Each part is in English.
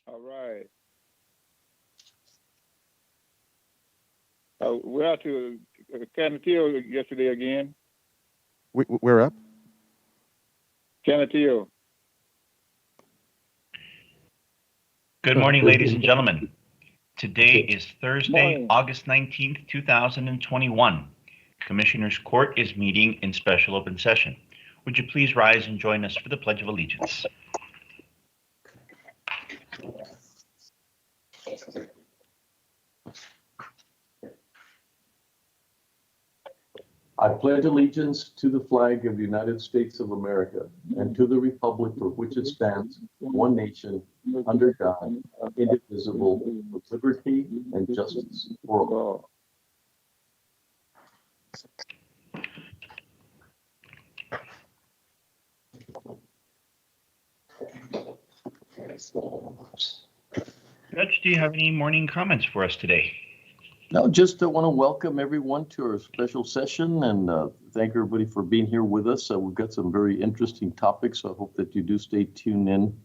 All right. We're out to Canutillo yesterday again. We're up. Canutillo. Good morning, ladies and gentlemen. Today is Thursday, Morning. August 19th, 2021. Commissioners Court is meeting in special open session. Would you please rise and join us for the Pledge of Allegiance? I pledge allegiance to the flag of the United States of America and to the republic for which it stands, one nation, under God, indivisible, with liberty and justice for all. Judge, do you have any morning comments for us today? No, just want to welcome everyone to our special session and thank everybody for being here with us. We've got some very interesting topics, so I hope that you do stay tuned in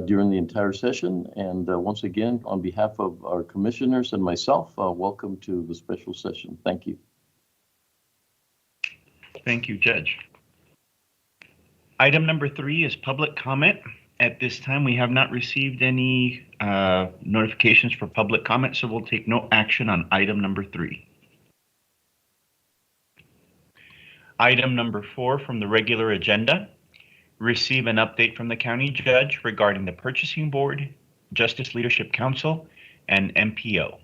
during the entire session. And once again, on behalf of our commissioners and myself, welcome to the special session. Thank you. Thank you, Judge. Item number 3 is public comment. At this time, we have not received any notifications for public comment, so we'll take no action on item number 3. Item number 4 from the regular agenda, receive an update from the county judge regarding the purchasing board, Justice Leadership Council, and MPO.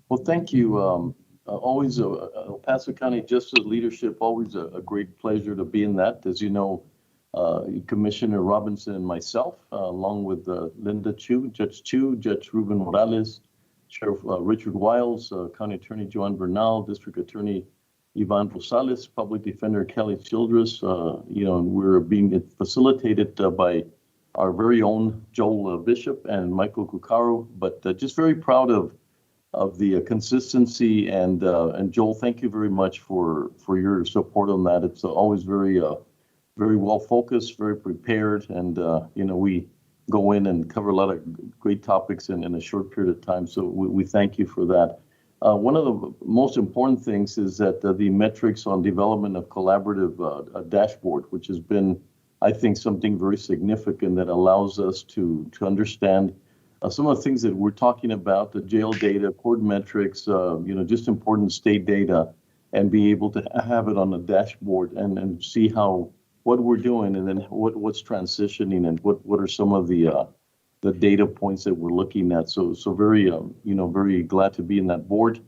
Well, thank you. Always El Paso County Justice Leadership, always a great pleasure to be in that. As you know, Commissioner Robinson and myself, along with Linda Chu, Judge Ruben Morales, Sheriff Richard Wiles, County Attorney Joan Bernal, District Attorney Ivan Rosales, Public Defender Kelly Childress, and we're being facilitated by our very own Joel Bishop and Michael Cucaro, but just very proud of the consistency and Joel, thank you very much for your support on that. It's always very well focused, very prepared, and we go in and cover a lot of great topics in a short period of time. So we thank you for that. One of the most important things is that the metrics on development of collaborative dashboard, which has been, I think, something very significant that allows us to understand some of the things that we're talking about, the jail data, court metrics, just important state data, and be able to have it on a dashboard and see what we're doing, and then what's transitioning, and what are some of the data points that we're looking at. So very very glad to be in that board.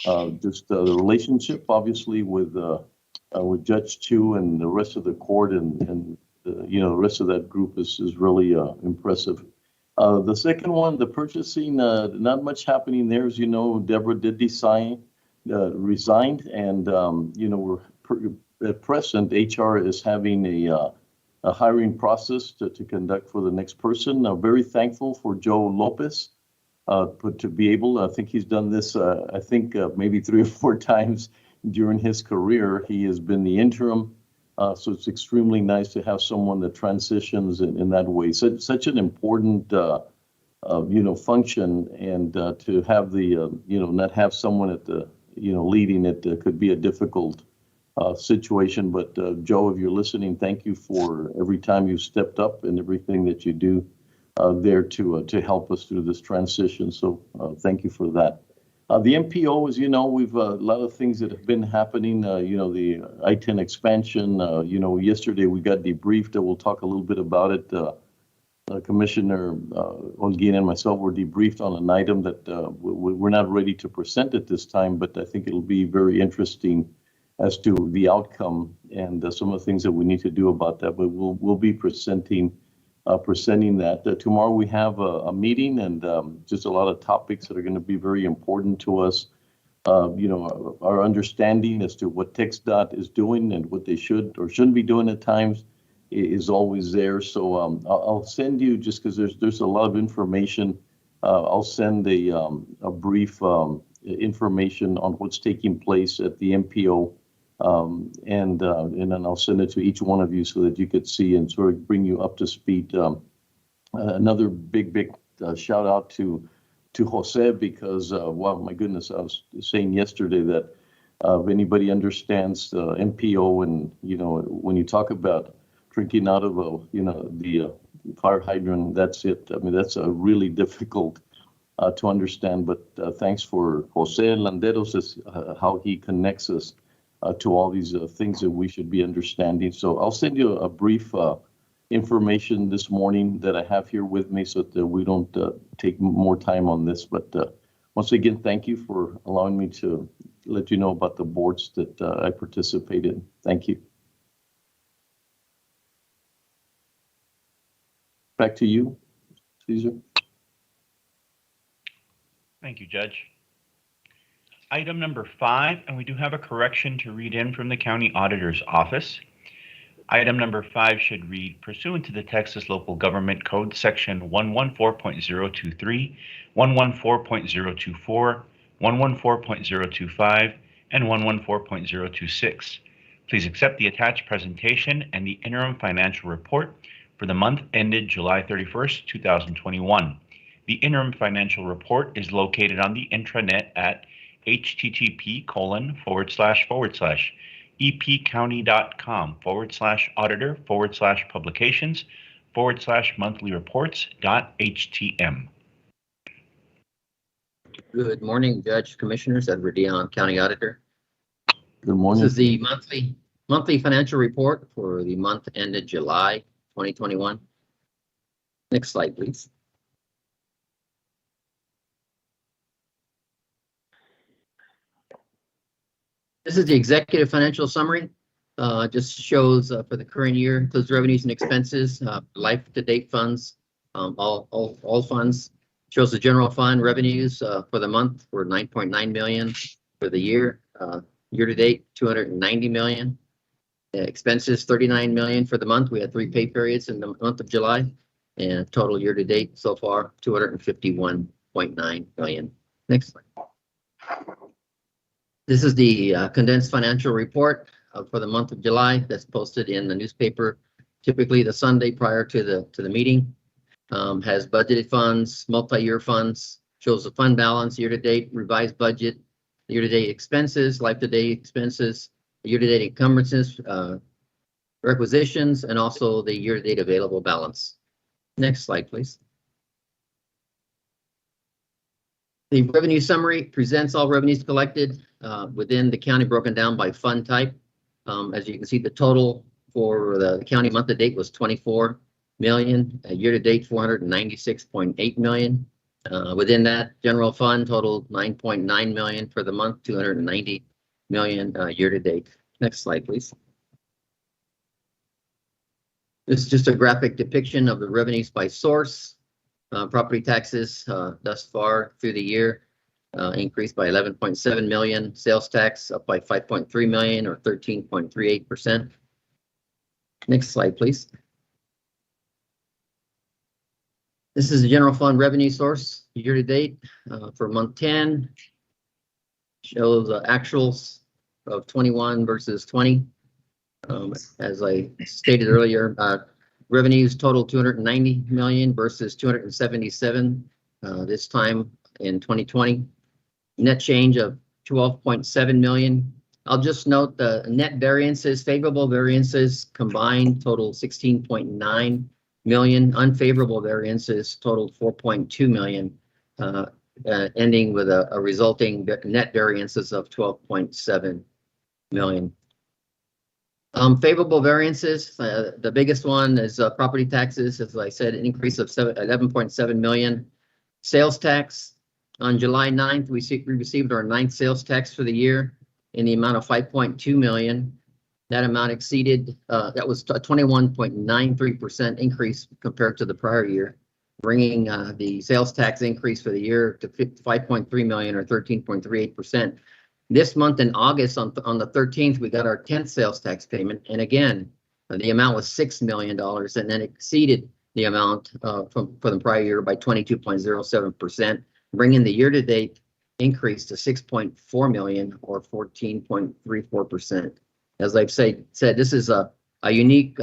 Just the relationship, obviously, with Judge Chu and the rest of the court, and the rest of that group is really impressive. The second one, the purchasing, not much happening there. As you know, Deborah did resigned, and we're at present, HR is having a hiring process to conduct for the next person. Very thankful for Joe Lopez to be able. I think he's done this. Maybe 3 or 4 times during his career. He has been the interim. So it's extremely nice to have someone that transitions in that way. So such an important, function, and to have the, not have someone at the, leading it could be a difficult situation. But Joe, if you're listening, thank you for every time you've stepped up and everything that you do there to help us through this transition. So thank you for that. The MPO, as you know, we've a lot of things that have been happening. The I-10 expansion. Yesterday we got debriefed. We'll talk a little bit about it. Commissioner Holguin and myself were debriefed on an item that we're not ready to present at this time, but I think it'll be very interesting as to the outcome and some of the things that we need to do about that. But we'll be presenting that. Tomorrow we have a meeting, and just a lot of topics that are going to be very important to us. Our understanding as to what TxDOT is doing and what they should or shouldn't be doing at times is always there. So I'll send you, just because there's a lot of information, I'll send a brief information on what's taking place at the MPO. And then I'll send it to each one of you so that you could see and sort of bring you up to speed. Another big shout out to Jose, because wow, my goodness, I was saying yesterday that if anybody understands the MPO, and when you talk about drinking out of the fire hydrant, that's it. I mean, that's a really difficult to understand. But thanks for Jose Landeros, is how he connects us to all these things that we should be understanding. So I'll send you a brief information this morning that I have here with me, so that we don't take more time on this. But once again, thank you for allowing me to let you know about the boards that I participate in. Thank you. Back to you, Cesar. Thank you, Judge. Item number 5, and we do have a correction to read in from the County Auditor's Office. Item number 5 should read, pursuant to the Texas Local Government Code, Section 114.023, 114.024, 114.025, and 114.026. Please accept the attached presentation and the interim financial report for the month ended July 31st, 2021. The interim financial report is located on the intranet at http://epcounty.com/auditor/publications/monthly reports.htm. Good morning, Judge, Commissioners. Edward Dion, County Auditor. Good morning. This is the monthly financial report for the month ended July 2021. Next slide, please. This is the executive financial summary. Just shows for the current year, includes revenues and expenses, life-to-date funds, all funds. Shows the general fund revenues for the month were 9.9 million. For the year, year-to-date, 290 million. Expenses 39 million for the month. We had 3 pay periods in the month of July, and total year-to-date so far 251.9 million. Next slide. This is the condensed financial report for the month of July that's posted in the newspaper, typically the Sunday prior to the meeting. Has budgeted funds, multi-year funds, shows the fund balance, year-to-date revised budget, year-to-date expenses, life-to-date expenses, year-to-date encumbrances, requisitions, and also the year-to-date available balance. Next slide, please. The revenue summary presents all revenues collected within the county, broken down by fund type. As you can see, the total for the county month to date was 24 million. Year to date, 496.8 million. Within that, general fund totaled 9.9 million for the month, 290 million year to date. Next slide, please. This is just a graphic depiction of the revenues by source. Property taxes thus far through the year increased by 11.7 million. Sales tax up by 5.3 million or 13.38%. Next slide, please. This is the general fund revenue source year to date for month 10. Shows actuals of 21 versus 20. As I stated earlier, revenues total 290 million versus 277 this time in 2020. Net change of 12.7 million. I'll just note the net variances, favorable variances combined total 16.9 million. Unfavorable variances totaled 4.2 million, ending with a resulting net variances of 12.7 million. Favorable variances, the biggest one is property taxes, as I said, an increase of 11.7 million. Sales tax, on July 9th, we received our 9th sales tax for the year in the amount of 5.2 million. That amount exceeded, that was a 21.93% increase compared to the prior year, bringing the sales tax increase for the year to 5.3 million or 13.38%. This month in August, on the 13th, we got our 10th sales tax payment, and again, the amount was $6 million, and then exceeded the amount for the prior year by 22.07%, bringing the year-to-date increase to 6.4 million or 14.34%. As I've said, this is a unique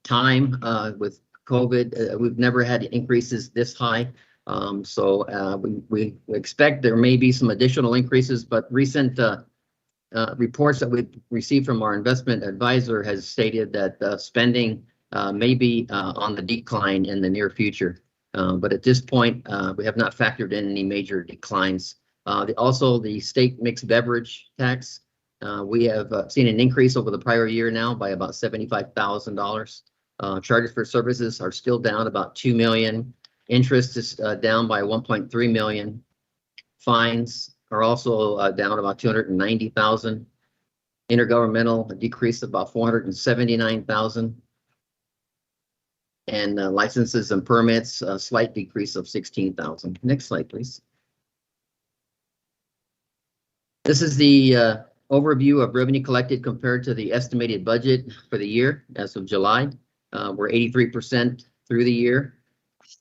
time with COVID. We've never had increases this high. We expect there may be some additional increases, but recent reports that we've received from our investment advisor has stated that spending may be on the decline in the near future. But at this point, we have not factored in any major declines. Also, the state mixed beverage tax, we have seen an increase over the prior year now by about $75,000. Charges for services are still down about 2 million. Interest is down by 1.3 million. Fines are also down about 290,000. Intergovernmental decreased about 479,000. And licenses and permits, a slight decrease of 16,000. Next slide, please. This is the overview of revenue collected compared to the estimated budget for the year as of July. We're 83% through the year.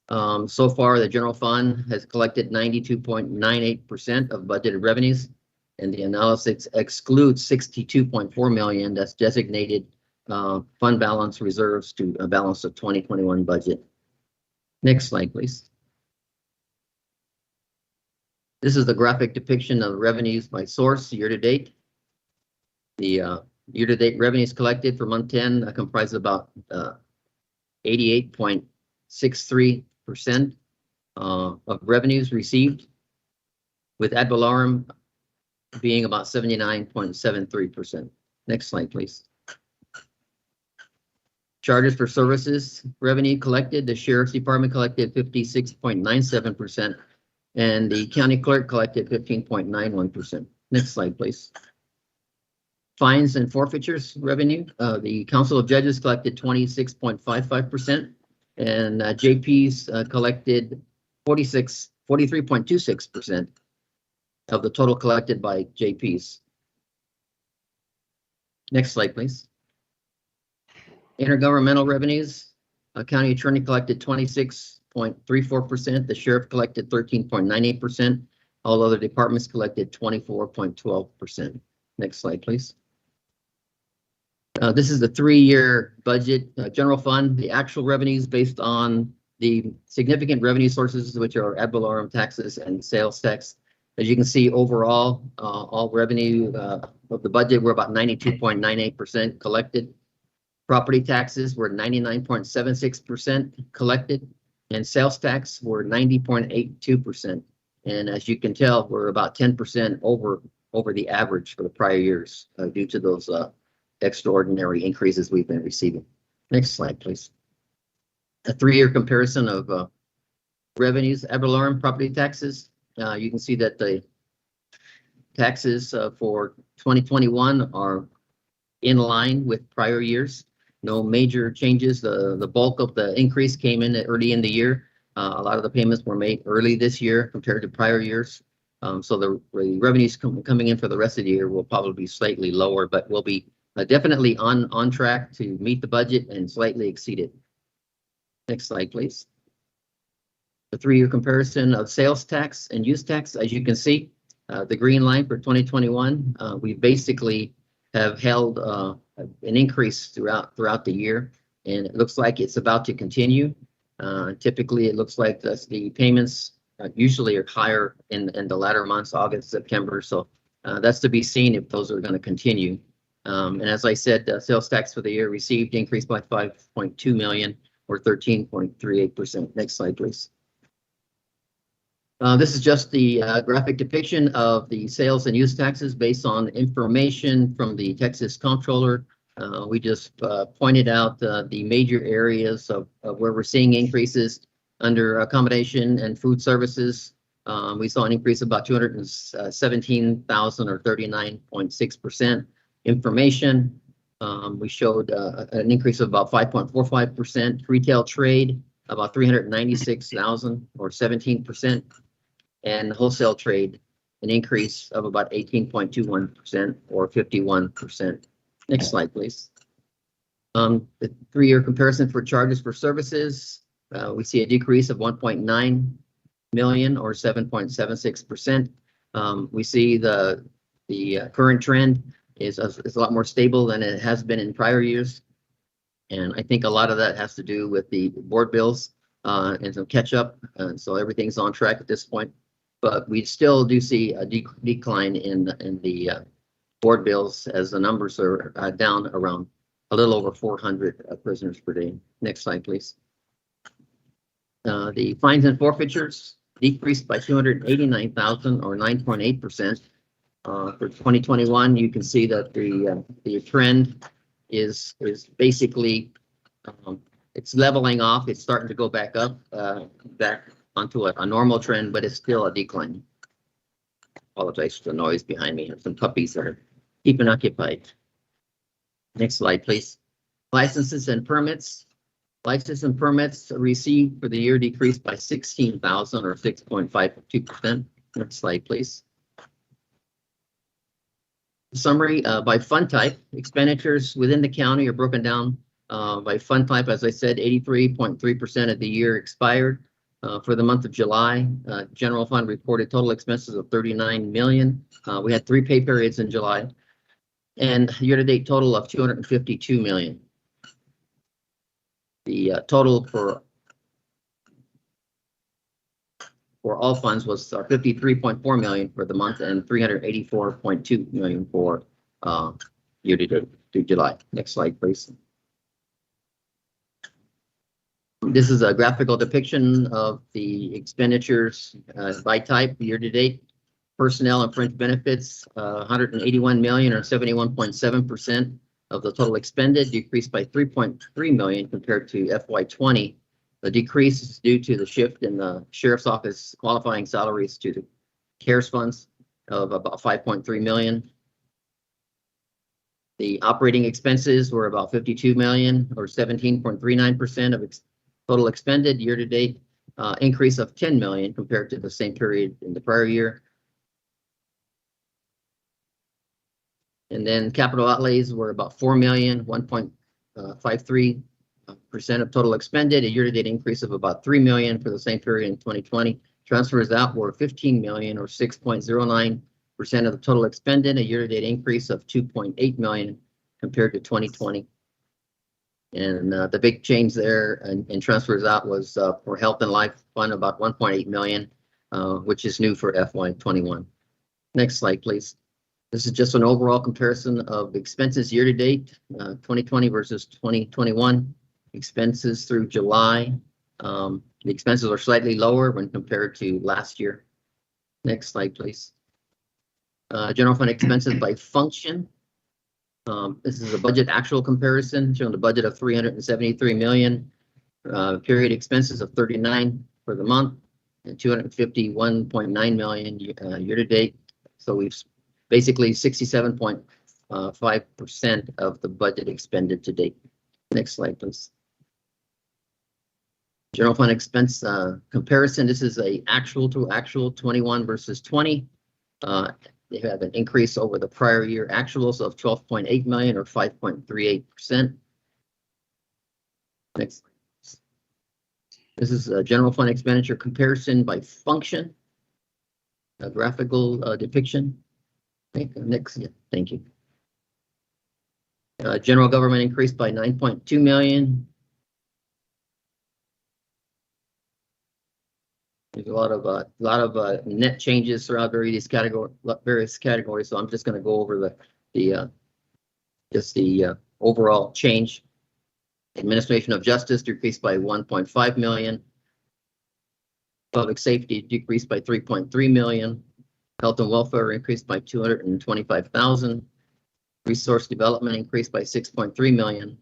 So far, the general fund has collected 92.98% of budgeted revenues, and the analysis excludes 62.4 million that's designated fund balance reserves to a balance of 2021 budget. Next slide, please. This is the graphic depiction of revenues by source year to date. The year-to-date revenues collected for month 10 comprise about 88.63% of revenues received, with ad valorem being about 79.73%. Next slide, please. Charges for services revenue collected, the Sheriff's Department collected 56.97%, and the county clerk collected 15.91%. Next slide, please. Fines and forfeitures revenue, the Council of Judges collected 26.55%, and JPs collected 43.26% of the total collected by JPs. Next slide, please. Intergovernmental revenues, county attorney collected 26.34%, the sheriff collected 13.98%, all other departments collected 24.12%. Next slide, please. This is the 3-year budget, general fund, the actual revenues based on the significant revenue sources, which are ad valorem taxes and sales tax. As you can see, overall, all revenue of the budget were about 92.98% collected. Property taxes were 99.76% collected, and sales tax were 90.82%. And as you can tell, we're about 10% over the average for the prior years due to those extraordinary increases we've been receiving. Next slide, please. A 3-year comparison of revenues, ad valorem property taxes. You can see that the taxes for 2021 are in line with prior years. No major changes. The bulk of the increase came in early in the year. A lot of the payments were made early this year compared to prior years. So the revenues coming in for the rest of the year will probably be slightly lower, but will be definitely on track to meet the budget and slightly exceed it. Next slide, please. The 3-year comparison of sales tax and use tax. As you can see, the green line for 2021, we basically have held an increase throughout the year, and it looks like it's about to continue. Typically, it looks like the payments usually are higher in the latter months, August, September. So that's to be seen if those are going to continue. And as I said, sales tax for the year received increased by 5.2 million or 13.38%. Next slide, please. This is just the graphic depiction of the sales and use taxes based on information from the Texas Comptroller. We just pointed out the major areas of where we're seeing increases under accommodation and food services. We saw an increase of about 217,000 or 39.6%. Information, we showed an increase of about 5.45%. Retail trade, about 396,000 or 17%. And wholesale trade, an increase of about 18.21% or 51%. Next slide, please. The 3-year comparison for charges for services, we see a decrease of 1.9 million or 7.76%. We see the current trend is a lot more stable than it has been in prior years. And I think a lot of that has to do with the board bills and some catch up. So everything's on track at this point. But we still do see a decline in the board bills as the numbers are down around a little over 400 prisoners per day. Next slide, please. The fines and forfeitures decreased by 289,000 or 9.8%. For 2021, you can see that the trend is basically it's leveling off. It's starting to go back up, back onto a normal trend, but it's still a decline. Apologize for the noise behind me. Some puppies are keeping occupied. Next slide, please. Licenses and permits. Licenses and permits received for the year decreased by 16,000 or 6.52%. Next slide, please. Summary by fund type, expenditures within the county are broken down by fund type. As I said, 83.3% of the year expired. For the month of July, general fund reported total expenses of 39 million. We had 3 pay periods in July, and year-to-date total of 252 million. The total for all funds was 53.4 million for the month and 384.2 million for year-to-date to July. Next slide, please. This is a graphical depiction of the expenditures by type year-to-date. Personnel and fringe benefits, 181 million or 71.7% of the total expended, decreased by 3.3 million compared to FY20. The decrease is due to the shift in the sheriff's office qualifying salaries to the CARES funds of about 5.3 million. The operating expenses were about 52 million or 17.39% of total expended year-to-date, increase of 10 million compared to the same period in the prior year. And then capital outlays were about 4 million, 1.53% of total expended, a year-to-date increase of about 3 million for the same period in 2020. Transfers out were 15 million or 6.09% of the total expended, a year-to-date increase of 2.8 million compared to 2020. And the big change there in transfers out was for health and life fund about 1.8 million, which is new for FY21. Next slide, please. This is just an overall comparison of expenses year to date, 2020 versus 2021. Expenses through July. The expenses are slightly lower when compared to last year. Next slide, please. General fund expenses by function. This is a budget actual comparison showing the budget of 373 million, period expenses of 39 for the month, and 251.9 million year to date. So we've basically 67.5% of the budget expended to date. Next slide, please. General fund expense comparison. This is a actual to actual 21 versus 20. They have an increase over the prior year actuals of 12.8 million or 5.38%. Next. This is a general fund expenditure comparison by function. A graphical depiction. Next, yeah, thank you. General government increased by 9.2 million. There's a lot of net changes throughout various categories. So I'm just going to go over the overall change. Administration of Justice decreased by 1.5 million. Public safety decreased by 3.3 million. Health and welfare increased by 225,000. Resource development increased by 6.3 million.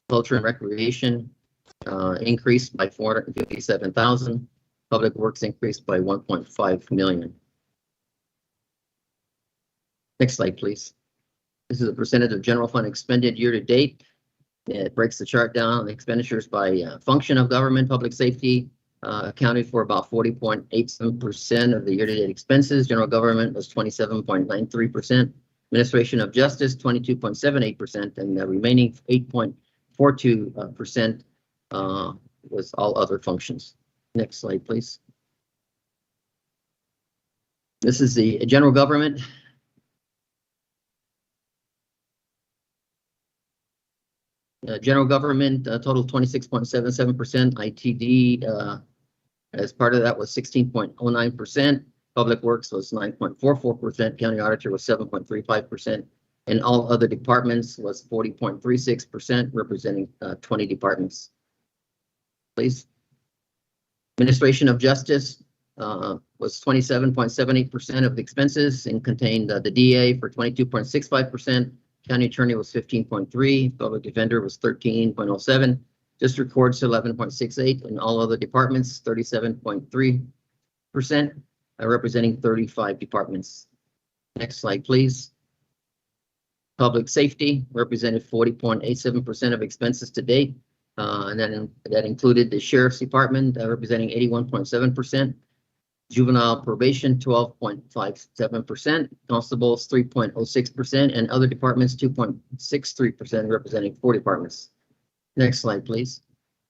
Culture and recreation increased by 457,000. Public works increased by 1.5 million. Next slide, please. This is a percentage of general fund expended year to date. It breaks the chart down. The expenditures by function of government. Public safety accounted for about 40.87% of the year-to-date expenses. General government was 27.93%. Administration of justice 22.78%, and the remaining 8.42% was all other functions. Next slide, please. This is the general government. General government total 26.77%. ITD as part of that was 16.09%. Public works was 9.44%. County auditor was 7.35%. And all other departments was 40.36%, representing 20 departments. Please. Administration of justice was 27.78% of the expenses and contained the DA for 22.65%. County attorney was 15.3%. Public defender was 13.07%. District courts 11.68%, and all other departments 37.3%, representing 35 departments. Next slide, please. Public safety represented 40.87% of expenses to date. And then that included the sheriff's department representing 81.7%. Juvenile probation, 12.57%, constables, 3.06%, and other departments, 2.63%, representing 4 departments. Next slide, please.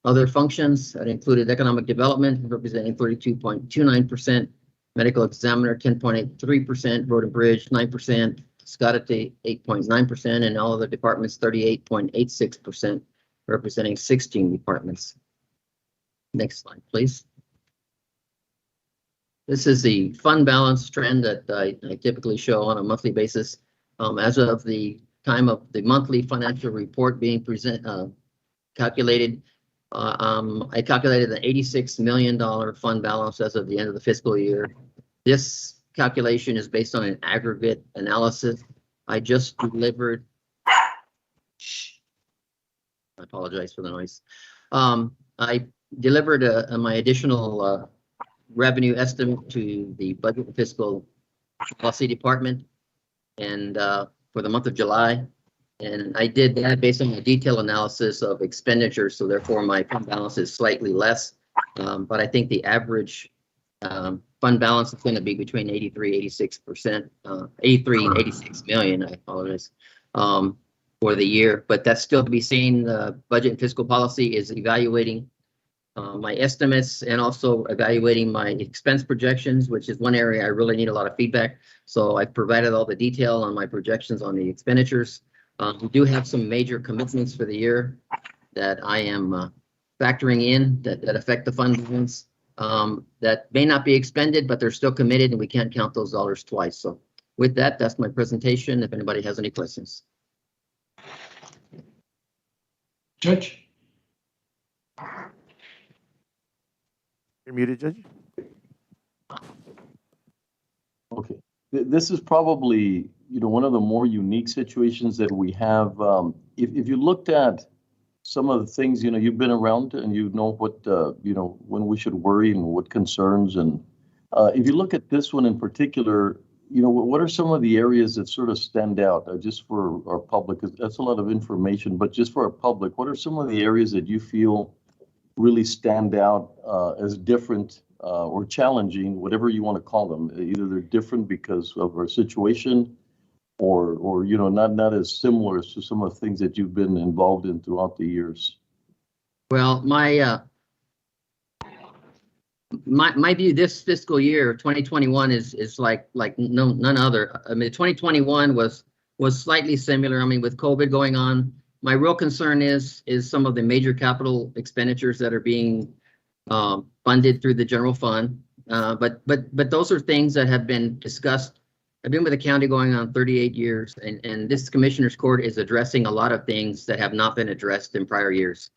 Other functions that included economic development, representing 32.29%, medical examiner, 10.83%, road and bridge, 9%, Scotty, 8.9%, and all other departments, 38.86%, representing 16 departments. Next slide, please. This is the fund balance trend that I typically show on a monthly basis. As of the time of the monthly financial report being calculated, I calculated an $86 million fund balance as of the end of the fiscal year. This calculation is based on an aggregate analysis. I just delivered. I apologize for the noise. I delivered my additional revenue estimate to the budget and fiscal policy department, and for the month of July. And I did that based on a detailed analysis of expenditures, so therefore my fund balance is slightly less. But I think the average fund balance is going to be between 83 and 86 million. I apologize, for the year, but that's still to be seen. The budget and fiscal policy is evaluating my estimates and also evaluating my expense projections, which is one area I really need a lot of feedback. So I've provided all the detail on my projections on the expenditures. We do have some major commitments for the year that I am factoring in that affect the fund balance, that may not be expended, but they're still committed and we can't count those dollars twice. So with that, that's my presentation. If anybody has any questions. Judge? You're muted, Judge. Okay, this is probably, one of the more unique situations that we have. If you looked at some of the things, you've been around and you know what, when we should worry and what concerns. And if you look at this one in particular, what are some of the areas that sort of stand out just for our public? 'Cause that's a lot of information, but just for our public, what are some of the areas that you feel really stand out as different or challenging, whatever you want to call them? Either they're different because of our situation, or not as similar to some of the things that you've been involved in throughout the years. Well, my view this fiscal year 2021 is like none other. I mean, 2021 was slightly similar. I mean, with COVID going on, my real concern is some of the major capital expenditures that are being funded through the general fund. But those are things that have been discussed. I've been with the county going on 38 years, and this commissioner's court is addressing a lot of things that have not been addressed in prior years.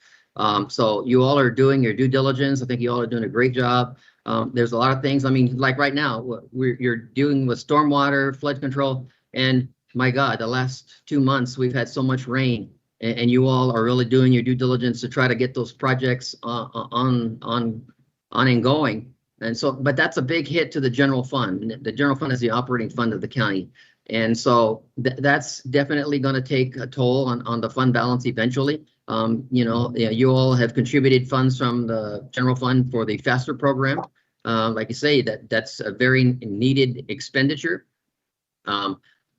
So you all are doing your due diligence. I think you all are doing a great job. There's a lot of things. I mean, like right now, you're dealing with stormwater, flood control, and my God, the last 2 months we've had so much rain, and you all are really doing your due diligence to try to get those projects on and going. And so, but that's a big hit to the general fund. The general fund is the operating fund of the county. And so that's definitely going to take a toll on the fund balance eventually. You all have contributed funds from the general fund for the FASTER program. Like you say, that's a very needed expenditure.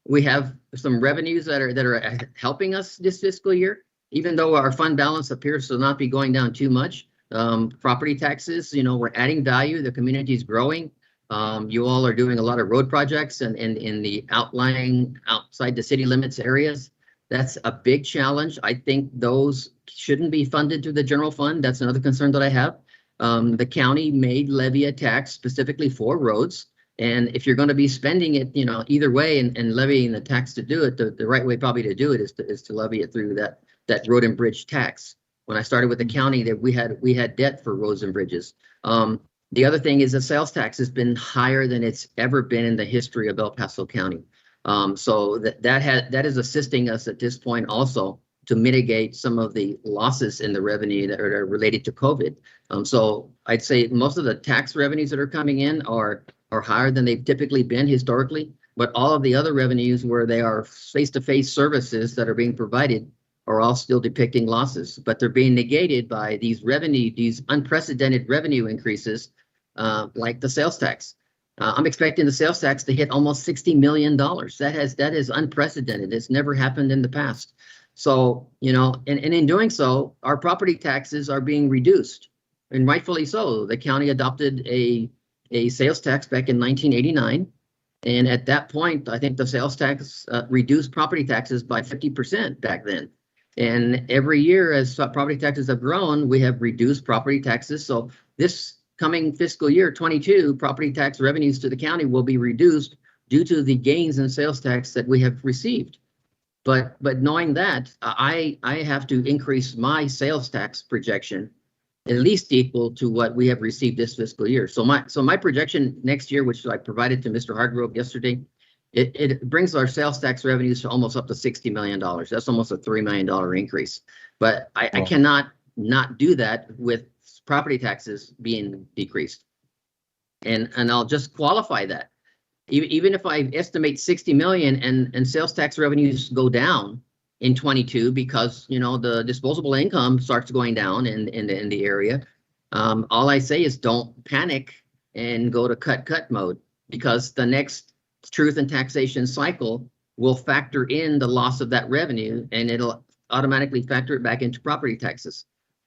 We have some revenues that are helping us this fiscal year, even though our fund balance appears to not be going down too much. Property taxes, we're adding value. The community is growing. You all are doing a lot of road projects and in the outlying outside the city limits areas. That's a big challenge. I think those shouldn't be funded through the general fund. That's another concern that I have. The county may levy a tax specifically for roads. And if you're going to be spending it, either way and levying the tax to do it, the right way probably to do it is to levy it through that road and bridge tax. When I started with the county, that we had debt for roads and bridges. The other thing is the sales tax has been higher than it's ever been in the history of El Paso County. So that is assisting us at this point also to mitigate some of the losses in the revenue that are related to COVID. So I'd say most of the tax revenues that are coming in are higher than they've typically been historically, but all of the other revenues where they are face-to-face services that are being provided are all still depicting losses, but they're being negated by these unprecedented revenue increases like the sales tax. I'm expecting the sales tax to hit almost $60 million. That is unprecedented. It's never happened in the past. So, you know, and in doing so, our property taxes are being reduced, and rightfully so. The county adopted a sales tax back in 1989. And at that point, I think the sales tax reduced property taxes by 50% back then. And every year as property taxes have grown, we have reduced property taxes. So this coming fiscal year 22, property tax revenues to the county will be reduced due to the gains in sales tax that we have received. But knowing that, I have to increase my sales tax projection at least equal to what we have received this fiscal year. So my projection next year, which I provided to Mr. Hargrove yesterday, it brings our sales tax revenues to almost up to $60 million. That's almost a $3 million increase. But I cannot not do that with property taxes being decreased. And I'll just qualify that. Even if I estimate 60 million and sales tax revenues go down in 22 because, you know, the disposable income starts going down in the area, all I say is don't panic and go to cut mode, because the next truth and taxation cycle will factor in the loss of that revenue, and it'll automatically factor it back into property taxes.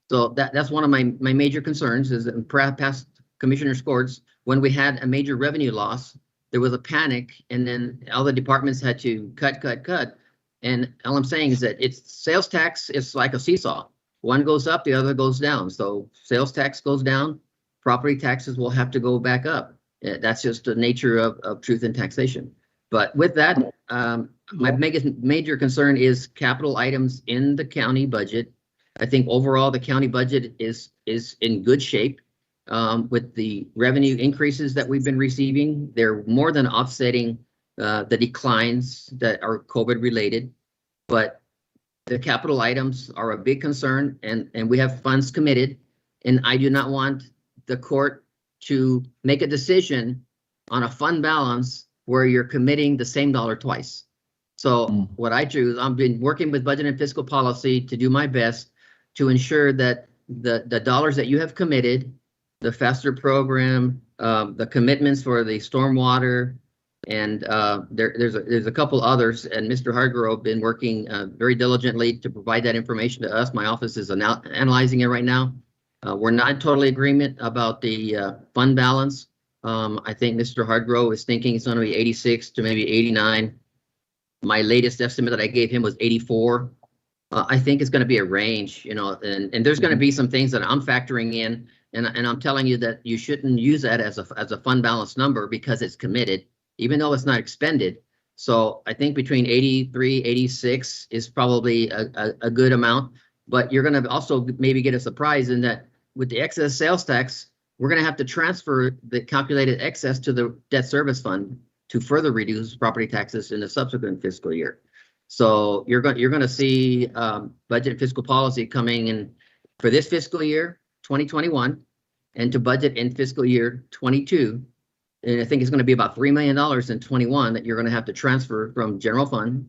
So that's one of my major concerns is that in past commissioner's courts, when we had a major revenue loss, there was a panic, and then all the departments had to cut. And all I'm saying is that it's sales tax is like a seesaw. One goes up, the other goes down. So sales tax goes down, property taxes will have to go back up. That's just the nature of truth and taxation. But with that, my major concern is capital items in the county budget. I think overall the county budget is in good shape. With the revenue increases that we've been receiving, they're more than offsetting the declines that are COVID related. But the capital items are a big concern, and we have funds committed, and I do not want the court to make a decision on a fund balance where you're committing the same dollar twice. So what I do is I've been working with budget and fiscal policy to do my best to ensure that the dollars that you have committed, the FASTER program, the commitments for the stormwater, and there's a couple others, and Mr. Hargrove been working very diligently to provide that information to us. My office is analyzing it right now. We're not in total agreement about the fund balance. I think Mr. Hargrove is thinking it's going to be 86 to maybe 89. My latest estimate that I gave him was 84. I think it's going to be a range, you know, and there's going to be some things that I'm factoring in, and I'm telling you that you shouldn't use that as a fund balance number because it's committed, even though it's not expended. So I think between 83, 86 is probably a good amount, but you're going to also maybe get a surprise in that with the excess sales tax, we're going to have to transfer the calculated excess to the debt service fund to further reduce property taxes in the subsequent fiscal year. So you're going to see budget and fiscal policy coming in for this fiscal year, 2021, and to budget in fiscal year 22. And I think it's going to be about $3 million in 21 that you're going to have to transfer from general fund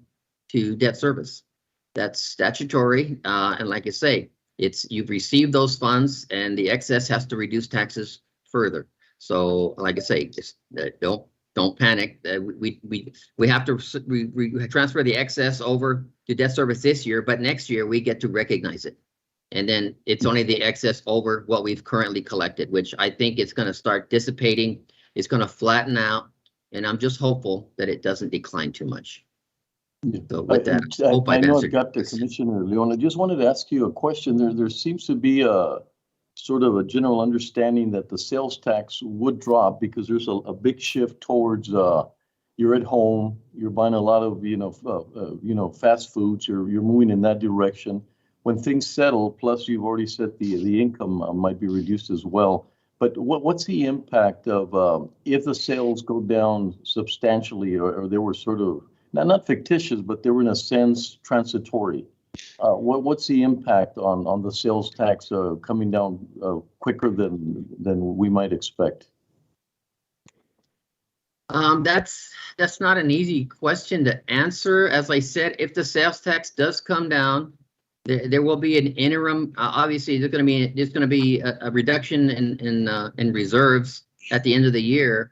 to debt service. That's statutory, and like I say, you've received those funds, and the excess has to reduce taxes further. So, like I say, just don't panic. We have to transfer the excess over to debt service this year, but next year we get to recognize it, and then it's only the excess over what we've currently collected, which I think it's going to start dissipating. It's going to flatten out, and I'm just hopeful that it doesn't decline too much. So with that, I know I've got the Commissioner Leon. I just wanted to ask you a question. There seems to be a sort of a general understanding that the sales tax would drop because there's a big shift towards you're at home, you're buying a lot of fast foods, you're moving in that direction. When things settle, plus you've already said the income might be reduced as well. But what's the impact of if the sales go down substantially, or they were sort of not fictitious, but they were in a sense transitory? What's the impact on the sales tax coming down quicker than we might expect? That's not an easy question to answer. As I said, if the sales tax does come down, there will be an interim. Obviously, there's going to be a reduction in reserves at the end of the year.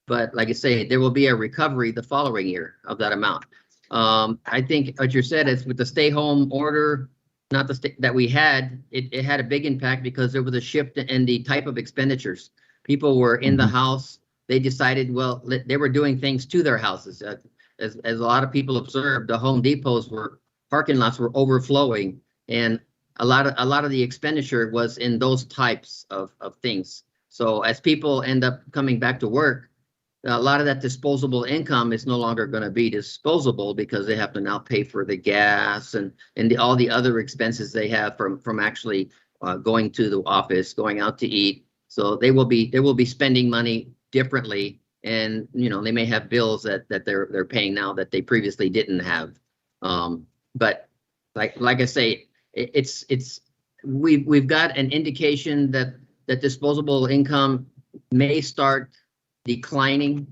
But like I say, there will be a recovery the following year of that amount. I think what you said is with the stay home order, not the that we had, it had a big impact because there was a shift in the type of expenditures. People were in the house. They decided, well, they were doing things to their houses. As a lot of people observed, the Home Depots parking lots were overflowing, and a lot of the expenditure was in those types of things. So as people end up coming back to work, a lot of that disposable income is no longer going to be disposable because they have to now pay for the gas and all the other expenses they have from actually going to the office, going out to eat. So they will be spending money differently, and they may have bills that they're paying now that they previously didn't have. But like I say, we've got an indication that disposable income may start declining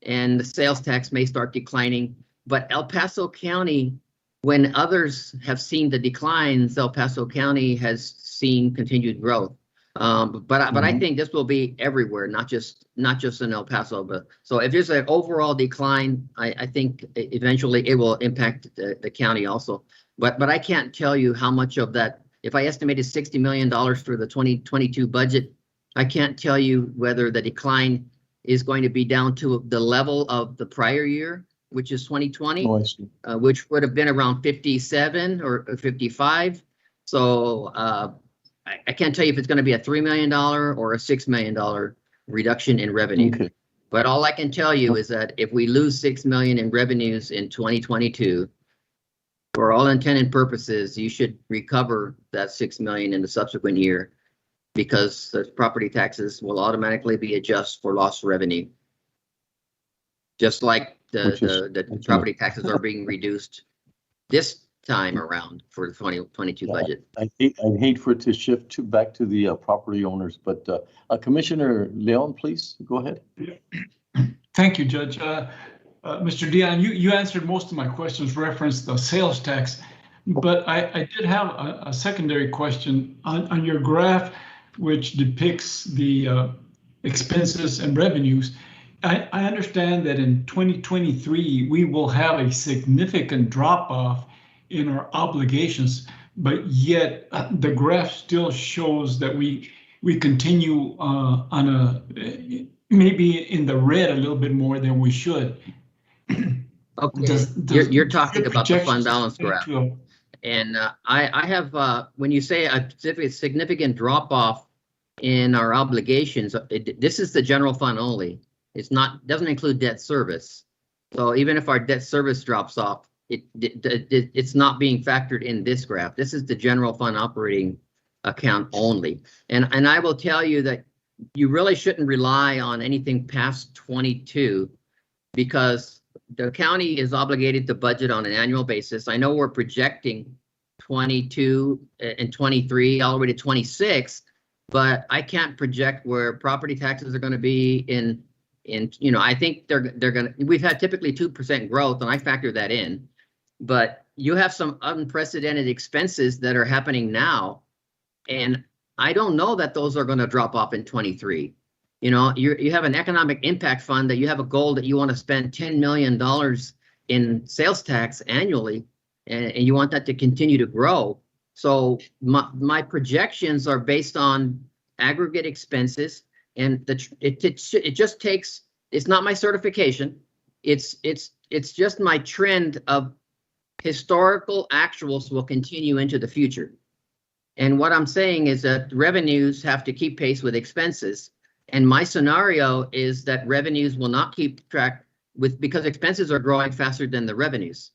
and the sales tax may start declining. But El Paso County, when others have seen the declines, El Paso County has seen continued growth. But I think this will be everywhere, not just in El Paso. But so if there's an overall decline, I think eventually it will impact the county also. But I can't tell you how much of that. If I estimated $60 million for the 2022 budget, I can't tell you whether the decline is going to be down to the level of the prior year, which is 2020, which would have been around 57 or 55. So I can't tell you if it's going to be a $3 million or a $6 million reduction in revenue. Okay. But all I can tell you is that if we lose $6 million in revenues in 2022, for all intent and purposes, you should recover that $6 million in the subsequent year, because the property taxes will automatically be adjusted for lost revenue. Just like the property taxes are being reduced this time around for the 2022 budget. I'd hate for it to shift back to the property owners, but Commissioner Leon, please go ahead. Thank you, Judge. Mr. Dion, you answered most of my questions, referenced the sales tax, but I did have a secondary question on your graph, which depicts the expenses and revenues. I understand that in 2023, we will have a significant drop-off in our obligations, but yet the graph still shows that we continue on a maybe in the red a little bit more than we should. Okay, you're talking about the fund balance graph. And I have, when you say a significant drop-off in our obligations, this is the general fund only. Doesn't include debt service. So even if our debt service drops off, it's not being factored in this graph. This is the general fund operating account only. And I will tell you that you really shouldn't rely on anything past 22, because the county is obligated to budget on an annual basis. I know we're projecting 22 and 23 all the way to 26, but I can't project where property taxes are going to be in I think they're going to, we've had typically 2% growth, and I factor that in, but you have some unprecedented expenses that are happening now, and I don't know that those are going to drop off in 23. You have an economic impact fund that you have a goal that you want to spend $10 million in sales tax annually, and you want that to continue to grow. So my projections are based on aggregate expenses, and it just takes, it's not my certification. It's just my trend of historical actuals will continue into the future. And what I'm saying is that revenues have to keep pace with expenses. And my scenario is that revenues will not keep track because expenses are growing faster than the revenues.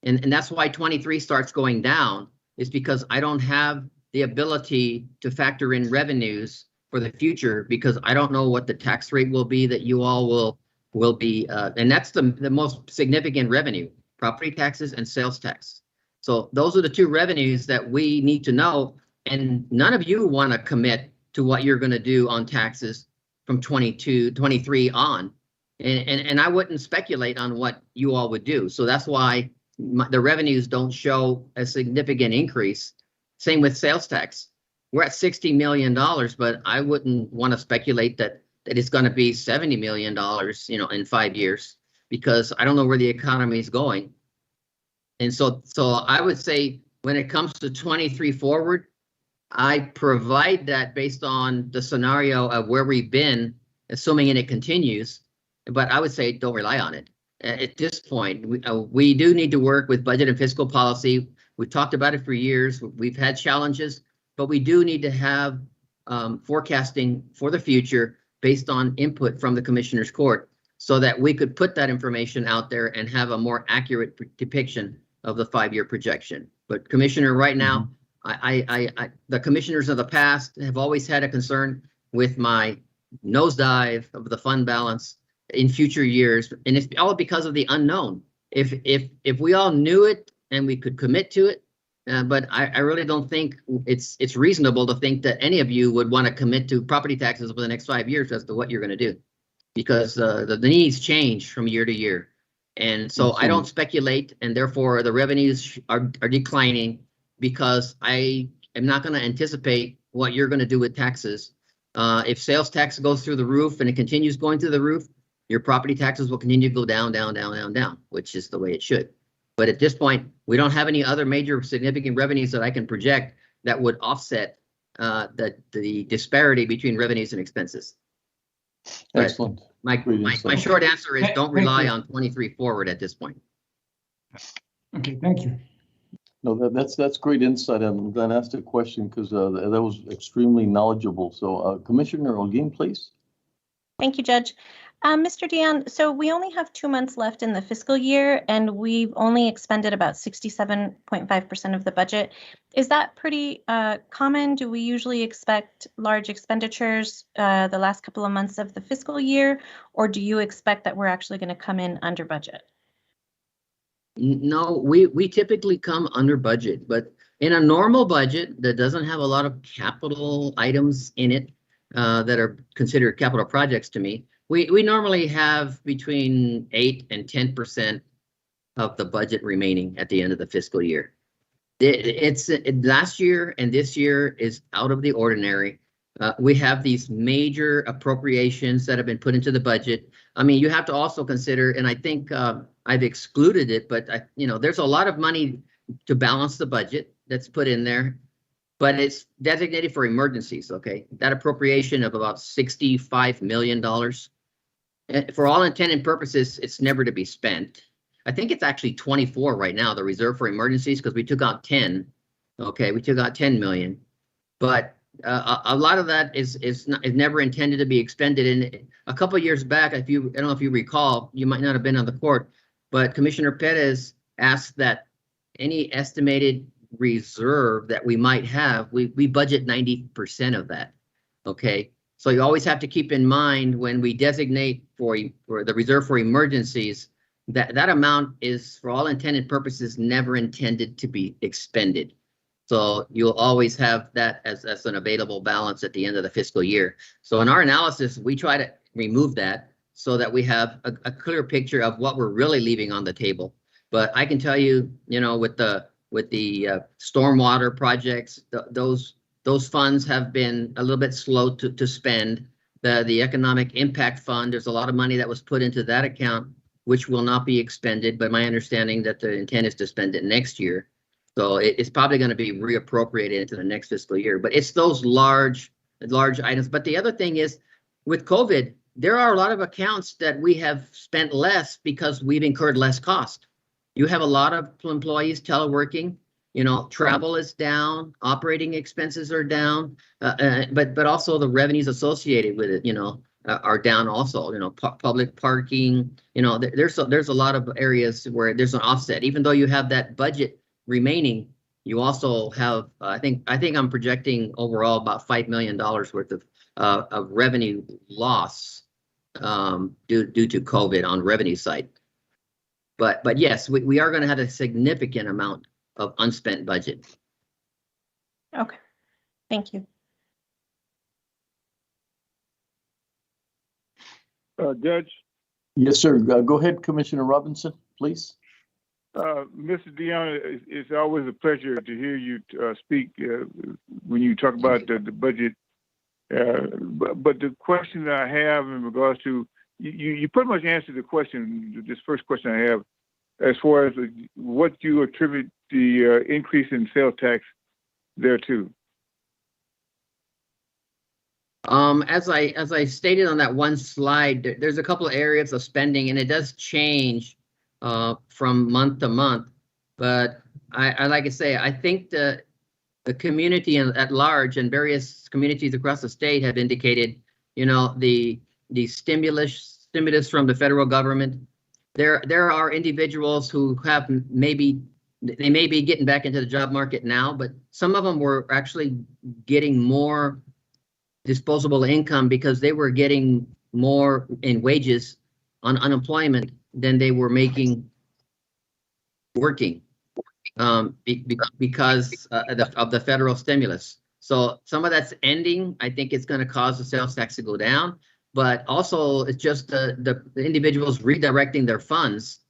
And that's why 23 starts going down, is because I don't have the ability to factor in revenues for the future, because I don't know what the tax rate will be that you all will be, and that's the most significant revenue, property taxes and sales tax. So those are the two revenues that we need to know, and none of you want to commit to what you're going to do on taxes from 23 on. And I wouldn't speculate on what you all would do. So that's why the revenues don't show a significant increase. Same with sales tax. We're at $60 million, but I wouldn't want to speculate that that it's going to be $70 million, in 5 years, because I don't know where the economy is going. And so I would say when it comes to 23 forward, I provide that based on the scenario of where we've been, assuming it continues. But I would say don't rely on it. At this point, we do need to work with budget and fiscal policy. We've talked about it for years. We've had challenges, but we do need to have forecasting for the future based on input from the Commissioner's Court, so that we could put that information out there and have a more accurate depiction of the 5-year projection. But Commissioner, right now, the commissioners of the past have always had a concern with my nosedive of the fund balance in future years, and it's all because of the unknown. If we all knew it and we could commit to it, but I really don't think it's reasonable to think that any of you would want to commit to property taxes over the next 5 years as to what you're going to do, because the needs change from year to year. And so I don't speculate, and therefore the revenues are declining, because I am not going to anticipate what you're going to do with taxes. If sales tax goes through the roof and it continues going through the roof, your property taxes will continue to go down, down, down, down, down, which is the way it should. But at this point, we don't have any other major significant revenues that I can project that would offset the disparity between revenues and expenses. Excellent. My short answer is don't rely on 23 forward at this point. Okay, thank you. No, that's great insight. I'm glad I asked a question, because that was extremely knowledgeable. So Commissioner Holguin, please. Thank you, Judge. Mr. Dion, so we only have 2 months left in the fiscal year, and we've only expended about 67.5% of the budget. Is that pretty common? Do we usually expect large expenditures the last couple of months of the fiscal year, or do you expect that we're actually going to come in under budget? No, we typically come under budget, but in a normal budget that doesn't have a lot of capital items in it that are considered capital projects to me, we normally have between 8 and 10% of the budget remaining at the end of the fiscal year. Last year and this year is out of the ordinary. We have these major appropriations that have been put into the budget. I mean, you have to also consider, and I think I've excluded it, but there's a lot of money to balance the budget that's put in there, but it's designated for emergencies. Okay, that appropriation of about $65 million, for all intent and purposes, it's never to be spent. I think it's actually 24 right now, the reserve for emergencies, because we took out 10. Okay, we took out 10 million, but a lot of that is never intended to be expended. And a couple of years back, I don't know if you recall, you might not have been on the court, but Commissioner Perez asked that any estimated reserve that we might have, we budget 90% of that. Okay, so you always have to keep in mind when we designate for the reserve for emergencies, that amount is, for all intended and purposes, never intended to be expended. So you'll always have that as an available balance at the end of the fiscal year. So in our analysis, we try to remove that so that we have a clear picture of what we're really leaving on the table. But I can tell you, with the stormwater projects, those funds have been a little bit slow to spend. The economic impact fund, there's a lot of money that was put into that account, which will not be expended, but my understanding that the intent is to spend it next year. So it's probably going to be reappropriated into the next fiscal year, but it's those large items. But the other thing is, with COVID, there are a lot of accounts that we have spent less because we've incurred less cost. You have a lot of employees teleworking, travel is down, operating expenses are down, but also the revenues associated with it, are down also, public parking, there's a lot of areas where there's an offset. Even though you have that budget remaining, you also have, I think I'm projecting overall about $5 million worth of revenue loss due to COVID on revenue side. But yes, we are going to have a significant amount of unspent budget. Okay, thank you. Judge? Yes, sir. Go ahead, Commissioner Robinson, please. Mr. Dion, it's always a pleasure to hear you speak when you talk about the budget But the question that I have in regards to, you pretty much answered the question, this first question I have, as far as what you attribute the increase in sales tax there to. As I stated on that one slide, there's a couple of areas of spending, and it does change from month to month. But I like I say, I think the community at large and various communities across the state have indicated, you know, the stimulus from the federal government. There are individuals who have they may be getting back into the job market now, but some of them were actually getting more disposable income because they were getting more in wages on unemployment than they were making working because of the federal stimulus. So some of that's ending. I think it's going to cause the sales tax to go down, but also it's just the individuals redirecting their funds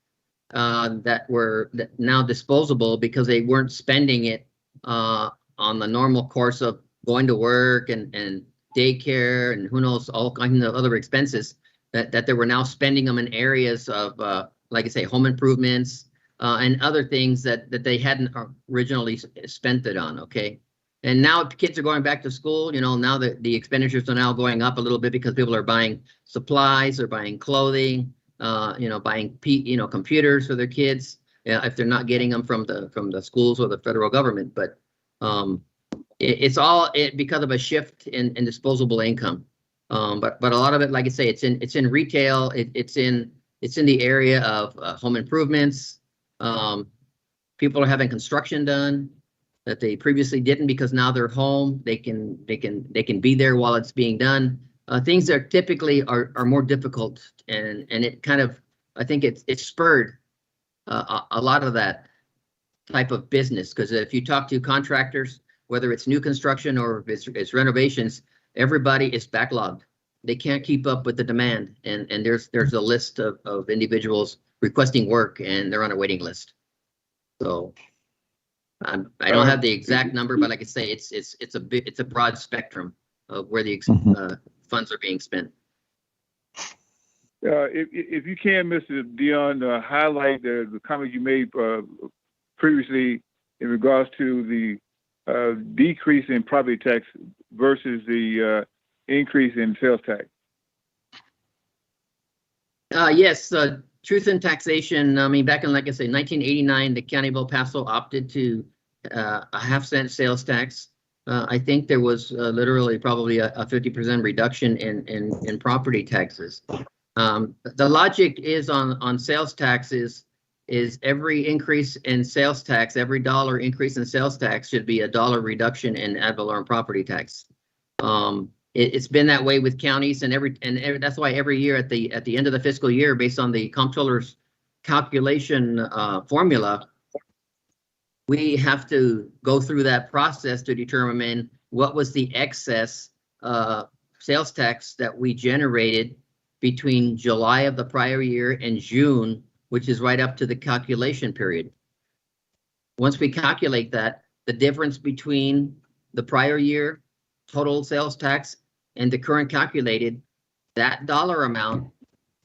that were now disposable because they weren't spending it on the normal course of going to work and daycare and who knows, all kinds of other expenses that they were now spending them in areas of, like I say, home improvements and other things that they hadn't originally spent it on, okay? And now kids are going back to school, you know, now the expenditures are now going up a little bit because people are buying supplies, they're buying clothing, you know, buying computers for their kids, if they're not getting them from the schools or the federal government. But it's all because of a shift in disposable income. But a lot of it, like I say, it's in retail. It's in the area of home improvements. People are having construction done that they previously didn't because now they're home. They can be there while it's being done. Things that typically are more difficult, and it kind of, I think it spurred a lot of that type of business, because if you talk to contractors, whether it's new construction or if it's renovations, everybody is backlogged. They can't keep up with the demand, and there's a list of individuals requesting work, and they're on a waiting list. So I don't have the exact number, but like I say, it's a broad spectrum of where the funds are being spent. If you can, Mr. Dion, highlight the comment you made previously in regards to the decrease in property tax versus the increase in sales tax. Yes, truth in taxation. I mean, back in, like I say, 1989, the County of El Paso opted to a half-cent sales tax. I think there was literally probably a 50% reduction in property taxes. The logic is on sales taxes is every increase in sales tax, every dollar increase in sales tax should be a dollar reduction in ad valorem property tax. It's been that way with counties, and that's why every year at the end of the fiscal year, based on the comptroller's calculation formula, we have to go through that process to determine what was the excess sales tax that we generated between July of the prior year and June, which is right up to the calculation period. Once we calculate that, the difference between the prior year total sales tax and the current calculated, that dollar amount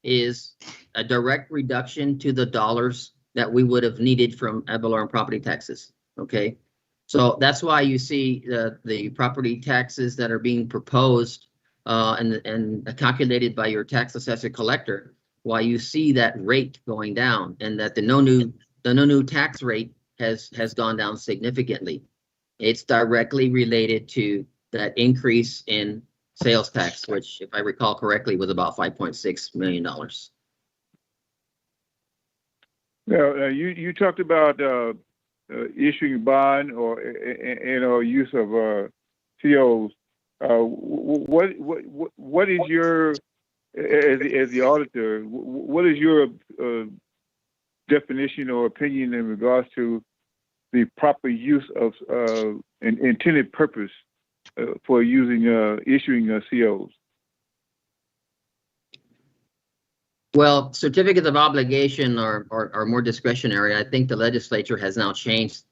is a direct reduction to the dollars that we would have needed from ad valorem property taxes, okay? So that's why you see the property taxes that are being proposed and calculated by your tax assessor collector, why you see that rate going down, and that the no new tax rate has gone down significantly. It's directly related to that increase in sales tax, which, if I recall correctly, was about $5.6 million. Now, you talked about issuing bond or use of COs. What is your, as the auditor, what is your definition or opinion in regards to the proper use of an intended purpose for issuing COs? Well, certificates of obligation are more discretionary. I think the legislature has now changed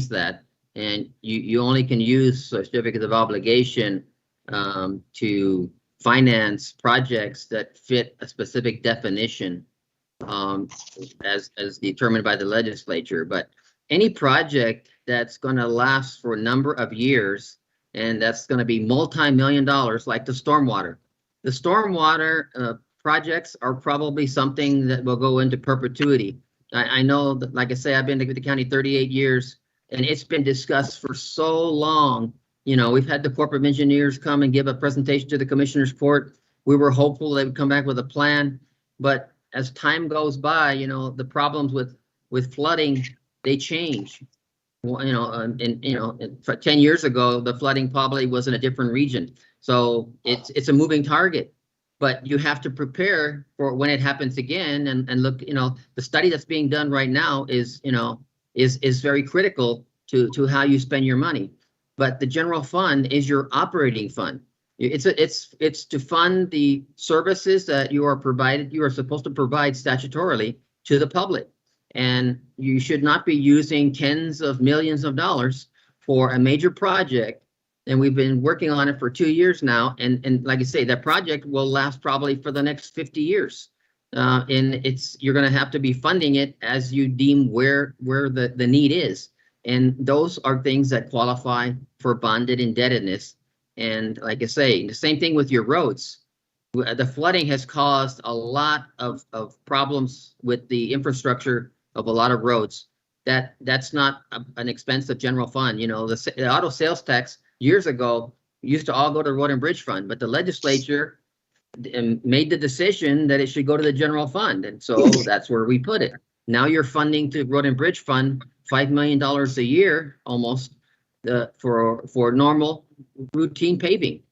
that, and you only can use certificates of obligation to finance projects that fit a specific definition as determined by the legislature. But any project that's going to last for a number of years and that's going to be multi-million dollars, like the stormwater. The stormwater projects are probably something that will go into perpetuity. I know that, like I say, I've been to the county 38 years, and it's been discussed for so long. You know, we've had the Corps of Engineers come and give a presentation to the Commissioner's Court. We were hopeful they would come back with a plan, but as time goes by, you know, the problems with flooding, they change. Well, you know, 10 years ago, the flooding probably was in a different region. So it's a moving target, but you have to prepare for when it happens again and look, you know, the study that's being done right now is, you know, is very critical to how you spend your money. But the general fund is your operating fund. It's to fund the services that you are supposed to provide statutorily to the public. And you should not be using tens of millions of dollars for a major project. And we've been working on it for 2 years now. And like I say, that project will last probably for the next 50 years. And you're going to have to be funding it as you deem where the need is. And those are things that qualify for bonded indebtedness. And like I say, the same thing with your roads. The flooding has caused a lot of problems with the infrastructure of a lot of roads. That's not an expense of general fund. You know, the auto sales tax years ago used to all go to the Road and Bridge Fund, but the legislature made the decision that it should go to the general fund. And so that's where we put it. Now you're funding to Road and Bridge Fund $5 million a year almost for normal routine paving.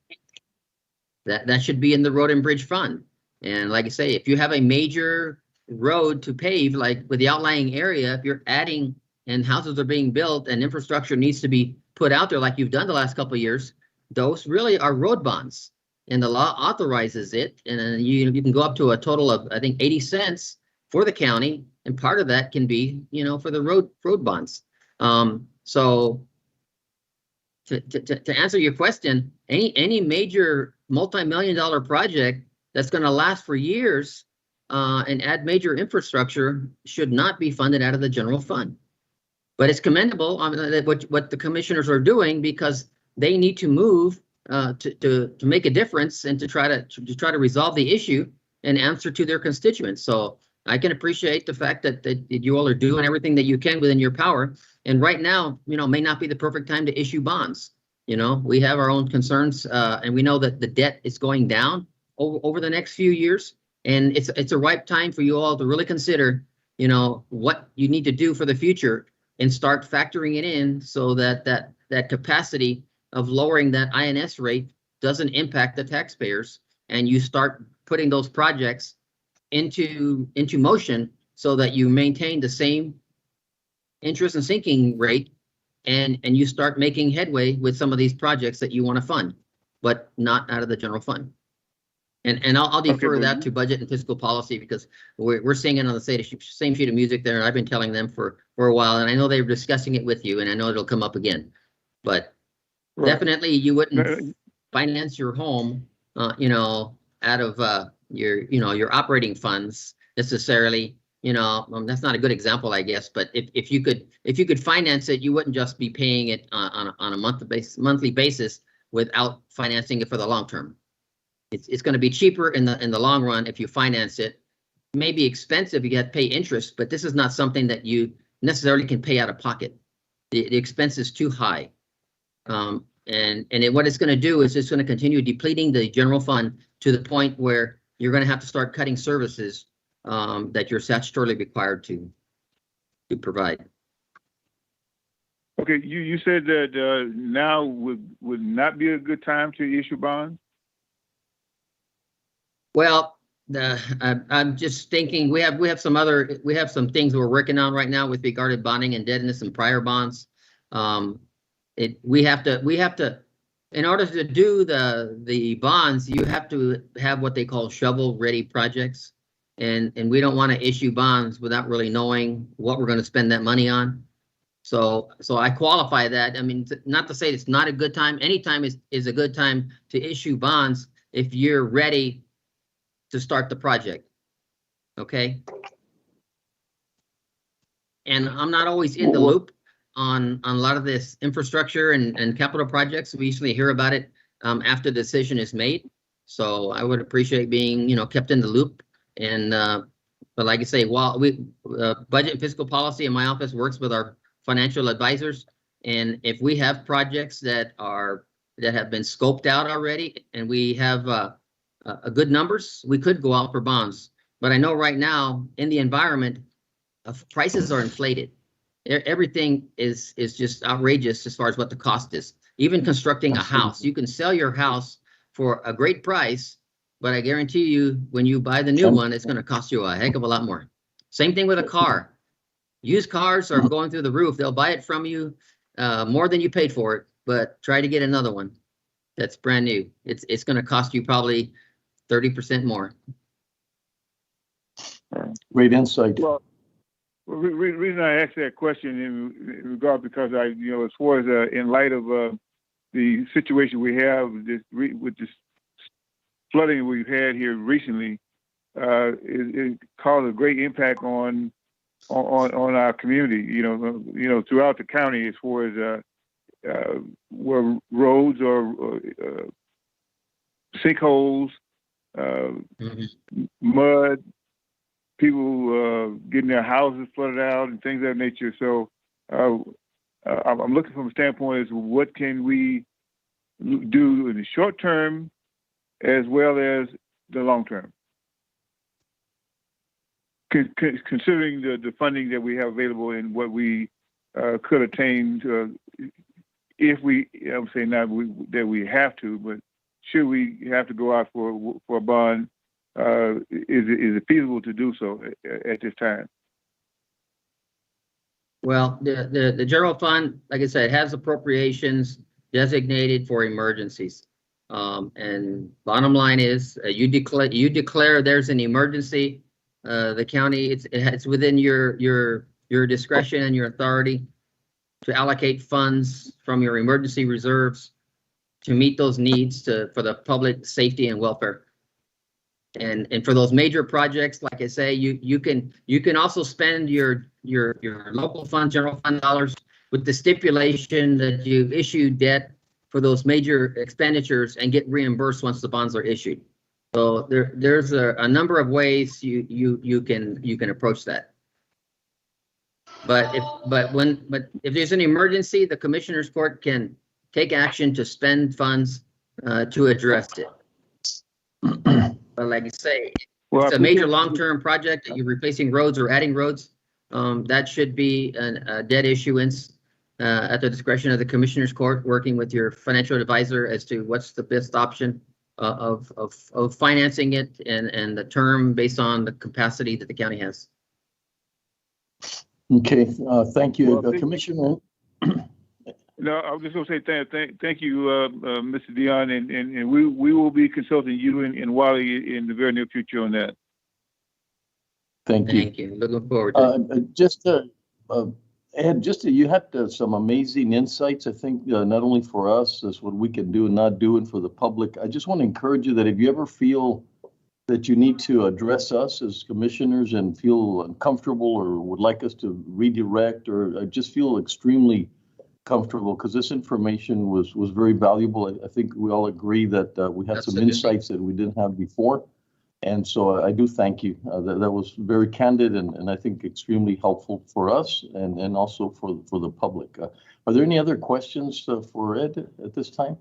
That should be in the Road and Bridge Fund. And like I say, if you have a major road to pave, like with the outlying area, if you're adding and houses are being built and infrastructure needs to be put out there like you've done the last couple of years, those really are road bonds. And the law authorizes it. And you can go up to a total of, I think, 80 cents for the county. And part of that can be, you know, for the road bonds. So to answer your question, any major multi-million-dollar project that's going to last for years and add major infrastructure should not be funded out of the general fund. But it's commendable what the commissioners are doing, because they need to move to make a difference and to try to resolve the issue and answer to their constituents. So I can appreciate the fact that you all are doing everything that you can within your power. And right now, you know, may not be the perfect time to issue bonds. You know, we have our own concerns, and we know that the debt is going down over the next few years. And it's a ripe time for you all to really consider, you know, what you need to do for the future and start factoring it in so that capacity of lowering that INS rate doesn't impact the taxpayers, and you start putting those projects into motion so that you maintain the same interest and sinking rate, and you start making headway with some of these projects that you want to fund, but not out of the general fund. And I'll defer that to budget and fiscal policy, because we're singing on the same sheet of music there. And I've been telling them for a while, and I know they were discussing it with you, and I know it'll come up again. But definitely you wouldn't finance your home, you know, out of your operating funds necessarily. You know, that's not a good example, I guess. But if you could finance it, you wouldn't just be paying it on a monthly basis without financing it for the long term. It's going to be cheaper in the long run if you finance it. It may be expensive, you have to pay interest, but this is not something that you necessarily can pay out of pocket. The expense is too high. What it's going to do is it's going to continue depleting the general fund to the point where you're going to have to start cutting services that you're statutorily required to provide. Okay, you said that now would not be a good time to issue bonds? Well, I'm just thinking we have some things we're working on right now with regard to bonding indebtedness and prior bonds. We have to, in order to do the bonds, you have to have what they call shovel-ready projects, and we don't want to issue bonds without really knowing what we're going to spend that money on. So I qualify that. I mean, not to say it's not a good time. Any time is a good time to issue bonds if you're ready to start the project. Okay. And I'm not always in the loop on a lot of this infrastructure and capital projects. We usually hear about it after the decision is made. So I would appreciate being, kept in the loop. And but like I say, while we budget and fiscal policy in my office works with our financial advisors, and if we have projects that have been scoped out already, and we have a good numbers, we could go out for bonds. But I know right now in the environment, prices are inflated. Everything is just outrageous as far as what the cost is. Even constructing a house, you can sell your house for a great price, but I guarantee you, when you buy the new one, it's going to cost you a heck of a lot more. Same thing with a car. Used cars are going through the roof. They'll buy it from you more than you paid for it, but try to get another one that's brand new. It's going to cost you probably 30% more. Great insight. Well, reason I asked that question in regard, because as far as in light of the situation we have with this flooding we've had here recently, it caused a great impact on our community. Throughout the county, as far as where roads or sinkholes, mud, people getting their houses flooded out and things of that nature. So I'm looking from a standpoint as what can we do in the short term as well as the long term, considering the funding that we have available and what we could attain if we, I'm saying not that we have to, but should we have to go out for a bond, is it feasible to do so at this time? Well, the general fund, like I said, has appropriations designated for emergencies. And bottom line is, you declare there's an emergency. The county, it's within your discretion and your authority to allocate funds from your emergency reserves to meet those needs for the public safety and welfare. And for those major projects, like I say, you can also spend your local fund, general fund dollars, with the stipulation that you issue debt for those major expenditures and get reimbursed once the bonds are issued. So there's a number of ways you can approach that. But if there's an emergency, the Commissioner's Court can take action to spend funds to address it. But like I say, it's a major long-term project that you're replacing roads or adding roads. That should be a debt issuance at the discretion of the Commissioner's Court, working with your financial advisor as to what's the best option of financing it and the term based on the capacity that the county has. Okay, thank you, Commissioner. No, I was just going to say thank you, Mr. Dion, and we will be consulting you and Wally in the very near future on that. Thank you. Thank you. Looking forward to it. Ed, you had some amazing insights, I think, not only for us as what we can do and not do, and for the public. I just want to encourage you that if you ever feel that you need to address us as commissioners and feel uncomfortable or would like us to redirect, or just feel extremely comfortable, because this information was very valuable. I think we all agree that we had some insights that we didn't have before. And so I do thank you. That was very candid and I think extremely helpful for us and also for the public. Are there any other questions for Ed at this time?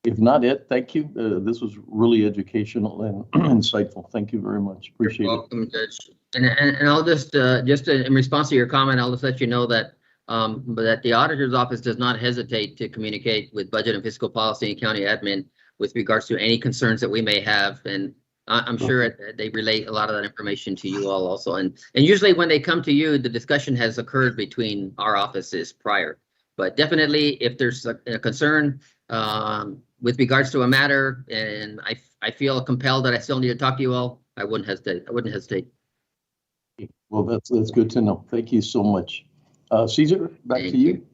If not, Ed, thank you. This was really educational and insightful. Thank you very much. Appreciate it. Welcome, Judge. And I'll just in response to your comment, I'll just let you know that the auditor's office does not hesitate to communicate with budget and fiscal policy and county admin with regards to any concerns that we may have. And I'm sure they relate a lot of that information to you all also. And usually when they come to you, the discussion has occurred between our offices prior. But definitely, if there's a concern with regards to a matter, and I feel compelled that I still need to talk to you all, I wouldn't hesitate. Well, that's good to know. Thank you so much. Caesar, back Thank to you.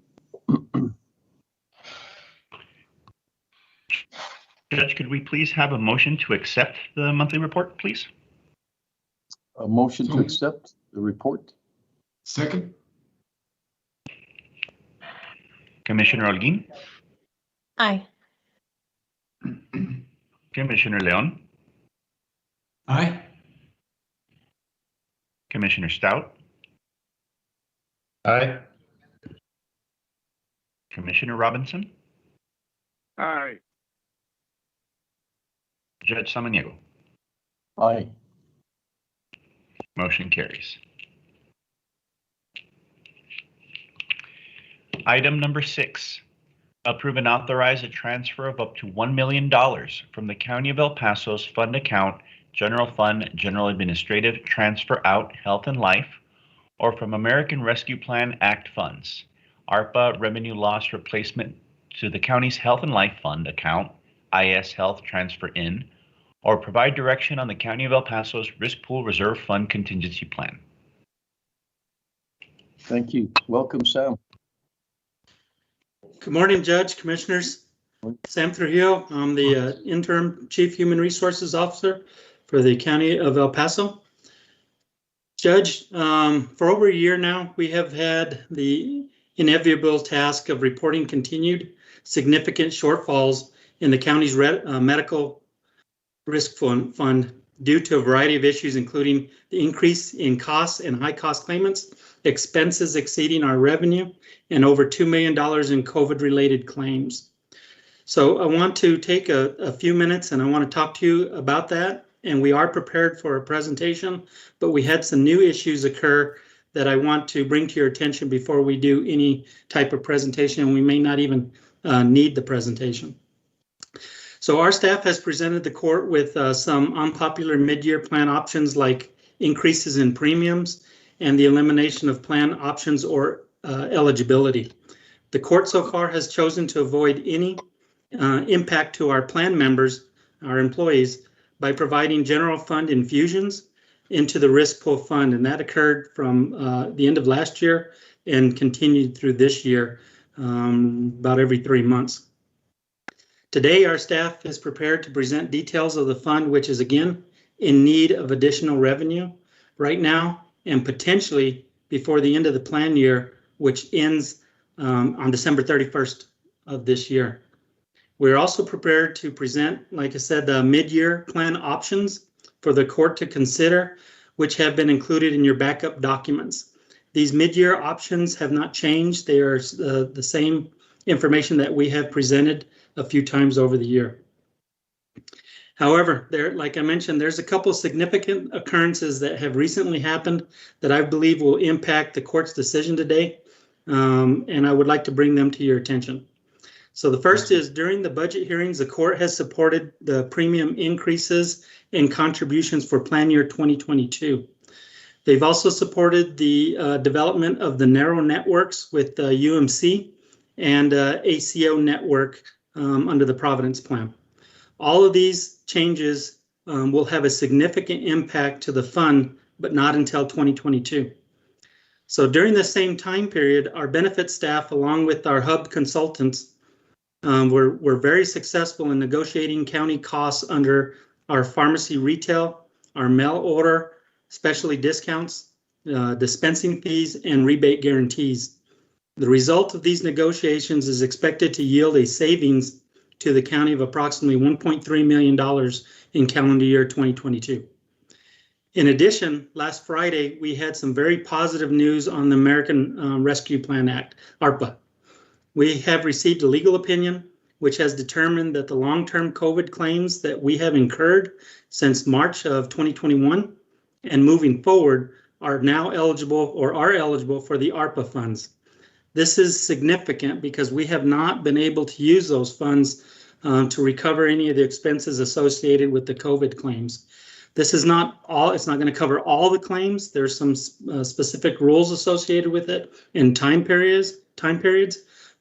Judge, could we please have a motion to accept the monthly report, please? A motion to accept the report. Second. Commissioner Holguin, Aye. Commissioner Leon, Aye. Commissioner Stout, Aye. Commissioner Robinson, Aye. Judge Samaniego. Aye. Motion carries. Item number 6, approve and authorize a transfer of up to $1 million from the County of El Paso's fund account, General Fund, General Administrative Transfer Out, Health and Life, or from American Rescue Plan Act funds, ARPA Revenue Loss Replacement to the county's Health and Life Fund account, IS Health Transfer In, or provide direction on the County of El Paso's Risk Pool Reserve Fund Contingency Plan. Thank you. Welcome, Sam. Good morning, Judge, Commissioners. Sam Trujillo, I'm the Interim Chief Human Resources Officer for the County of El Paso. Judge, for over a year now, we have had the inevitable task of reporting continued significant shortfalls in the county's medical risk fund due to a variety of issues, including the increase in costs and high cost claimants, expenses exceeding our revenue, and over $2 million in COVID-related claims. So I want to take a few minutes and I want to talk to you about that. And we are prepared for a presentation, but we had some new issues occur that I want to bring to your attention before we do any type of presentation, and we may not even need the presentation. So our staff has presented the court with some unpopular mid-year plan options like increases in premiums and the elimination of plan options or eligibility. The court so far has chosen to avoid any impact to our plan members, our employees, by providing general fund infusions into the risk pool fund, and that occurred from the end of last year and continued through this year, about every 3 months. Today, our staff is prepared to present details of the fund, which is again in need of additional revenue right now and potentially before the end of the plan year, which ends on December 31st of this year. We're also prepared to present, like I said, the mid-year plan options for the court to consider, which have been included in your backup documents. These mid-year options have not changed. They are the same information that we have presented a few times over the year. However, like I mentioned, there's a couple of significant occurrences that have recently happened that I believe will impact the court's decision today, and I would like to bring them to your attention. So the first is during the budget hearings, the court has supported the premium increases and contributions for plan year 2022. They've also supported the development of the narrow networks with UMC and ACO network under the Providence Plan. All of these changes will have a significant impact to the fund, but not until 2022. So during the same time period, our benefit staff, along with our hub consultants, we're very successful in negotiating county costs under our pharmacy retail, our mail order, specialty discounts, dispensing fees, and rebate guarantees. The result of these negotiations is expected to yield a savings to the county of approximately $1.3 million in calendar year 2022. In addition, last Friday, we had some very positive news on the American Rescue Plan Act, ARPA. We have received a legal opinion which has determined that the long-term COVID claims that we have incurred since March of 2021 and moving forward are now eligible or are eligible for the ARPA funds. This is significant because we have not been able to use those funds to recover any of the expenses associated with the COVID claims. This is not all, it's not going to cover all the claims. There's some specific rules associated with it and time periods,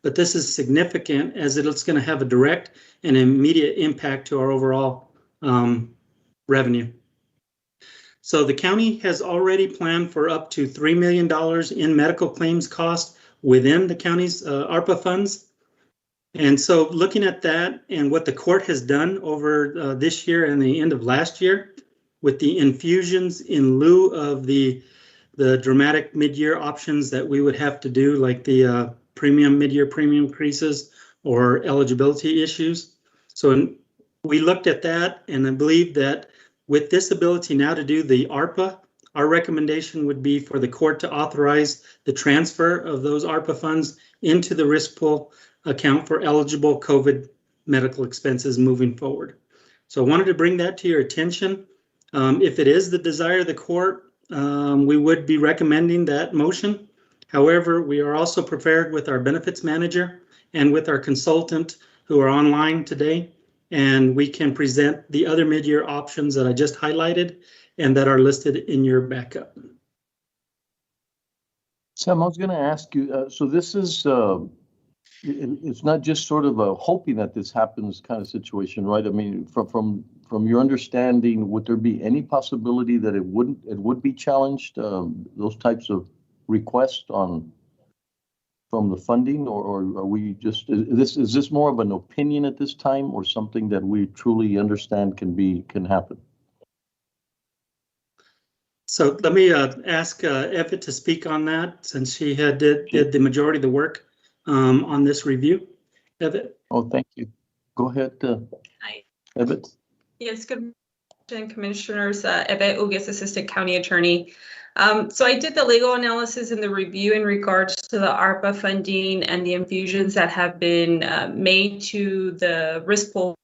but this is significant as it's going to have a direct and immediate impact to our overall revenue. So the county has already planned for up to $3 million in medical claims cost within the county's ARPA funds. And so looking at that and what the court has done over this year and the end of last year with the infusions in lieu of the dramatic mid-year options that we would have to do, like the mid-year premium increases or eligibility issues. So we looked at that, and I believe that with this ability now to do the ARPA, our recommendation would be for the court to authorize the transfer of those ARPA funds into the risk pool account for eligible COVID medical expenses moving forward. So I wanted to bring that to your attention. If it is the desire of the court, we would be recommending that motion. However, we are also prepared with our benefits manager and with our consultant who are online today, and we can present the other mid-year options that I just highlighted and that are listed in your backup. Sam, I was going to ask you, so this is, it's not just sort of a hoping that this happens kind of situation, right? I mean, from your understanding, would there be any possibility that it would be challenged, those types of requests from the funding, or are we just, is this more of an opinion at this time, or something that we truly understand can happen? So let me ask Abbott to speak on that, since she did the majority of the work on this review. Abbott? Oh, thank you. Go ahead, Hi. Abbott. Yes, good morning, Commissioners. Abbott Ugues, Assistant County Attorney. So I did the legal analysis in the review in regards to the ARPA funding and the infusions that have been made to the risk pool.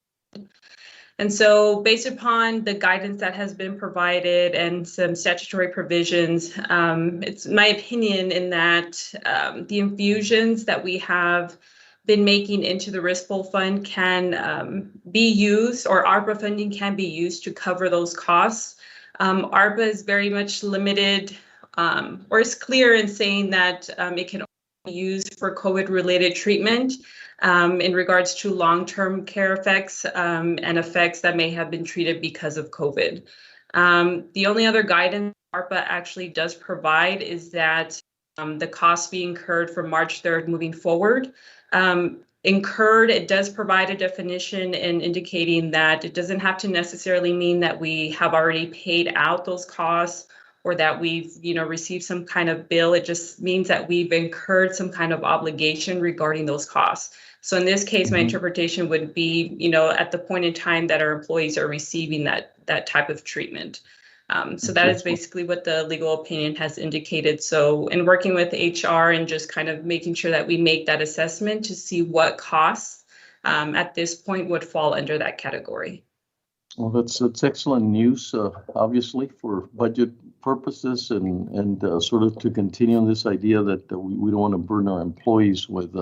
And so based upon the guidance that has been provided and some statutory provisions, it's my opinion in that the infusions that we have been making into the risk pool fund can be used, or ARPA funding can be used to cover those costs. ARPA is very much limited, or is clear in saying that it can only be used for COVID-related treatment in regards to long-term care effects and effects that may have been treated because of COVID. The only other guidance ARPA actually does provide is that the costs be incurred from March 3rd moving forward. Incurred, it does provide a definition in indicating that it doesn't have to necessarily mean that we have already paid out those costs or that we've, received some kind of bill. It just means that we've incurred some kind of obligation regarding those costs. So in this case, my interpretation would be, at the point in time that our employees are receiving that type of treatment. So that is basically what the legal opinion has indicated. So in working with HR and just kind of making sure that we make that assessment to see what costs at this point would fall under that category. Well, that's excellent news, obviously, for budget purposes and sort of to continue on this idea that we don't want to burden our employees with,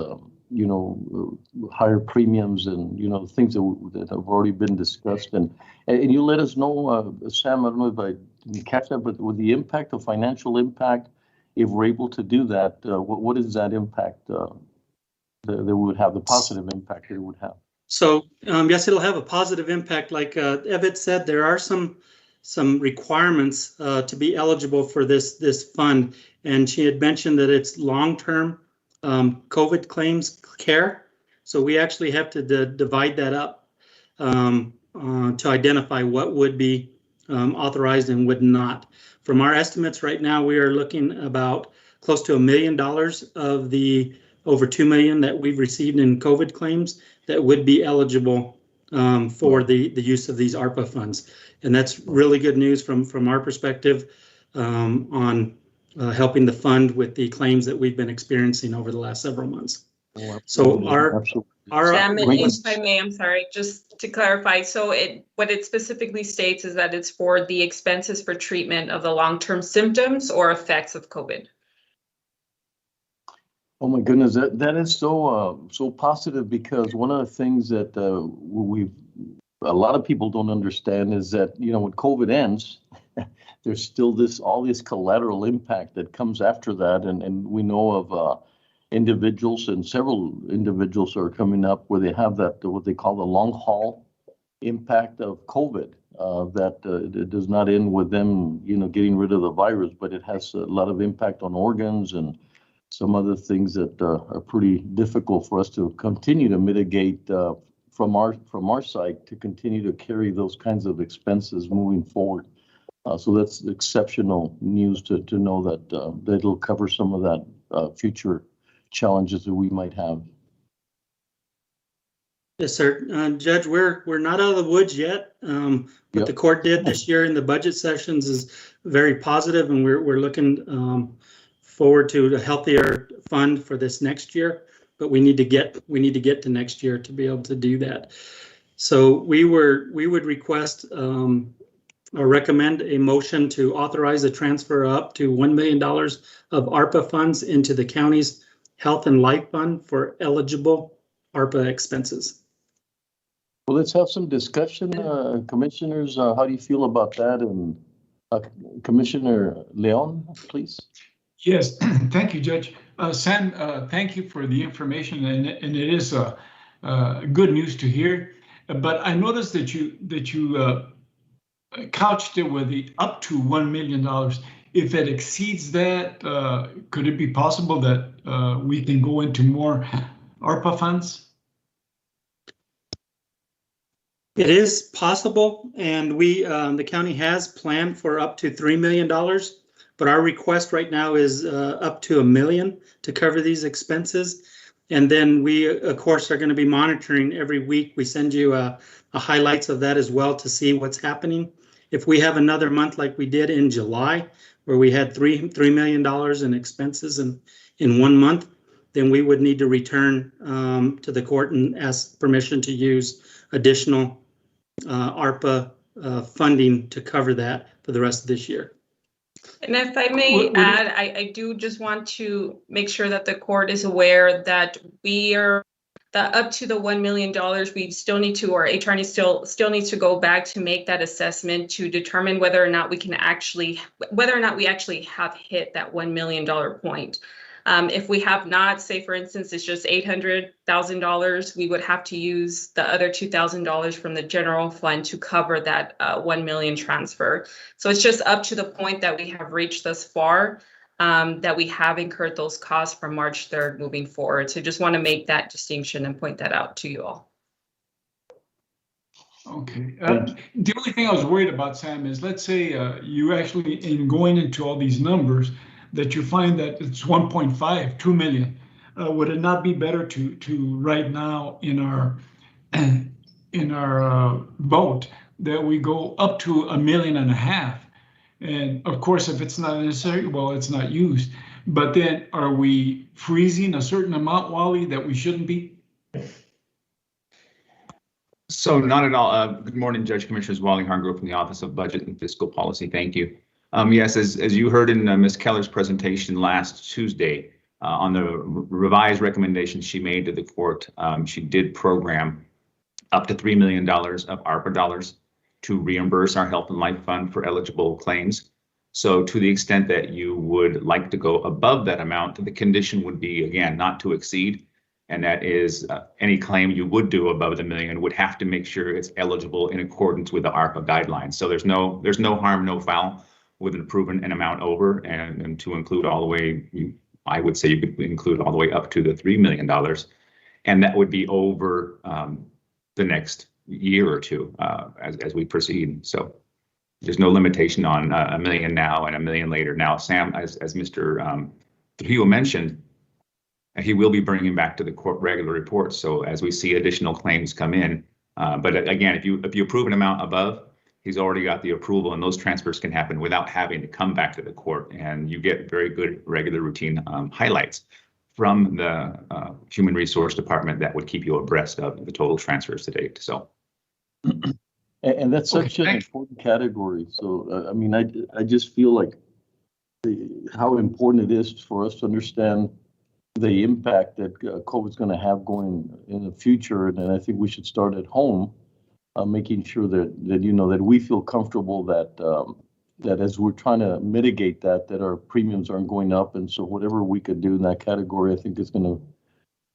higher premiums and, things that have already been discussed. And you let us know, Sam, I don't know if I didn't catch that, but with the impact, the financial impact, if we're able to do that, what is that impact that we would have, the positive impact that it would have? So yes, it'll have a positive impact. Like Abbott said, there are some requirements to be eligible for this fund, and she had mentioned that it's long-term COVID claims care. So we actually have to divide that up to identify what would be authorized and would not. From our estimates right now, we are looking about close to $1 million of the over $2 million that we've received in COVID claims that would be eligible for the use of these ARPA funds. And that's really good news from our perspective on helping the fund with the claims that we've been experiencing over the last several months. So our Sam, if I may, I'm sorry, just to clarify. So what it specifically states is that it's for the expenses for treatment of the long-term symptoms or effects of COVID. Oh my goodness, that is so positive, because one of the things that a lot of people don't understand is that, when COVID ends, there's still all this collateral impact that comes after that, and we know of individuals, and several individuals are coming up where they have that, what they call the long haul impact of COVID. that it does not end with them, getting rid of the virus, but it has a lot of impact on organs and some other things that are pretty difficult for us to continue to mitigate from our side to continue to carry those kinds of expenses moving forward. So that's exceptional news to know that it'll cover some of that future challenges that we might have. Yes, sir. Judge, we're not out of the woods yet. What the court did this year in the budget sessions is very positive, and we're looking forward to a healthier fund for this next year. But we need to get to next year to be able to do that. So we would request or recommend a motion to authorize a transfer up to $1 million of ARPA funds into the county's Health and Life Fund for eligible ARPA expenses. Well, let's have some discussion, commissioners. How do you feel about that? And Commissioner Leon, please. Yes, thank you, Judge. Sam, thank you for the information, and it is good news to hear. But I noticed that you couched it with the up to $1 million. If it exceeds that, could it be possible that we can go into more ARPA funds? It is possible, and we the county has planned for up to $3 million, but our request right now is up to $1 million to cover these expenses. And then we, of course, are going to be monitoring every week. We send you a highlights of that as well to see what's happening. If we have another month like we did in July, where we had $3 million in expenses in 1 month, then we would need to return to the court and ask permission to use additional ARPA funding to cover that for the rest of this year. And if I may add, I do just want to make sure that the court is aware that that up to the $1 million, we still need to, or HR needs still needs to go back to make that assessment to determine whether or not we actually have hit that $1 million point. If we have not, say for instance, it's just $800,000, we would have to use the other $2,000 from the general fund to cover that 1 million transfer. So it's just up to the point that we have reached thus far, that we have incurred those costs from March 3rd moving forward. So just want to make that distinction and point that out to you all. Okay. The only thing I was worried about, Sam, is let's say you actually, in going into all these numbers, that you find that it's 1.5, 2 million. Would it not be better to right now in our vote that we go up to 1.5 million? And of course, if it's not necessary, well, it's not used. But then are we freezing a certain amount, Wally, that we shouldn't be? So not at all. Good morning, Judge Commissioners. Wally Hargrove from the Office of Budget and Fiscal Policy. Thank you. Yes, as you heard in Ms. Keller's presentation last Tuesday, on the revised recommendations she made to the court, she did program up to $3 million of ARPA dollars to reimburse our Health and Life Fund for eligible claims. So to the extent that you would like to go above that amount, the condition would be, again, not to exceed. And that is any claim you would do above the million would have to make sure it's eligible in accordance with the ARPA guidelines. So there's no harm, no foul with an proven an amount over, and to include all the way, I would say you could include all the way up to the $3 million. And that would be over the next year or two as we proceed. So there's no limitation on $1 million now and $1 million later. Now, Sam, as Mr. Trujillo mentioned, he will be bringing back to the court regular reports. So as we see additional claims come in, but again, if you approve an amount above, he's already got the approval, and those transfers can happen without having to come back to the court. And you get very good regular routine highlights from the Human Resource Department that would keep you abreast of the total transfers to date. So, and that's such an important category. So, I mean, I just feel like how important it is for us to understand the impact that COVID is going to have going in the future. And I think we should start at home. Making sure that that we feel comfortable that as we're trying to mitigate that our premiums aren't going up, and so whatever we could do in that category, I think is going to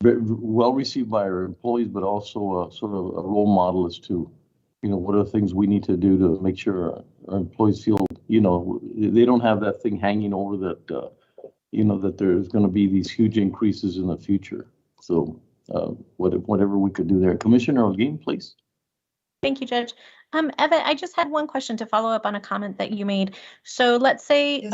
be well received by our employees, but also sort of a role model as to what are the things we need to do to make sure our employees feel, they don't have that thing hanging over that, that there's going to be these huge increases in the future. So whatever we could do there. Commissioner Holguin, please. Thank you, Judge. Eva, I just had one question to follow up on a comment that you made. So let's say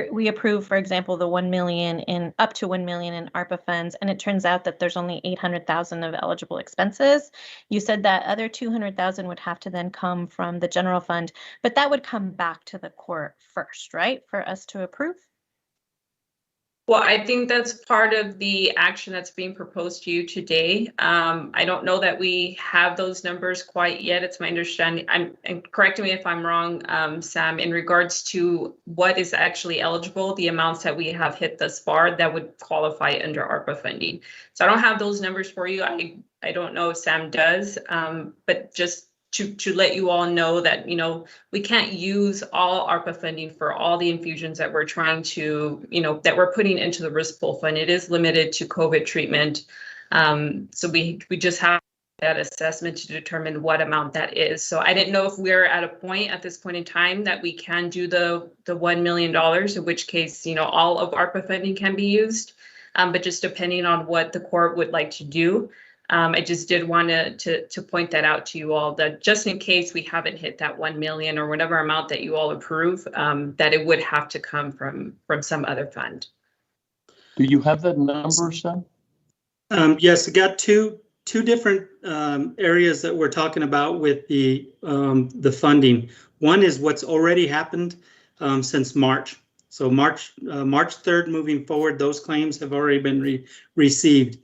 we approve, for example, the 1 million in up to 1 million in ARPA funds, and it turns out that there's only 800,000 of eligible expenses. You said that other 200,000 would have to then come from the general fund, but that would come back to the court first, right, for us to approve? Well, I think that's part of the action that's being proposed to you today. I don't know that we have those numbers quite yet. It's my understanding, and correct me if I'm wrong, Sam, in regards to what is actually eligible, the amounts that we have hit thus far that would qualify under ARPA funding. So I don't have those numbers for you. I don't know if Sam does, but just to let you all know that, we can't use all ARPA funding for all the infusions that we're trying to, that we're putting into the risk pool fund. It is limited to COVID treatment. So we just have that assessment to determine what amount that is. So I didn't know if we're at this point in time that we can do the $1 million, in which case, all of ARPA funding can be used. But just depending on what the court would like to do. I just did want to point that out to you all, that just in case we haven't hit that 1 million or whatever amount that you all approve, that it would have to come from some other fund. Do you have that number, Sam? Yes, I got two different areas that we're talking about with the funding. One is what's already happened since March. So March 3rd moving forward, those claims have already been received.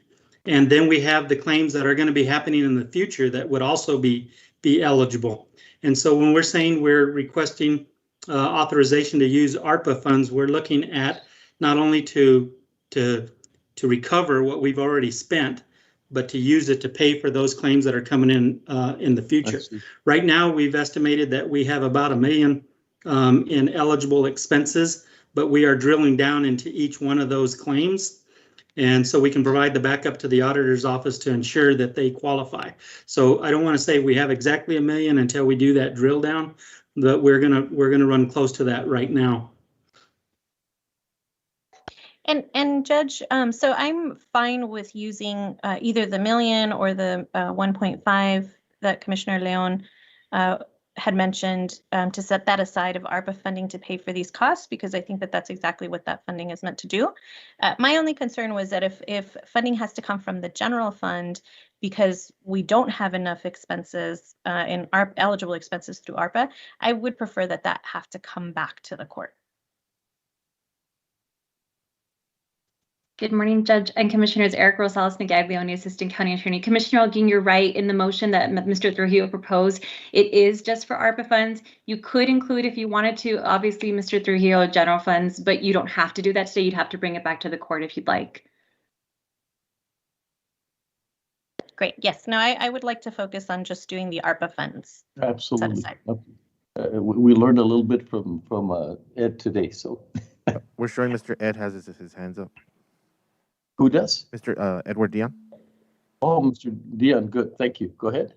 And then we have the claims that are going to be happening in the future that would also be eligible. And so when we're saying we're requesting authorization to use ARPA funds, we're looking at not only to recover what we've already spent, but to use it to pay for those claims that are coming in the future. Right now, we've estimated that we have about $1 million in eligible expenses, but we are drilling down into each one of those claims. And so we can provide the backup to the auditor's office to ensure that they qualify. So I don't want to say we have exactly $1 million until we do that drill down, but we're gonna run close to that right now. And Judge, so I'm fine with using either the million or the 1.5 that Commissioner Leon had mentioned to set that aside of ARPA funding to pay for these costs, because I think that that's exactly what that funding is meant to do. My only concern was that if funding has to come from the general fund because we don't have enough expenses in eligible expenses through ARPA, I would prefer that have to come back to the court. Good morning, Judge and Commissioners. Eric Rosales Negaglione, Assistant County Attorney. Commissioner Holguin, you're right. In the motion that Mr. Trujillo proposed, it is just for ARPA funds. You could include, if you wanted to, obviously, Mr. Trujillo, general funds, but you don't have to do that today. You'd have to bring it back to the court if you'd like. Great. Yes. No, I would like to focus on just doing the ARPA funds. Absolutely. We learned a little bit from Ed today, so. We're showing Mr. Ed has his hands up. Who does? Mr. Edward Dion. Oh, Mr. Dion, good. Thank you. Go ahead.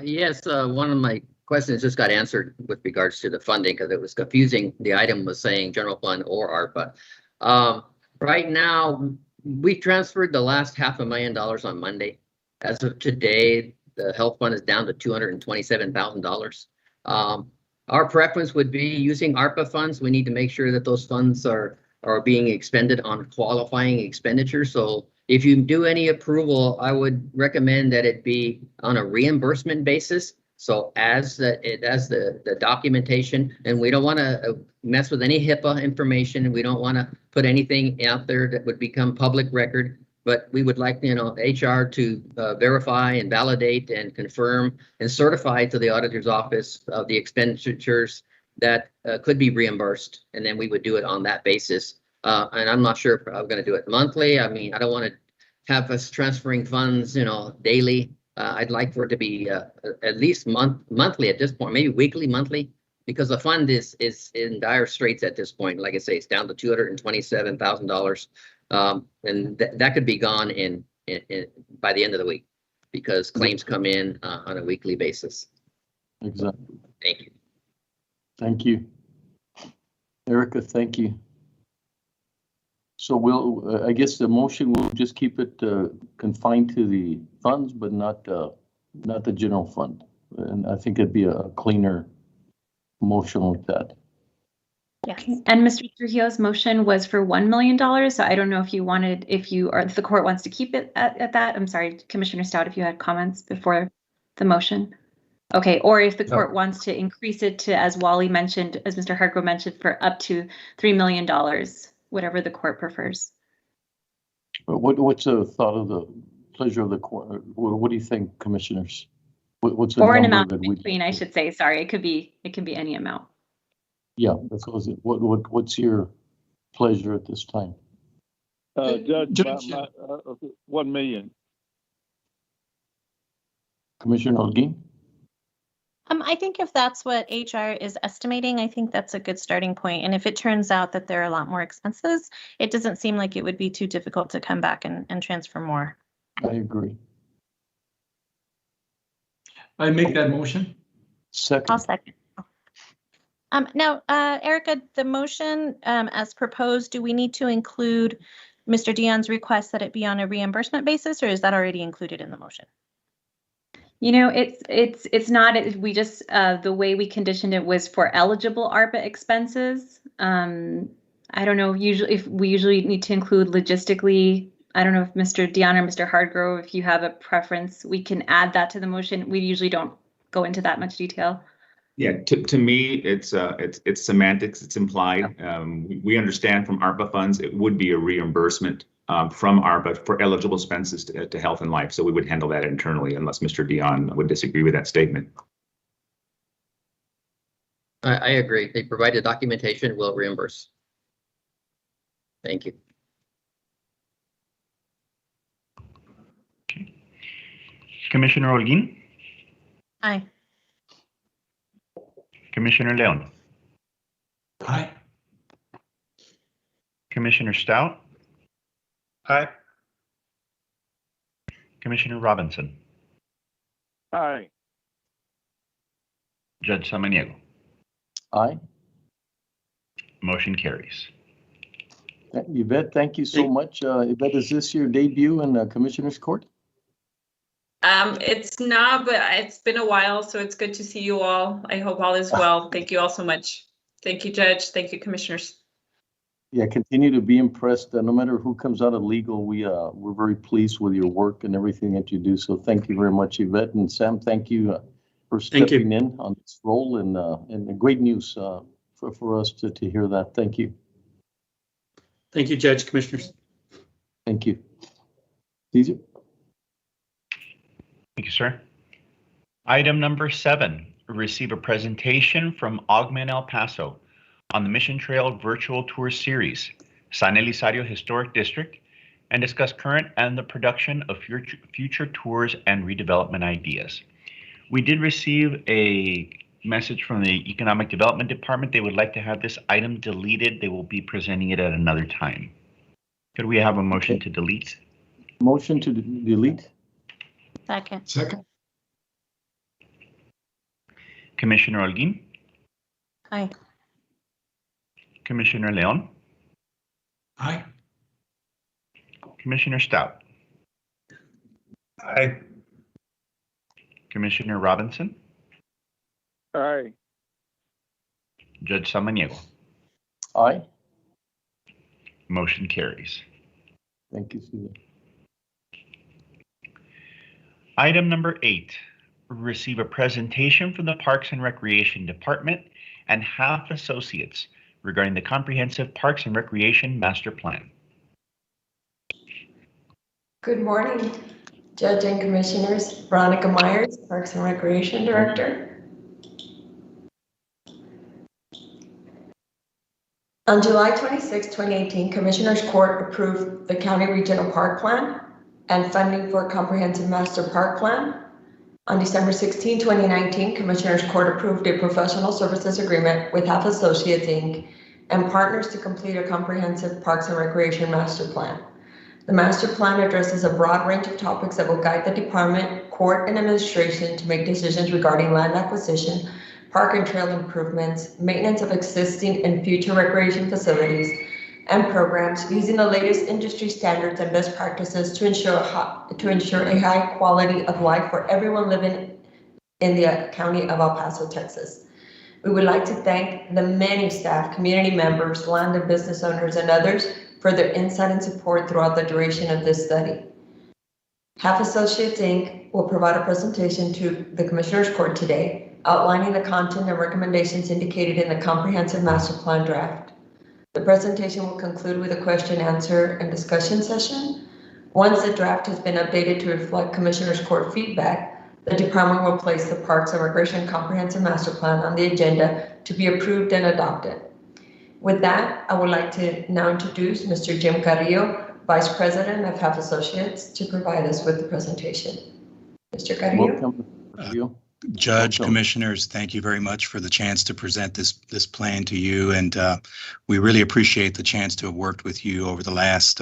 Yes, one of my questions just got answered with regards to the funding because it was confusing. The item was saying general fund or ARPA. Right now, we transferred the last $500,000 on Monday. As of today, the health fund is down to $227,000. Our preference would be using ARPA funds. We need to make sure that those funds are being expended on qualifying expenditures. So if you do any approval, I would recommend that it be on a reimbursement basis. So as the documentation, and we don't want to mess with any HIPAA information, and we don't want to put anything out there that would become public record. But we would like, HR to verify and validate and confirm and certify to the auditor's office of the expenditures that could be reimbursed, and then we would do it on that basis. And I'm not sure if I'm going to do it monthly. I mean, I don't want to have us transferring funds, daily. I'd like for it to be at least monthly at this point, maybe weekly, monthly, because the fund is in dire straits at this point. Like I say, it's down to $227,000, and that could be gone in by the end of the week. because claims come in on a weekly basis. Exactly. Thank you. Thank you. Erica, thank you. So we'll, I guess the motion will just keep it confined to the funds, but not the general fund. And I think it'd be a cleaner motion like that. Yes. And Mr. Trujillo's motion was for $1 million. So I don't know if if the court wants to keep it at that. I'm sorry, Commissioner Stout, if you had comments before the motion. Okay, or if the court wants to increase it to, as Wally mentioned, as Mr. Hargrove mentioned, for up to $3 million, whatever the court prefers. But what's the thought of the pleasure of the court? What do you think, commissioners? What's the Or an number amount that in between, I should say. Sorry, it could be any amount. Yeah, that's what it. What's your pleasure at this time? Judge, 1 million. Commissioner Holguin? I think if that's what HR is estimating, I think that's a good starting point. And if it turns out that there are a lot more expenses, it doesn't seem like it would be too difficult to come back and transfer more. I agree. I make that motion. Second. I'll second. Now, Erica, the motion as proposed, do we need to include Mr. Dion's request that it be on a reimbursement basis, or is that already included in the motion? You know, it's not. We just the way we conditioned it was for eligible ARPA expenses. I don't know. If we usually need to include logistically. I don't know if Mr. Dion or Mr. Hardgrove, if you have a preference, we can add that to the motion. We usually don't go into that much detail. Yeah, to me, it's semantics. It's implied. We understand from ARPA funds, it would be a reimbursement from ARPA for eligible expenses to health and life. So we would handle that internally unless Mr. Dion would disagree with that statement. I agree. They provide the documentation, we'll reimburse. Thank you. Okay. Commissioner Holguin? Aye. Commissioner Leon? Aye. Commissioner Stout? Aye. Commissioner Robinson? Aye. Judge Samaniego? Aye. Motion carries. Yvette, thank you so much. Yvette, is this your debut in Commissioner's Court? It's not, but it's been a while, so it's good to see you all. I hope all is well. Thank you all so much. Thank you, Judge. Thank you, Commissioners. Yeah, continue to be impressed. No matter who comes out of legal, we're very pleased with your work and everything that you do. So thank you very much, Yvette. And Sam, thank you for stepping in on this role, and great news for us to hear that. Thank you. Thank you, Judge, Commissioners. Thank you. Caesar? Thank you, sir. Item number 7, receive a presentation from Augment El Paso on the Mission Trail Virtual Tour Series, San Elizario Historic District, and discuss current and the production of future tours and redevelopment ideas. We did receive a message from the Economic Development Department. They would like to have this item deleted. They will be presenting it at another time. Could we have a motion to delete? Motion to delete? Second. Second. Commissioner Holguin? Aye. Commissioner Leon? Aye. Commissioner Stout? Aye. Commissioner Robinson? Aye. Judge Samaniego? Aye. Motion carries. Thank you, Caesar. Item number 8, receive a presentation from the Parks and Recreation Department and HAF Associates regarding the Comprehensive Parks and Recreation Master Plan. Good morning, Judge and Commissioners. Veronica Myers, Parks and Recreation Director. On July 26, 2018, Commissioners Court approved the County Regional Park Plan and funding for a comprehensive master park plan. On December 16, 2019, Commissioners Court approved a professional services agreement with HAF Associates, Inc. and partners to complete a comprehensive Parks and Recreation master plan. The master plan addresses a broad range of topics that will guide the department, court, and administration to make decisions regarding land acquisition, park and trail improvements, maintenance of existing and future recreation facilities, and programs using the latest industry standards and best practices to ensure a high quality of life for everyone living in the county of El Paso, Texas. We would like to thank the many staff, community members, land and business owners, and others for their insight and support throughout the duration of this study. Half Associates, Inc. will provide a presentation to the Commissioners Court today, outlining the content and recommendations indicated in the Comprehensive Master Plan draft. The presentation will conclude with a question, answer, and discussion session. Once the draft has been updated to reflect Commissioners Court feedback, the department will place the Parks and Recreation Comprehensive Master Plan on the agenda to be approved and adopted. With that, I would like to now introduce Mr. Jim Carrillo, Vice President of Half Associates, to provide us with the presentation. Mr. Carrillo. Welcome, Carrillo. Judge, Commissioners, thank you very much for the chance to present this plan to you, and we really appreciate the chance to have worked with you over the last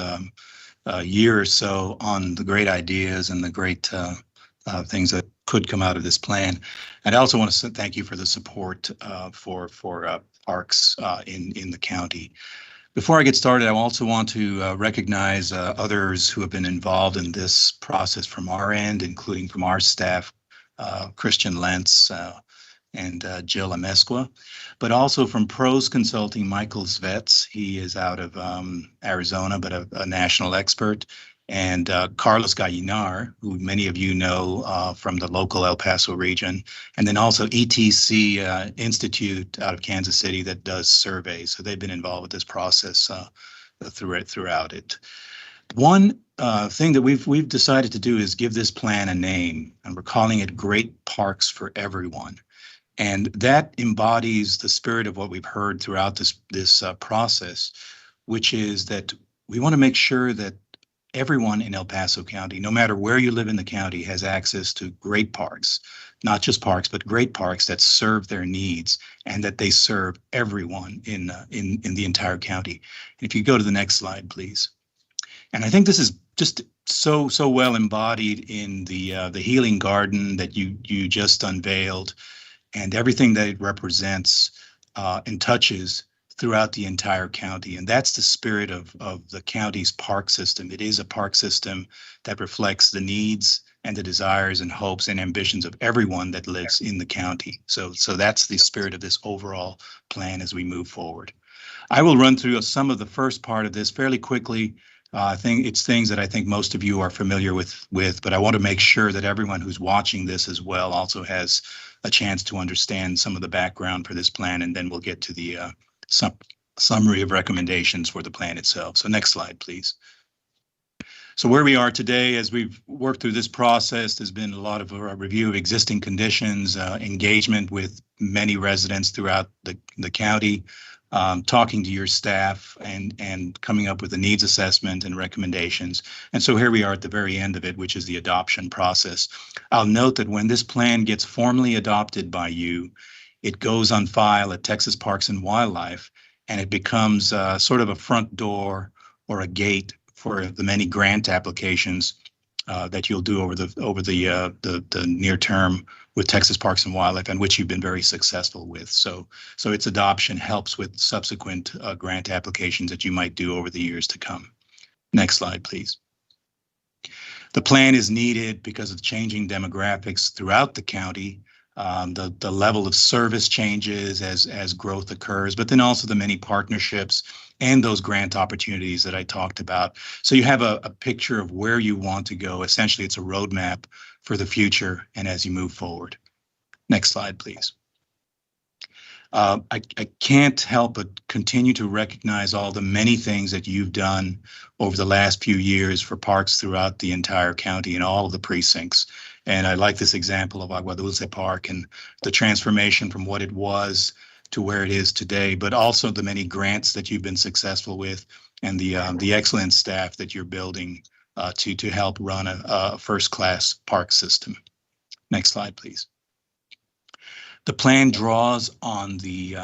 year or so on the great ideas and the great things that could come out of this plan. And I also want to thank you for the support for parks in the county. Before I get started, I also want to recognize others who have been involved in this process from our end, including from our staff, Christian Lentz and Jill Amesqua, but also from Pros Consulting, Michael Svets. He is out of Arizona, but a national expert, and Carlos Gallinar, who many of you know from the local El Paso region, and then also ETC Institute out of Kansas City that does surveys. So they've been involved with this process throughout it. One thing that we've decided to do is give this plan a name, and we're calling it Great Parks for Everyone. And that embodies the spirit of what we've heard throughout this process, which is that we want to make sure that everyone in El Paso County, no matter where you live in the county, has access to great parks, not just parks, but great parks that serve their needs and that they serve everyone in the entire county. And if you go to the next slide, please. And I think this is just so well embodied in the healing garden that you just unveiled, and everything that it represents and touches throughout the entire county. And that's the spirit of the county's park system. It is a park system that reflects the needs and the desires and hopes and ambitions of everyone that lives in the county. So that's the spirit of this overall plan as we move forward. I will run through some of the first part of this fairly quickly. I think it's things that I think most of you are familiar with, but I want to make sure that everyone who's watching this as well also has a chance to understand some of the background for this plan, and then we'll get to the summary of recommendations for the plan itself. So next slide, please. So where we are today, as we've worked through this process, there's been a lot of a review of existing conditions, engagement with many residents throughout the county, talking to your staff and coming up with a needs assessment and recommendations. And so here we are at the very end of it, which is the adoption process. I'll note that when this plan gets formally adopted by you, it goes on file at Texas Parks and Wildlife, and it becomes sort of a front door or a gate for the many grant applications that you'll do over the near term with Texas Parks and Wildlife, and which you've been very successful with. So its adoption helps with subsequent grant applications that you might do over the years to come. Next slide, please. The plan is needed because of changing demographics throughout the county. The level of service changes as growth occurs, but then also the many partnerships and those grant opportunities that I talked about. So you have a picture of where you want to go. Essentially, it's a roadmap for the future and as you move forward. Next slide, please. I can't help but continue to recognize all the many things that you've done over the last few years for parks throughout the entire county and all of the precincts. And I like this example of Agua Dulce Park and the transformation from what it was to where it is today, but also the many grants that you've been successful with and the excellent staff that you're building to help run a first-class park system. Next slide, please. The plan draws on the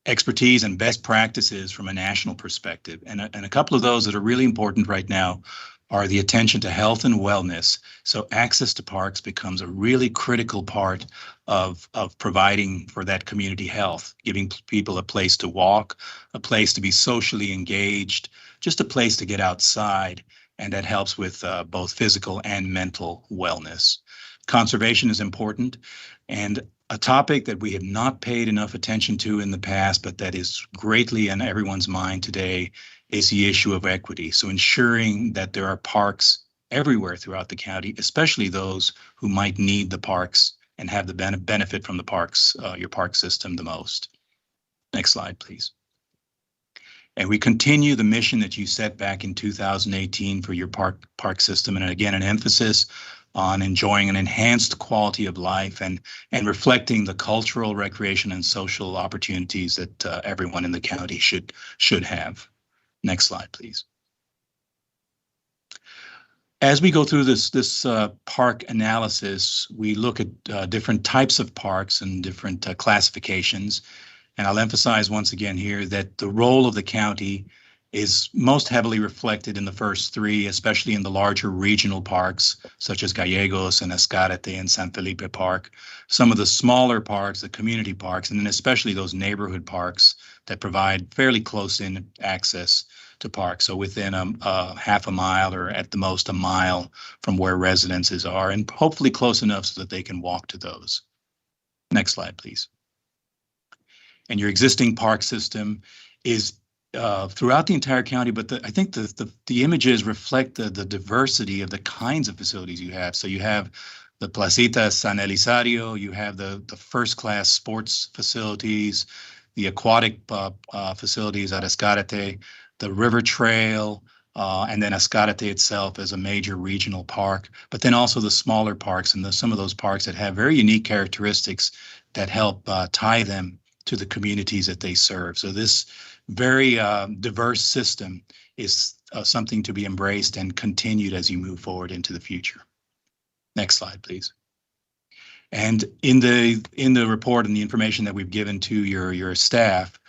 expertise and best practices from a national perspective. And a couple of those that are really important right now are the attention to health and wellness. So access to parks becomes a really critical part of providing for that community health, giving people a place to walk, a place to be socially engaged, just a place to get outside. And that helps with both physical and mental wellness. Conservation is important, and a topic that we have not paid enough attention to in the past, but that is greatly in everyone's mind today, is the issue of equity. So ensuring that there are parks everywhere throughout the county, especially those who might need the parks and have the benefit from the parks, your park system the most. Next slide, please. And we continue the mission that you set back in 2018 for your park system. And again, an emphasis on enjoying an enhanced quality of life and reflecting the cultural, recreation, and social opportunities that everyone in the county should have. Next slide, please. As we go through this park analysis, we look at different types of parks and different classifications. And I'll emphasize once again here that the role of the county is most heavily reflected in the first three, especially in the larger regional parks, such as Gallegos and Escarate and San Felipe Park. Some of the smaller parks, the community parks, and then especially those neighborhood parks that provide fairly close-in access to parks. So within a half a mile or at the most a mile from where residences are, and hopefully close enough so that they can walk to those. Next slide, please. And your existing park system is throughout the entire county, but I think the images reflect the diversity of the kinds of facilities you have. So you have the Placita San Elizario, you have the first-class sports facilities, the aquatic facilities at Escarate, the river trail, and then Escarate itself as a major regional park, but then also the smaller parks and some of those parks that have very unique characteristics that help tie them to the communities that they serve. So this very diverse system is something to be embraced and continued as you move forward into the future. Next slide, please. And in the report and the information that we've given to your staff,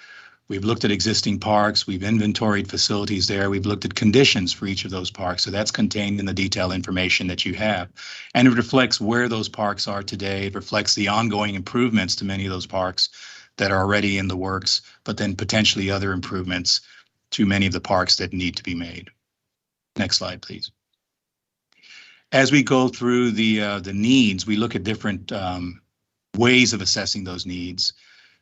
we've looked at existing parks, we've inventoried facilities there, we've looked at conditions for each of those parks. So that's contained in the detailed information that you have. And it reflects where those parks are today. It reflects the ongoing improvements to many of those parks that are already in the works, but then potentially other improvements to many of the parks that need to be made. Next slide, please. As we go through the needs, we look at different ways of assessing those needs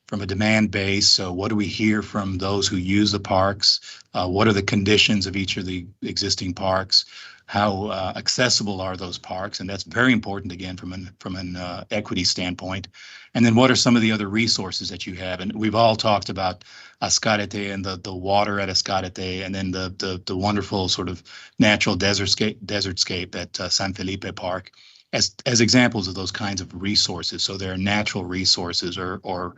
from a demand base. So what do we hear from those who use the parks? What are the conditions of each of the existing parks? How accessible are those parks? And that's very important, again, from an equity standpoint. And then what are some of the other resources that you have? And we've all talked about Escarate and the water at Escarate, and then the wonderful sort of natural desertscape at San Felipe Park as examples of those kinds of resources. So there are natural resources or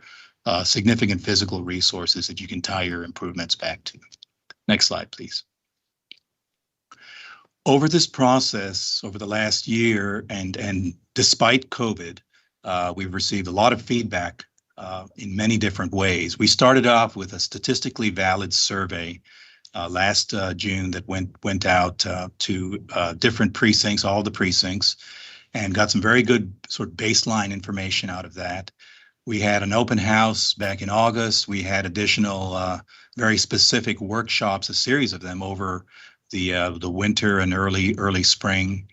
significant physical resources that you can tie your improvements back to. Next slide, please. Over this process, over the last year, and despite COVID, we've received a lot of feedback in many different ways. We started off with a statistically valid survey last June that went out to different precincts, all the precincts, and got some very good sort of baseline information out of that. We had an open house back in August. We had additional very specific workshops, a series of them over the winter and early spring.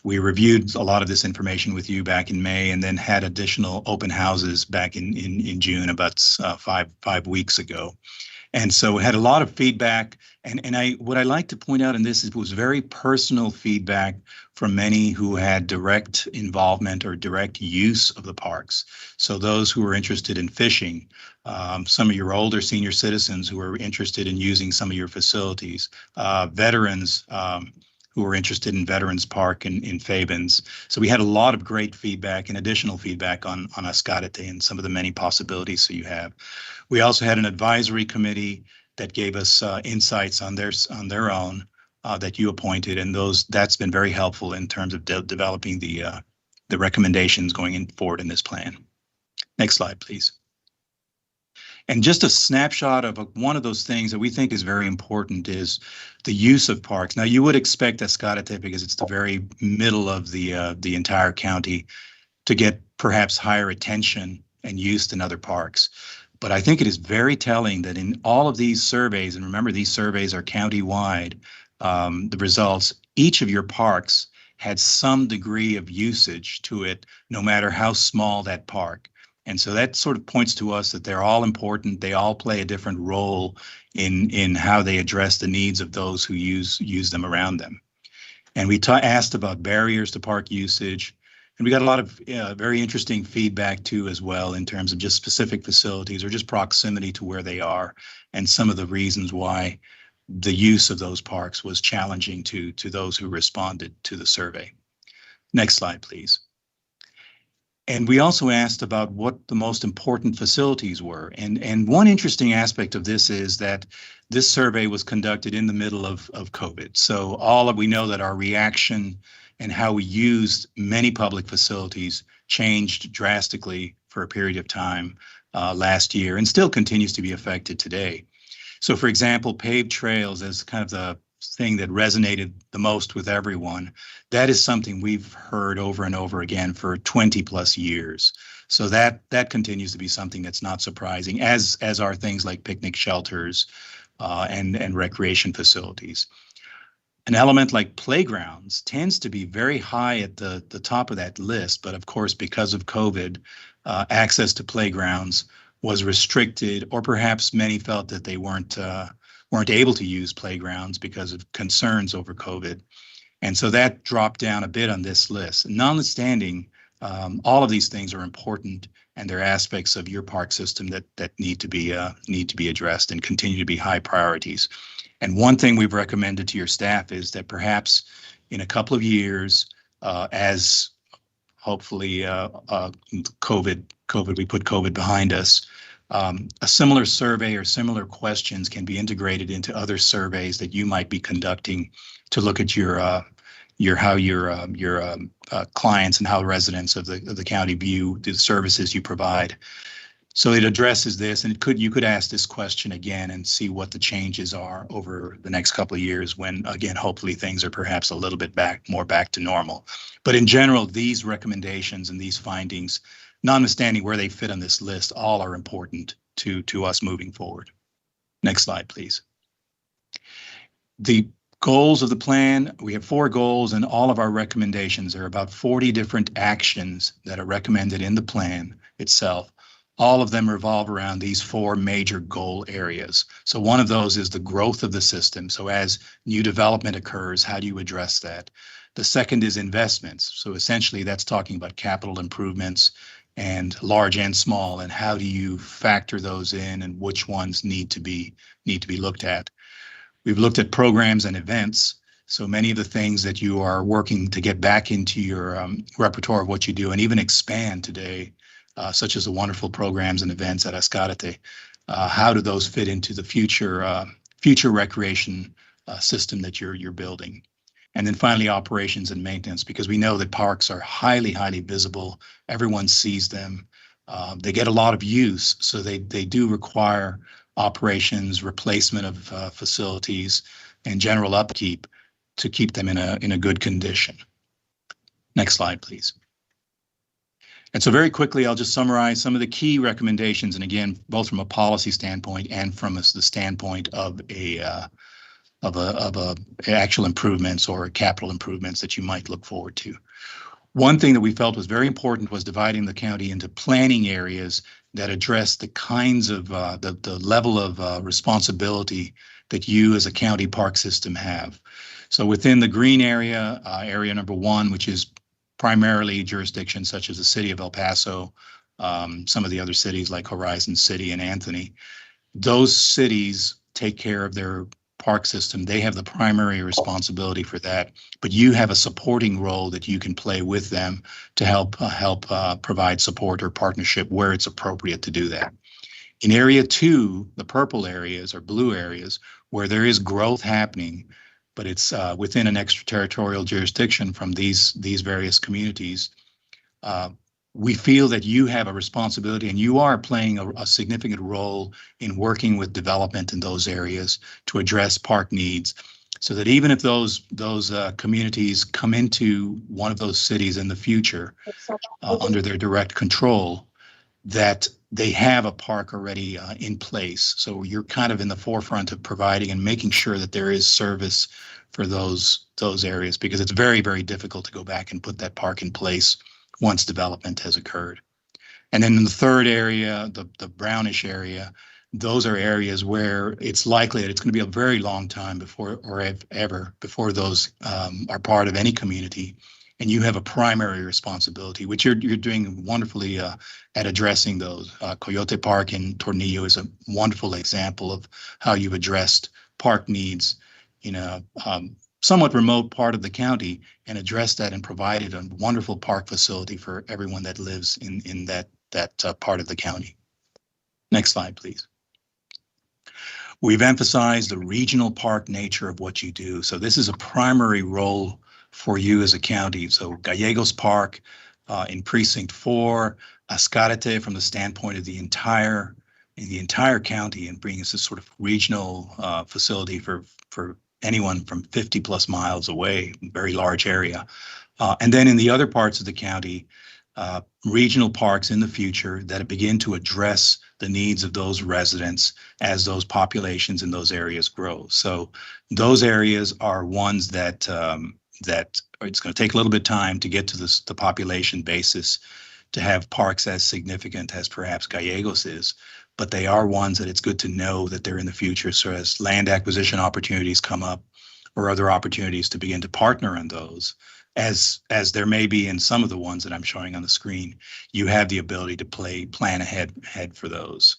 We reviewed a lot of this information with you back in May, and then had additional open houses back in June, about 5 weeks ago. And so we had a lot of feedback. And what I like to point out in this is it was very personal feedback from many who had direct involvement or direct use of the parks. So those who were interested in fishing, some of your older senior citizens who were interested in using some of your facilities, veterans who were interested in Veterans Park in Fabens. So we had a lot of great feedback and additional feedback on Escarate and some of the many possibilities that you have. We also had an advisory committee that gave us insights on their own that you appointed, and that's been very helpful in terms of developing the recommendations going forward in this plan. Next slide, please. And just a snapshot of one of those things that we think is very important is the use of parks. Now, you would expect Escalante, because it's the very middle of the entire county, to get perhaps higher attention and use than other parks. But I think it is very telling that in all of these surveys, and remember these surveys are county-wide, the results, each of your parks had some degree of usage to it, no matter how small that park. And so that sort of points to us that they're all important. They all play a different role in how they address the needs of those who use them around them. And we asked about barriers to park usage. And we got a lot of very interesting feedback too, as well, in terms of just specific facilities or just proximity to where they are, and some of the reasons why the use of those parks was challenging to those who responded to the survey. Next slide, please. And we also asked about what the most important facilities were. And one interesting aspect of this is that this survey was conducted in the middle of COVID. So we know that our reaction and how we used many public facilities changed drastically for a period of time last year, and still continues to be affected today. So for example, paved trails is kind of the thing that resonated the most with everyone. That is something we've heard over and over again for 20 plus years. So that continues to be something that's not surprising, as are things like picnic shelters and recreation facilities. An element like playgrounds tends to be very high at the top of that list, but of course, because of COVID, access to playgrounds was restricted, or perhaps many felt that they weren't able to use playgrounds because of concerns over COVID. And so that dropped down a bit on this list. Notwithstanding, all of these things are important, and they're aspects of your park system that need to be addressed and continue to be high priorities. And one thing we've recommended to your staff is that perhaps in a couple of years, as hopefully we put COVID behind us, a similar survey or similar questions can be integrated into other surveys that you might be conducting to look at how your clients and how residents of the county view the services you provide. So it addresses this, and you could ask this question again and see what the changes are over the next couple of years, when again, hopefully things are perhaps a little bit more back to normal. But in general, these recommendations and these findings, notwithstanding where they fit on this list, all are important to us moving forward. Next slide, please. The goals of the plan, we have 4 goals, and all of our recommendations. There are about 40 different actions that are recommended in the plan itself. All of them revolve around these 4 major goal areas. So one of those is the growth of the system. So as new development occurs, how do you address that? The second is investments. So essentially that's talking about capital improvements, and large and small, and how do you factor those in, and which ones need to be looked at. We've looked at programs and events. So many of the things that you are working to get back into your repertoire of what you do, and even expand today, such as the wonderful programs and events at Escalante. How do those fit into the future recreation system that you're building? And then finally, operations and maintenance, because we know that parks are highly, highly visible. Everyone sees them. They get a lot of use, so they do require operations, replacement of facilities, and general upkeep to keep them in a good condition. Next slide, please. And so very quickly, I'll just summarize some of the key recommendations, and again, both from a policy standpoint and from the standpoint of actual improvements or capital improvements that you might look forward to. One thing that we felt was very important was dividing the county into planning areas that address the kinds of the level of responsibility that you as a county park system have. So within the green area, area number 1, which is primarily jurisdictions such as the city of El Paso, some of the other cities like Horizon City and Anthony, those cities take care of their park system. They have the primary responsibility for that, but you have a supporting role that you can play with them to help provide support or partnership where it's appropriate to do that. In area 2, the purple areas or blue areas, where there is growth happening, but it's within an extraterritorial jurisdiction from these various communities, we feel that you have a responsibility and you are playing a significant role in working with development in those areas to address park needs, so that even if those communities come into one of those cities in the future under their direct control, that they have a park already in place. So you're kind of in the forefront of providing and making sure that there is service for those areas, because it's very, very difficult to go back and put that park in place once development has occurred. And then in the third area, the brownish area, those are areas where it's likely that it's going to be a very long time before, or ever, before those are part of any community. And you have a primary responsibility, which you're doing wonderfully at addressing those. Coyote Park in Tornillo is a wonderful example of how you've addressed park needs in a somewhat remote part of the county and addressed that and provided a wonderful park facility for everyone that lives in that part of the county. Next slide, please. We've emphasized the regional park nature of what you do. So this is a primary role for you as a county. So Gallegos Park in Precinct 4, Ascarate from the standpoint of the entire county, and bringing us this sort of regional facility for anyone from 50 plus miles away, very large area. And then in the other parts of the county, regional parks in the future that begin to address the needs of those residents as those populations in those areas grow. So those areas are ones that it's going to take a little bit of time to get to the population basis to have parks as significant as perhaps Gallegos is, but they are ones that it's good to know that they're in the future. So as land acquisition opportunities come up or other opportunities to begin to partner on those, as there may be in some of the ones that I'm showing on the screen, you have the ability to plan ahead for those.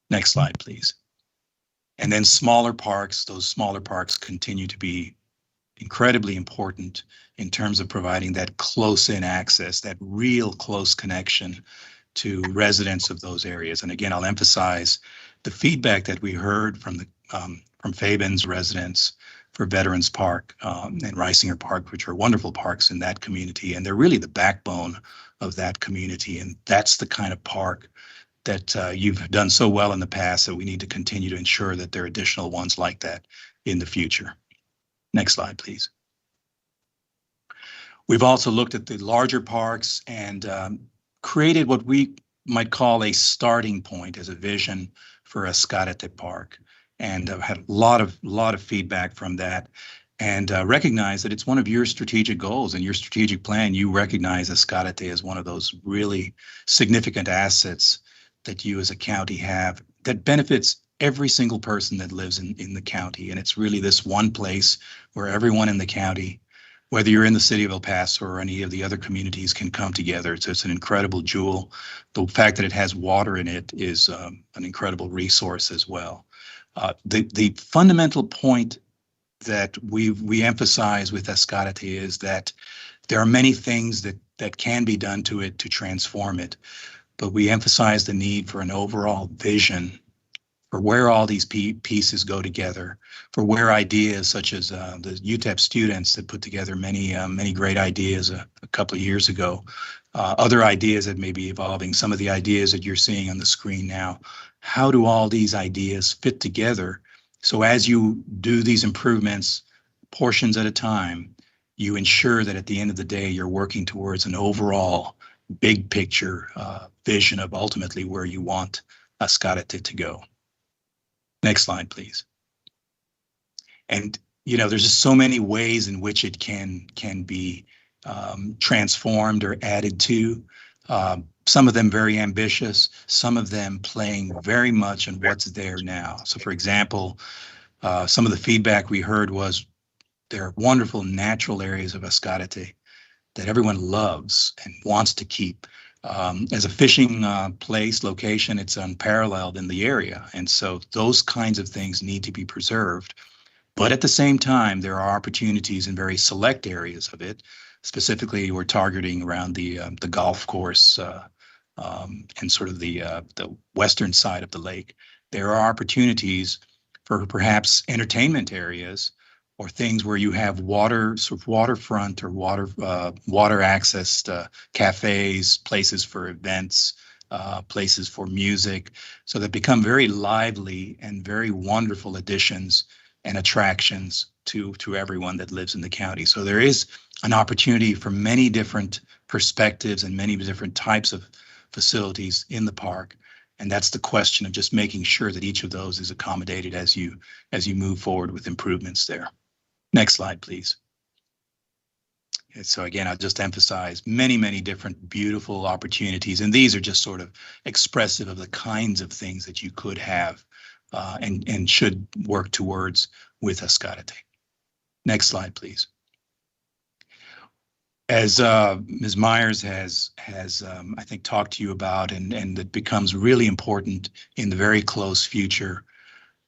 Next slide, please. And then smaller parks, those smaller parks continue to be incredibly important in terms of providing that close-in access, that real close connection to residents of those areas. And again, I'll emphasize the feedback that we heard from Fabin's residents for Veterans Park and Reisinger Park, which are wonderful parks in that community, and they're really the backbone of that community. And that's the kind of park that you've done so well in the past that we need to continue to ensure that there are additional ones like that in the future. Next slide, please. We've also looked at the larger parks and created what we might call a starting point as a vision for Ascarate Park. And I've had a lot of feedback from that, and recognize that it's one of your strategic goals and your strategic plan. You recognize Ascarate as one of those really significant assets that you as a county have that benefits every single person that lives in the county. And it's really this one place where everyone in the county, whether you're in the city of El Paso or any of the other communities, can come together. So it's an incredible jewel. The fact that it has water in it is an incredible resource as well. The fundamental point that we emphasize with Ascarate is that there are many things that can be done to it to transform it, but we emphasize the need for an overall vision for where all these pieces go together, for where ideas such as the UTEP students that put together many great ideas a couple of years ago, other ideas that may be evolving, some of the ideas that you're seeing on the screen now. How do all these ideas fit together? So as you do these improvements, portions at a time, you ensure that at the end of the day, you're working towards an overall big picture vision of ultimately where you want Ascarate to go. Next slide, please. And there's just so many ways in which it can be transformed or added to. Some of them very ambitious, some of them playing very much on what's there now. So for example, some of the feedback we heard was there are wonderful natural areas of Ascarate that everyone loves and wants to keep. As a fishing location, it's unparalleled in the area. And so those kinds of things need to be preserved. But at the same time, there are opportunities in very select areas of it. Specifically, we're targeting around the golf course and sort of the western side of the lake. There are opportunities for perhaps entertainment areas or things where you have water, sort of waterfront or water access cafes, places for events, places for music, so they become very lively and very wonderful additions and attractions to everyone that lives in the county. So there is an opportunity for many different perspectives and many different types of facilities in the park. And that's the question of just making sure that each of those is accommodated as you move forward with improvements there. Next slide, please. And so again, I'll just emphasize many different beautiful opportunities. And these are just sort of expressive of the kinds of things that you could have and should work towards with Ascarate. Next slide, please. As Ms. Myers has I think talked to you about, and that becomes really important in the very close future,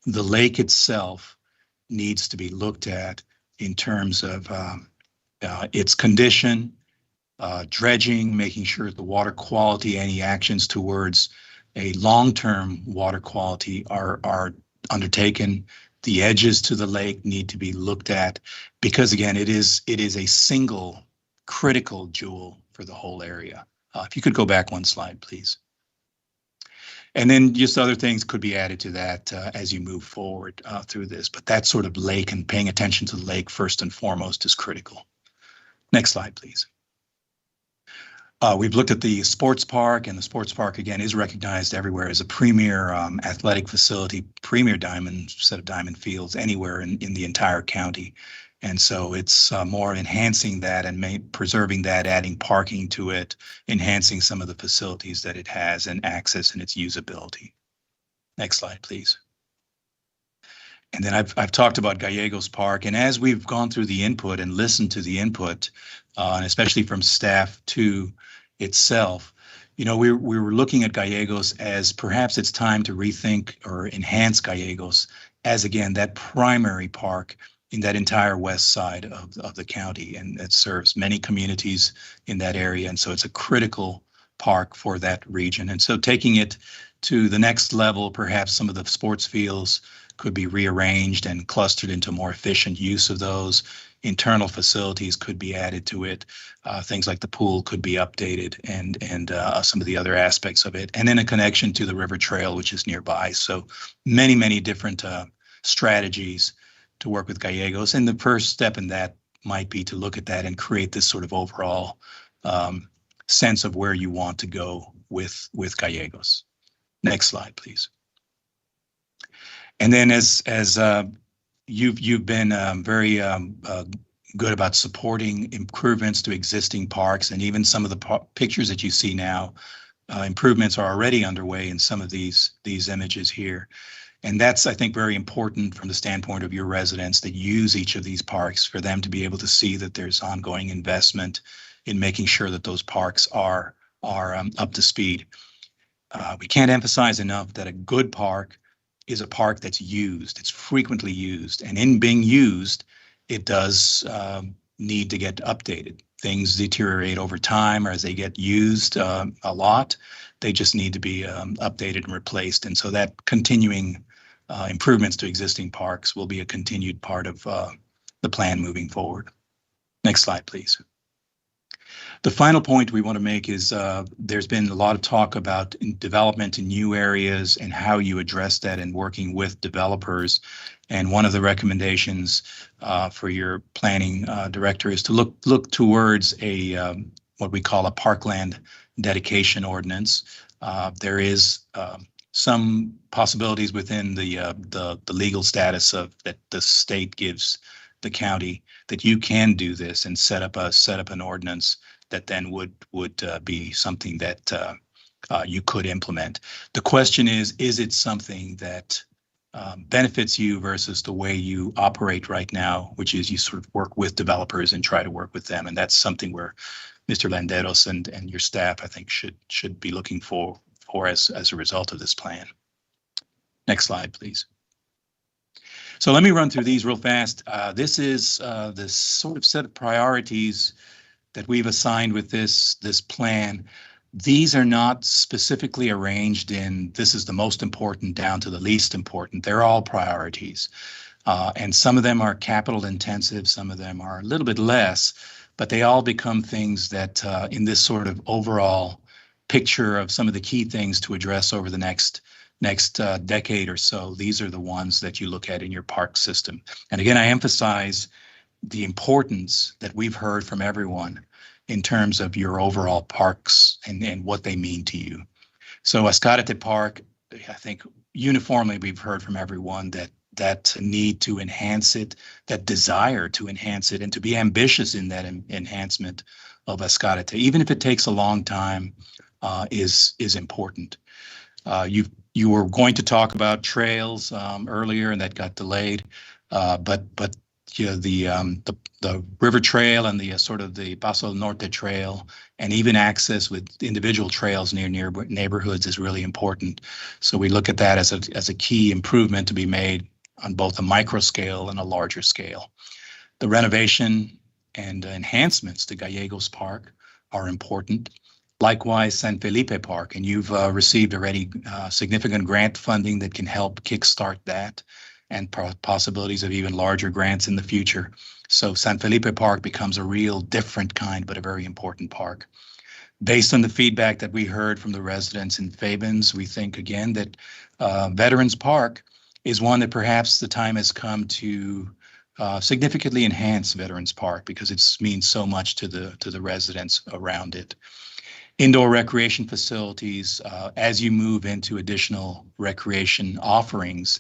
the lake itself needs to be looked at in terms of its condition, dredging, making sure the water quality, any actions towards a long-term water quality are undertaken. The edges to the lake need to be looked at because, again, it is a single critical jewel for the whole area. If you could go back one slide, please. And then just other things could be added to that as you move forward through this. But that sort of lake and paying attention to the lake first and foremost is critical. Next slide, please. We've looked at the sports park, and the sports park, again, is recognized everywhere as a premier athletic facility, premier set of diamond fields anywhere in the entire county. And so it's more enhancing that and preserving that, adding parking to it, enhancing some of the facilities that it has and access and its usability. Next slide, please. And then I've talked about Gallegos Park, and as we've gone through the input and listened to the input, and especially from staff to itself, you know, we were looking at Gallegos as perhaps it's time to rethink or enhance Gallegos as, again, that primary park in that entire west side of the county, and it serves many communities in that area. And so it's a critical park for that region. And so taking it to the next level, perhaps some of the sports fields could be rearranged and clustered into more efficient use of those. Internal facilities could be added to it. Things like the pool could be updated and some of the other aspects of it. And then a connection to the river trail, which is nearby. So many different strategies to work with Gallegos. And the first step in that might be to look at that and create this sort of overall sense of where you want to go with Gallegos. Next slide, please. And then as you've been very good about supporting improvements to existing parks, and even some of the pictures that you see now, improvements are already underway in some of these images here. And that's, I think, very important from the standpoint of your residents that use each of these parks, for them to be able to see that there's ongoing investment in making sure that those parks are up to speed. We can't emphasize enough that a good park is a park that's used. It's frequently used, and in being used, it does need to get updated. Things deteriorate over time, or as they get used a lot, they just need to be updated and replaced. And so that continuing improvements to existing parks will be a continued part of the plan moving forward. Next slide, please. The final point we want to make is there's been a lot of talk about development in new areas and how you address that and working with developers. And one of the recommendations for your planning director is to look towards a what we call a parkland dedication ordinance. There is some possibilities within the legal status of that the state gives the county that you can do this and set up an ordinance that then would be something that you could implement. The question is it something that benefits you versus the way you operate right now, which is you sort of work with developers and try to work with them, and that's something where Mr. Landeros and your staff, I think, should be looking for as a result of this plan. Next slide, please. So let me run through these real fast. This is this sort of set of priorities that we've assigned with this plan. These are not specifically arranged in this is the most important down to the least important. They're all priorities. And some of them are capital intensive, some of them are a little bit less, but they all become things that in this sort of overall picture of some of the key things to address over the next decade or so, these are the ones that you look at in your park system. And again, I emphasize the importance that we've heard from everyone in terms of your overall parks and what they mean to you. So Ascarate Park, I think uniformly we've heard from everyone that need to enhance it, that desire to enhance it, and to be ambitious in that enhancement of Ascarate, even if it takes a long time, is important. You were going to talk about trails earlier, and that got delayed, but you know, the river trail and the sort of the Paso Norte trail, and even access with individual trails near neighborhoods is really important. So we look at that as a key improvement to be made on both a micro scale and a larger scale. The renovation and enhancements to Gallegos Park are important. Likewise, San Felipe Park, and you've received already significant grant funding that can help kickstart that, and possibilities of even larger grants in the future. So San Felipe Park becomes a real different kind, but a very important park. Based on the feedback that we heard from the residents in Fabens, we think again that Veterans Park is one that perhaps the time has come to significantly enhance Veterans Park, because it means so much to the residents around it. Indoor recreation facilities, as you move into additional recreation offerings,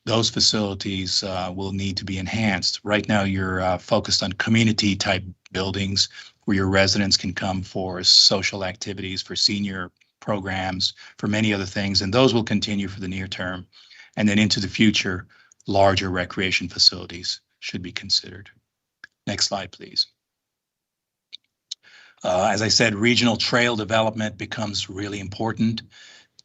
those facilities will need to be enhanced. Right now, you're focused on community type buildings where your residents can come for social activities, for senior programs, for many other things, and those will continue for the near term. And then into the future, larger recreation facilities should be considered. Next slide, please. As I said, regional trail development becomes really important.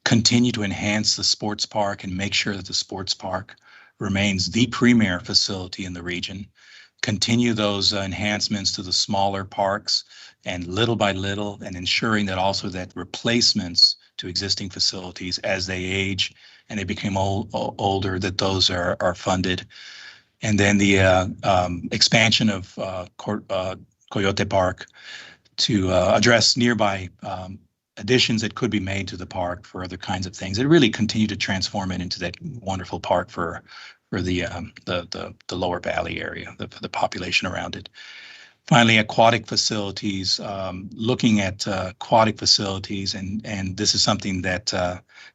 Continue to enhance the sports park and make sure that the sports park remains the premier facility in the region. Continue those enhancements to the smaller parks, and little by little, and ensuring that also that replacements to existing facilities as they age and they become older, that those are funded. And then the expansion of Coyote Park to address nearby additions that could be made to the park for other kinds of things. It really continue to transform it into that wonderful park for the lower valley area, for the population around it. Finally, aquatic facilities, looking at aquatic facilities, and this is something that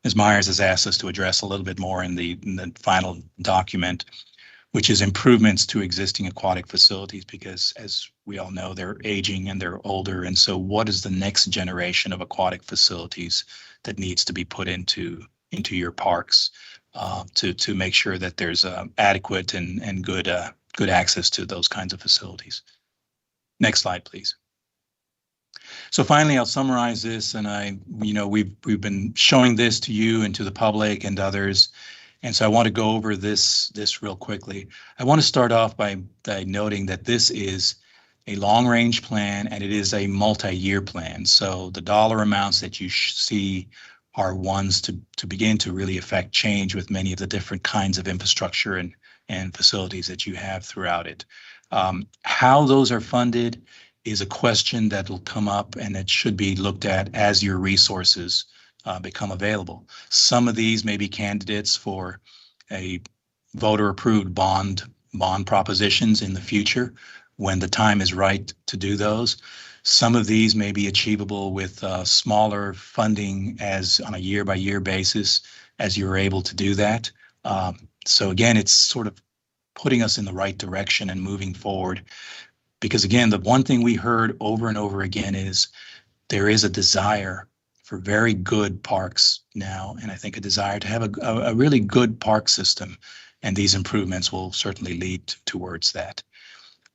Ms. Myers has asked us to address a little bit more in the final document, which is improvements to existing aquatic facilities, because as we all know, they're aging and they're older. And so what is the next generation of aquatic facilities that needs to be put into your parks to make sure that there's adequate and good access to those kinds of facilities? Next slide, please. So finally, I'll summarize this, and we've been showing this to you and to the public and others. And so I want to go over this real quickly. I want to start off by noting that this is a long-range plan, and it is a multi-year plan. So the dollar amounts that you see are ones to begin to really affect change with many of the different kinds of infrastructure and facilities that you have throughout it. How those are funded is a question that will come up, and it should be looked at as your resources become available. Some of these may be candidates for a voter-approved bond propositions in the future when the time is right to do those. Some of these may be achievable with smaller funding as on a year-by-year basis as you're able to do that. So again, it's sort of putting us in the right direction and moving forward. Because again, the one thing we heard over and over again is there is a desire for very good parks now, and I think a desire to have a really good park system, and these improvements will certainly lead towards that.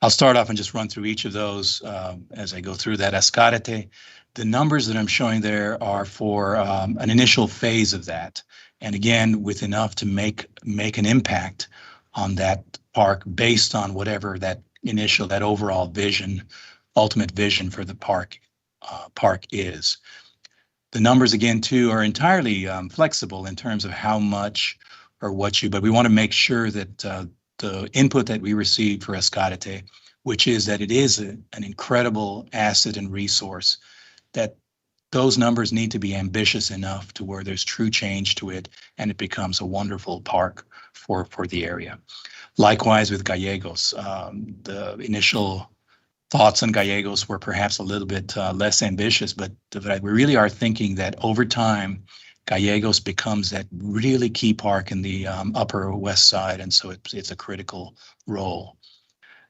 I'll start off and just run through each of those as I go through that. Ascarate, the numbers that I'm showing there are for an initial phase of that, and again, with enough to make an impact on that park based on whatever that overall vision, ultimate vision for the park is. The numbers again too are entirely flexible in terms of how much or what but we want to make sure that the input that we received for Escárate, which is that it is an incredible asset and resource, that those numbers need to be ambitious enough to where there's true change to it and it becomes a wonderful park for the area. Likewise with Gallegos, the initial thoughts on Gallegos were perhaps a little bit less ambitious, but we really are thinking that over time, Gallegos becomes that really key park in the Upper West Side, and so it's a critical role.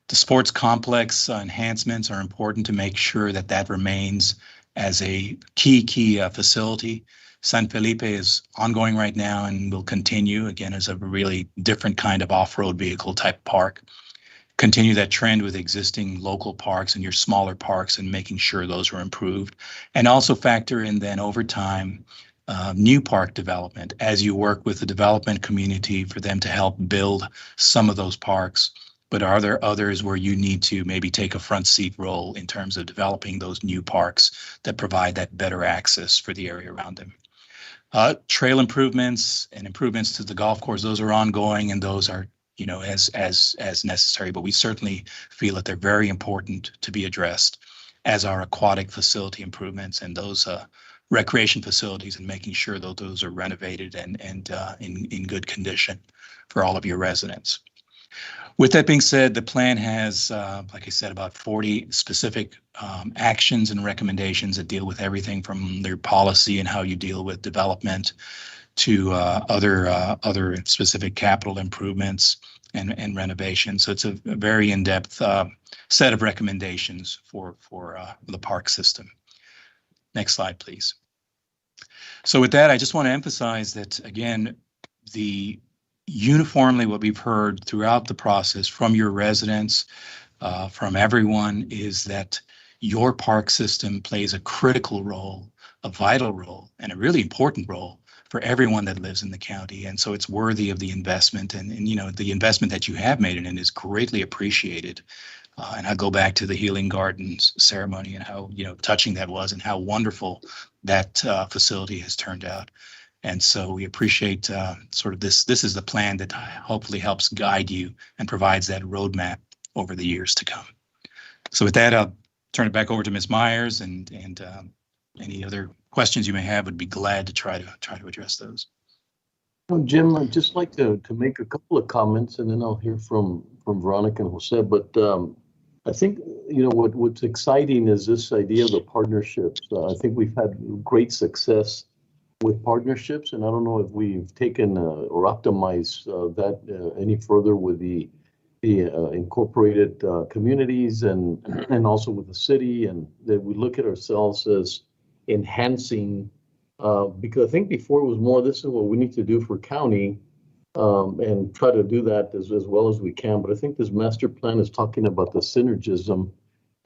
The sports complex enhancements are important to make sure that that remains as a key facility. San Felipe is ongoing right now and will continue, again, as a really different kind of off-road vehicle type park. Continue that trend with existing local parks and your smaller parks and making sure those are improved. And also factor in then over time, new park development as you work with the development community for them to help build some of those parks. But are there others where you need to maybe take a front seat role in terms of developing those new parks that provide that better access for the area around them? Trail improvements and improvements to the golf course, those are ongoing and those are, you know, as necessary, but we certainly feel that they're very important to be addressed, as are aquatic facility improvements and those recreation facilities, and making sure that those are renovated and in good condition for all of your residents. With that being said, the plan has, like I said, about 40 specific actions and recommendations that deal with everything from their policy and how you deal with development to other specific capital improvements and renovations. So it's a very in-depth set of recommendations for the park system. Next slide, please. So with that, I just want to emphasize that, again, uniformly what we've heard throughout the process from your residents, from everyone, is that your park system plays a critical role, a vital role, and a really important role for everyone that lives in the county. And so it's worthy of the investment, and you know, the investment that you have made in it is greatly appreciated. And I'll go back to the Healing Gardens ceremony and how, you know, touching that was and how wonderful that facility has turned out. And so we appreciate sort of this is the plan that hopefully helps guide you and provides that roadmap over the years to come. So with that, I'll turn it back over to Ms. Myers, and any other questions you may have, would be glad to try to address those. Well, Jim, I'd just like to make a couple of comments, and then I'll hear from Veronica and Jose. But I think, you know, what's exciting is this idea of the partnerships. I think we've had great success with partnerships, and I don't know if we've taken or optimized that any further with the incorporated communities and also with the city, and that we look at ourselves as enhancing, because I think before it was more, this is what we need to do for county, and try to do that as well as we can. But I think this master plan is talking about the synergism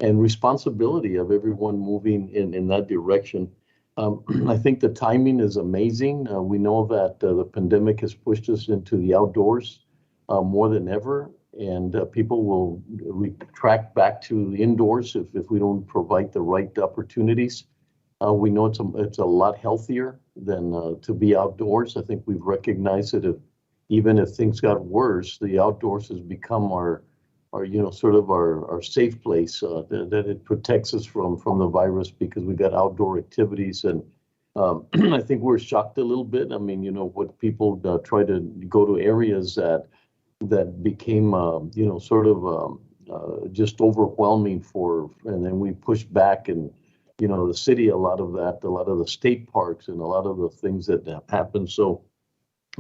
and responsibility of everyone moving in that direction. I think the timing is amazing. We know that the pandemic has pushed us into the outdoors more than ever, and people will retract back to the indoors if we don't provide the right opportunities. We know it's a lot healthier than to be outdoors. I think we've recognized that even if things got worse, the outdoors has become our you know, sort of our safe place, that it protects us from the virus because we got outdoor activities. And I think we're shocked a little bit. I mean, you know, what people try to go to areas that became, you know, sort of just overwhelming and then we pushed back, and, you know, the city, a lot of the state parks and a lot of the things that have happened. So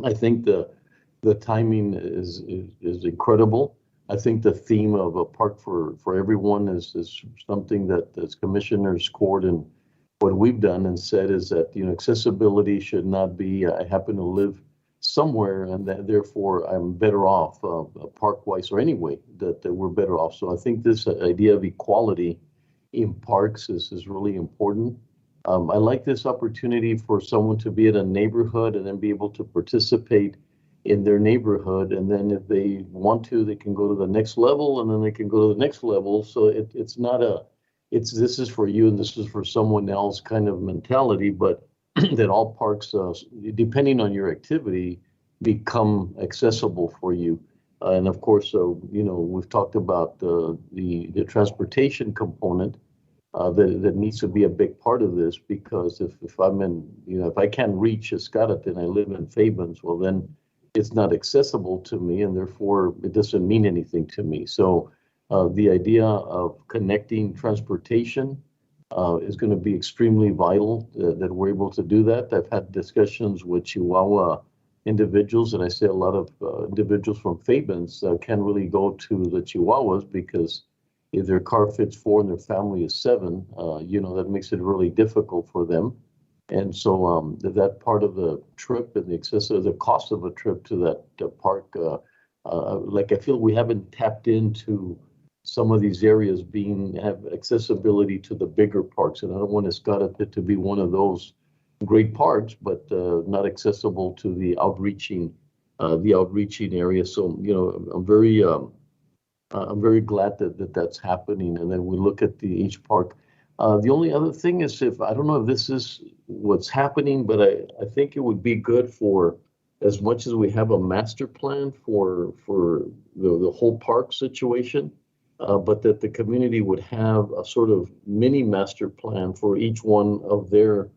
I think the timing is incredible. I think the theme of a park for everyone is something that as commissioners scored, and what we've done and said is that, you know, accessibility should not be, I happen to live somewhere and that therefore I'm better off park-wise, or anyway, that we're better off. So I think this idea of equality in parks is really important. I like this opportunity for someone to be at a neighborhood and then be able to participate in their neighborhood, and then if they want to, they can go to the next level, and then they can go to the next level. So it's not this is for you and this is for someone else kind of mentality, but that all parks, depending on your activity, become accessible for you. And of course, we've talked about the transportation component that needs to be a big part of this, because if I'm in, if I can't reach Escarate and I live in Fabens, well, then it's not accessible to me, and therefore it doesn't mean anything to me. So the idea of connecting transportation is going to be extremely vital that we're able to do that. I've had discussions with Chihuahua individuals, and I say a lot of individuals from Fabens can't really go to the Chihuahuas because if their car fits 4 and their family is 7, that makes it really difficult for them. And so that part of the trip and the cost of a trip to that park, I feel we haven't tapped into some of these areas have accessibility to the bigger parks. And I don't want Escarate to be one of those great parks, but not accessible to the outreaching area. So, I'm very glad that that's happening. And then we look at each park. The only other thing is, I don't know if this is what's happening, but I think it would be good for, as much as we have a master plan for the whole park situation, but that the community would have a sort of mini master plan for each one of their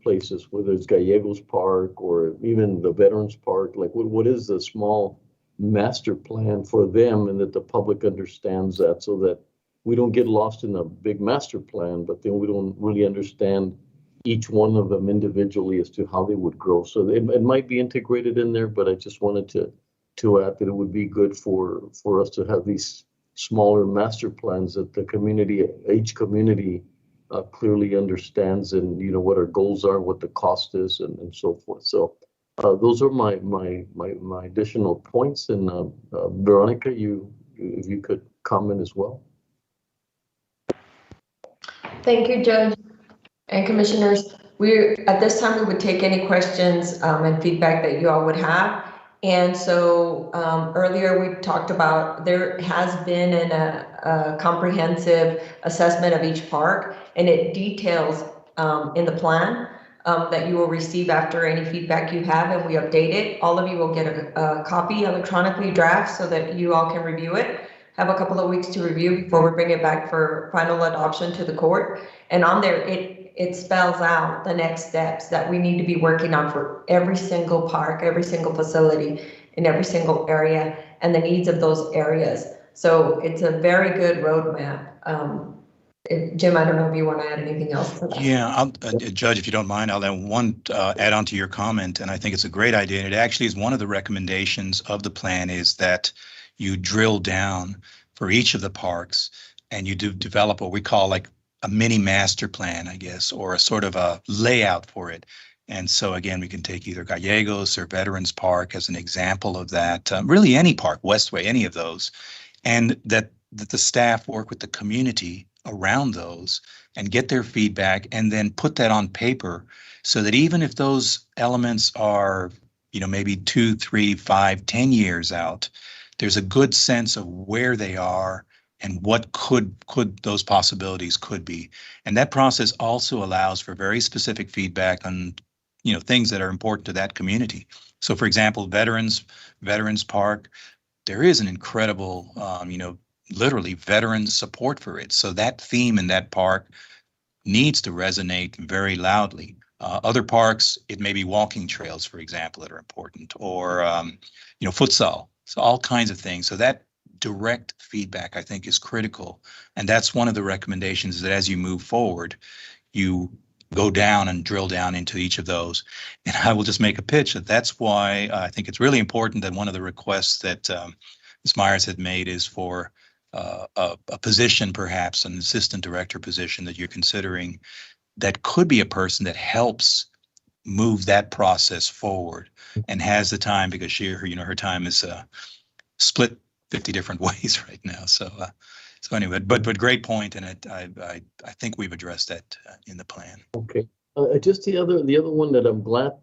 places, whether it's Gallegos Park or even the Veterans Park. Like, what is the small master plan for them, and that the public understands that, so that we don't get lost in a big master plan, but then we don't really understand each one of them individually as to how they would grow. So it might be integrated in there, but I just wanted to add that it would be good for us to have these smaller master plans that each community clearly understands, and what our goals are, what the cost is, and so forth. So those are my additional points. And Veronica, if you could comment as well. Thank you, Judge and Commissioners. At this time, we would take any questions and feedback that you all would have. And so earlier we talked about, there has been a comprehensive assessment of each park, and it details in the plan that you will receive after any feedback you have, and we update it. All of you will get a copy electronically draft so that you all can review it. Have a couple of weeks to review before we bring it back for final adoption to the court. And on there, it spells out the next steps that we need to be working on for every single park, every single facility, in every single area, and the needs of those areas. So it's a very good roadmap. Jim, I don't know if you want to add anything else to that. Yeah, Judge, if you don't mind, I'll add on to your comment, and I think it's a great idea. And it actually is one of the recommendations of the plan, is that you drill down for each of the parks, and you do develop what we call like a mini master plan, I guess, or a sort of a layout for it. And so again, we can take either Gallegos or Veterans Park as an example of that. Really, any park, Westway, any of those, and that the staff work with the community around those and get their feedback, and then put that on paper, so that even if those elements are, maybe 2, 3, 5, 10 years out, there's a good sense of where they are and what could those possibilities could be. And that process also allows for very specific feedback on, things that are important to that community. So for example, Veterans Park, there is an incredible, literally veteran support for it. So that theme in that park needs to resonate very loudly. Other parks, it may be walking trails, for example, that are important, or, futsal. So all kinds of things. So that direct feedback, I think, is critical. And that's one of the recommendations, that as you move forward, you go down and drill down into each of those. And I will just make a pitch that's why I think it's really important that one of the requests that Ms. Myers had made is for a position, perhaps an assistant director position that you're considering, that could be a person that helps move that process forward and has the time, because her time is split 50 different ways right now. So anyway, but great point, and I think we've addressed that in the plan. Okay. Just the other one that I'm glad,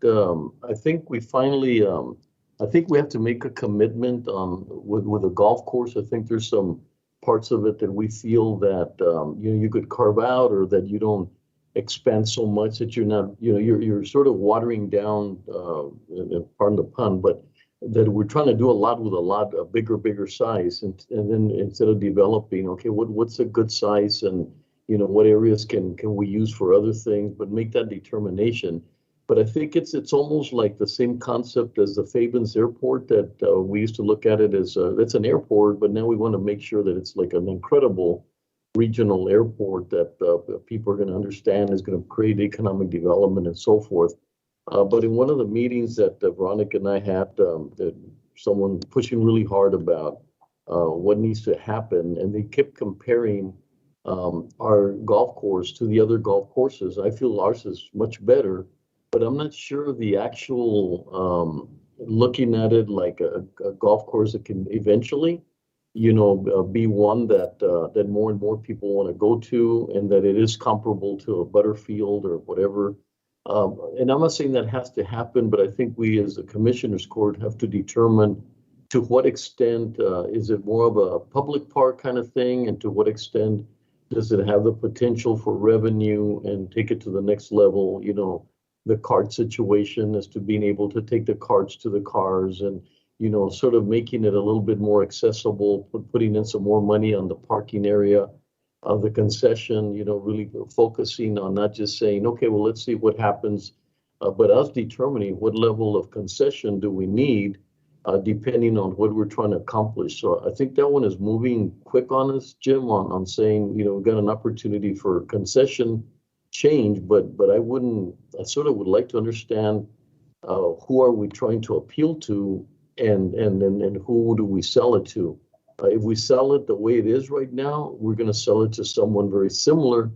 I think we finally, I think we have to make a commitment with a golf course. I think there's some parts of it that we feel that you could carve out, or that you don't expand so much that you're not, you're sort of watering down, pardon the pun, but that we're trying to do a lot with a bigger size, and then instead of developing, okay, what's a good size, and what areas can we use for other things, but make that determination. But I think it's almost like the same concept as the Fabens Airport that we used to look at it as that's an airport, but now we want to make sure that it's like an incredible regional airport that people are going to understand is going to create economic development and so forth. But in one of the meetings that Veronica and I had, that someone pushing really hard about what needs to happen, and they kept comparing our golf course to the other golf courses. I feel ours is much better, but I'm not sure the actual looking at it like a golf course that can eventually, be one that that more and more people want to go to, and that it is comparable to a Butterfield or whatever. And I'm not saying that has to happen, but I think we as the Commissioners Court have to determine to what extent is it more of a public park kind of thing, and to what extent does it have the potential for revenue and take it to the next level, the cart situation as to being able to take the carts to the cars, and sort of making it a little bit more accessible, putting in some more money on the parking area of the concession, really focusing on not just saying, okay, well, let's see what happens, but us determining what level of concession do we need, depending on what we're trying to accomplish. So I think that one is moving quick on us, Jim, on saying, we've got an opportunity for concession change, but I sort of would like to understand who are we trying to appeal to, and who do we sell it to? If we sell it the way it is right now, we're going to sell it to someone very similar,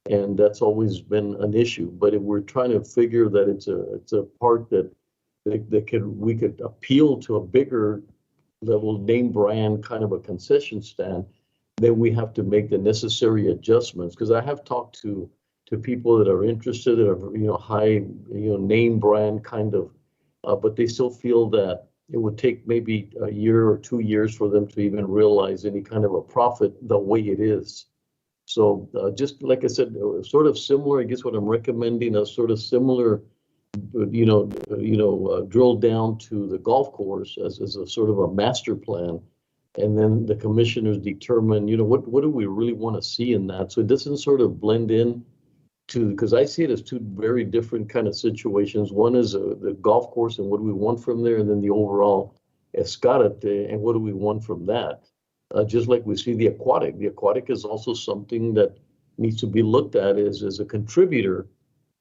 and that's always been an issue. But if we're trying to figure that it's a part that we could appeal to a bigger level name brand kind of a concession stand, then we have to make the necessary adjustments. Because I have talked to people that are interested, that are high name brand kind of, but they still feel that it would take maybe a year or 2 years for them to even realize any kind of a profit the way it is. So just like I said, sort of similar, I guess what I'm recommending, a sort of similar, drill down to the golf course as a sort of a master plan. And then the commissioners determine, what do we really want to see in that? So it doesn't sort of blend in to, because I see it as two very different kind of situations. One is the golf course and what do we want from there, and then the overall escarate and what do we want from that. Just like we see the aquatic. The aquatic is also something that needs to be looked at as a contributor,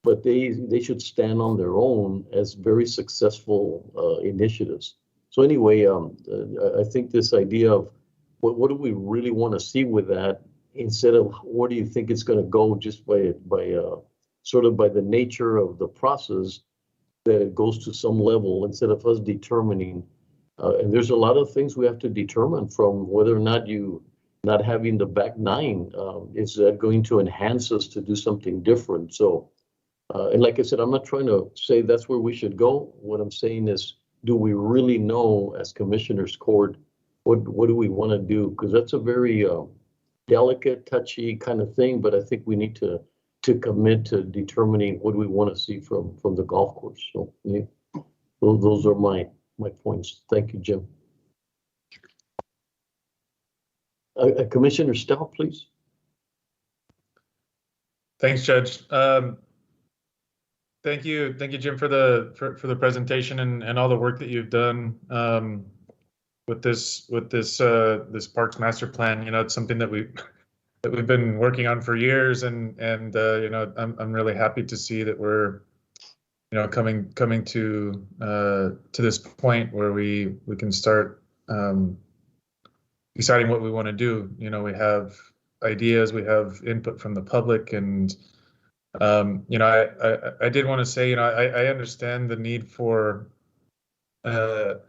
but they should stand on their own as very successful initiatives. So anyway, I think this idea of what do we really want to see with that, instead of where do you think it's going to go, just by sort of by the nature of the process, that it goes to some level instead of us determining. And there's a lot of things we have to determine, from whether or not not having the back nine, is that going to enhance us to do something different? So, and like I said, I'm not trying to say that's where we should go. What I'm saying is, do we really know as Commissioners Court, what do we want to do? Because that's a very delicate, touchy kind of thing, but I think we need to commit to determining what we want to see from the golf course. So yeah, those are my points. Thank you, Jim. Commissioner Stout, please. Thanks, Judge. Thank you, Jim, for the presentation and all the work that you've done with this Parks Master Plan. It's something that we've been working on for years, and I'm really happy to see that we're coming to this point where we can start deciding what we want to do. We have ideas, we have input from the public, and I did want to say, I understand the need for or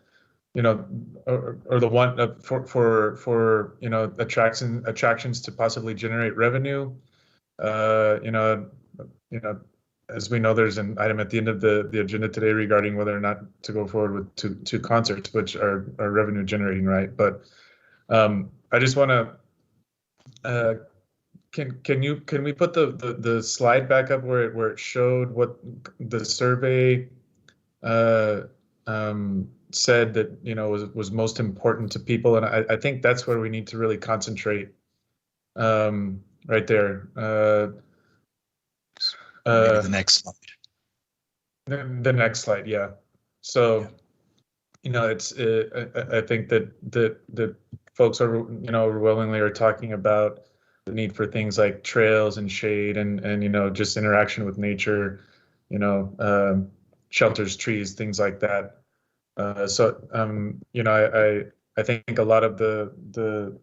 the one for attractions to possibly generate revenue. As we know, there's an item at the end of the agenda today regarding whether or not to go forward with two concerts, which are revenue generating, right? But I just want to can we put the slide back up where it showed what the survey said that, you know, was most important to people. And I think that's where we need to really concentrate, right there. Maybe the next slide. The next slide, yeah. So, you know, it's I think that folks are, you know, overwhelmingly are talking about the need for things like trails and shade and you know, just interaction with nature, you know, shelters, trees, things like that. You know, I think a lot of the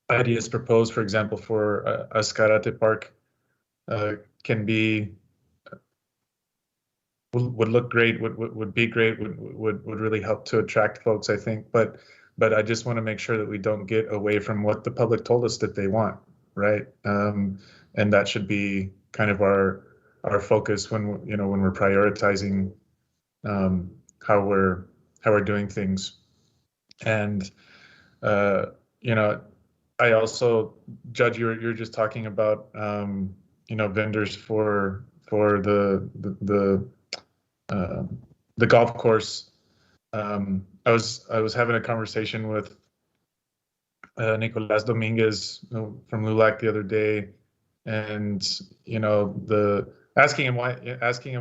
ideas proposed, for example, for Ascarate Park, can be would look great, would be great, would really help to attract folks, I think. But I just want to make sure that we don't get away from what the public told us that they want, right? And that should be kind of our focus when, you know, when we're prioritizing how we're doing things. And you know, I also, Judge, you're just talking about you know, vendors for the golf course. I was having a conversation with Nicolas Dominguez from LULAC the other day, and you know, asking him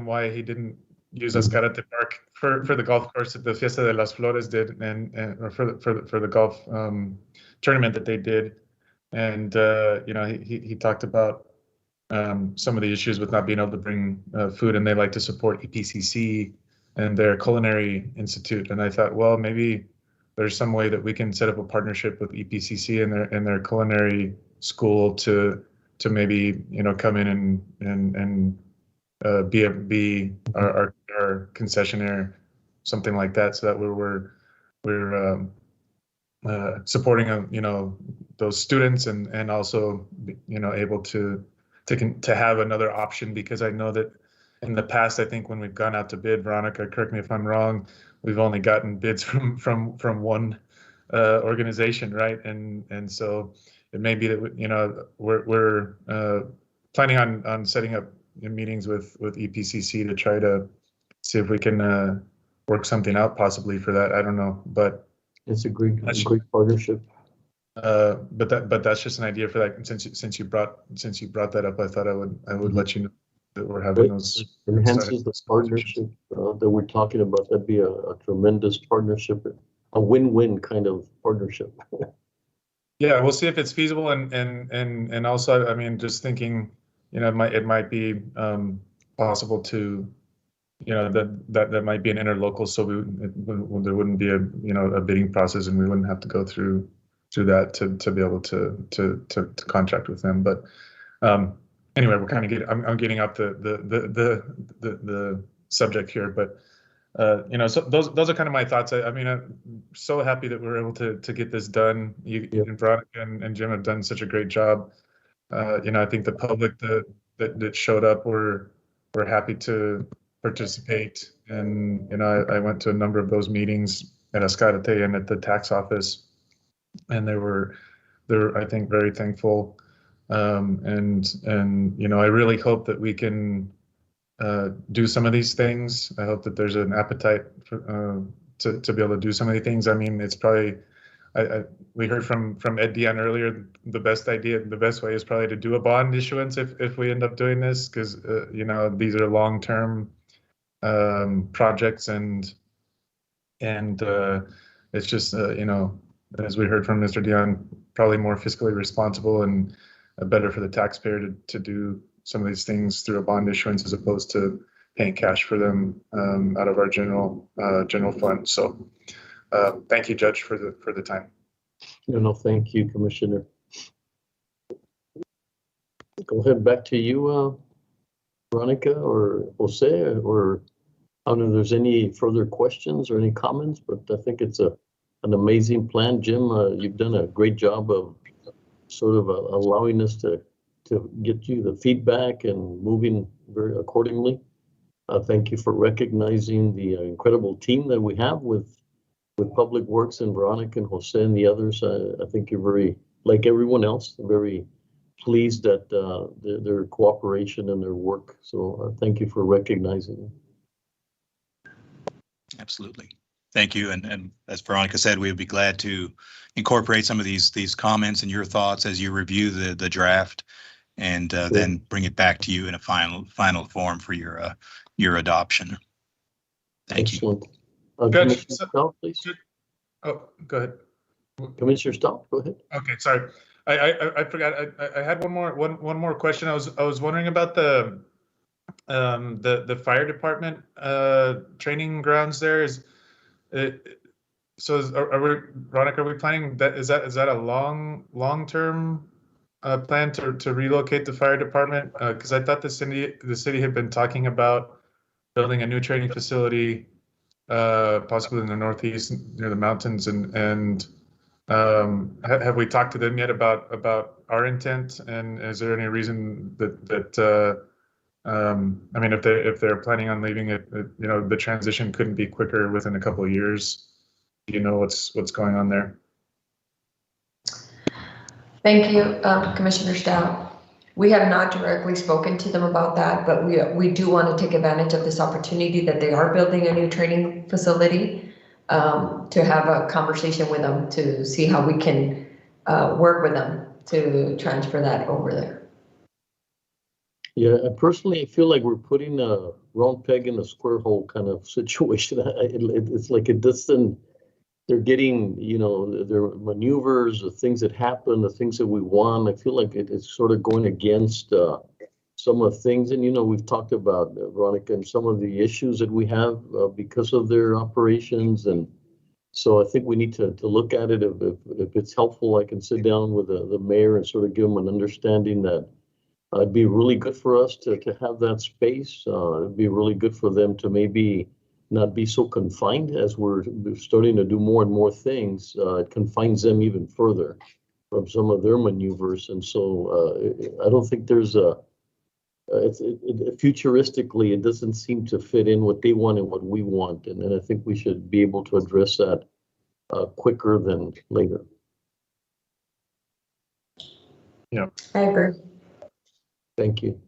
why he didn't use Ascarate Park for the golf course that the Fiesta de las Flores did, and or for the golf tournament that they did, and you know, he talked about some of the issues with not being able to bring food, and they like to support EPCC and their culinary institute. And I thought, well, maybe there's some way that we can set up a partnership with EPCC and their culinary school to maybe, you know, come in and be our concessionaire, something like that, so that we're supporting you know, those students and also, you know, able to have another option, because I know that in the past, I think when we've gone out to bid, Veronica, correct me if I'm wrong, we've only gotten bids from one organization, right? And so it may be that, you know, we're planning on setting up meetings with EPCC to try to see if we can work something out possibly for that. I don't know, but it's a great partnership. But that's just an idea for that. Since you brought that up, I thought I would let you know that we're having those. Enhances the partnership that we're talking about. That'd be a tremendous partnership, a win-win kind of partnership. Yeah, we'll see if it's feasible, and also, I mean, just thinking, you know, it might be possible to, you know, that might be an interlocal, so there wouldn't be a, you know, a bidding process, and we wouldn't have to go through that to be able to contract with them. But anyway, we're kind of I'm getting out the subject here, but you know, so those are kind of my thoughts. I mean, I'm so happy that we're able to get this done. You and Veronica and Jim have done such a great job. You know, I think the public that showed up were happy to participate, and you know, I went to a number of those meetings at Ascarate and at the tax office, and they were I think very thankful, and you know, I really hope that we can do some of these things. I hope that there's an appetite for, to be able to do some of these things. I mean, it's probably, we heard from Ed Dion earlier, the best way is probably to do a bond issuance if we end up doing this, because you know, these are long-term projects, and it's just you know, as we heard from Mr. Dion, probably more fiscally responsible and better for the taxpayer to do some of these things through a bond issuance as opposed to paying cash for them out of our general fund. So thank you, Judge, for the time. No, thank you, Commissioner. Go ahead, back to you, Veronica or Jose, or I don't know if there's any further questions or any comments, but I think it's an amazing plan. Jim, you've done a great job of sort of allowing us to get you the feedback and moving very accordingly. Thank you for recognizing the incredible team that we have with Public Works and Veronica and Jose and the others. I think you're very, like everyone else, very pleased at their cooperation and their work. So thank you for recognizing them. Absolutely. Thank you. And as Veronica said, we would be glad to incorporate some of these comments and your thoughts as you review the draft, and then bring it back to you in a final form for your adoption. Thank Excellent. you. Commissioner Stout, please. Oh, go ahead. Commissioner Stout, go ahead. Okay, sorry. I forgot. I had one more question. I was wondering about the fire department training grounds there. Veronica, are we planning that? Is that a long-term plan to relocate the fire department? Because I thought the city had been talking about building a new training facility, possibly in the northeast near the mountains. And have we talked to them yet about our intent? And is there any reason that I mean, if they're planning on leaving it, the transition couldn't be quicker within a couple of years? Do you know what's going on there? Thank you, Commissioner Stout. We have not directly spoken to them about that, but we do want to take advantage of this opportunity that they are building a new training facility, to have a conversation with them to see how we can work with them to transfer that over there. Yeah, personally, I feel like we're putting a round peg in a square hole kind of situation. It's like it doesn't. They're getting, their maneuvers, the things that happen, the things that we want. I feel like it's sort of going against some of the things. And, we've talked about, Veronica, and some of the issues that we have because of their operations. And so I think we need to look at it. If it's helpful, I can sit down with the mayor and sort of give them an understanding that it'd be really good for us to have that space. It'd be really good for them to maybe not be so confined as we're starting to do more and more things. It confines them even further from some of their maneuvers. And so I don't think there's futuristically, it doesn't seem to fit in what they want and what we want. And I think we should be able to address that quicker than later. Yeah, I agree. Thank you.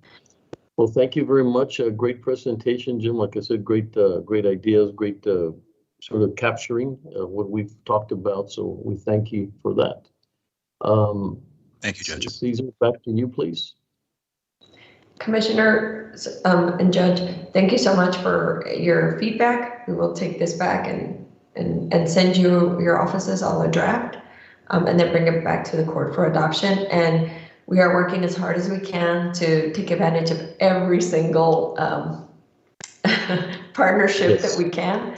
Well, thank you very much. A great presentation, Jim. Like I said, great ideas, great sort of capturing what we've talked about. So we thank you for that. Thank you, Judge. Caesar, back to you, please. Commissioner and Judge, thank you so much for your feedback. We will take this back and send your offices all a draft, and then bring it back to the court for adoption. And we are working as hard as we can to take advantage of every single partnership that we can,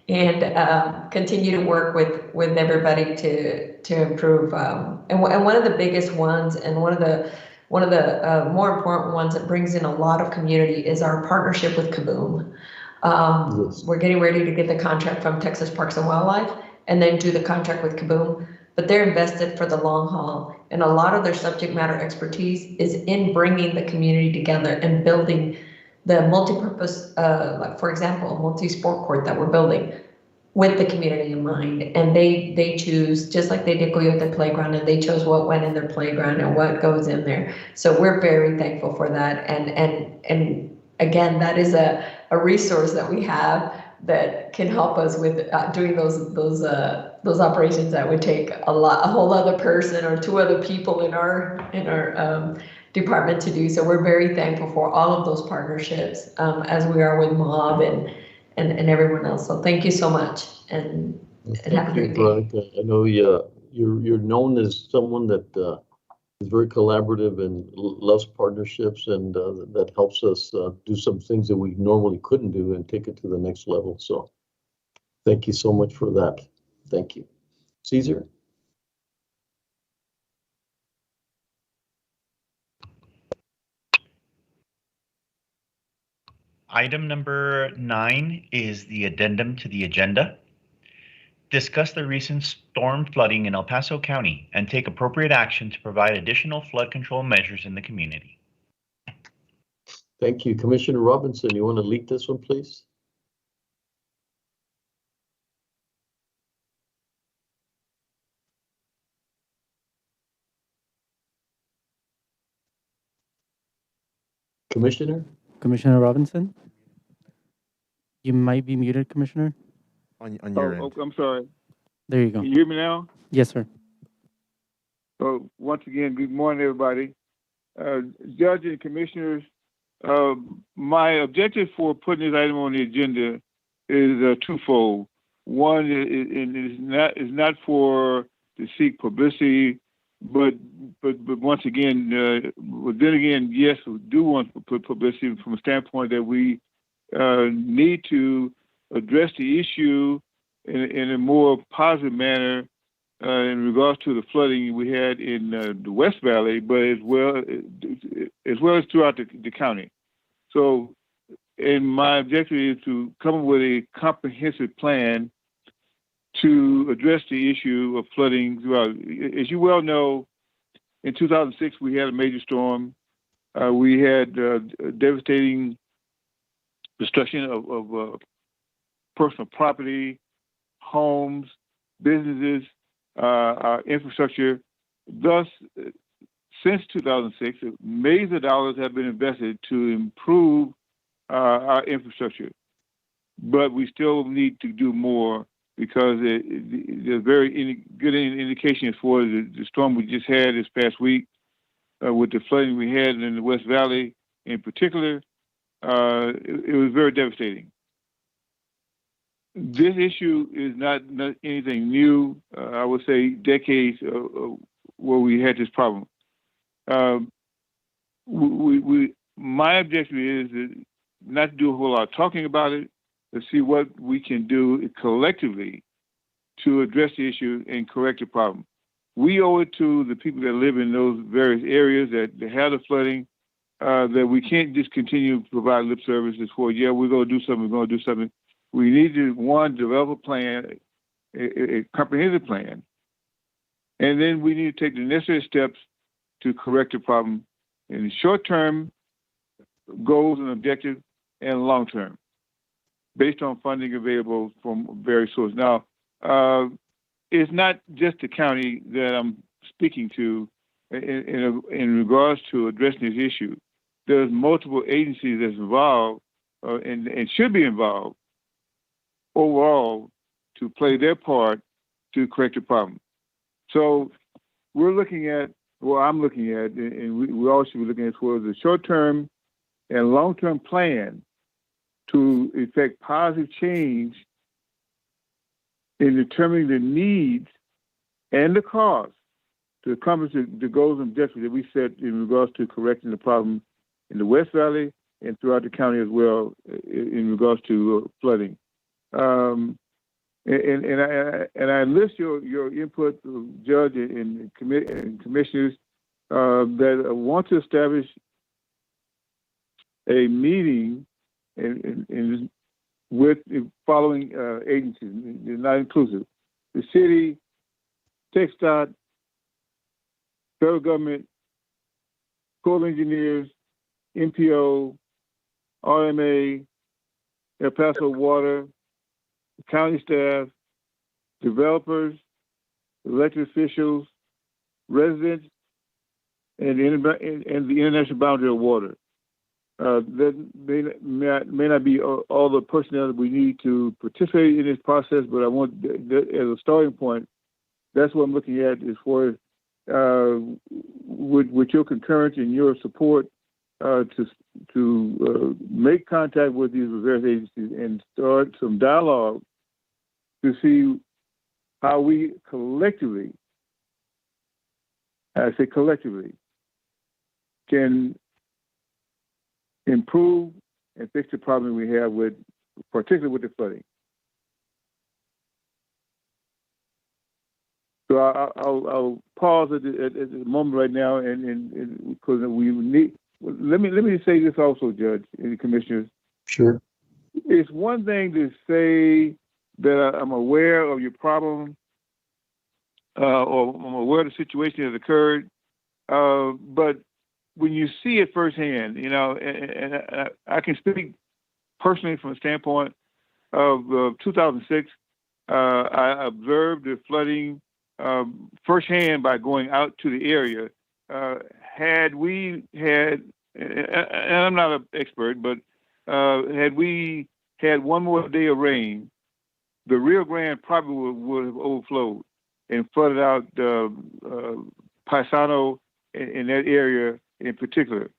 and continue to work with everybody to improve. And one of the biggest ones, and one of the more important ones that brings in a lot of community, is our partnership with Kaboom. Yes. We're getting ready to get the contract from Texas Parks and Wildlife, and then do the contract with Kaboom. But they're invested for the long haul, and a lot of their subject matter expertise is in bringing the community together and building the multi-purpose, like for example, a multi-sport court that we're building with the community in mind. And they choose, just like they did Coyote Playground, and they chose what went in their playground and what goes in there. So we're very thankful for that. And again, that is a resource that we have that can help us with doing those operations that would take a whole other person or two other people in our department to do. So we're very thankful for all of those partnerships, as we are with MOB and everyone else. So thank you so much, and have a great day. Veronica. I know you're known as someone that is very collaborative and loves partnerships, and that helps us do some things that we normally couldn't do and take it to the next level. So thank you so much for that. Thank you. Caesar? Item number 9 is the addendum to the agenda. Discuss the recent storm flooding in El Paso County and take appropriate action to provide additional flood control measures in the community. Thank you. Commissioner Robinson, you want to lead this one, please? Commissioner? Commissioner Robinson? You might be muted, Commissioner. On your end. I'm sorry. There you go. Can you hear me now? Yes, sir. So once again, good morning, everybody. Judge and commissioners, my objective for putting this item on the agenda is twofold. One is not for to seek publicity, but once again, but then again, yes, we do want to put publicity from a standpoint that we need to address the issue in a more positive manner in regards to the flooding we had in the West Valley, but as well as throughout the county. So, and my objective is to come up with a comprehensive plan to address the issue of flooding throughout. As you well know, in 2006 we had a major storm. We had devastating destruction of personal property, homes, businesses, our infrastructure. Thus, since 2006, millions of dollars have been invested to improve our infrastructure. But we still need to do more because there's very good indications for the storm we just had this past week with the flooding we had in the West Valley in particular. It was very devastating. This my is not anything new. I would say decades where we had this problem. My objective is not to do a whole lot of talking about it, but see what we can do collectively to address the issue and correct the problem. We owe it to the people that live in those various areas that have the flooding, that we can't just continue to provide lip services for, yeah, we're going to do something, we're going to do something. We need to, one, develop a plan, a comprehensive plan, and then we need to take the necessary steps to correct the problem in the short term, goals and objectives, and long term, based on funding available from various sources. Now, it's not just the county that I'm speaking to in regards to addressing this issue. There's multiple agencies that's involved and should be involved overall to play their part to correct the problem. So we're looking at, well, I'm looking at, and we all should be looking at for the short-term and long-term plan to effect positive change in determining the needs and the costs to accomplish the goals and objectives that we set in regards to correcting the problem in the West Valley and throughout the county as well in regards to flooding. And I enlist your input, Judge and commissioners, that want to establish a meeting with the following agencies, not inclusive: the city, TxDOT, federal government, Corps of Engineers, MPO, RMA, El Paso Water, county staff, developers, elected officials, residents, and the international boundary of water. That may not be all the personnel that we need to participate in this process, but I want, as a starting point, that's what I'm looking at as far as with your concurrence and your support to make contact with these various agencies and start some dialogue to see how we collectively, I say collectively, can improve and fix the problem we have with, particularly with the flooding. So I'll pause at the moment right now, and because we need. Let me say this also, Judge and Commissioners. Sure. It's one thing to say that I'm aware of your problem, or I'm aware of the situation that occurred, but when you see it firsthand, you know, and I can speak personally from the standpoint of 2006. I observed the flooding firsthand by going out to the area. Had we had, and I'm not an expert, but had we had one more day of rain, the Rio Grande probably would have overflowed and flooded out Paso in that area in particular.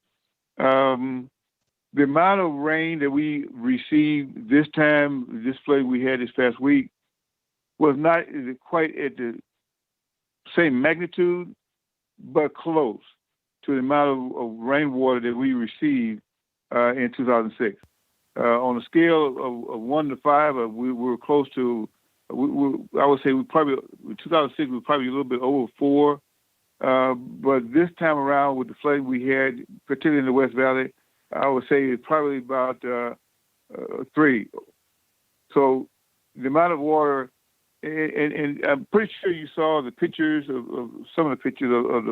The amount of rain that we received this time, this flood we had this past week, was not quite at the same magnitude, but close to the amount of rainwater that we received in 2006. On a scale of 1 to 5, we were close to, I would say we probably, in 2006, we were probably a little bit over 4. But this time around with the flooding we had, particularly in the West Valley, I would say it's probably about 3. So the amount of water, and I'm pretty sure you saw the pictures of some of the pictures of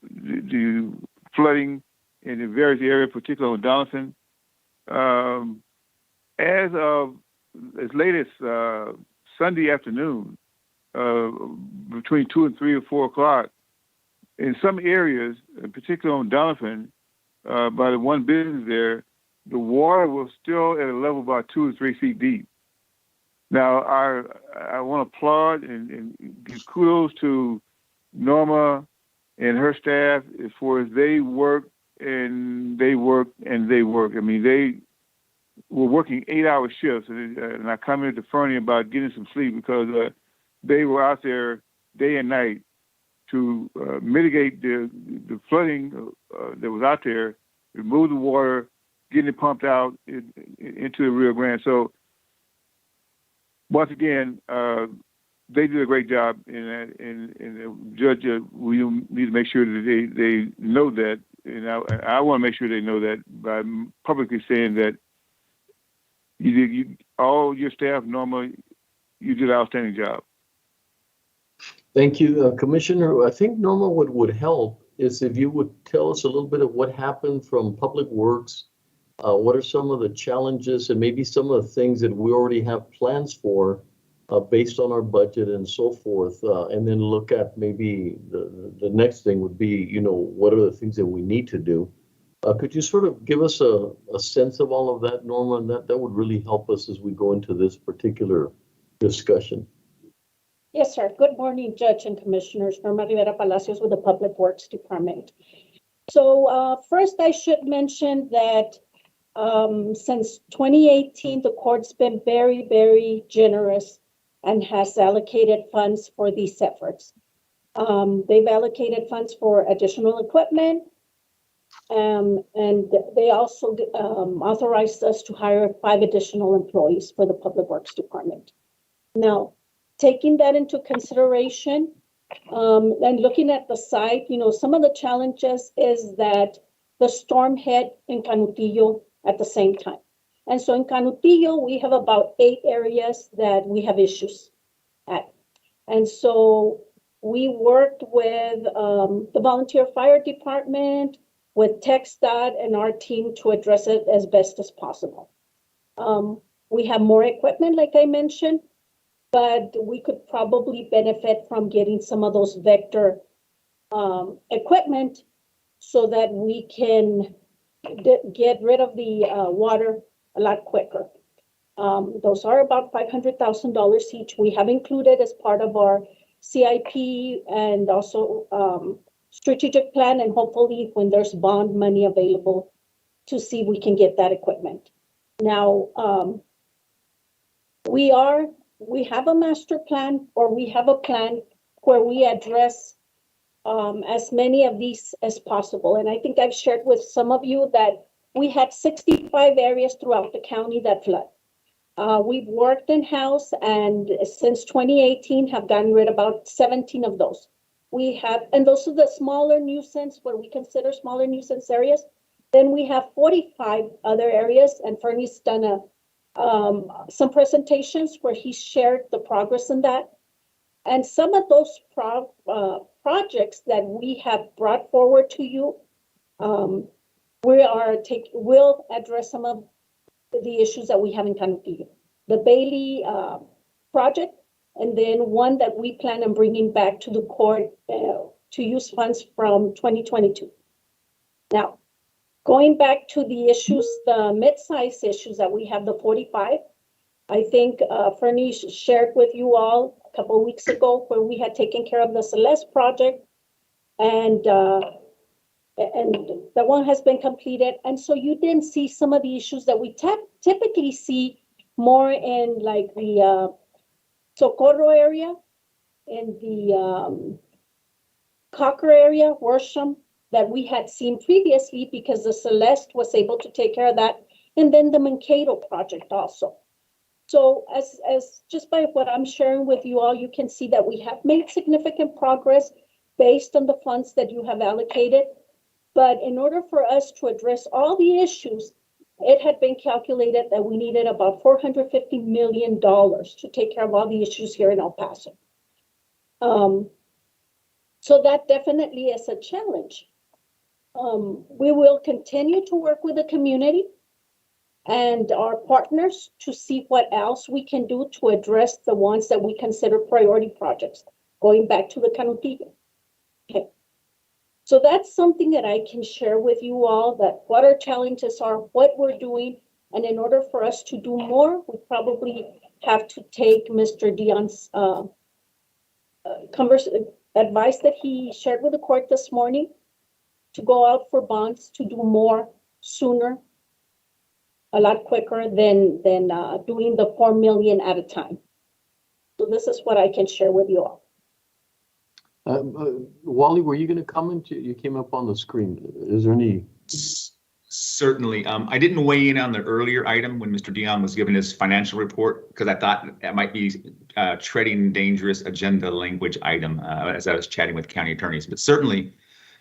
the flooding in the various areas, particularly on Donaldson. As late as Sunday afternoon, between 2 and 3 or 4 o'clock, in some areas, particularly on Donaldson, by the one business there, the water was still at a level about 2 or 3 feet deep. Now, I want to applaud and give kudos to Norma and her staff as far as they work and they work and they work. I mean, they were working 8-hour shifts, and I commented to Fernie about getting some sleep because they were out there day and night to mitigate the flooding that was out there, remove the water, getting it pumped out into the Rio Grande. So once again, they did a great job in that, and Judge, we need to make sure that they know that, and I want to make sure they know that by publicly saying that all your staff, Norma, you did an outstanding job. Thank you, Commissioner. I think, Norma, what would help is if you would tell us a little bit of what happened from Public Works. What are some of the challenges and maybe some of the things that we already have plans for based on our budget and so forth, and then look at maybe the next thing would be, what are the things that we need to do? Could you sort of give us a sense of all of that, Norma? And that would really help us as we go into this particular discussion. Yes, sir. Good morning, Judge and Commissioners. Norma Rivera Palacios with the Public Works Department. So first, I should mention that since 2018, the court's been very, very generous and has allocated funds for these efforts. They've allocated funds for additional equipment, and they also authorized us to hire 5 additional employees for the Public Works Department. Now, taking that into consideration and looking at the site, some of the challenges is that the storm hit in Canutillo at the same time. And so in Canutillo, we have about 8 areas that we have issues at. And so we worked with the volunteer fire department, with TxDOT and our team to address it as best as possible. We have more equipment, like I mentioned, but we could probably benefit from getting some of those vector equipment so that we can get rid of the water a lot quicker. Those are about $500,000 each. We have included as part of our CIP and also strategic plan, and hopefully when there's bond money available to see if we can get that equipment. Now, we have a master plan, or we have a plan where we address as many of these as possible. And I think I've shared with some of you that we had 65 areas throughout the county that flood. We've worked in-house and since 2018 have gotten rid of about 17 of those. And those are the smaller nuisance, what we consider smaller nuisance areas. Then we have 45 other areas, and Fernie's done some presentations where he shared the progress in that. And some of those projects that we have brought forward to you, we'll address some of the issues that we have in Canutillo. The Bailey project, and then one that we plan on bringing back to the court to use funds from 2022. Now, going back to the issues, the mid-size issues that we have, the 45, I think Fernie shared with you all a couple of weeks ago where we had taken care of the Celeste project, and that one has been completed. And so you didn't see some of the issues that we typically see more in like the Socorro area, in the Cocker area, Worsham, that we had seen previously because the Celeste was able to take care of that, and then the Mankato project also. So as just by what I'm sharing with you all, you can see that we have made significant progress based on the funds that you have allocated. But in order for us to address all the issues, it had been calculated that we needed about $450 million to take care of all the issues here in El Paso. So that definitely is a challenge. We will continue to work with the community and our partners to see what else we can do to address the ones that we consider priority projects, going back to the Canutillo. Okay. So that's something that I can share with you all, that what our challenges are, what we're doing, and in order for us to do more, we probably have to take Mr. Dion's advice that he shared with the court this morning to go out for bonds to do more sooner, a lot quicker than doing the 4 million at a time. So this is what I can share with you all. Wally, were you going to comment? You came up on the screen. Is there any? Certainly. I didn't weigh in on the earlier item when Mr. Dion was giving his financial report because I thought that might be treading dangerous agenda language item as I was chatting with county attorneys. But certainly,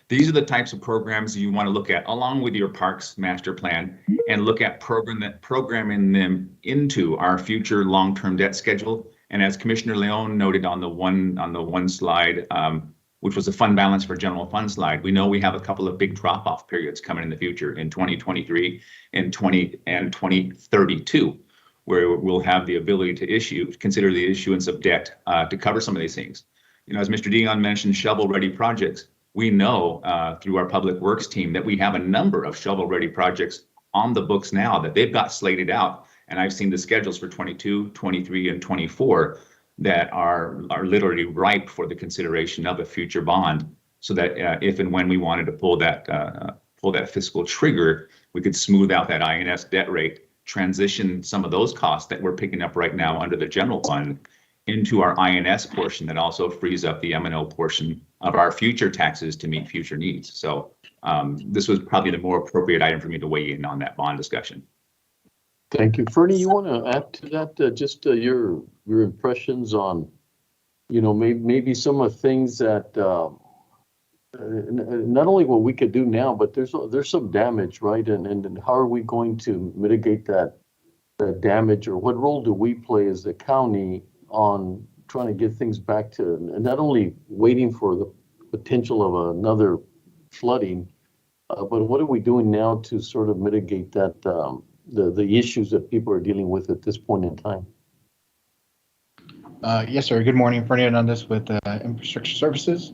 these are the types of programs you want to look at along with your parks master plan and look at programming them into our future long-term debt schedule. And as Commissioner Leon noted on the one slide, which was a fund balance for general fund slide, we know we have a couple of big drop-off periods coming in the future in 2023 and 2032, where we'll have the ability to consider the issuance of debt to cover some of these things. You know, as Mr. Dion mentioned, shovel-ready projects. We know through our public works team that we have a number of shovel-ready projects on the books now that they've got slated out. And I've seen the schedules for 22, 23, and 24 that are literally ripe for the consideration of a future bond, so that if and when we wanted to pull that fiscal trigger, we could smooth out that INS debt rate, transition some of those costs that we're picking up right now under the general fund into our INS portion that also frees up the M&O portion of our future taxes to meet future needs. So this was probably the more appropriate item for me to weigh in on that bond discussion. Thank you. Fernie, you want to add to that just your impressions on, you know, maybe some of the things that not only what we could do now, but there's some damage, right? And how are we going to mitigate that damage, or what role do we play as the county on trying to get things back to, and not only waiting for the potential of another flooding, but what are we doing now to sort of mitigate that the issues that people are dealing with at this point in time? Yes, sir. Good morning. Fernando Hernandez with Infrastructure Services.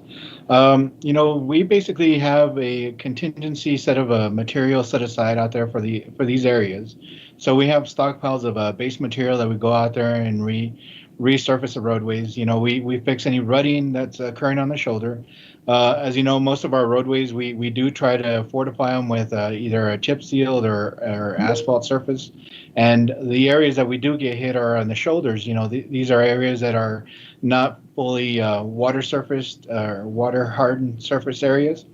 You know, we basically have a contingency set of material set aside out there for these areas. So we have stockpiles of base material that we go out there and resurface the roadways. You know, we fix any rutting that's occurring on the shoulder. As you know, most of our roadways, we do try to fortify them with either a chip seal or asphalt surface. And the areas that we do get hit are on the shoulders. You know, these are areas that are not fully water surfaced or water hardened surface areas.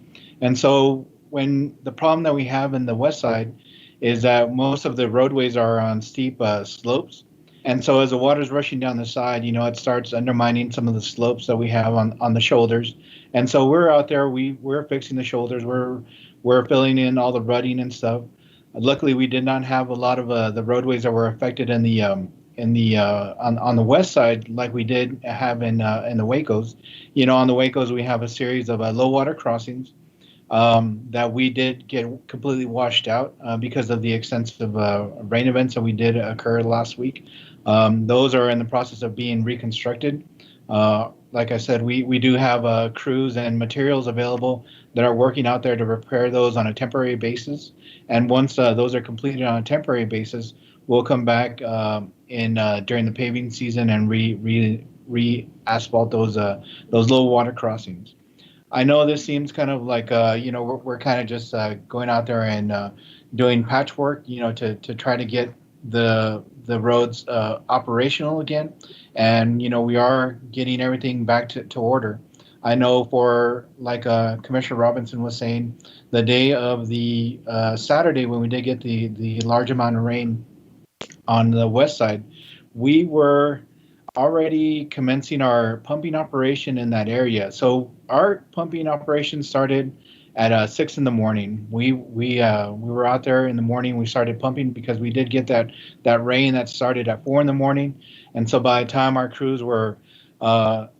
And so when the problem that we have in the west side is that most of the roadways are on steep slopes. And so as the water is rushing down the side, you know, it starts undermining some of the slopes that we have on the shoulders. And so we're out there, we're fixing the shoulders, we're filling in all the rutting and stuff. Luckily, we did not have a lot of the roadways that were affected on the west side like we did have in the Wacos. You know, on the Wacos, we have a series of low water crossings that we did get completely washed out because of the extensive rain events that we did occur last week. Those are in the process of being reconstructed. Like I said, we do have crews and materials available that are working out there to repair those on a temporary basis. And once those are completed on a temporary basis, we'll come back in during the paving season and re-asphalt those low water crossings. I know this seems kind of like we're kind of just going out there and doing patchwork, to try to get the roads operational again, and we are getting everything back to order. I know for like Commissioner Robinson was saying, the day of the Saturday when we did get the large amount of rain on the west side, we were already commencing our pumping operation in that area. So our pumping operation started at 6 in the morning. We were out there in the morning. We started pumping because we did get that rain that started at 4 in the morning, and so by the time our crews were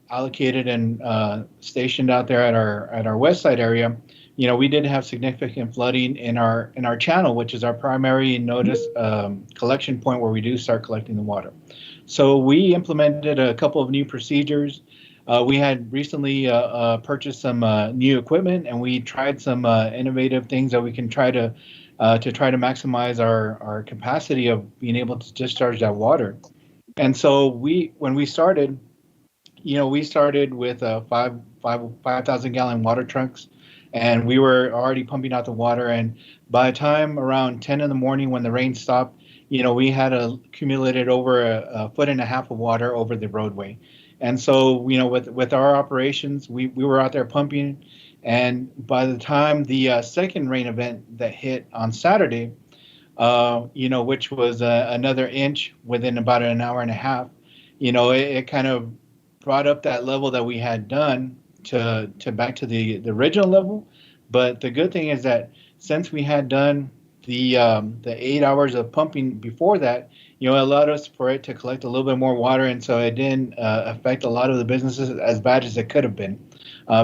allocated and stationed out there at our west side area, we did have significant flooding in our channel, which is our primary notice collection point where we do start collecting the water. So we implemented a couple of new procedures. We had recently purchased some new equipment, and we tried some innovative things that we can try to maximize our capacity of being able to discharge that water. And so when we started, we started with 5,000 gallon water trucks, and we were already pumping out the water. And by the time around 10 in the morning when the rain stopped, we had accumulated over a foot and a half of water over the roadway. And so, with our operations, we were out there pumping. And by the time the second rain event that hit on Saturday, which was another inch within about an hour and a half, it kind of brought up that level that we had done to back to the original level. But the good thing is that since we had done the 8 hours of pumping before that, it allowed us for it to collect a little bit more water, and so it didn't affect a lot of the businesses as bad as it could have been,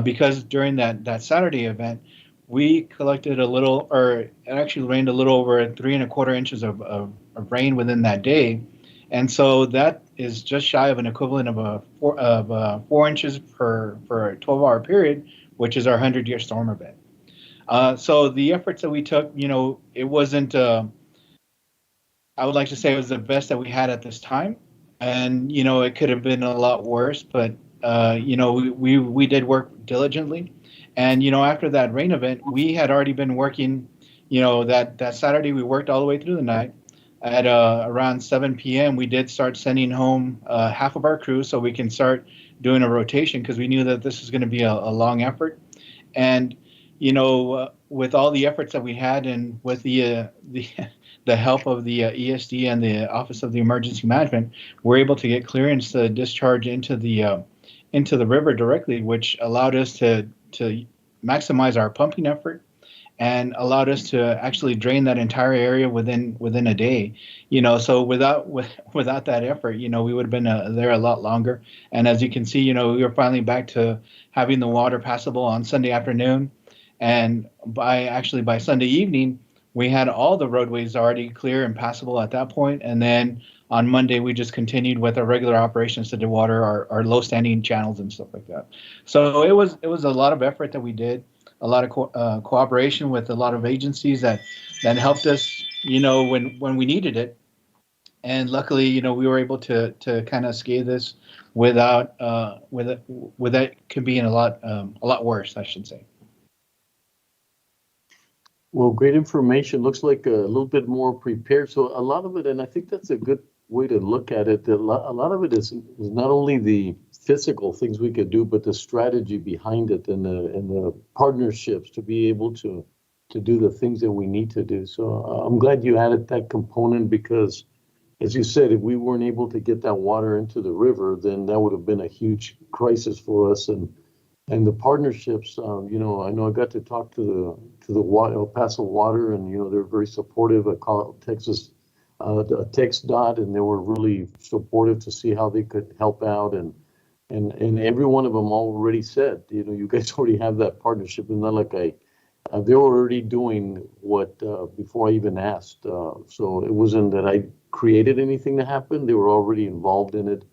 because during that Saturday event, we collected it actually rained a little over 3¼ inches of rain within that day, and so that is just shy of an equivalent of 4 inches for a 12-hour period, which is our 100-year storm event. So the efforts that we took, it wasn't, I would like to say it was the best that we had at this time. And, it could have been a lot worse, but, we did work diligently. And, after that rain event, we had already been working, that Saturday we worked all the way through the night. At around 7 p.m., we did start sending home half of our crew so we can start doing a rotation, because we knew that this was going to be a long effort. And, with all the efforts that we had, and with the help of the ESD and the Office of the Emergency Management, we're able to get clearance to discharge into the river directly, which allowed us to maximize our pumping effort and allowed us to actually drain that entire area within a day. So without that effort, we would have been there a lot longer. And as you can see, we were finally back to having the water passable on Sunday afternoon. And by Sunday evening, we had all the roadways already clear and passable at that point. And then on Monday, we just continued with our regular operations to dewater our low-standing channels and stuff like that. So it was a lot of effort that we did, a lot of cooperation with a lot of agencies that helped us, when we needed it. And luckily, we were able to kind of scale this without it could be a lot worse, I should say. Well, great information. Looks like a little bit more prepared. So a lot of it, and I think that's a good way to look at it. A lot of it is not only the physical things we could do, but the strategy behind it and the partnerships to be able to do the things that we need to do. So I'm glad you added that component, because, as you said, if we weren't able to get that water into the river, then that would have been a huge crisis for us. And the partnerships, I know I got to talk to the El Paso Water, and they're very supportive. I called Texas TxDOT, and they were really supportive to see how they could help out. And every one of them already said, you guys already have that partnership. It's not like they were already doing what before I even asked. So it wasn't that I created anything to happen. They were already involved in it.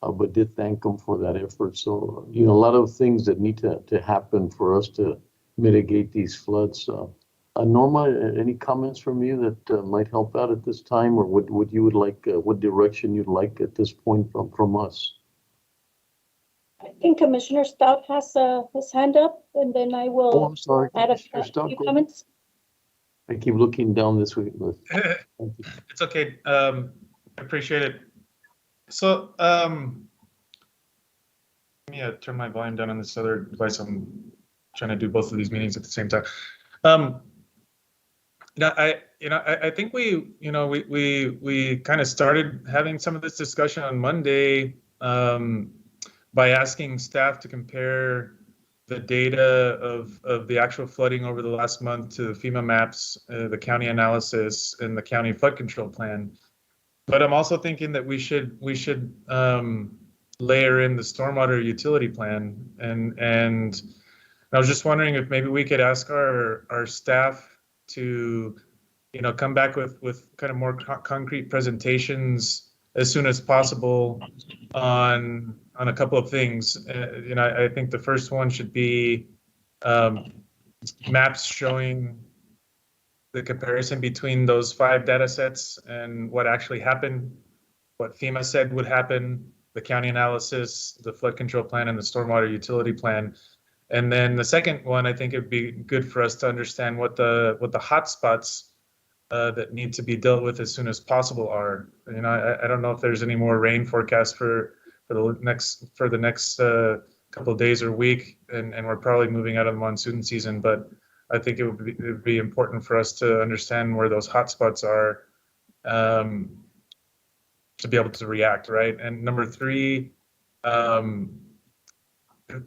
But did thank them for that effort. So, a lot of things that need to happen for us to mitigate these floods. Norma, any comments from you that might help out at this time, or what you would like, what direction you'd like at this point from us? I think Commissioner Stout has his hand up, and then I will. Oh, I'm sorry, add Commissioner a Stout, few go comments. I keep looking down this week. Thank you. It's okay. I appreciate it. So, let me turn my volume down on this other device. I'm trying to do both of these meetings at the same time. I think we kind of started having some of this discussion on Monday by asking staff to compare the data of the actual flooding over the last month to the FEMA maps, the county analysis, and the county flood control plan. But I'm also thinking that we should layer in the stormwater utility plan, and I was just wondering if maybe we could ask our staff to, come back with kind of more concrete presentations as soon as possible on a couple of things. I think the first one should be maps showing the comparison between those 5 data sets and what actually happened, what FEMA said would happen, the county analysis, the flood control plan, and the stormwater utility plan. And then the second one, I think it'd be good for us to understand what the hot spots that need to be dealt with as soon as possible are. I don't know if there's any more rain forecast for the next couple of days or week, and we're probably moving out of the monsoon season, but I think it would be important for us to understand where those hot spots are to be able to react, right? And number 3,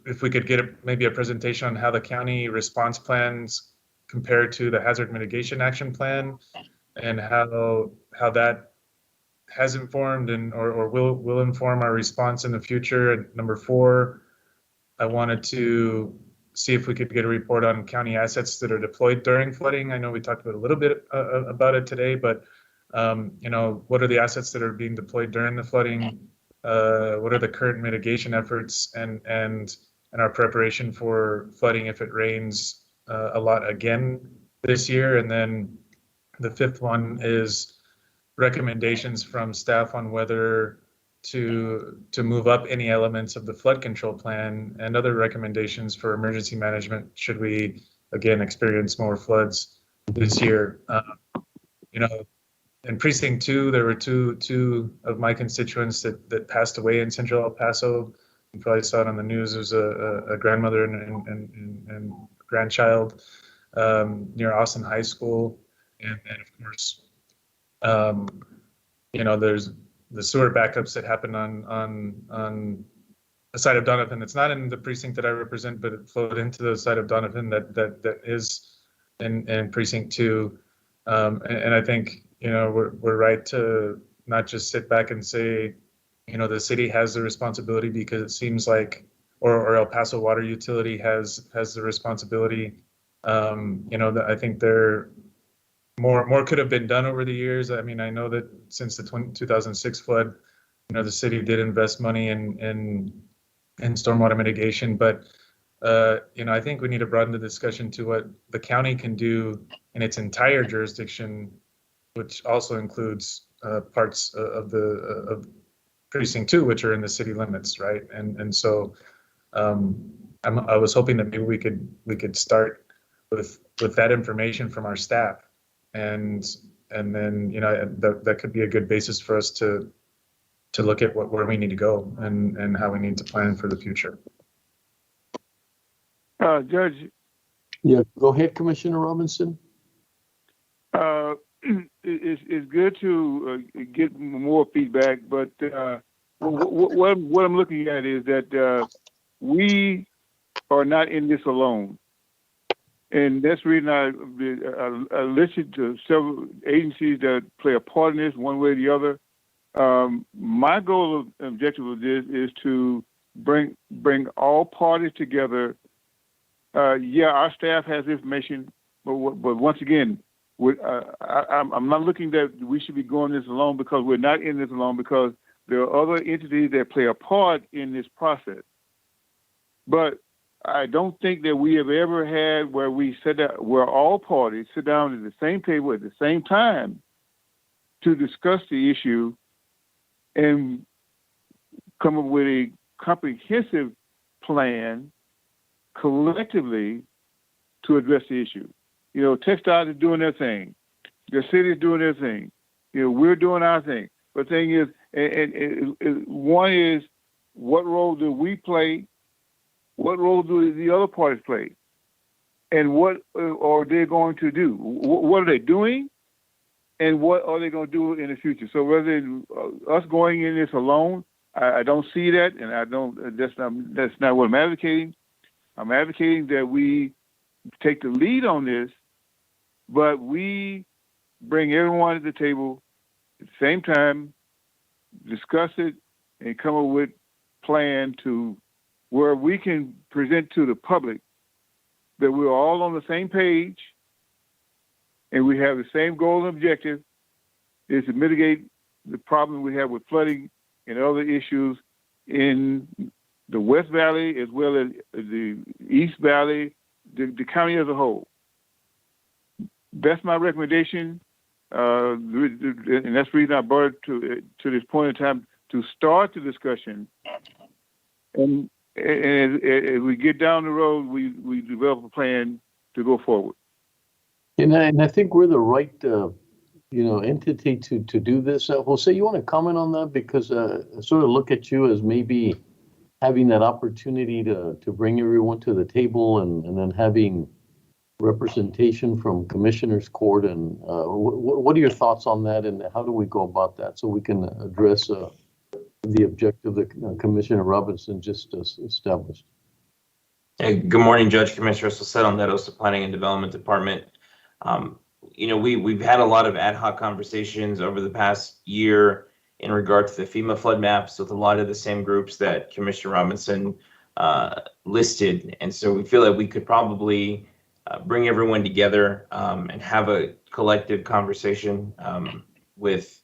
if we could get maybe a presentation on how the county response plans compare to the hazard mitigation action plan, and how that has informed or will inform our response in the future. And number 4, I wanted to see if we could get a report on county assets that are deployed during flooding. I know we talked about a little bit about it today, but what are the assets that are being deployed during the flooding? What are the current mitigation efforts and our preparation for flooding if it rains a lot again this year? And then the 5th one is recommendations from staff on whether to move up any elements of the flood control plan, and other recommendations for emergency management should we again experience more floods this year. In precinct 2, there were two of my constituents that passed away in central El Paso. You probably saw it on the news. There's a grandmother and grandchild near Austin High School, and of course, there's the sewer backups that happened on the side of Donovan. It's not in the precinct that I represent, but it flowed into the side of Donovan that is in precinct 2. And I think we're right to not just sit back and say the city has the responsibility, because it seems like, or El Paso Water Utility has the responsibility. I think more could have been done over the years. I mean, I know that since the 2006 flood, the city did invest money in stormwater mitigation, but I think we need to broaden the discussion to what the county can do in its entire jurisdiction, which also includes parts of precinct 2, which are in the city limits, right? And so I was hoping that maybe we could start with that information from our staff, and then that could be a good basis for us to look at where we need to go and how we need to plan for the future. Judge. Yeah, go ahead, Commissioner Robinson. It's good to get more feedback, but what I'm looking at is that we are not in this alone. And that's the reason I listed several agencies that play a part in this one way or the other. My goal and objective of this is to bring all parties together. Our staff has information, but once again, I'm not looking that we should be going this alone, because we're not in this alone, because there are other entities that play a part in this process. But I don't think that we have ever had where we sit down, where all parties sit down at the same table at the same time to discuss the issue and come up with a comprehensive plan collectively to address the issue. You know, TxDOT is doing their thing. The city is doing their thing. You know, we're doing our thing. But the thing is, one is, what role do we play? What role do the other parties play? And what are they going to do? What are they doing? And what are they going to do in the future? So whether us going in this alone, I don't see that, and I don't. That's not what I'm advocating. I'm advocating that we take the lead on this, but we bring everyone at the table at the same time, discuss it, and come up with a plan to where we can present to the public that we're all on the same page and we have the same goal and objective, is to mitigate the problem we have with flooding and other issues in the West Valley as well as the East Valley, the county as a whole. That's my recommendation, and that's the reason I brought it to this point in time, to start the discussion. And as we get down the road, we develop a plan to go forward. And I think we're the right, entity to do this. Jose, you want to comment on that? Because I sort of look at you as maybe having that opportunity to bring everyone to the table and then having representation from Commissioners Court. And what are your thoughts on that, and how do we go about that so we can address the objective that Commissioner Robinson just established? Hey, good morning, Judge, Commissioner Salcedo, the Planning and Development Department. We've had a lot of ad hoc conversations over the past year in regard to the FEMA flood maps with a lot of the same groups that Commissioner Robinson listed. And so we feel that we could probably bring everyone together and have a collective conversation with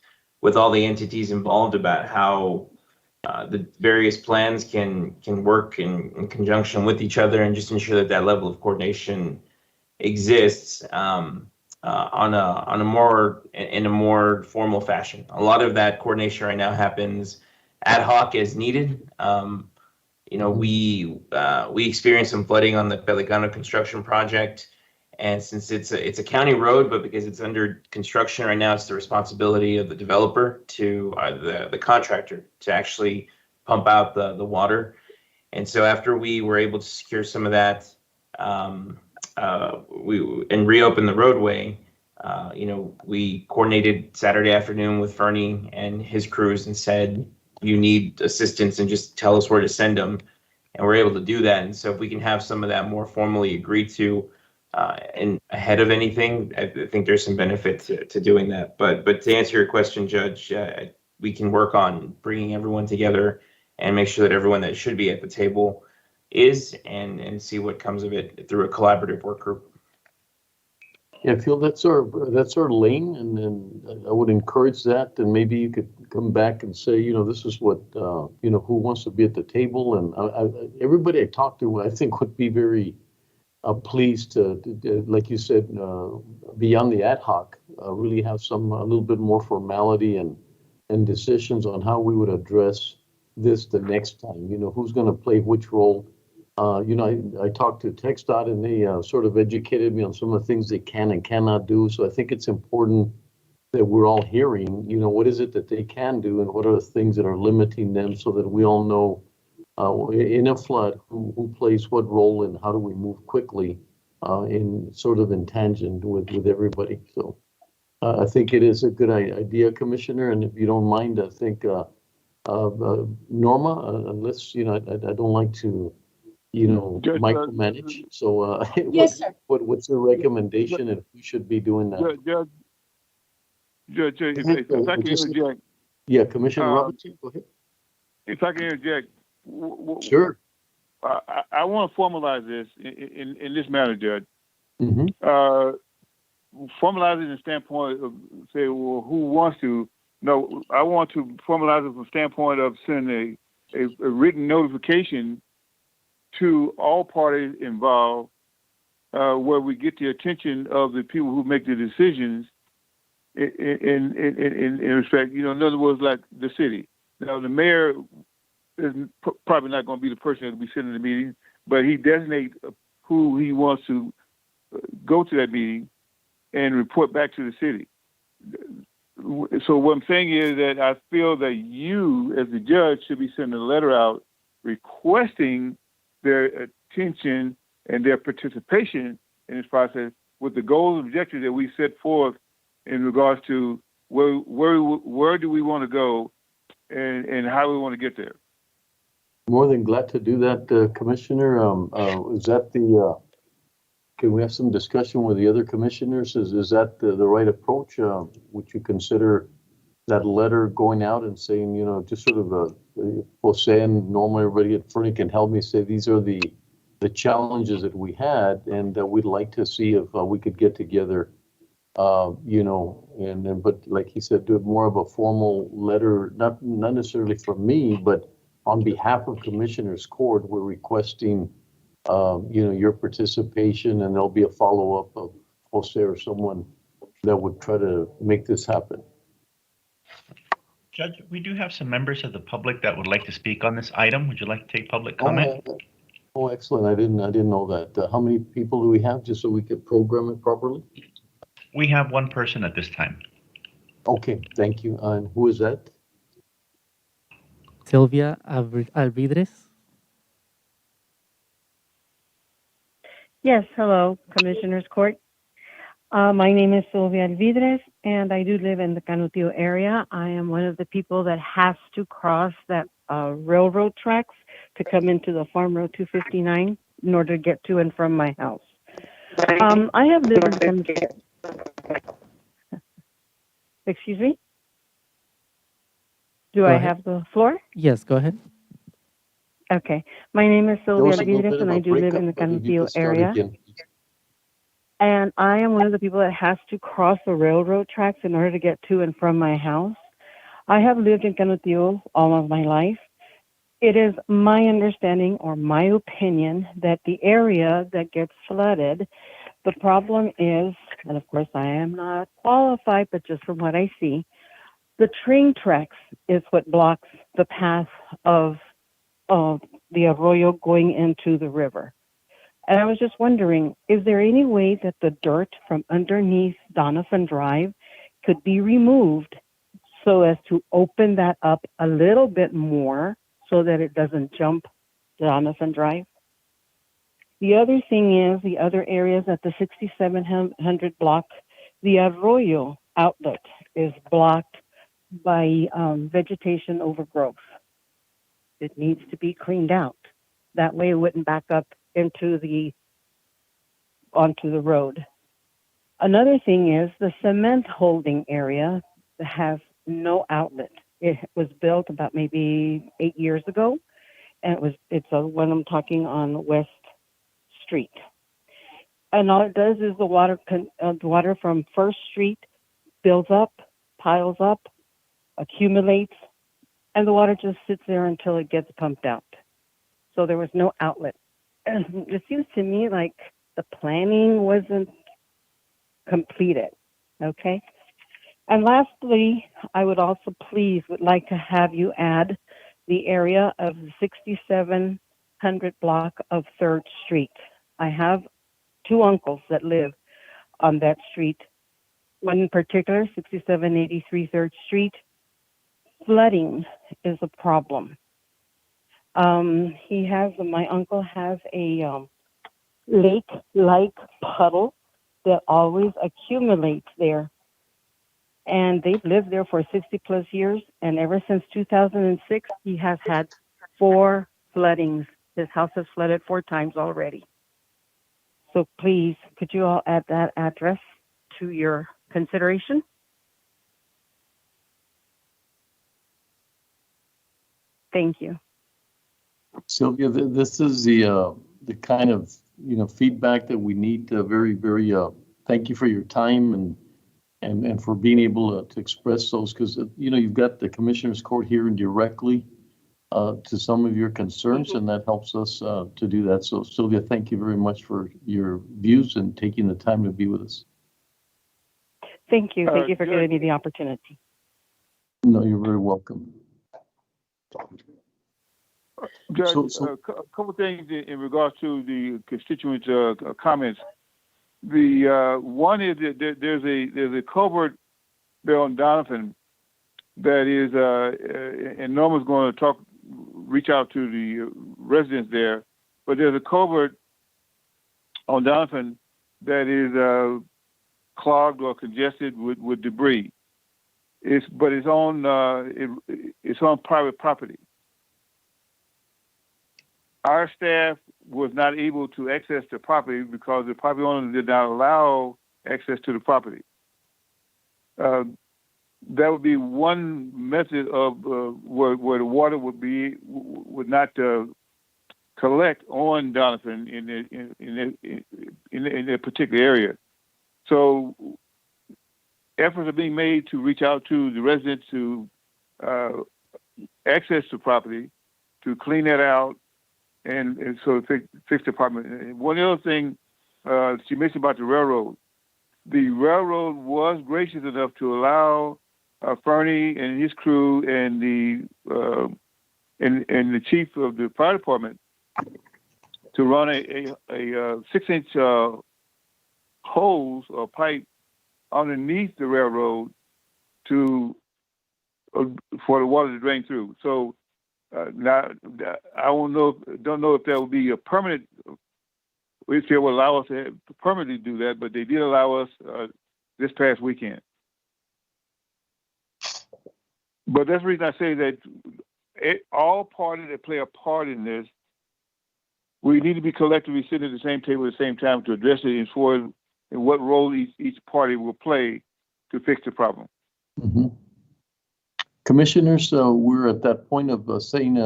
all the entities involved about how the various plans can work in conjunction with each other, and just ensure that that level of coordination exists in a more formal fashion. A lot of that coordination right now happens ad hoc as needed. We experienced some flooding on the Pelicano construction project, and since it's a county road, but because it's under construction right now, it's the responsibility of the developer to the contractor to actually pump out the water. And so after we were able to secure some of that, and reopen the roadway, we coordinated Saturday afternoon with Fernie and his crews and said, you need assistance and just tell us where to send them. And we're able to do that. And so if we can have some of that more formally agreed to and ahead of anything, I think there's some benefit to doing that. But to answer your question, Judge, we can work on bringing everyone together and make sure that everyone that should be at the table is, and see what comes of it through a collaborative work group. Yeah, I feel that's our lane, and I would encourage that. And maybe you could come back and say, this is what, who wants to be at the table. And everybody I talked to, I think, would be very pleased to, like you said, beyond the ad hoc, really have a little bit more formality and decisions on how we would address this the next time. Who's going to play which role. I talked to TxDOT, and they sort of educated me on some of the things they can and cannot do. So I think it's important that we're all hearing, what is it that they can do and what are the things that are limiting them, so that we all know in a flood who plays what role and how do we move quickly in tangent with everybody. So I think it is a good idea, Commissioner. And if you don't mind, I think Norma, unless, I don't like to micromanage. So yes, sir. What's the recommendation, and who should be doing that? Judge, if I can interject. Yeah, Commissioner Robinson, go ahead. If I can interject. Sure. I want to formalize this in this manner, Judge. Mm-hmm. Formalize it in the standpoint of, say, well, who wants to? No, I want to formalize it from the standpoint of sending a written notification to all parties involved, where we get the attention of the people who make the decisions in respect, in other words, like the city. Now, the mayor is probably not going to be the person that will be sitting in the meeting, but he designates who he wants to go to that meeting and report back to the city. So what I'm saying is that I feel that you, as the judge, should be sending a letter out requesting their attention and their participation in this process with the goals and objectives that we set forth in regards to where do we want to go and how we want to get there. More than glad to do that, Commissioner. Is that can we have some discussion with the other commissioners? Is that the right approach? Would you consider that letter going out and saying, just sort of Jose and normally everybody at Fernie can help me say these are the challenges that we had, and we'd like to see if we could get together, but like he said, do it more of a formal letter, not necessarily from me, but on behalf of Commissioners Court, we're requesting, your participation, and there'll be a follow-up of Jose or someone that would try to make this happen. Judge, we do have some members of the public that would like to speak on this item. Would you like to take public comment? Oh, excellent. I didn't know that. How many people do we have, just so we could program it properly? We have one person at this time. Okay, thank you. And who is that? Sylvia Alvidres. Yes, hello, Commissioners Court. My name is Sylvia Alvidres, and I do live in the Canutillo area. I am one of the people that has to cross that railroad tracks to come into the Farm Road 259 in order to get to and from my house. I have lived in Excuse me? Do I have the floor? Yes, go ahead. Okay. My name is Sylvia Alvidres, and I do live in the Canutillo area. And I am one of the people that has to cross the railroad tracks in order to get to and from my house. I have lived in Canutillo all of my life. It is my understanding or my opinion that the area that gets flooded, the problem is, and of course I am not qualified, but just from what I see, the train tracks is what blocks the path of the arroyo going into the river. And I was just wondering, is there any way that the dirt from underneath Donovan Drive could be removed so as to open that up a little bit more so that it doesn't jump Donovan Drive? The other thing is, the other areas at the 6700 block, the arroyo outlet is blocked by vegetation overgrowth. It needs to be cleaned out. That way it wouldn't back up onto the road. Another thing is the cement holding area has no outlet. It was built about maybe 8 years ago, and it's when I'm talking on West Street. And all it does is the water from First Street builds up, piles up, accumulates, and the water just sits there until it gets pumped out. So there was no outlet. And it seems to me like the planning wasn't completed, okay? And lastly, I would also would like to have you add the area of the 6700 block of 3rd Street. I have 2 uncles that live on that street. One in particular, 6783 3rd Street. Flooding is a problem. My uncle has a lake-like puddle that always accumulates there. And they've lived there for 60 plus years. And ever since 2006, he has had 4 floodings. His house has flooded 4 times already. So please, could you all add that address to your consideration? Thank you. Sylvia, this is the kind of feedback that we need. Very, very. Thank you for your time and for being able to express those, because you've got the Commissioners Court hearing directly to some of your concerns, and that helps us to do that. So Sylvia, thank you very much for your views and taking the time to be with us. Thank you. Thank you for giving me the opportunity. No, you're very welcome. Judge, a couple of things in regards to the constituents' comments. The one is that there's a culvert there on Donovan that is, and Norma's going to reach out to the residents there, but there's a culvert on Donovan that is clogged or congested with debris. It's on private property. Our staff was not able to access the property because the property owner did not allow access to the property. That would be one method of where the water would not collect on Donovan in a particular area. So efforts are being made to reach out to the residents to access the property, to clean that out, and so fix the problem. And one other thing she mentioned about the railroad. The railroad was gracious enough to allow Fernie and his crew and the chief of the fire department to run a 6-inch hose or pipe underneath the railroad for the water to drain through. So now I don't know if that will be a permanent. If they will allow us to permanently do that, but they did allow us this past weekend. But that's the reason I say that all parties that play a part in this, we need to be collectively sitting at the same table at the same time to address it and for what role each party will play to fix the problem. Mm-hmm. Commissioners, we're at that point of saying,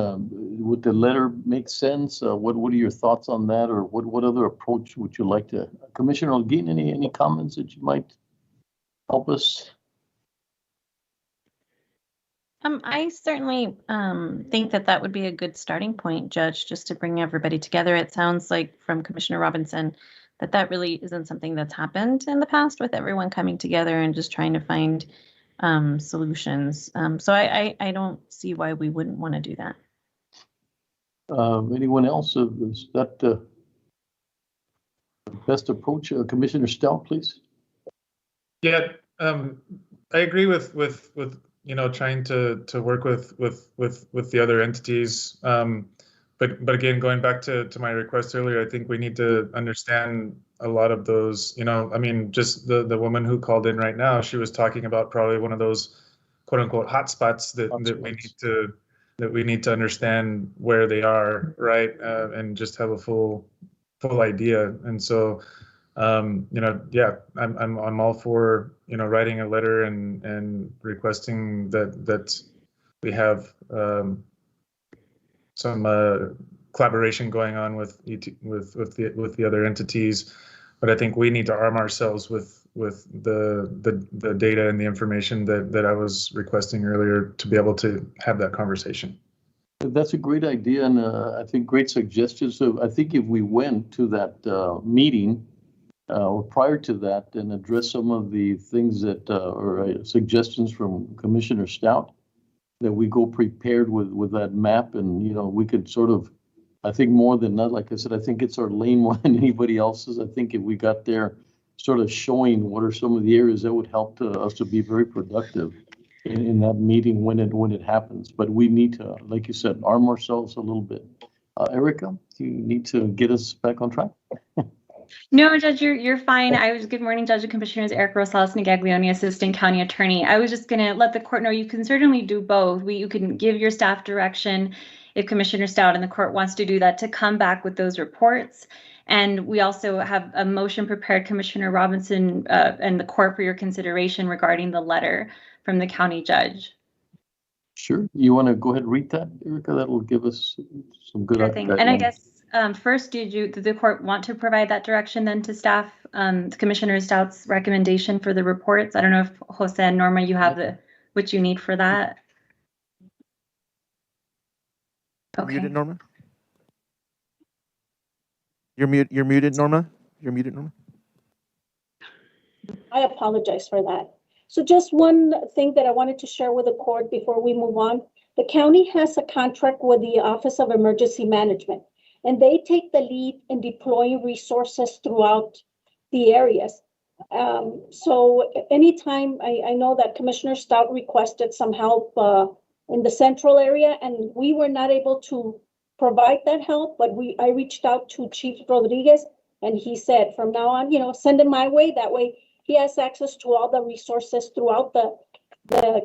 would the letter make sense? What are your thoughts on that, or what other approach would you like to? Commissioner Holguin, any comments that you might help us? I certainly think that would be a good starting point, Judge, just to bring everybody together. It sounds like from Commissioner Robinson that really isn't something that's happened in the past, with everyone coming together and just trying to find solutions. So I don't see why we wouldn't want to do that. Anyone else? Is that the best approach? Commissioner Stout, please. Yeah, I agree with trying to work with the other entities. But again, going back to my request earlier, I think we need to understand a lot of those, I mean, just the woman who called in right now, she was talking about probably one of those quote unquote hotspots that we need to understand where they are, right? And just have a full idea. And so, yeah, I'm all for, writing a letter and requesting that we have some collaboration going on with the other entities, but I think we need to arm ourselves with the data and the information that I was requesting earlier to be able to have that conversation. That's a great idea, and I think great suggestion. So I think if we went to that meeting or prior to that and address some of the things that or suggestions from Commissioner Stout, that we go prepared with that map, and we could sort of, I think more than that, like I said, I think it's our lane more than anybody else's. I think if we got there sort of showing what are some of the areas that would help us to be very productive in that meeting when it happens. But we need to, like you said, arm ourselves a little bit. Erica, do you need to get us back on track? No, Judge, you're fine. Good morning, Judge and Commissioners. Erica Rosales Negaglione, Assistant County Attorney. I was just going to let the court know you can certainly do both. You can give your staff direction if Commissioner Stout and the court wants to do that, to come back with those reports. And we also have a motion prepared, Commissioner Robinson, and the court for your consideration regarding the letter from the county judge. Sure. You want to go ahead and read that, Erica? That will give us some good thing. And I guess first, did the court want to provide that direction then to staff, Commissioner Stout's recommendation for the reports? I don't know if Jose and Norma, you have what you need for that. You're Okay. muted, Norma. You're muted, Norma. You're muted, Norma. I apologize for that. So just one thing that I wanted to share with the court before we move on. The county has a contract with the Office of Emergency Management, and they take the lead in deploying resources throughout the areas. So anytime, I know that Commissioner Stout requested some help in the central area, and we were not able to provide that help, but I reached out to Chief Rodriguez, and he said, from now on, send him my way. That way he has access to all the resources throughout the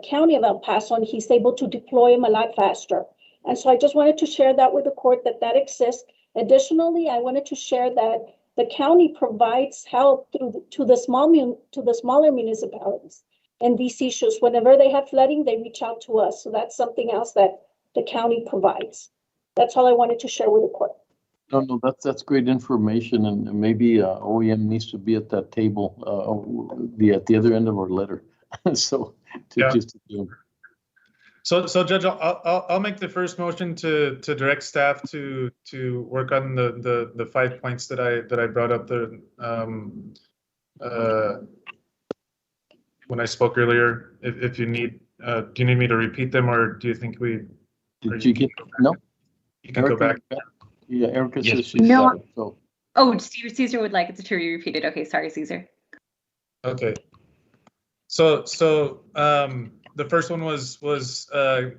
county of El Paso, and he's able to deploy them a lot faster. And so I just wanted to share that with the court that exists. Additionally, I wanted to share that the county provides help to the smaller municipalities and these issues. Whenever they have flooding, they reach out to us. So that's something else that the county provides. That's all I wanted to share with the court. No, that's great information, and maybe OEM needs to be at that table, at the other end of our letter. So just to So Judge, I'll make the first motion to direct staff to work on the 5 points that I brought up when I spoke earlier. If you need, do you need me to repeat them, or do you think we? Did you get no? You can go back. Yeah, Erica says she's No. got it, so. Oh, Caesar would like it to be repeated. Okay, sorry, Caesar. Okay. So the first one was a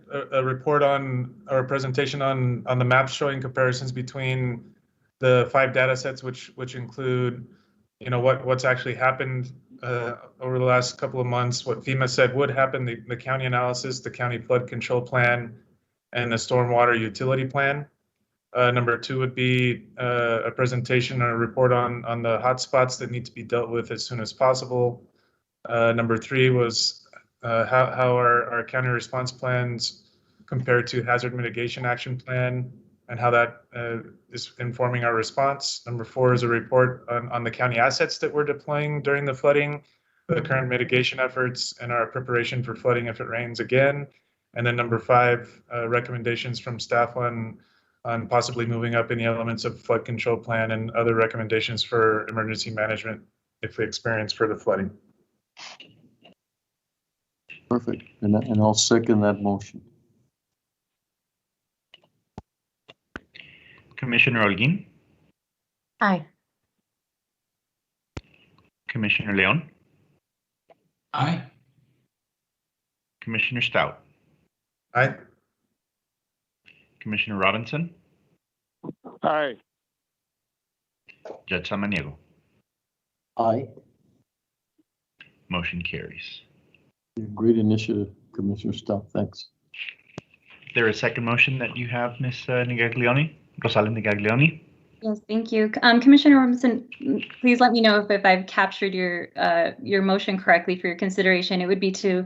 report on, or a presentation on the maps showing comparisons between the 5 data sets, which include, what's actually happened over the last couple of months, what FEMA said would happen, the county analysis, the county flood control plan, and the stormwater utility plan. Number 2 would be a presentation or a report on the hotspots that need to be dealt with as soon as possible. Number 3 was how our county response plans compare to hazard mitigation action plan and how that is informing our response. Number 4 is a report on the county assets that we're deploying during the flooding, the current mitigation efforts, and our preparation for flooding if it rains again. And then number 5, recommendations from staff on possibly moving up any elements of flood control plan and other recommendations for emergency management if we experience further flooding. Perfect, and I'll second that motion. Commissioner Holguin, Aye. Commissioner Leon, Aye. Commissioner Stout, Aye. Commissioner Robinson, Aye. Judge Samaniego. Aye. Motion carries. Great initiative, Commissioner Stout. Thanks. Is there a second motion that you have, Ms. Negaglione, Rosalind Negaglione? Yes, thank you. Commissioner Robinson, please let me know if I've captured your motion correctly for your consideration. It would be to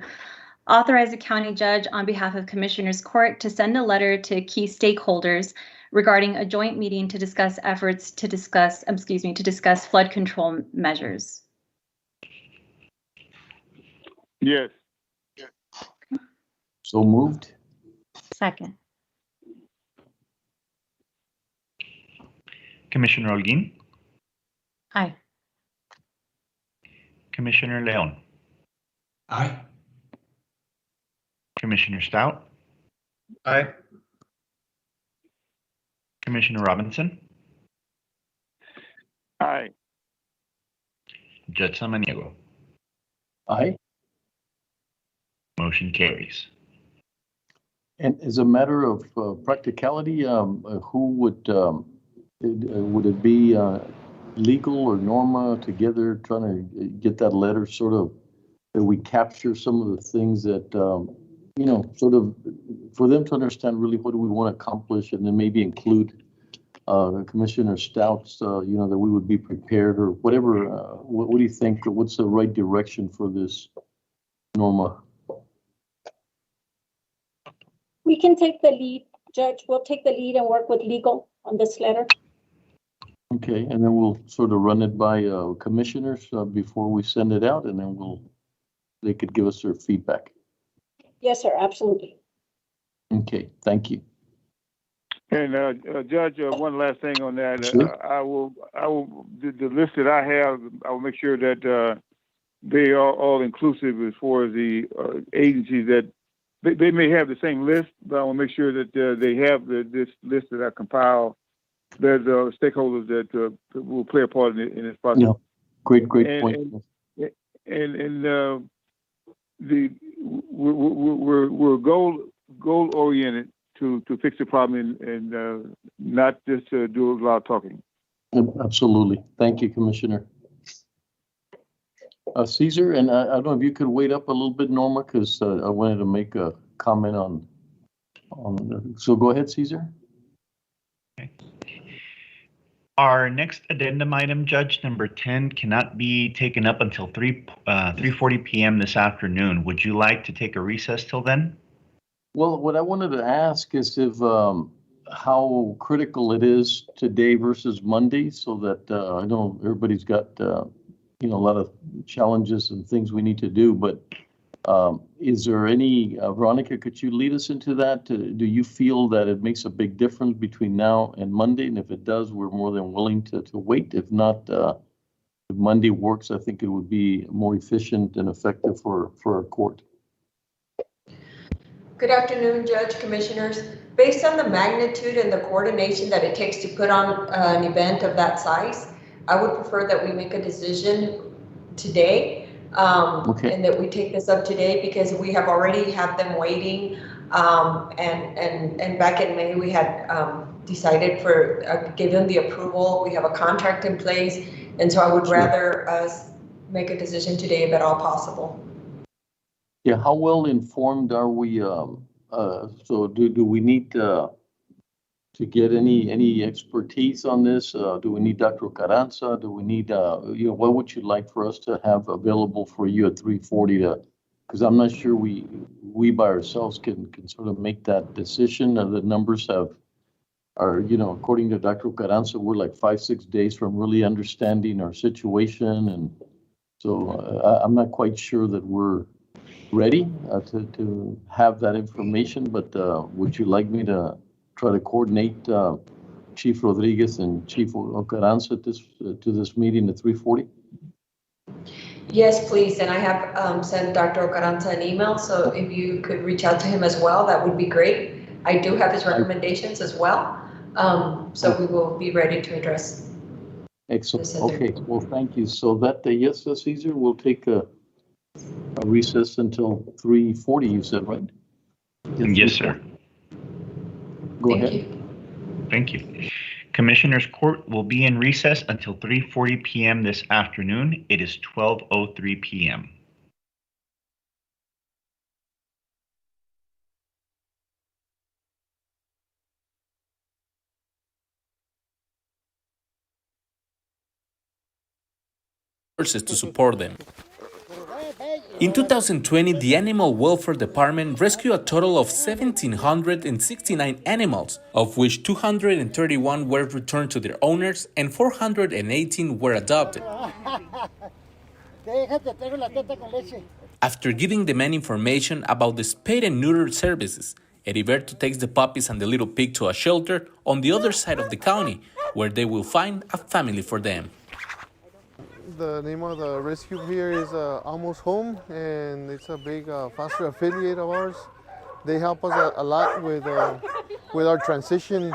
authorize the county judge on behalf of Commissioners Court to send a letter to key stakeholders regarding a joint meeting to discuss efforts to discuss flood control measures. Yes. So moved. Second. Commissioner Holguin, Aye. Commissioner Leon, Aye. Commissioner Stout, Aye. Commissioner Robinson, Aye. Judge Samaniego. Aye. Motion carries. And as a matter of practicality, who would it be legal or Norma together trying to get that letter sort of that we capture some of the things that, sort of for them to understand really what do we want to accomplish, and then maybe include Commissioner Stout's, that we would be prepared or whatever. What do you think? What's the right direction for this, Norma? We can take the lead, Judge. We'll take the lead and work with legal on this letter. Okay, and then we'll sort of run it by commissioners before we send it out, and then they could give us their feedback. Yes, sir, absolutely. Okay, thank you. And Judge, one last thing on that. Sure. I will. The list that I have, I will make sure that they are all inclusive as far as the agencies that they may have the same list, but I will make sure that they have this list that I compile. There's stakeholders that will play a part in this process. Yeah, great point. We're goal oriented to fix the problem and not just do a lot of talking. Absolutely. Thank you, Commissioner. Caesar, and I don't know if you could wait up a little bit, Norma, because I wanted to make a comment on. So go ahead, Caesar. Okay. Our next addendum item, Judge, number 10, cannot be taken up until 3:40 p.m. this afternoon. Would you like to take a recess till then? Well, what I wanted to ask is if how critical it is today versus Monday, so that I know everybody's got a lot of challenges and things we need to do. But is there any, Veronica? Could you lead us into that? Do you feel that it makes a big difference between now and Monday? And if it does, we're more than willing to wait. If not, if Monday works, I think it would be more efficient and effective for our court. Good afternoon, Judge, Commissioners. Based on the magnitude and the coordination that it takes to put on an event of that size, I would prefer that we make a decision today, and that we take this up today, because we have already had them waiting. And back in May, we had decided for give them the approval. We have a contract in place, and so I would rather us make a decision today if at all possible. Yeah, how well informed are we? So do we need to get any expertise on this? Do we need Dr. Carranza? Do we need what would you like for us to have available for you at 3:40? Because I'm not sure we by ourselves can sort of make that decision. The numbers are according to Dr. Carranza, we're like 5-6 days from really understanding our situation, and so I'm not quite sure that we're ready to have that information, but would you like me to try to coordinate Chief Rodriguez and Chief Carranza to this meeting at 3:40? Yes, please. And I have sent Dr. Carranza an email, so if you could reach out to him as well, that would be great. I do have his recommendations as well, so we will be ready to address. Excellent. Okay. Well, thank you. So that yes, Caesar, we'll take a recess until 3:40. You said, right? Yes, sir. Go ahead. Thank you. Commissioners Court will be in recess until 3:40 p.m. this afternoon. It is 12:03 p.m. To support them. In 2020, the Animal Welfare Department rescued a total of 1,769 animals, of which 231 were returned to their owners and 418 were adopted. After giving the men information about the spayed and neutered services, Heriberto takes the puppies and the little pig to a shelter on the other side of the county, where they will find a family for them. The name of the rescue here is Almost Home, and it's a big foster affiliate of ours. They help us a lot with our transition,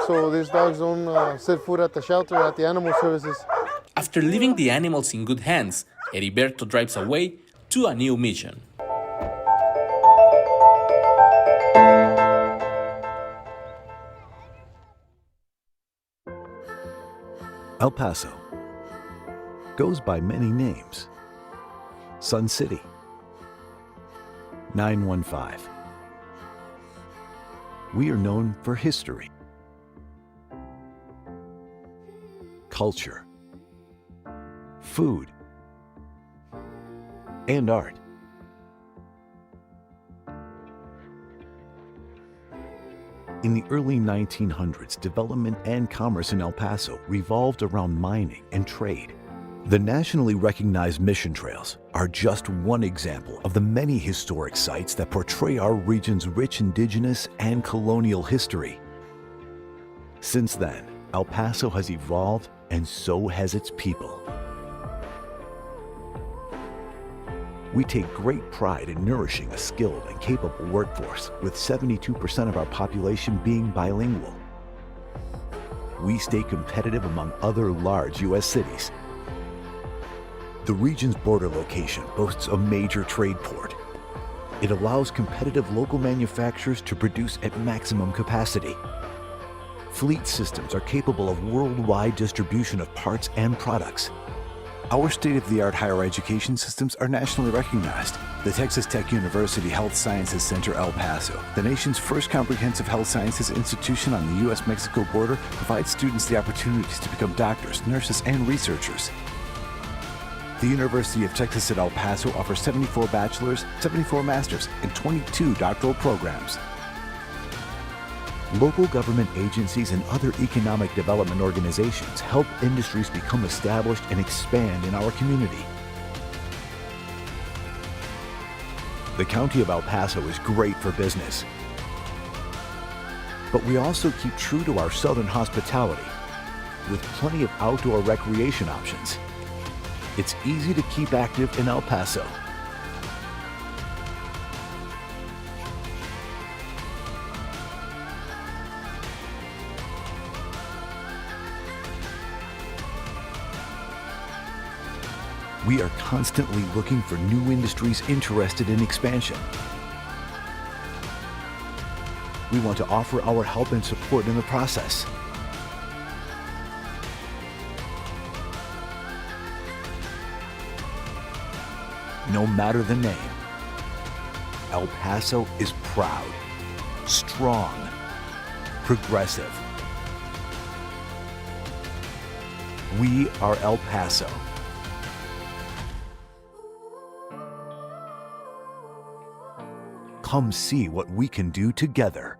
so these dogs don't set foot at the shelter, at the animal services. After leaving the animals in good hands, Heriberto drives away to a new mission. El Paso goes by many names. Sun City, 915. We are known for history, culture, food, and art. In the early 1900s, development and commerce in El Paso revolved around mining and trade. The nationally recognized mission trails are just one example of the many historic sites that portray our region's rich indigenous and colonial history. Since then, El Paso has evolved, and so has its people. We take great pride in nourishing a skilled and capable workforce, with 72% of our population being bilingual. We stay competitive among other large U.S. cities. The region's border location boasts a major trade port. It allows competitive local manufacturers to produce at maximum capacity. Fleet systems are capable of worldwide distribution of parts and products. Our state-of-the-art higher education systems are nationally recognized. The Texas Tech University Health Sciences Center El Paso, the nation's first comprehensive health sciences institution on the U.S.-Mexico border, provides students the opportunities to become doctors, nurses, and researchers. The University of Texas at El Paso offers 74 bachelor's, 74 master's, and 22 doctoral programs. Local government agencies and other economic development organizations help industries become established and expand in our community. The County of El Paso is great for business, but we also keep true to our southern hospitality with plenty of outdoor recreation options. It's easy to keep active in El Paso. We are constantly looking for new industries interested in expansion. We want to offer our help and support in the process. No matter the name, El Paso is proud, strong, progressive. We are El Paso. Come see what we can do together.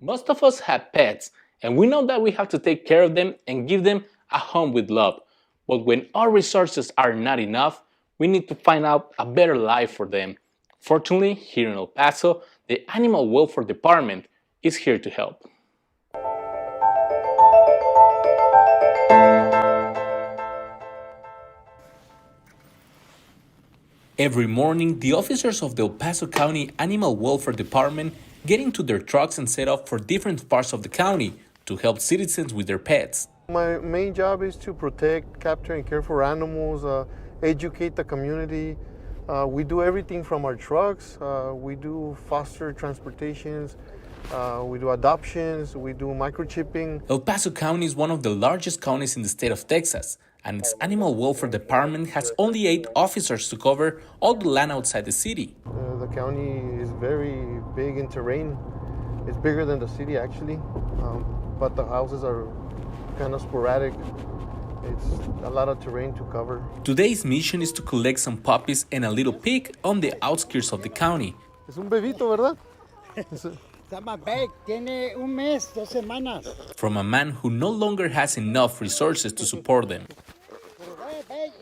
Most of us have pets, and we know that we have to take care of them and give them a home with love. But when our resources are not enough, we need to find out a better life for them. Fortunately, here in El Paso, the Animal Welfare Department is here to help. Every morning, the officers of the El Paso County Animal Welfare Department get into their trucks and set off for different parts of the county to help citizens with their pets. My main job is to protect, capture, and care for animals, educate the community. We do everything from our trucks. We do foster transportations. We do adoptions. We do microchipping. El Paso County is one of the largest counties in the state of Texas, and its Animal Welfare Department has only 8 officers to cover all the land outside the city. The county is very big in terrain. It's bigger than the city, actually, but the houses are kind of sporadic. It's a lot of terrain to cover. Today's mission is to collect some puppies and a little pig on the outskirts of the county. Es un bebito, ¿verdad? Tiene un mes, 2 semanas. From a man who no longer has enough resources to support them.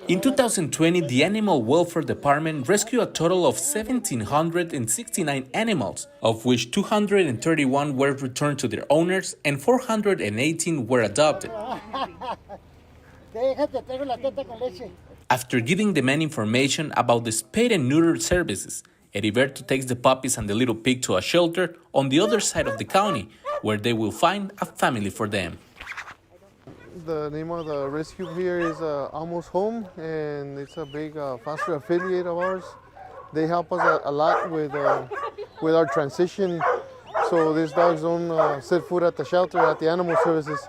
In 2020, the Animal Welfare Department rescued a total of 1,769 animals, of which 231 were returned to their owners and 418 were adopted. After giving the men information about the spayed and neutered services, Heriberto takes the puppies and the little pig to a shelter on the other side of the county, where they will find a family for them. The name of the rescue here is Almost Home, and it's a big foster affiliate of ours. They help us a lot with our transition, so these dogs don't set foot at the shelter, at the animal services.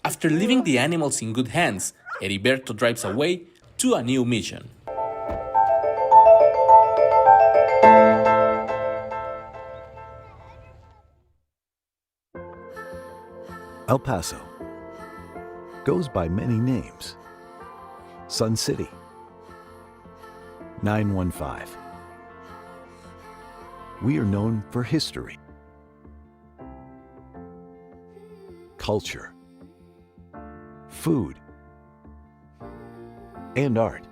After leaving the animals in good hands, Heriberto drives away to a new mission. El Paso goes by many names. Sun City, 915. We are known for history, culture, food, and art.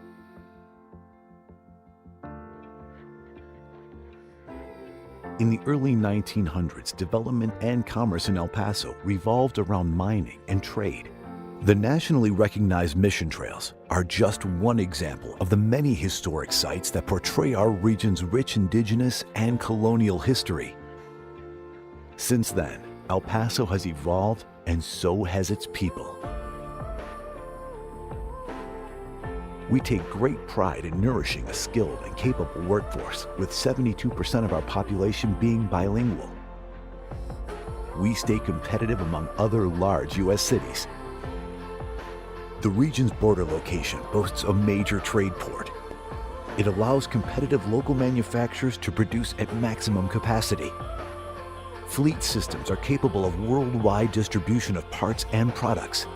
In the early 1900s, development and commerce in El Paso revolved around mining and trade. The nationally recognized mission trails are just one example of the many historic sites that portray our region's rich indigenous and colonial history. Since then, El Paso has evolved, and so has its people. We take great pride in nourishing a skilled and capable workforce, with 72% of our population being bilingual. We stay competitive among other large U.S. cities. The region's border location boasts a major trade port. It allows competitive local manufacturers to produce at maximum capacity. Fleet systems are capable of worldwide distribution of parts and products.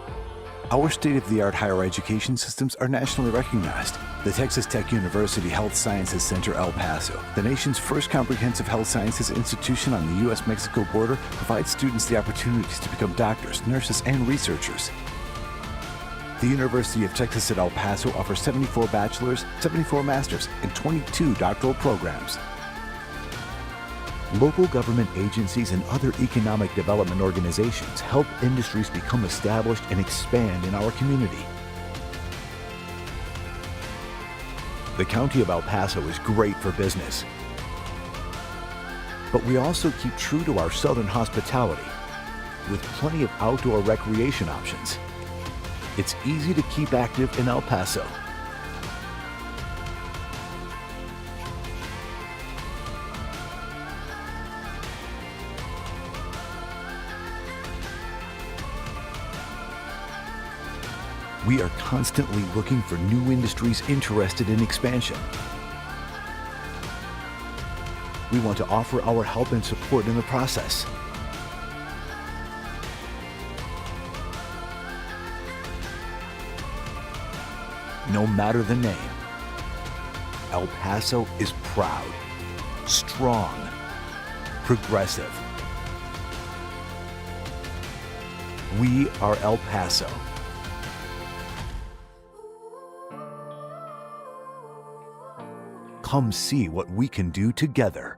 Our state-of-the-art higher education systems are nationally recognized. The Texas Tech University Health Sciences Center El Paso, the nation's first comprehensive health sciences institution on the U.S.-Mexico border, provides students the opportunities to become doctors, nurses, and researchers. The University of Texas at El Paso offers 74 bachelor's, 74 master's, and 22 doctoral programs. Local government agencies and other economic development organizations help industries become established and expand in our community. The County of El Paso is great for business, but we also keep true to our southern hospitality with plenty of outdoor recreation options. It's easy to keep active in El Paso. We are constantly looking for new industries interested in expansion. We want to offer our help and support in the process. No matter the name, El Paso is proud, strong, progressive, We are El Paso. Come see what we can do together.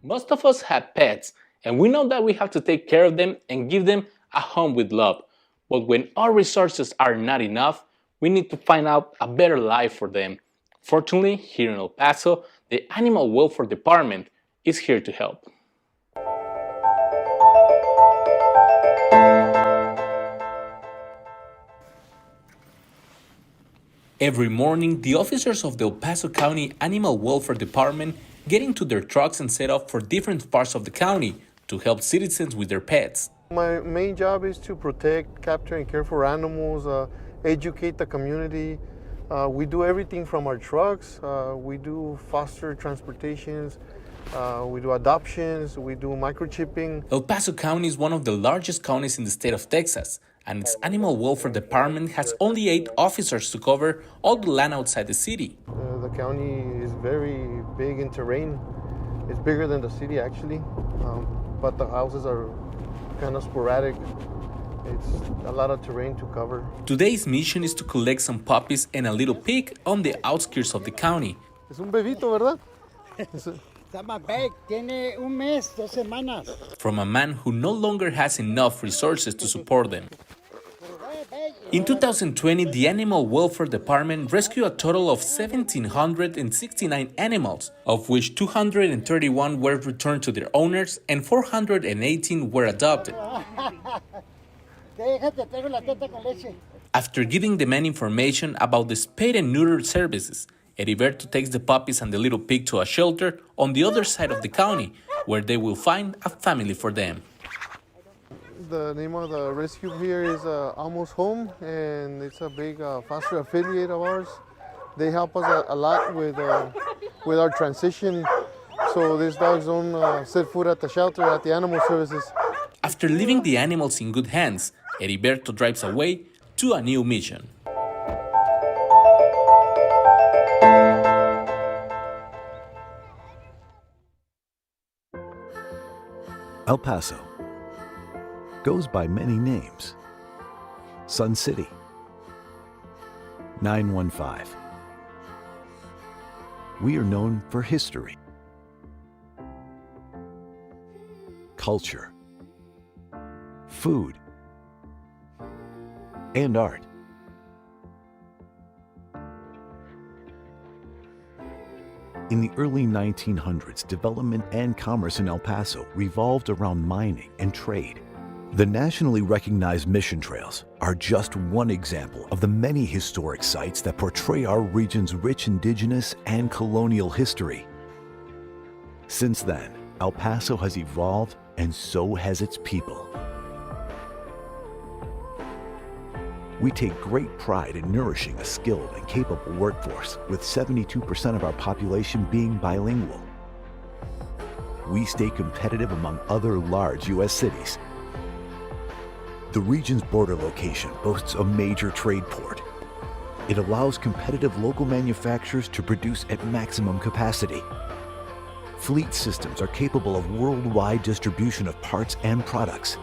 Most of us have pets, and we know that we have to take care of them and give them a home with love. But when our resources are not enough, we need to find out a better life for them. Fortunately, here in El Paso, the Animal Welfare Department is here to help. Every morning, the officers of the El Paso County Animal Welfare Department get into their trucks and set off for different parts of the county to help citizens with their pets. My main job is to protect, capture, and care for animals, educate the community. We do everything from our trucks. We do foster transportations. We do adoptions. We do microchipping. El Paso County is one of the largest counties in the state of Texas, and its Animal Welfare Department has only 8 officers to cover all the land outside the city. The county is very big in terrain. It's bigger than the city, actually, but the houses are kind of sporadic. It's a lot of terrain to cover. Today's mission is to collect some puppies and a little pig on the outskirts of the county. Es un bebito, ¿verdad? Está más big, tiene un mes, 2 semanas. From a man who no longer has enough resources to support them. In 2020, the Animal Welfare Department rescued a total of 1,769 animals, of which 231 were returned to their owners and 418 were adopted. After giving the men information about the spayed and neutered services, Heriberto takes the puppies and the little pig to a shelter on the other side of the county, where they will find a family for them. The name of the rescue here is Almost Home, and it's a big foster affiliate of ours. They help us a lot with our transition, so these dogs don't set foot at the shelter, at the animal services. After leaving the animals in good hands, Heriberto drives away to a new mission. El Paso goes by many names. Sun City, 915. We are known for history, culture, food, and art. In the early 1900s, development and commerce in El Paso revolved around mining and trade. The nationally recognized mission trails are just one example of the many historic sites that portray our region's rich indigenous and colonial history. Since then, El Paso has evolved, and so has its people. We take great pride in nourishing a skilled and capable workforce, with 72% of our population being bilingual. We stay competitive among other large U.S. cities. The region's border location boasts a major trade port. It allows competitive local manufacturers to produce at maximum capacity. Fleet systems are capable of worldwide distribution of parts and products.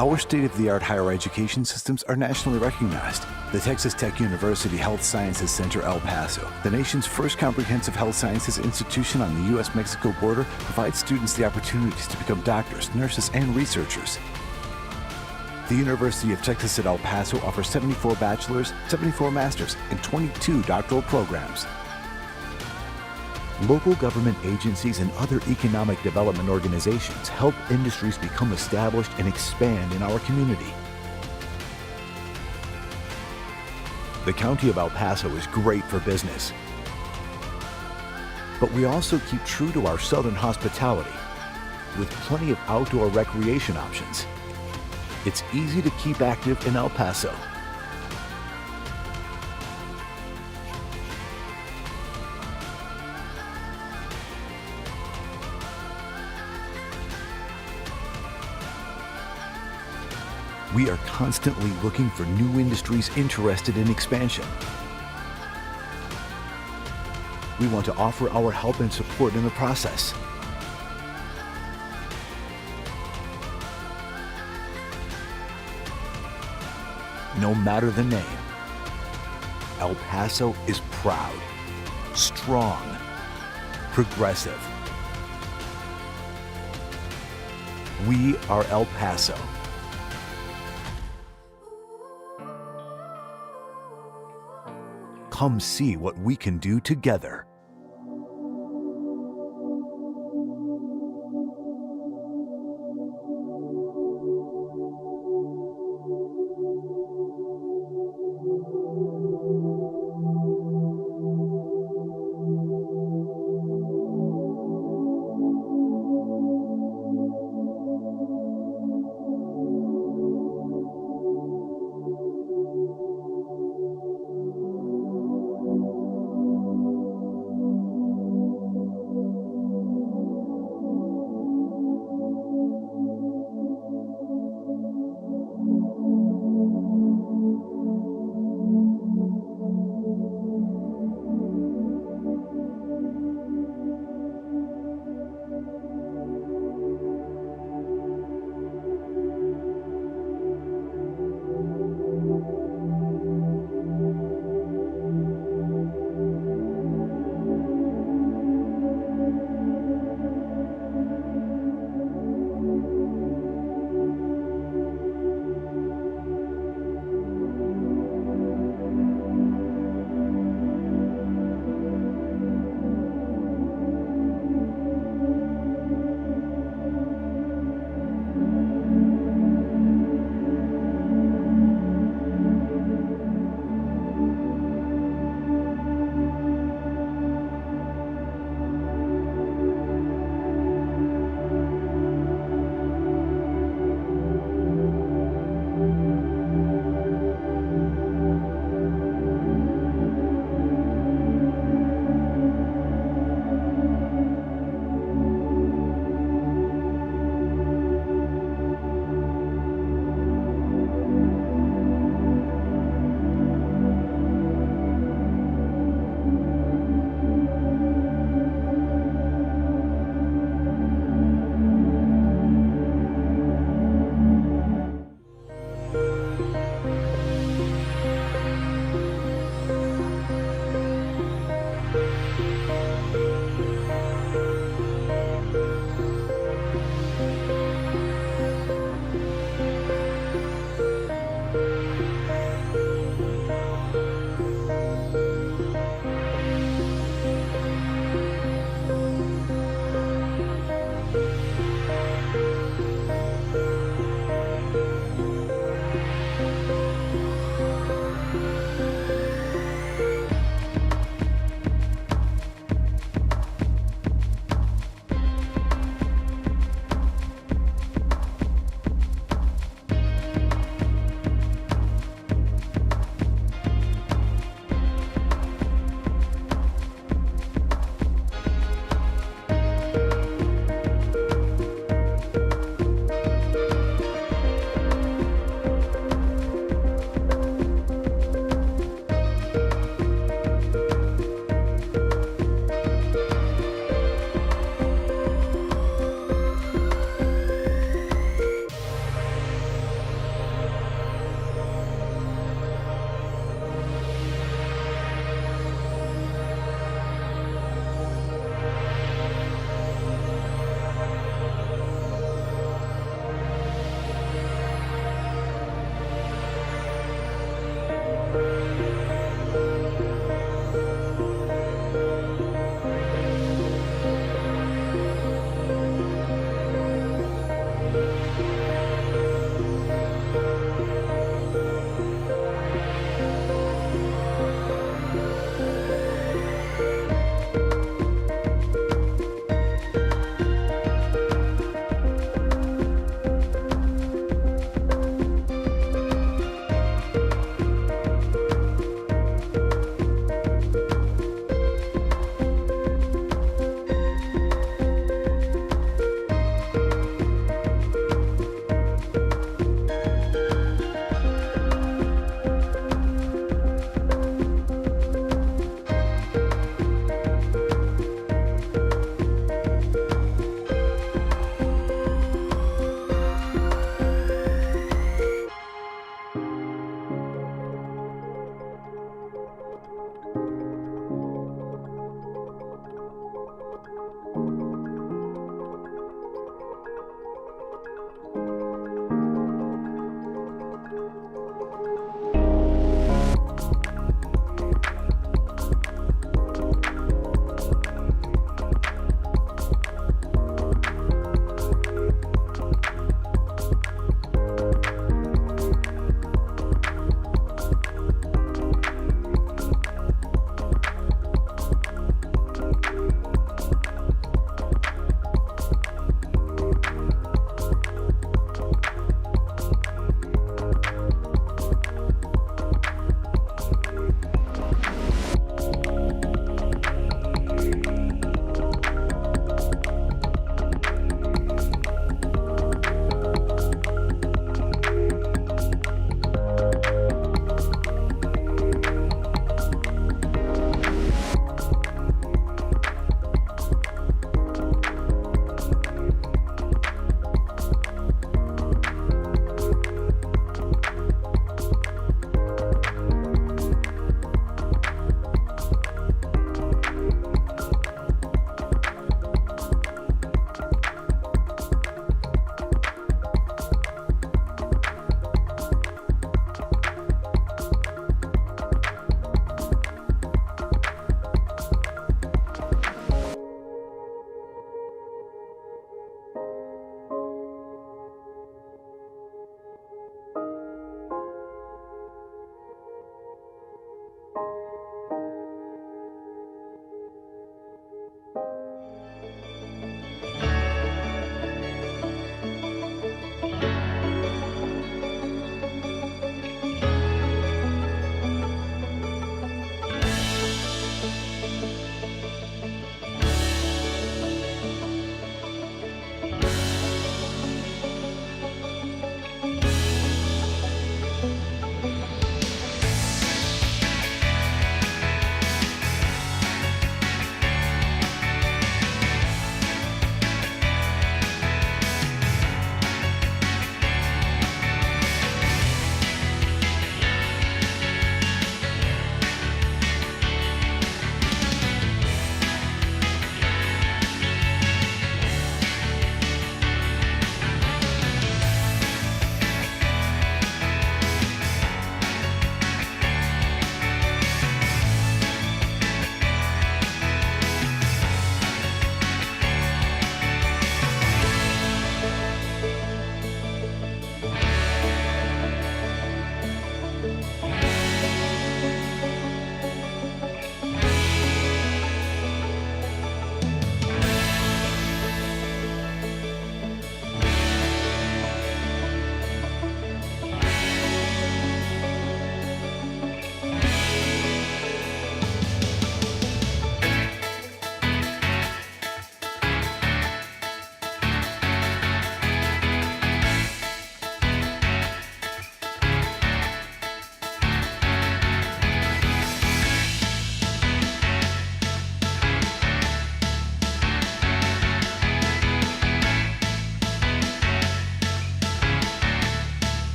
Our state-of-the-art higher education systems are nationally recognized. The Texas Tech University Health Sciences Center El Paso, the nation's first comprehensive health sciences institution on the U.S.-Mexico border, provides students the opportunities to become doctors, nurses, and researchers. The University of Texas at El Paso offers 74 bachelor's, 74 master's, and 22 doctoral programs. Local government agencies and other economic development organizations help industries become established and expand in our community. The County of El Paso is great for business, but we also keep true to our southern hospitality with plenty of outdoor recreation options. It's easy to keep active in El Paso. We are constantly looking for new industries interested in expansion. We want to offer our help and support in the process. No matter the name, El Paso is proud, strong, progressive, We are El Paso. Come see what we can do together.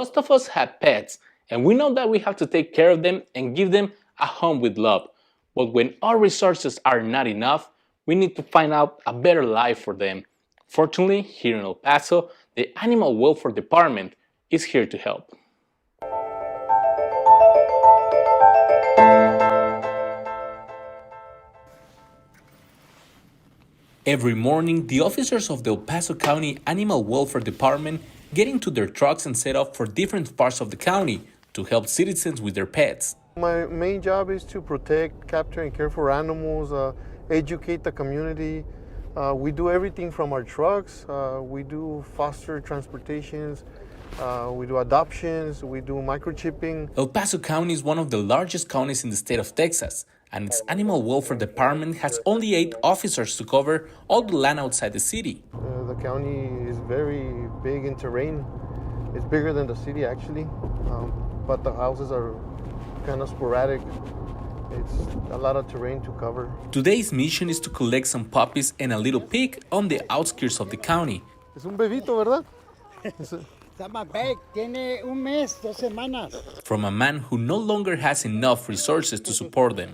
Most of us have pets, and we know that we have to take care of them and give them a home with love. But when our resources are not enough, we need to find out a better life for them. Fortunately, here in El Paso, the Animal Welfare Department is here to help. Every morning, the officers of the El Paso County Animal Welfare Department get into their trucks and set off for different parts of the county to help citizens with their pets. My main job is to protect, capture, and care for animals, educate the community. We do everything from our trucks. We do foster transportations. We do adoptions. We do microchipping. El Paso County is one of the largest counties in the state of Texas, and its Animal Welfare Department has only 8 officers to cover all the land outside the city. The county is very big in terrain. It's bigger than the city, actually, but the houses are kind of sporadic. It's a lot of terrain to cover. Today's mission is to collect some puppies and a little pig on the outskirts of the county. Es un bebito, ¿verdad? Está más big, tiene un mes, 2 semanas. From a man who no longer has enough resources to support them.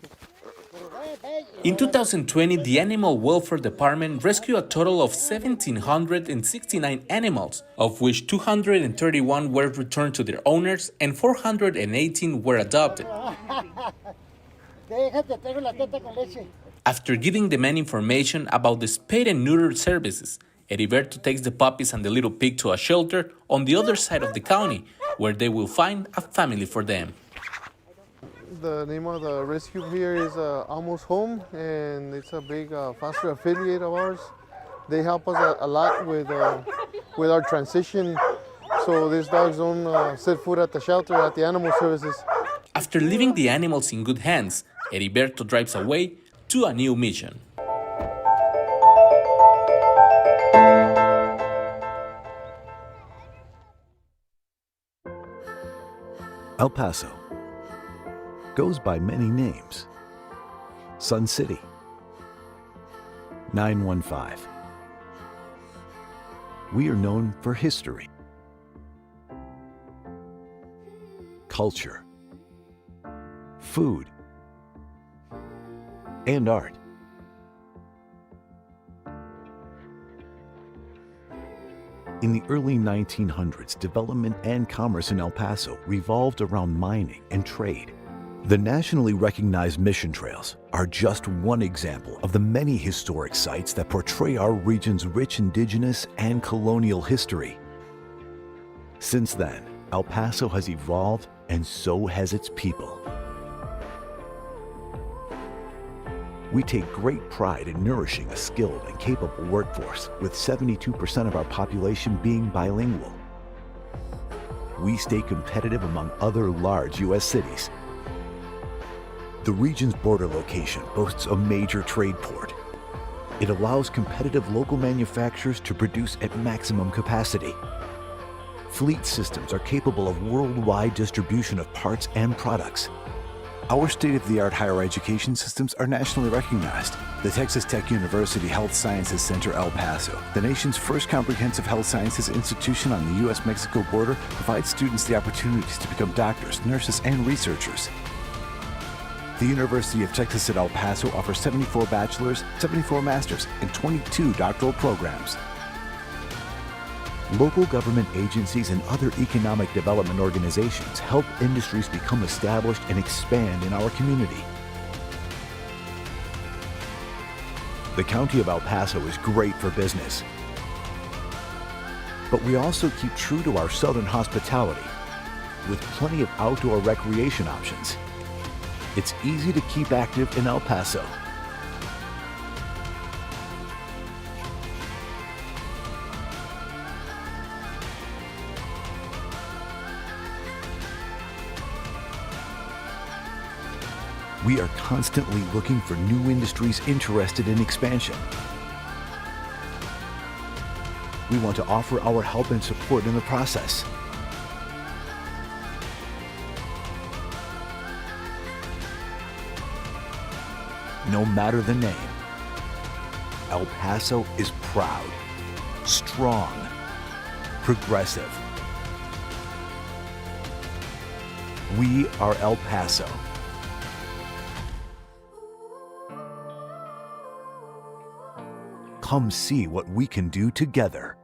In 2020, the Animal Welfare Department rescued a total of 1,769 animals, of which 231 were returned to their owners and 418 were adopted. After giving the men information about the spay and neuter services, Heriberto takes the puppies and the little pig to a shelter on the other side of the county, where they will find a family for them. The name of the rescue here is Almost Home, and it's a big foster affiliate of ours. They help us a lot with our transition, so these dogs don't set foot at the shelter, at the animal services. After leaving the animals in good hands, Heriberto drives away to a new mission. El Paso goes by many names. Sun City, 915. We are known for history, culture, food, and art. In the early 1900s, development and commerce in El Paso revolved around mining and trade. The nationally recognized mission trails are just one example of the many historic sites that portray our region's rich indigenous and colonial history. Since then, El Paso has evolved, and so has its people. We take great pride in nourishing a skilled and capable workforce, with 72% of our population being bilingual. We stay competitive among other large U.S. cities. The region's border location boasts a major trade port. It allows competitive local manufacturers to produce at maximum capacity. Fleet systems are capable of worldwide distribution of parts and products. Our state-of-the-art higher education systems are nationally recognized. The Texas Tech University Health Sciences Center El Paso, the nation's first comprehensive health sciences institution on the U.S.-Mexico border, provides students the opportunities to become doctors, nurses, and researchers. The University of Texas at El Paso offers 74 bachelor's, 74 master's, and 22 doctoral programs. Local government agencies and other economic development organizations help industries become established and expand in our community. The County of El Paso is great for business, but we also keep true to our southern hospitality with plenty of outdoor recreation options. It's easy to keep active in El Paso. We are constantly looking for new industries interested in expansion. We want to offer our help and support in the process. No matter the name, El Paso is proud, strong, progressive, We are El Paso. Come see what we can do together.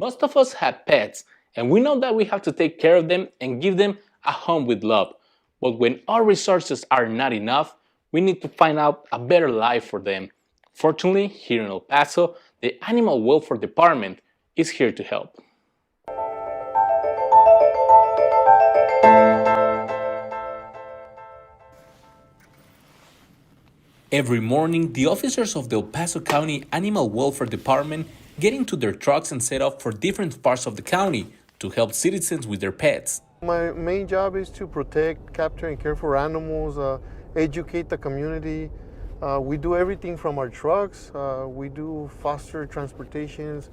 Most of us have pets, and we know that we have to take care of them and give them a home with love. But when our resources are not enough, we need to find out a better life for them. Fortunately, here in El Paso, the Animal Welfare Department is here to help. Every morning, the officers of the El Paso County Animal Welfare Department get into their trucks and set off for different parts of the county to help citizens with their pets. My main job is to protect, capture, and care for animals, educate the community. We do everything from our trucks. We do foster transportations.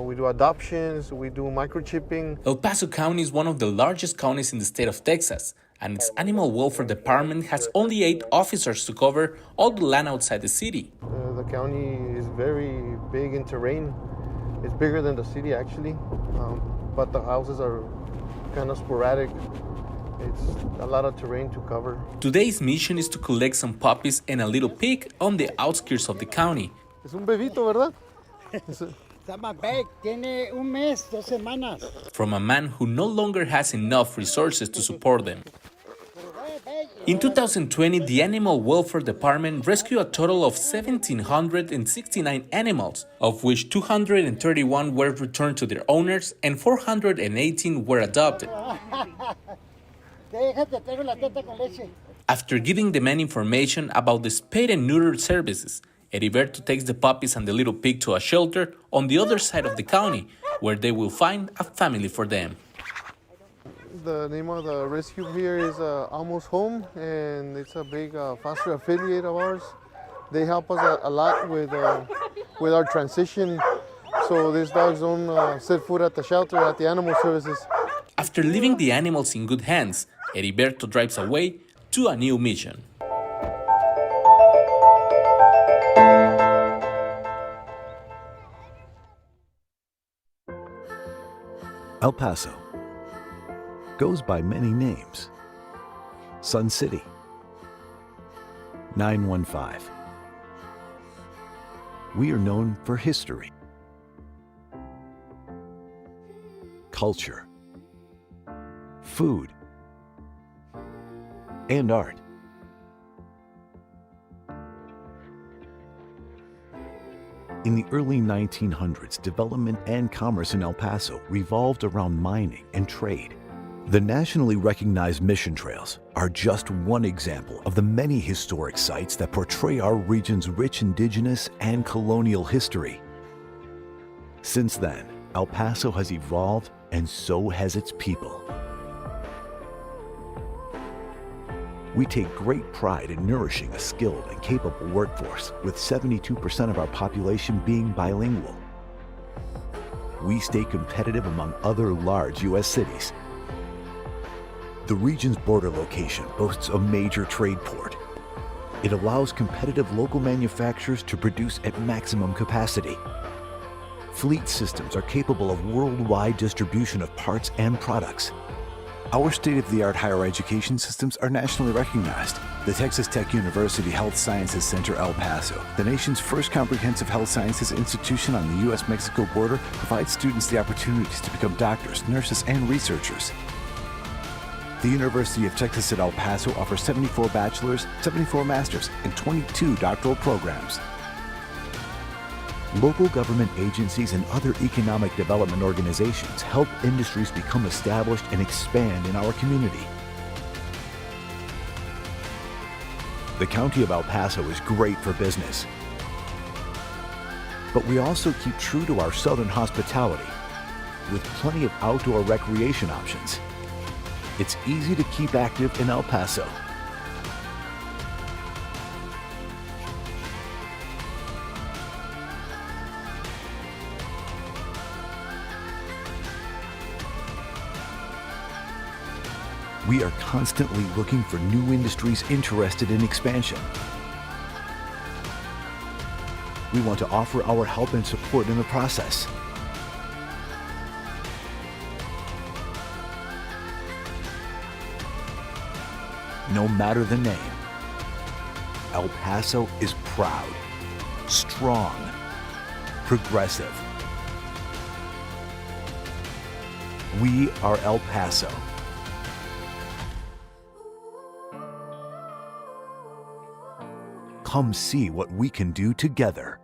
We do adoptions. We do microchipping. El Paso County is one of the largest counties in the state of Texas, and its Animal Welfare Department has only 8 officers to cover all the land outside the city. The county is very big in terrain. It's bigger than the city, actually, but the houses are kind of sporadic. It's a lot of terrain to cover. Today's mission is to collect some puppies and a little pig on the outskirts of the county. Es un bebito, ¿verdad? Está más big, tiene un mes, 2 semanas. From a man who no longer has enough resources to support them. In 2020, the Animal Welfare Department rescued a total of 1,769 animals, of which 231 were returned to their owners and 418 were adopted. After giving the men information about the spay and neuter services, Heriberto takes the puppies and the little pig to a shelter on the other side of the county, where they will find a family for them. The name of the rescue here is Almost Home, and it's a big foster affiliate of ours. They help us a lot with our transition, so these dogs don't set foot at the shelter, at the animal services. After leaving the animals in good hands, Heriberto drives away to a new mission. El Paso goes by many names. Sun City, 915. We are known for history, culture, food, and art. In the early 1900s, development and commerce in El Paso revolved around mining and trade. The nationally recognized mission trails are just one example of the many historic sites that portray our region's rich indigenous and colonial history. Since then, El Paso has evolved, and so has its people. We take great pride in nourishing a skilled and capable workforce, with 72% of our population being bilingual. We stay competitive among other large U.S. cities. The region's border location boasts a major trade port. It allows competitive local manufacturers to produce at maximum capacity. Fleet systems are capable of worldwide distribution of parts and products. Our state-of-the-art higher education systems are nationally recognized. The Texas Tech University Health Sciences Center El Paso, the nation's first comprehensive health sciences institution on the U.S.-Mexico border, provides students the opportunities to become doctors, nurses, and researchers. The University of Texas at El Paso offers 74 bachelor's, 74 master's, and 22 doctoral programs. Local government agencies and other economic development organizations help industries become established and expand in our community. The County of El Paso is great for business, but we also keep true to our southern hospitality with plenty of outdoor recreation options. It's easy to keep active in El Paso. We are constantly looking for new industries interested in expansion. We want to offer our help and support in the process. No matter the name, El Paso is proud, strong, progressive, We are El Paso. Come see what we can do together.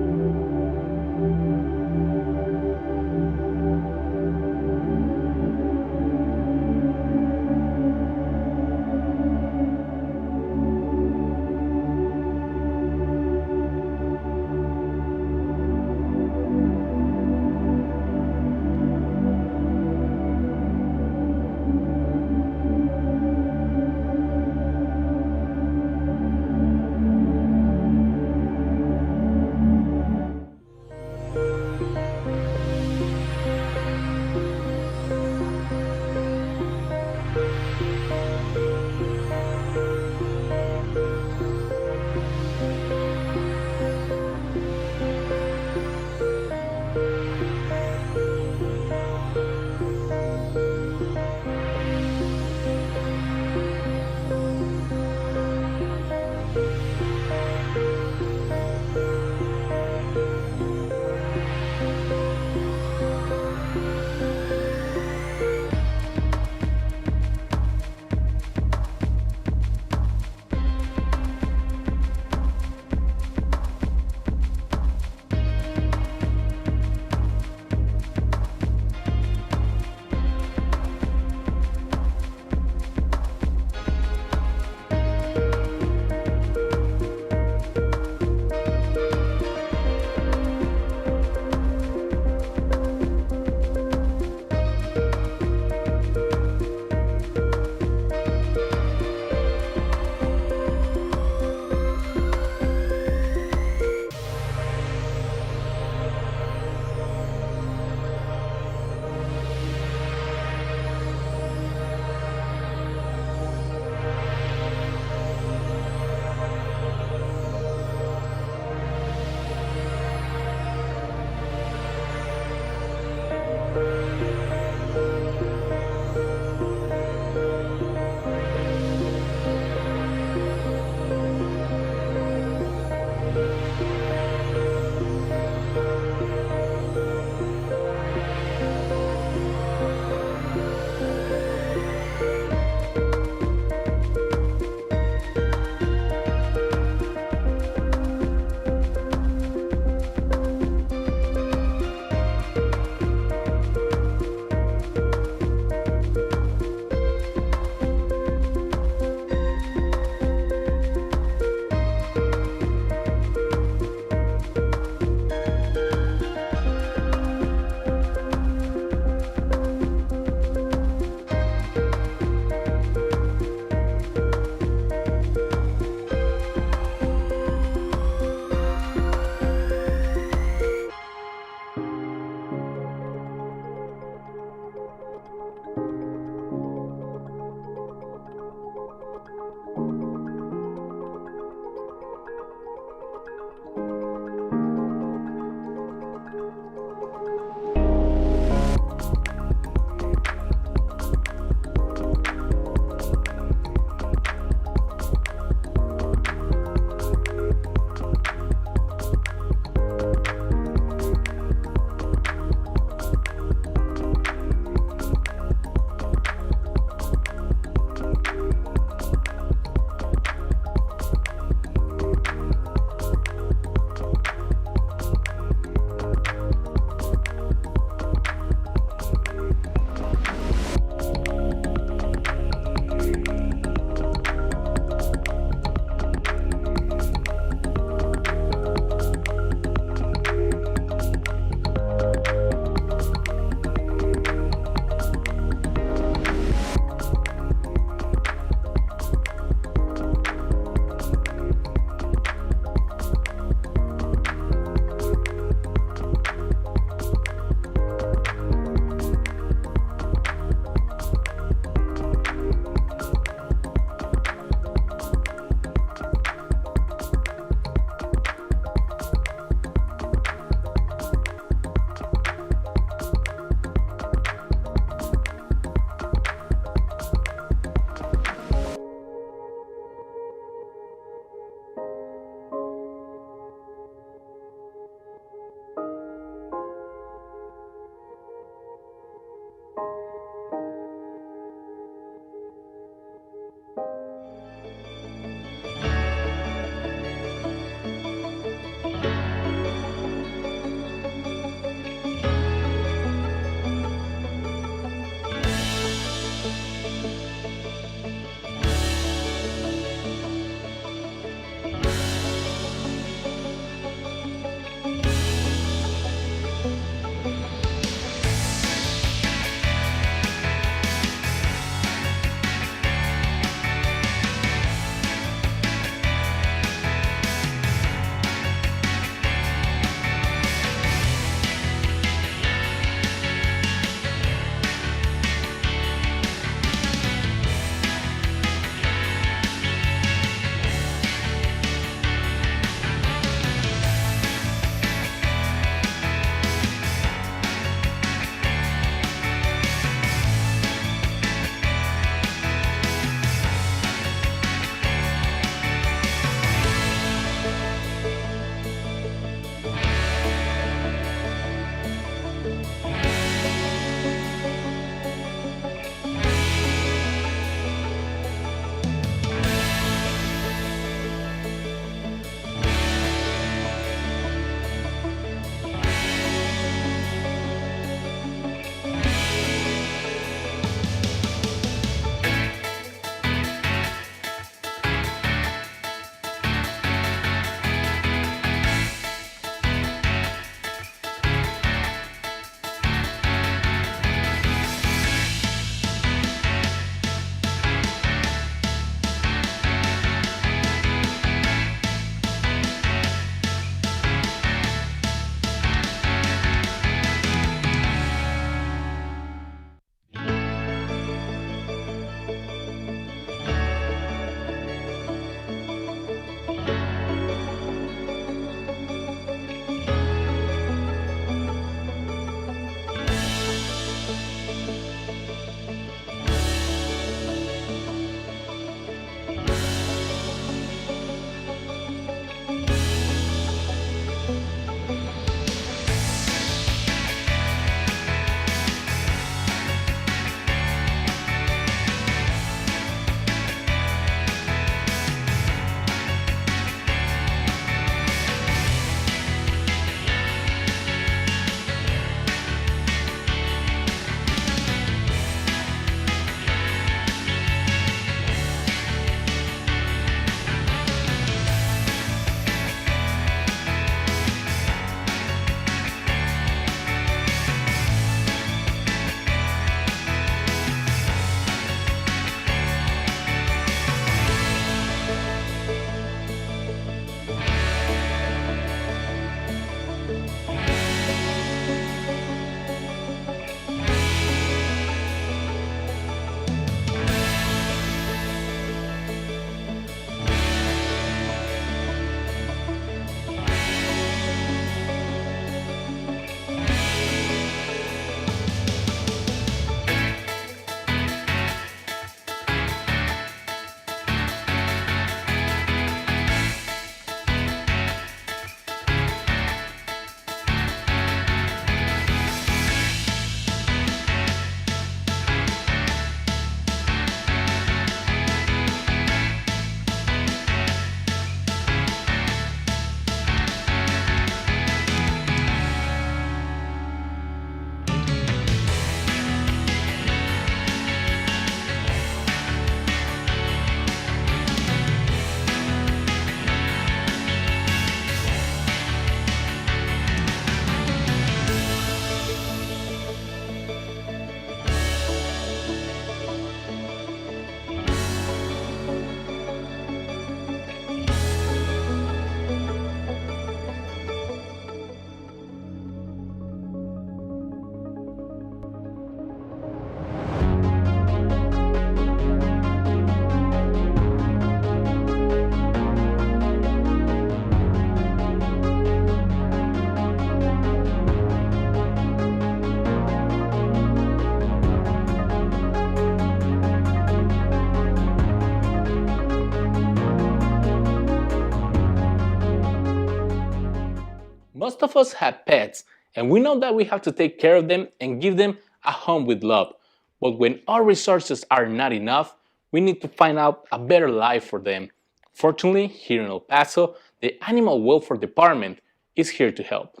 Most of us have pets, and we know that we have to take care of them and give them a home with love. But when our resources are not enough, we need to find out a better life for them. Fortunately, here in El Paso, the Animal Welfare Department is here to help.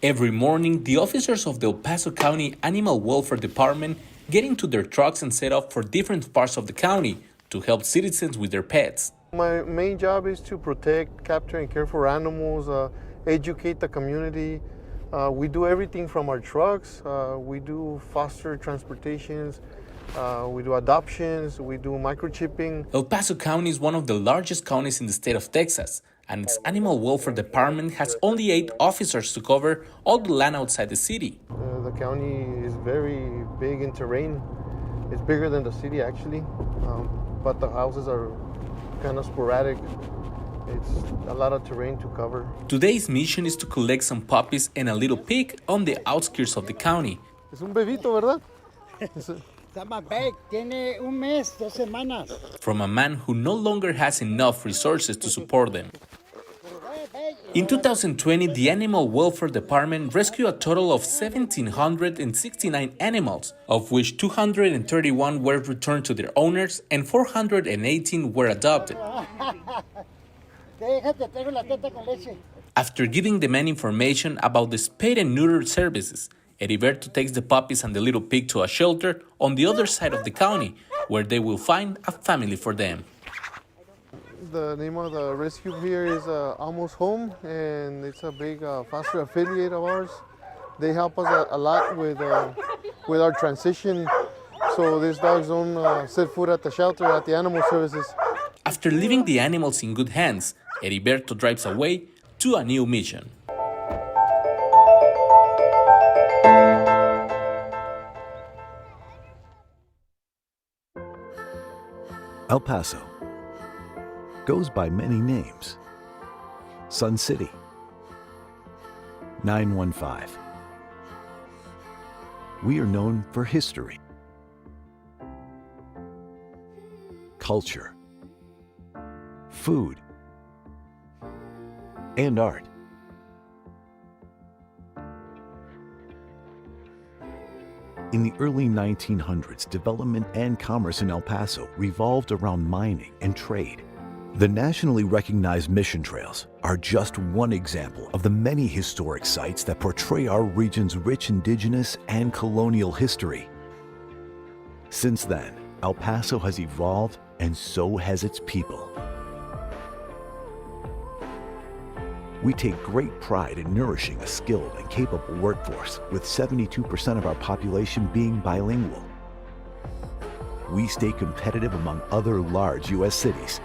Every morning, the officers of the El Paso County Animal Welfare Department get into their trucks and set off for different parts of the county to help citizens with their pets. My main job is to protect, capture, and care for animals, educate the community. We do everything from our trucks. We do foster transportations. We do adoptions. We do microchipping. El Paso County is one of the largest counties in the state of Texas, and its Animal Welfare Department has only 8 officers to cover all the land outside the city. The county is very big in terrain. It's bigger than the city, actually, but the houses are kind of sporadic. It's a lot of terrain to cover. Today's mission is to collect some puppies and a little pig on the outskirts of the county. Es un bebito, ¿verdad? Está más big. Tiene un mes, 2 semanas. From a man who no longer has enough resources to support them. In 2020, the Animal Welfare Department rescued a total of 1,769 animals, of which 231 were returned to their owners and 418 were adopted. After giving the men information about the spay and neuter services, Heriberto takes the puppies and the little pig to a shelter on the other side of the county, where they will find a family for them. The name of the rescue here is Almost Home, and it's a big foster affiliate of ours. They help us a lot with our transition, so these dogs don't set foot at the shelter, at the animal services. After leaving the animals in good hands, Heriberto drives away to a new mission. El Paso goes by many names. Sun City, 915. We are known for history, culture, food, and art. In the early 1900s, development and commerce in El Paso revolved around mining and trade. The nationally recognized mission trails are just one example of the many historic sites that portray our region's rich indigenous and colonial history. Since then, El Paso has evolved, and so has its people. We take great pride in nourishing a skilled and capable workforce, with 72% of our population being bilingual. We stay competitive among other large U.S. cities.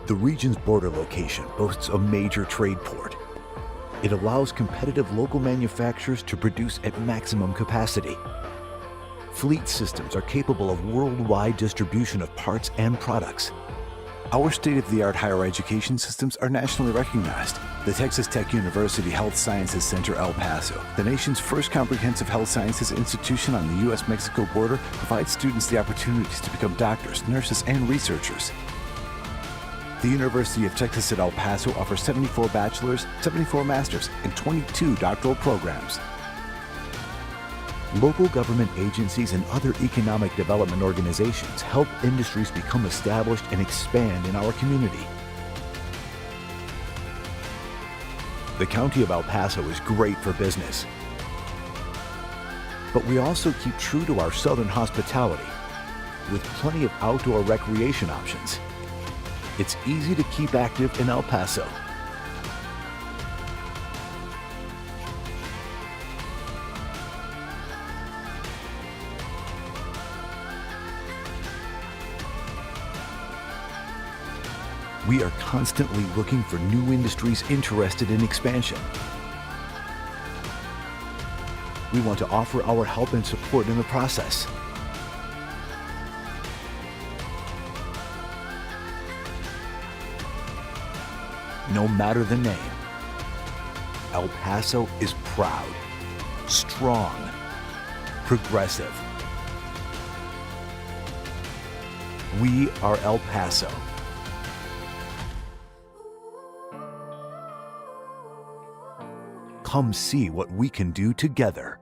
The region's border location boasts a major trade port. It allows competitive local manufacturers to produce at maximum capacity. Fleet systems are capable of worldwide distribution of parts and products. Our state-of-the-art higher education systems are nationally recognized. The Texas Tech University Health Sciences Center El Paso, the nation's first comprehensive health sciences institution on the U.S.-Mexico border, provides students the opportunities to become doctors, nurses, and researchers. The University of Texas at El Paso offers 74 bachelor's, 74 master's, and 22 doctoral programs. Local government agencies and other economic development organizations help industries become established and expand in our community. The County of El Paso is great for business, but we also keep true to our southern hospitality with plenty of outdoor recreation options. It's easy to keep active in El Paso. We are constantly looking for new industries interested in expansion. We want to offer our help and support in the process. No matter the name, El Paso is proud, strong, progressive. We are El Paso. Come see what we can do together.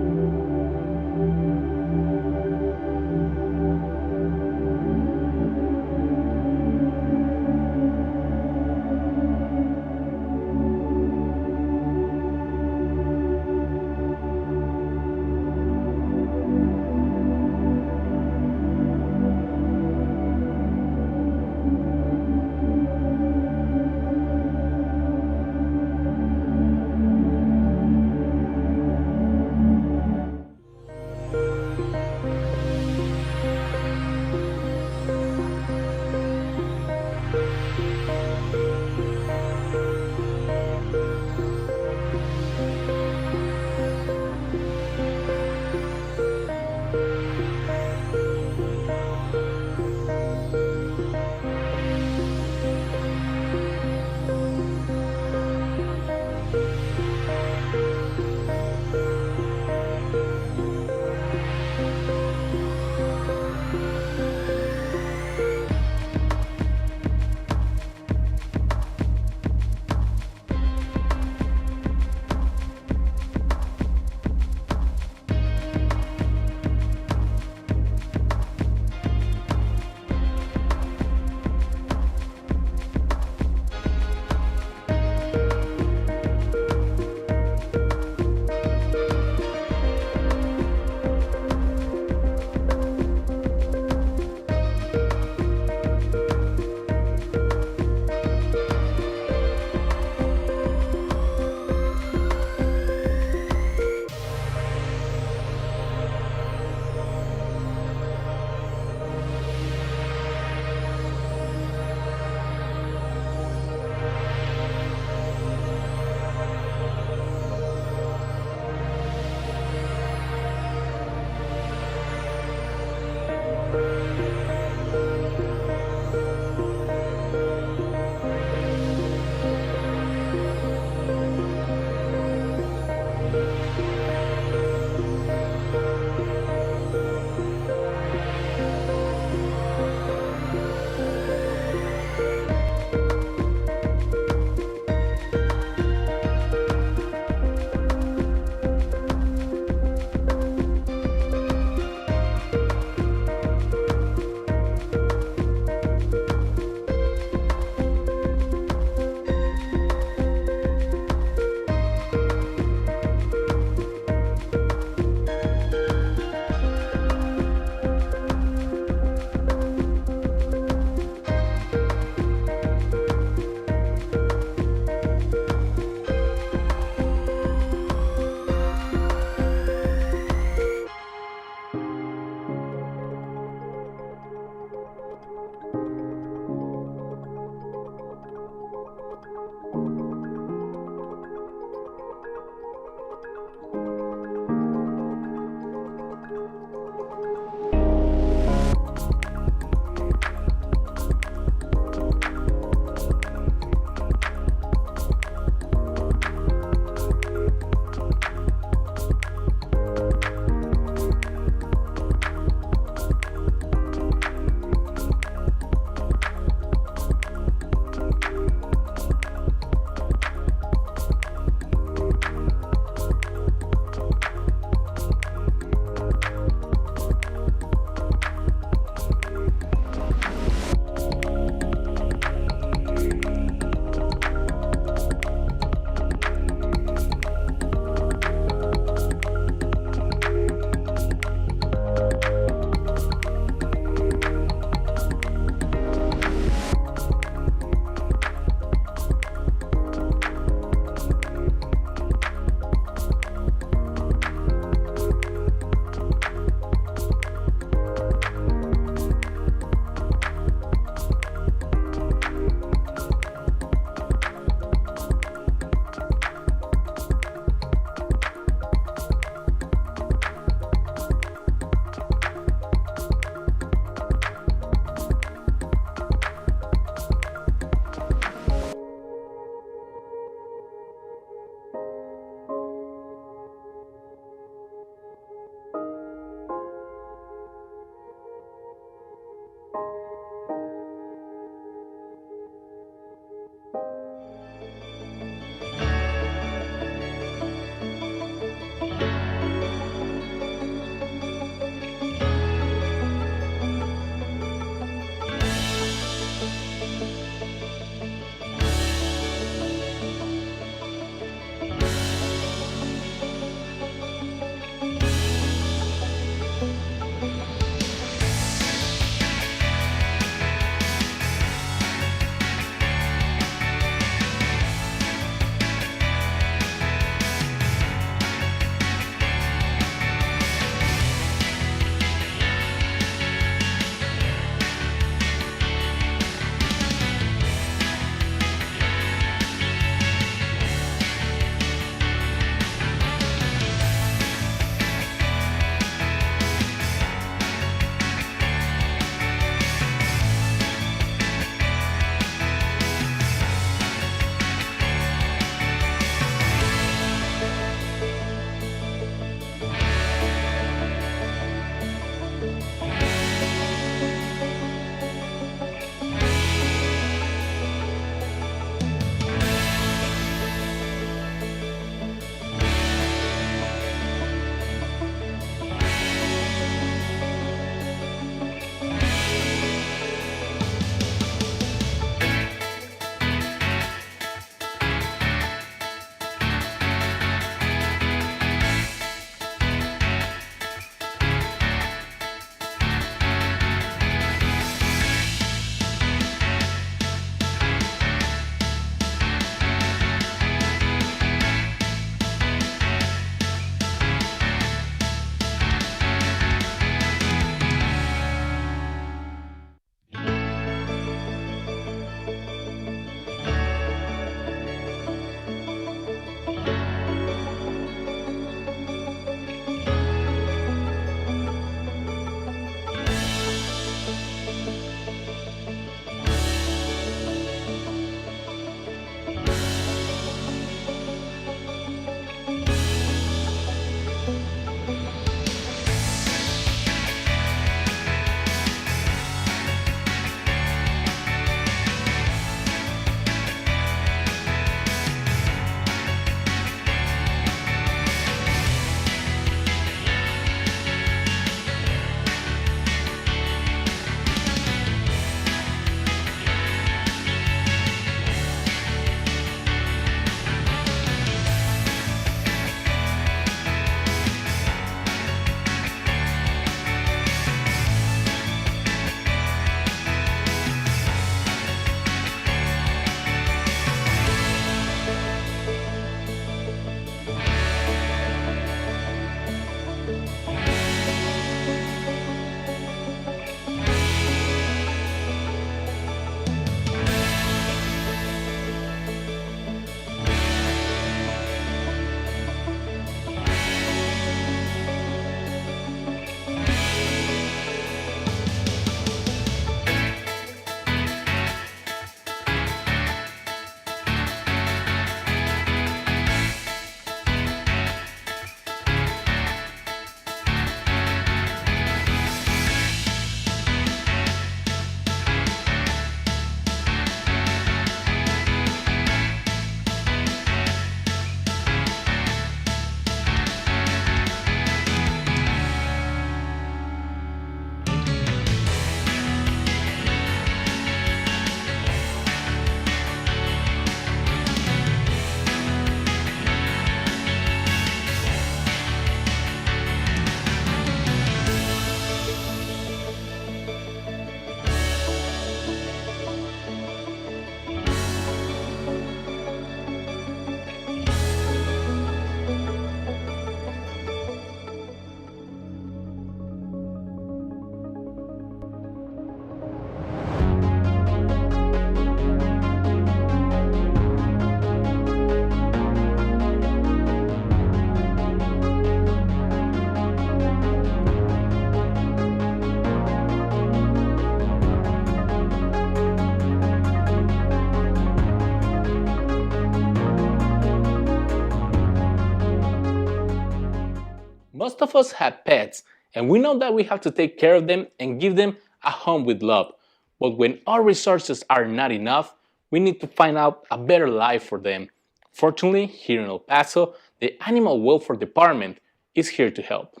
Most of us have pets, and we know that we have to take care of them and give them a home with love. But when our resources are not enough, we need to find out a better life for them. Fortunately, here in El Paso, the Animal Welfare Department is here to help.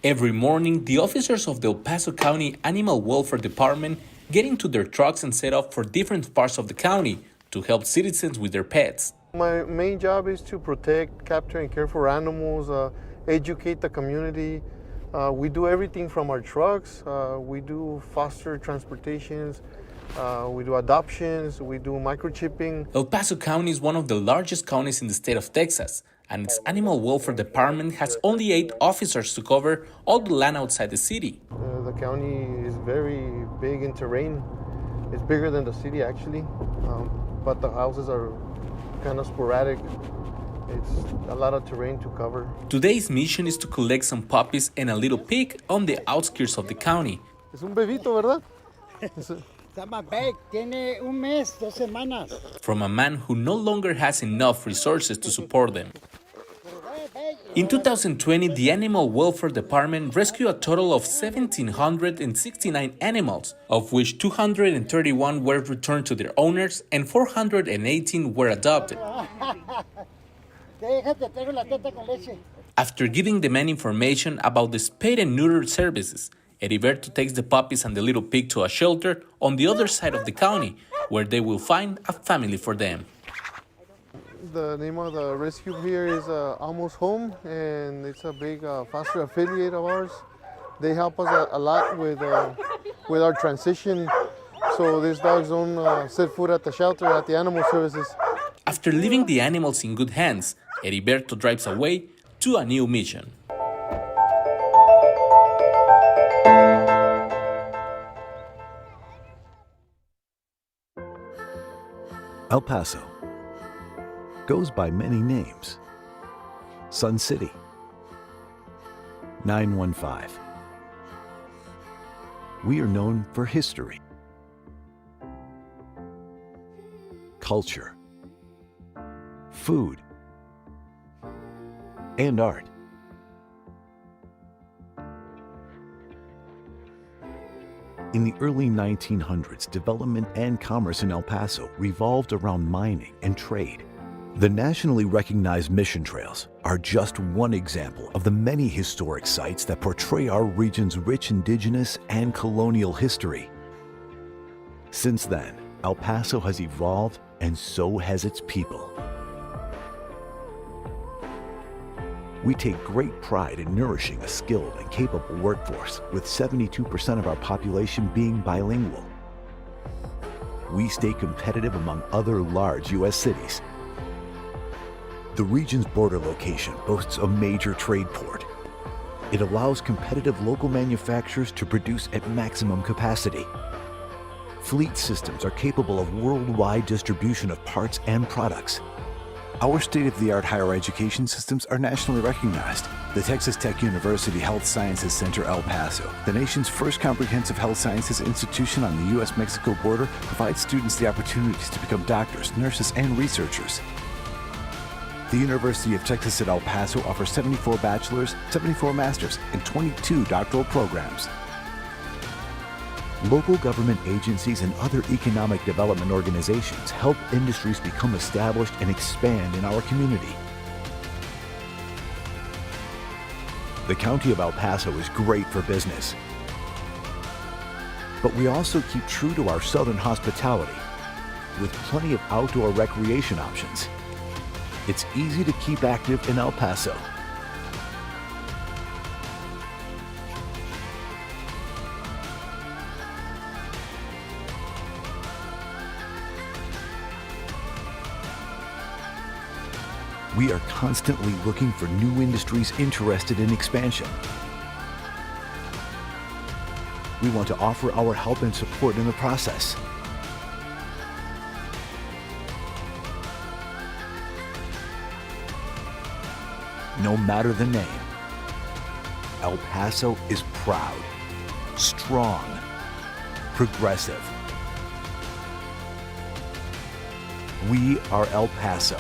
Every morning, the officers of the El Paso County Animal Welfare Department get into their trucks and set off for different parts of the county to help citizens with their pets. My main job is to protect, capture, and care for animals, educate the community. We do everything from our trucks. We do foster transportations. We do adoptions. We do microchipping. El Paso County is one of the largest counties in the state of Texas, and its Animal Welfare Department has only 8 officers to cover all the land outside the city. The county is very big in terrain. It's bigger than the city, actually, but the houses are kind of sporadic. It's a lot of terrain to cover. Today's mission is to collect some puppies and a little pig on the outskirts of the county. Es un bebito, ¿verdad? Está más big, tiene un mes, 2 semanas. From a man who no longer has enough resources to support them. In 2020, the Animal Welfare Department rescued a total of 1,769 animals, of which 231 were returned to their owners and 418 were adopted. After giving the men information about the spay and neuter services, Heriberto takes the puppies and the little pig to a shelter on the other side of the county, where they will find a family for them. The name of the rescue here is Almost Home, and it's a big foster affiliate of ours. They help us a lot with our transition, so these dogs don't set foot at the shelter, at the animal services. After leaving the animals in good hands, Heriberto drives away to a new mission. El Paso goes by many names. Sun City, 915. We are known for history, culture, food, and art. In the early 1900s, development and commerce in El Paso revolved around mining and trade. The nationally recognized mission trails are just one example of the many historic sites that portray our region's rich indigenous and colonial history. Since then, El Paso has evolved, and so has its people. We take great pride in nourishing a skilled and capable workforce, with 72% of our population being bilingual. We stay competitive among other large U.S. cities. The region's border location boasts a major trade port. It allows competitive local manufacturers to produce at maximum capacity. Fleet systems are capable of worldwide distribution of parts and products. Our state-of-the-art higher education systems are nationally recognized. The Texas Tech University Health Sciences Center El Paso, the nation's first comprehensive health sciences institution on the U.S.-Mexico border, provides students the opportunities to become doctors, nurses, and researchers. The University of Texas at El Paso offers 74 bachelor's, 74 master's, and 22 doctoral programs. Local government agencies and other economic development organizations help industries become established and expand in our community. The County of El Paso is great for business, but we also keep true to our southern hospitality with plenty of outdoor recreation options. It's easy to keep active in El Paso. We are constantly looking for new industries interested in expansion. We want to offer our help and support in the process. No matter the name, El Paso is proud, strong, progressive, We are El Paso.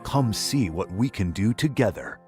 Come see what we can do together.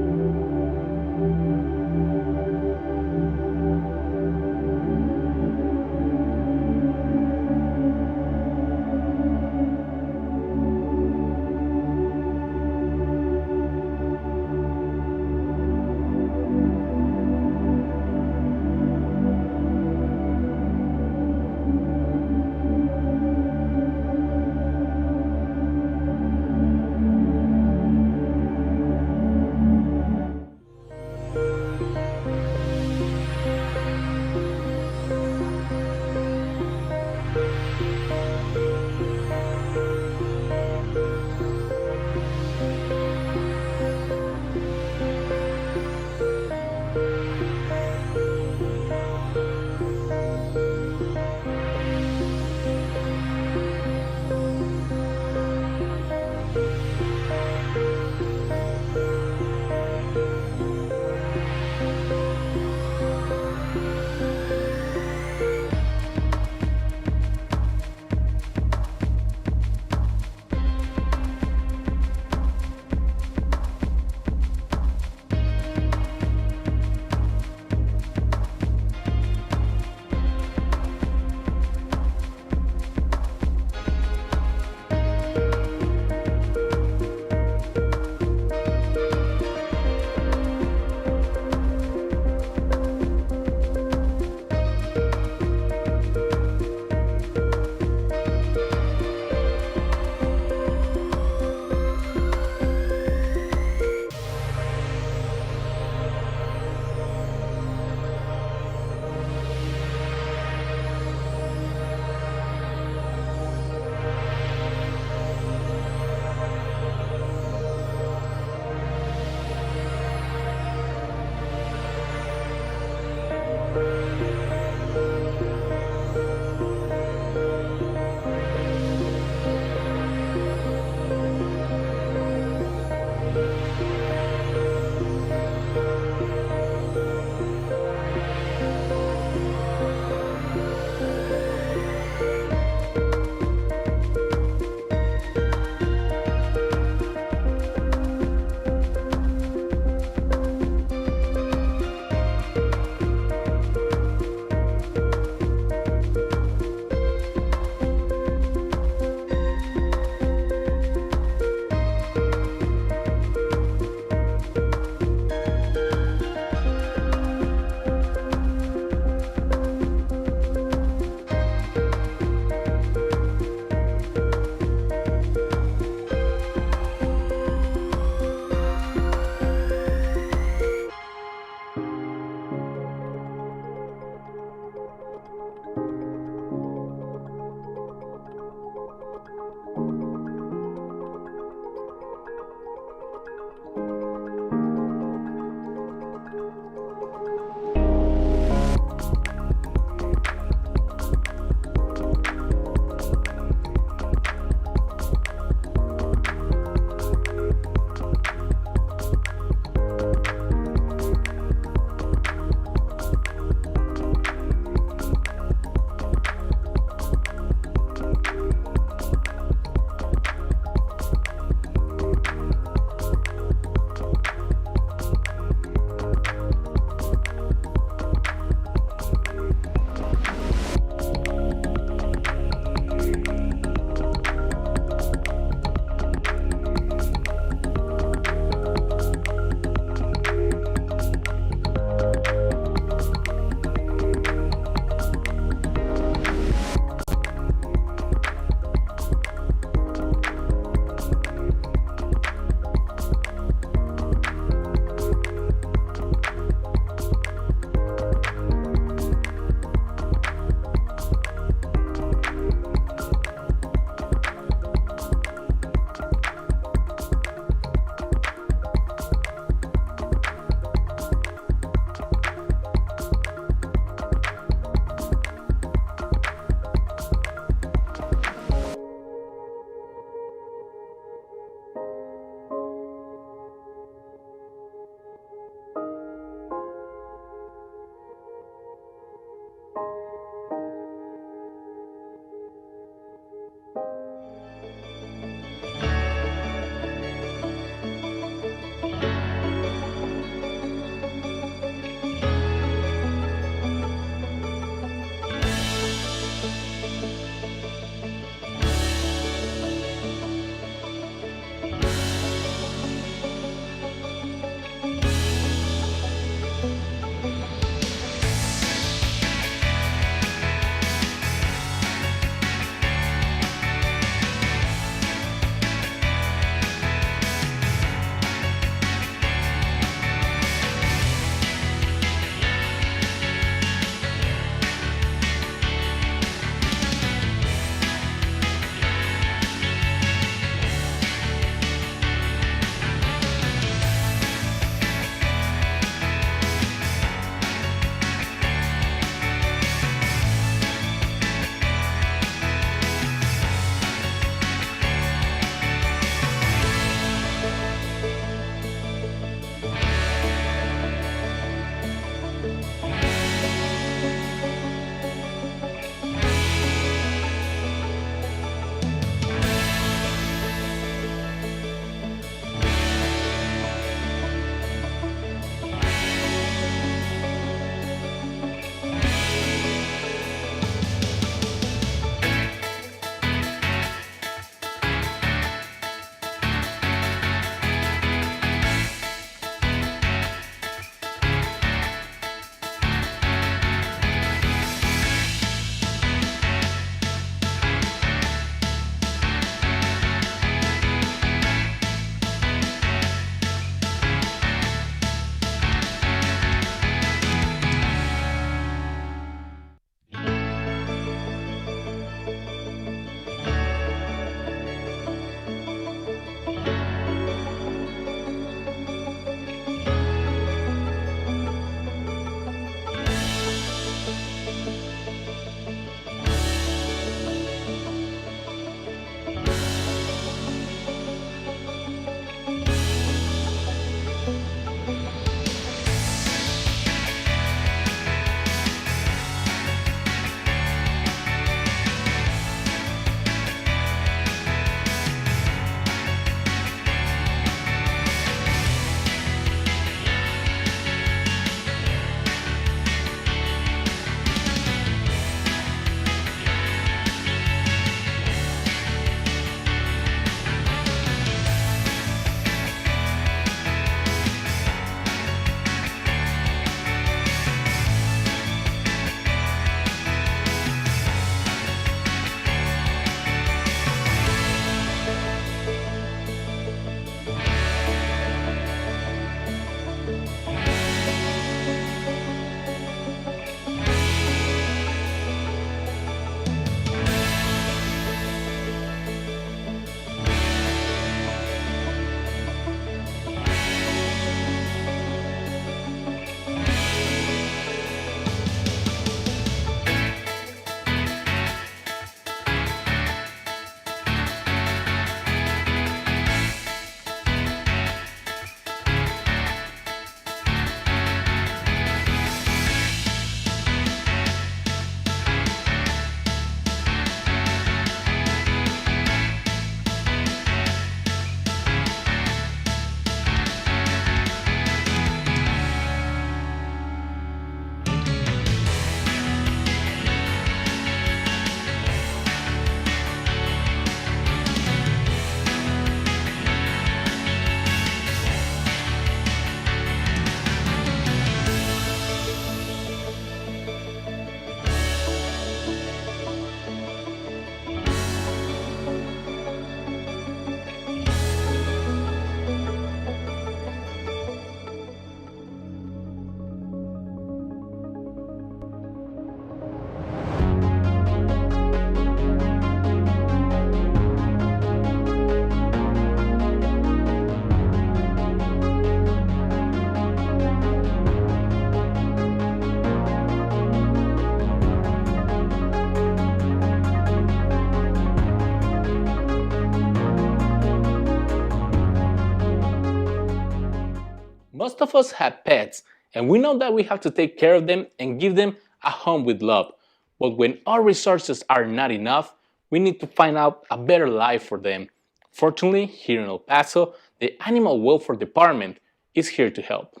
Most of us have pets, and we know that we have to take care of them and give them a home with love. But when our resources are not enough, we need to find out a better life for them. Fortunately, here in El Paso, the Animal Welfare Department is here to help.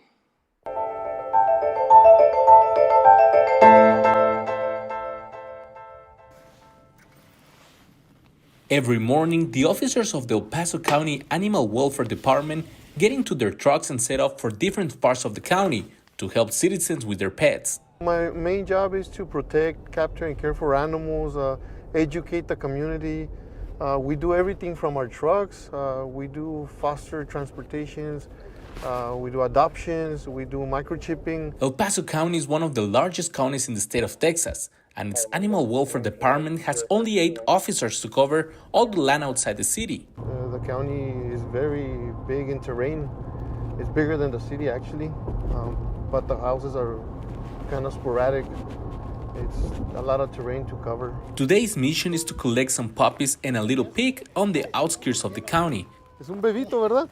Every morning, the officers of the El Paso County Animal Welfare Department get into their trucks and set off for different parts of the county to help citizens with their pets. My main job is to protect, capture, and care for animals, educate the community. We do everything from our trucks. We do foster transportations. We do adoptions. We do microchipping. El Paso County is one of the largest counties in the state of Texas, and its Animal Welfare Department has only 8 officers to cover all the land outside the city. The county is very big in terrain. It's bigger than the city, actually, but the houses are kind of sporadic. It's a lot of terrain to cover. Today's mission is to collect some puppies and a little pig on the outskirts of the county. Es un bebito, ¿verdad?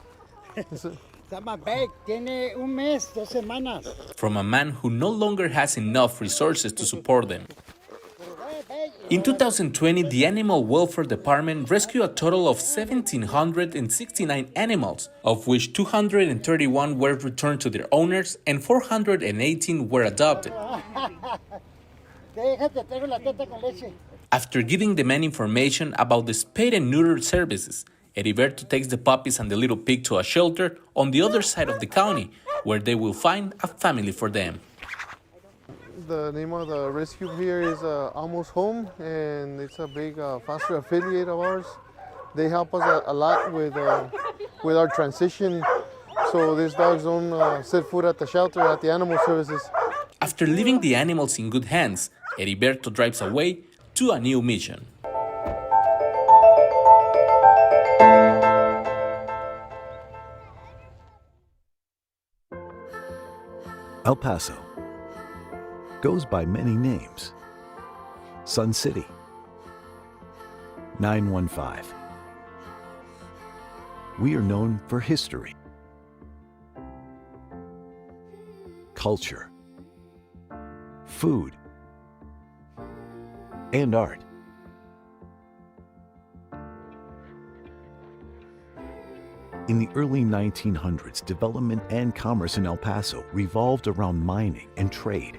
Está más big, tiene un mes, 2 semanas. From a man who no longer has enough resources to support them. In 2020, the Animal Welfare Department rescued a total of 1,769 animals, of which 231 were returned to their owners and 418 were adopted. After giving the men information about the spayed and neutered services, Heriberto takes the puppies and the little pig to a shelter on the other side of the county, where they will find a family for them. The name of the rescue here is Almost Home, and it's a big foster affiliate of ours. They help us a lot with our transition, so these dogs don't set foot at the shelter, at the animal services. After leaving the animals in good hands, Heriberto drives away to a new mission. El Paso goes by many names. Sun City, 915. We are known for history, culture, food, and art. In the early 1900s, development and commerce in El Paso revolved around mining and trade.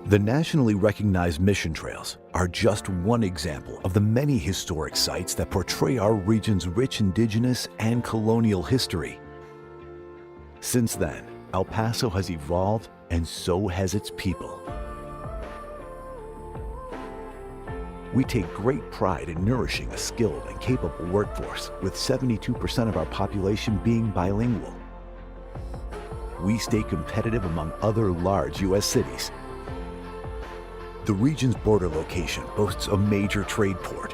The nationally recognized mission trails are just one example of the many historic sites that portray our region's rich indigenous and colonial history. Since then, El Paso has evolved, and so has its people. We take great pride in nourishing a skilled and capable workforce, with 72% of our population being bilingual. We stay competitive among other large U.S. cities. The region's border location boasts a major trade port.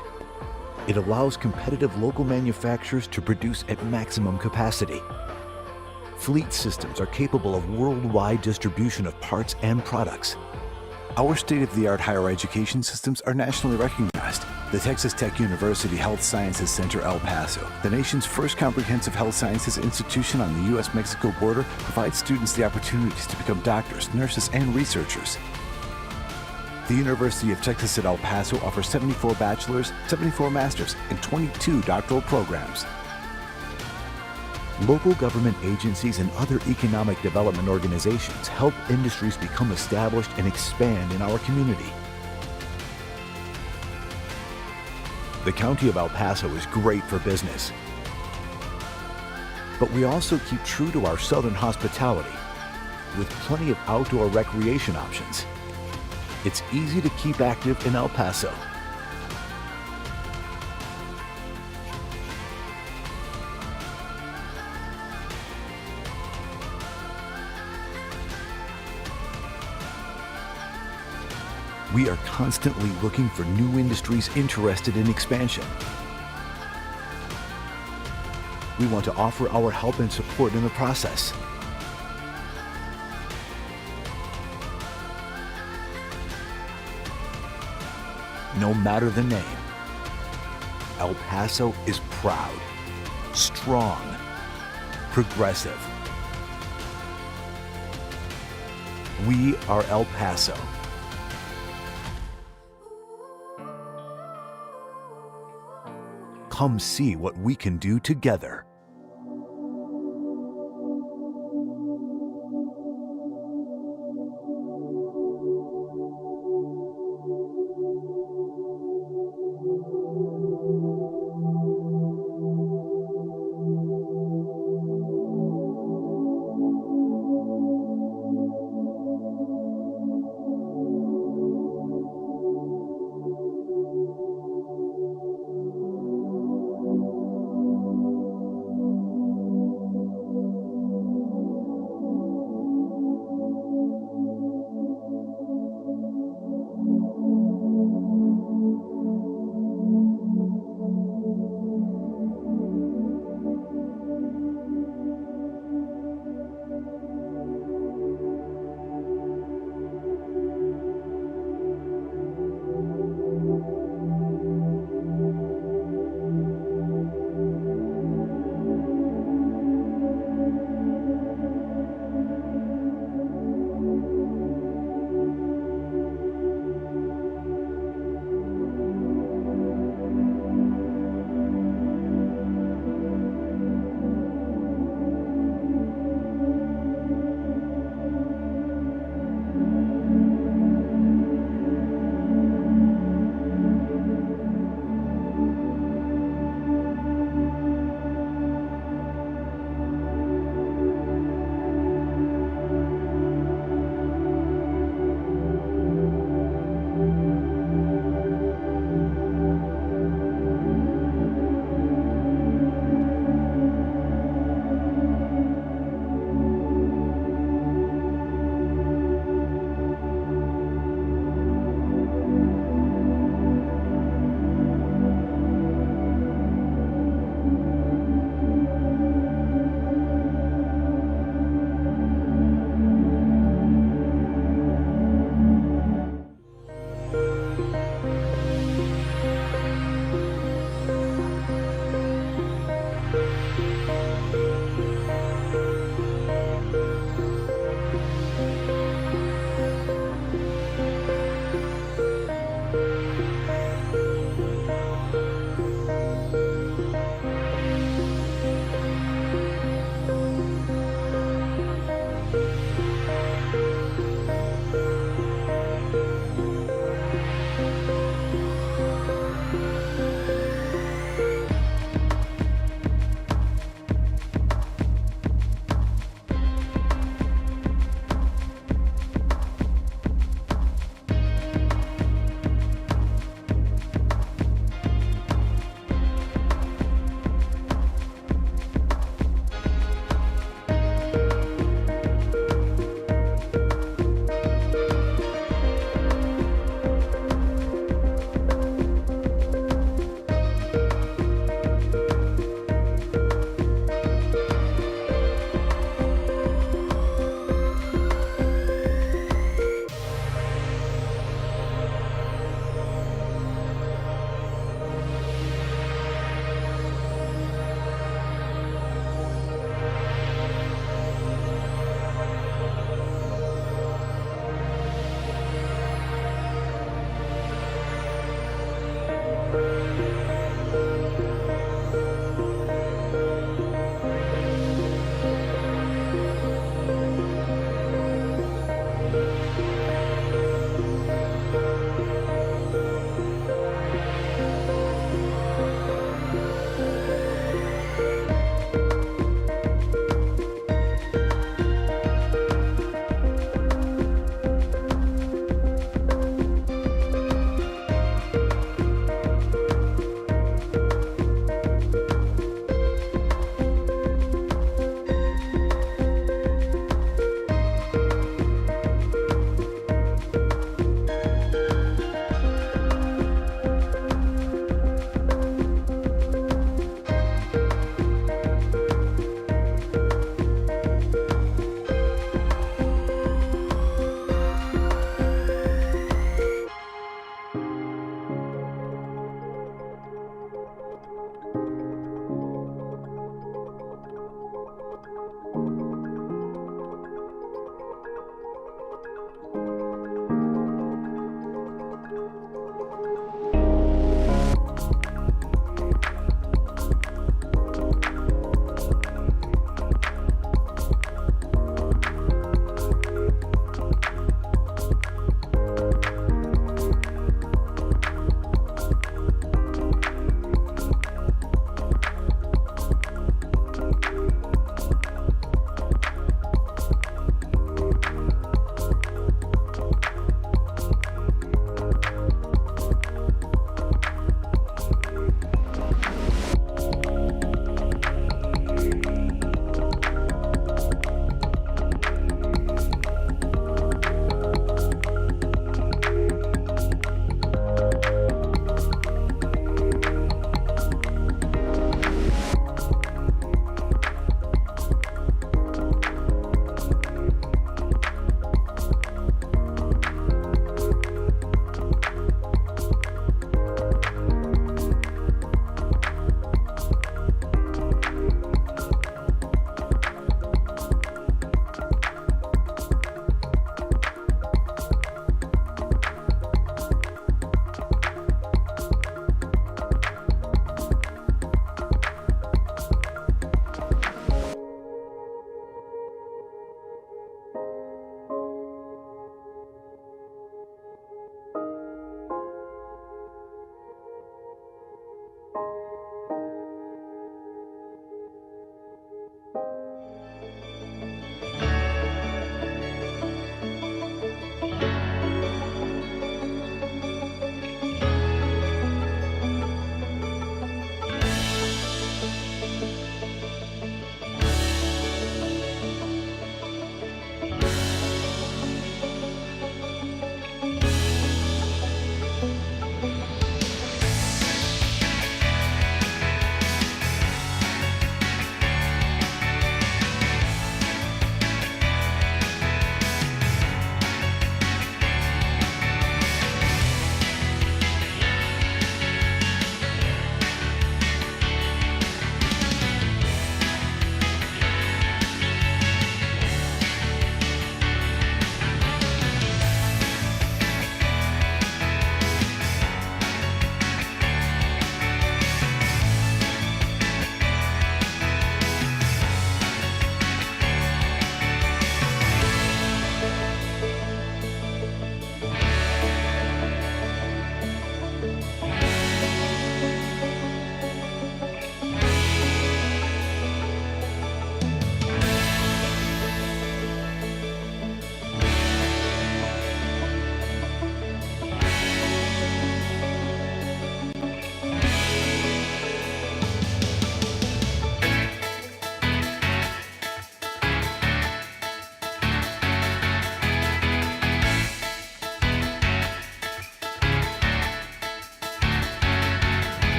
It allows competitive local manufacturers to produce at maximum capacity. Fleet systems are capable of worldwide distribution of parts and products. Our state-of-the-art higher education systems are nationally recognized. The Texas Tech University Health Sciences Center El Paso, the nation's first comprehensive health sciences institution on the U.S.-Mexico border, provides students the opportunities to become doctors, nurses, and researchers. The University of Texas at El Paso offers 74 bachelor's, 74 master's, and 22 doctoral programs. Local government agencies and other economic development organizations help industries become established and expand in our community. The County of El Paso is great for business, but we also keep true to our southern hospitality with plenty of outdoor recreation options. It's easy to keep active in El Paso. We are constantly looking for new industries interested in expansion. We want to offer our help and support in the process. No matter the name, El Paso is proud, strong, progressive, We are El Paso. Come see what we can do together.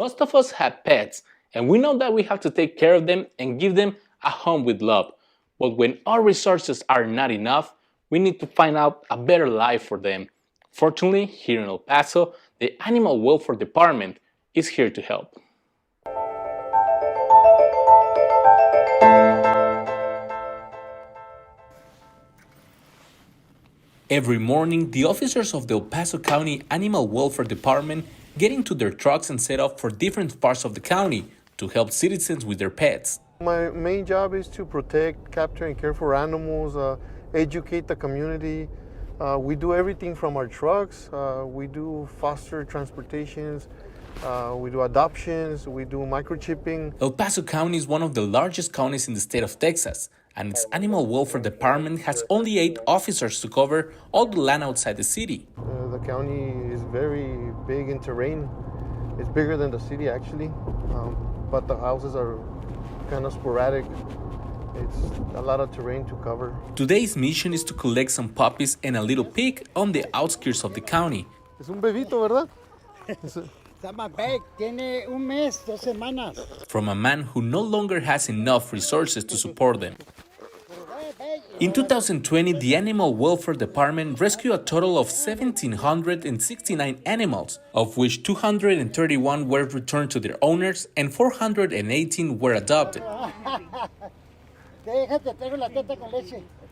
Most of us have pets, and we know that we have to take care of them and give them a home with love. But when our resources are not enough, we need to find out a better life for them. Fortunately, here in El Paso, the Animal Welfare Department is here to help. Every morning, the officers of the El Paso County Animal Welfare Department get into their trucks and set off for different parts of the county to help citizens with their pets. My main job is to protect, capture, and care for animals, educate the community. We do everything from our trucks. We do foster transportations. We do adoptions. We do microchipping. El Paso County is one of the largest counties in the state of Texas, and its Animal Welfare Department has only 8 officers to cover all the land outside the city. The county is very big in terrain. It's bigger than the city, actually, but the houses are kind of sporadic. It's a lot of terrain to cover. Today's mission is to collect some puppies and a little pig on the outskirts of the county. Es un bebito, ¿verdad? Está más big, tiene un mes, 2 semanas. From a man who no longer has enough resources to support them. In 2020, the Animal Welfare Department rescued a total of 1,769 animals, of which 231 were returned to their owners and 418 were adopted.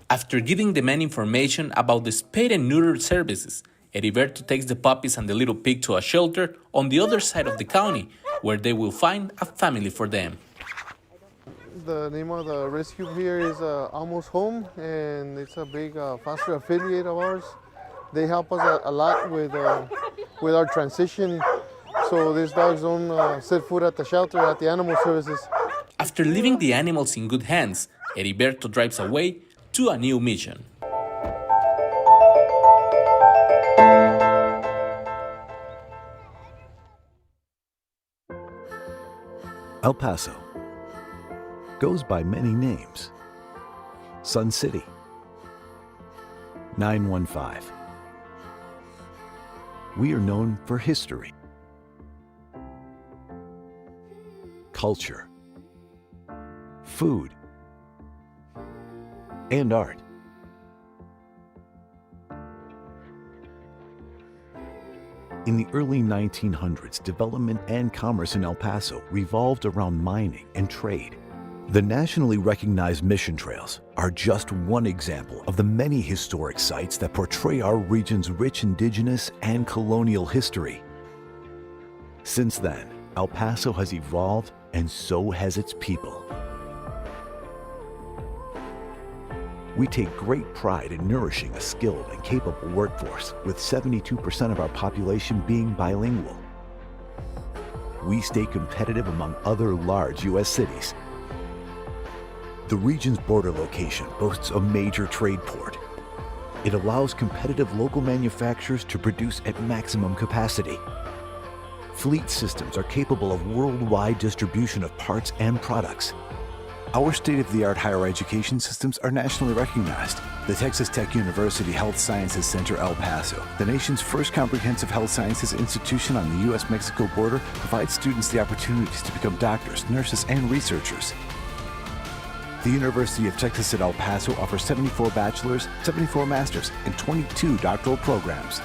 After giving the men information about the spay and neuter services, Heriberto takes the puppies and the little pig to a shelter on the other side of the county, where they will find a family for them. The name of the rescue here is Almost Home, and it's a big foster affiliate of ours. They help us a lot with our transition, so these dogs don't set foot at the shelter, at the animal services. After leaving the animals in good hands, Heriberto drives away to a new mission. El Paso goes by many names. Sun City, 915. We are known for history, culture, food, and art. In the early 1900s, development and commerce in El Paso revolved around mining and trade. The nationally recognized mission trails are just one example of the many historic sites that portray our region's rich indigenous and colonial history. Since then, El Paso has evolved, and so has its people. We take great pride in nourishing a skilled and capable workforce, with 72% of our population being bilingual. We stay competitive among other large U.S. cities. The region's border location boasts a major trade port. It allows competitive local manufacturers to produce at maximum capacity. Fleet systems are capable of worldwide distribution of parts and products. Our state-of-the-art higher education systems are nationally recognized. The Texas Tech University Health Sciences Center El Paso, the nation's first comprehensive health sciences institution on the U.S.-Mexico border, provides students the opportunities to become doctors, nurses, and researchers. The University of Texas at El Paso offers 74 bachelor's, 74 master's, and 22 doctoral programs.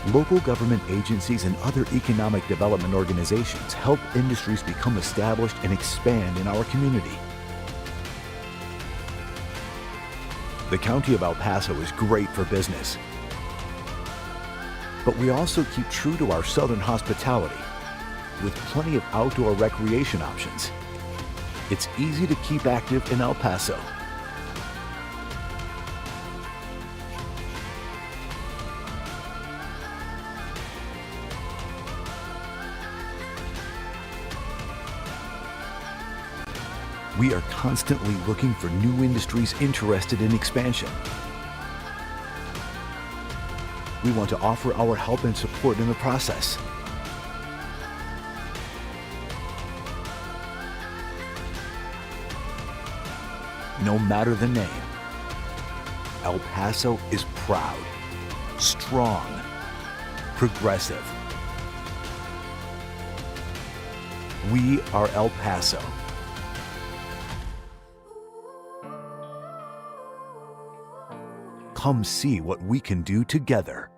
Local government agencies and other economic development organizations help industries become established and expand in our community. The County of El Paso is great for business, but we also keep true to our southern hospitality with plenty of outdoor recreation options. It's easy to keep active in El Paso. We are constantly looking for new industries interested in expansion. We want to offer our help and support in the process. No matter the name, El Paso is proud, strong, progressive, We are El Paso. Come see what we can do together.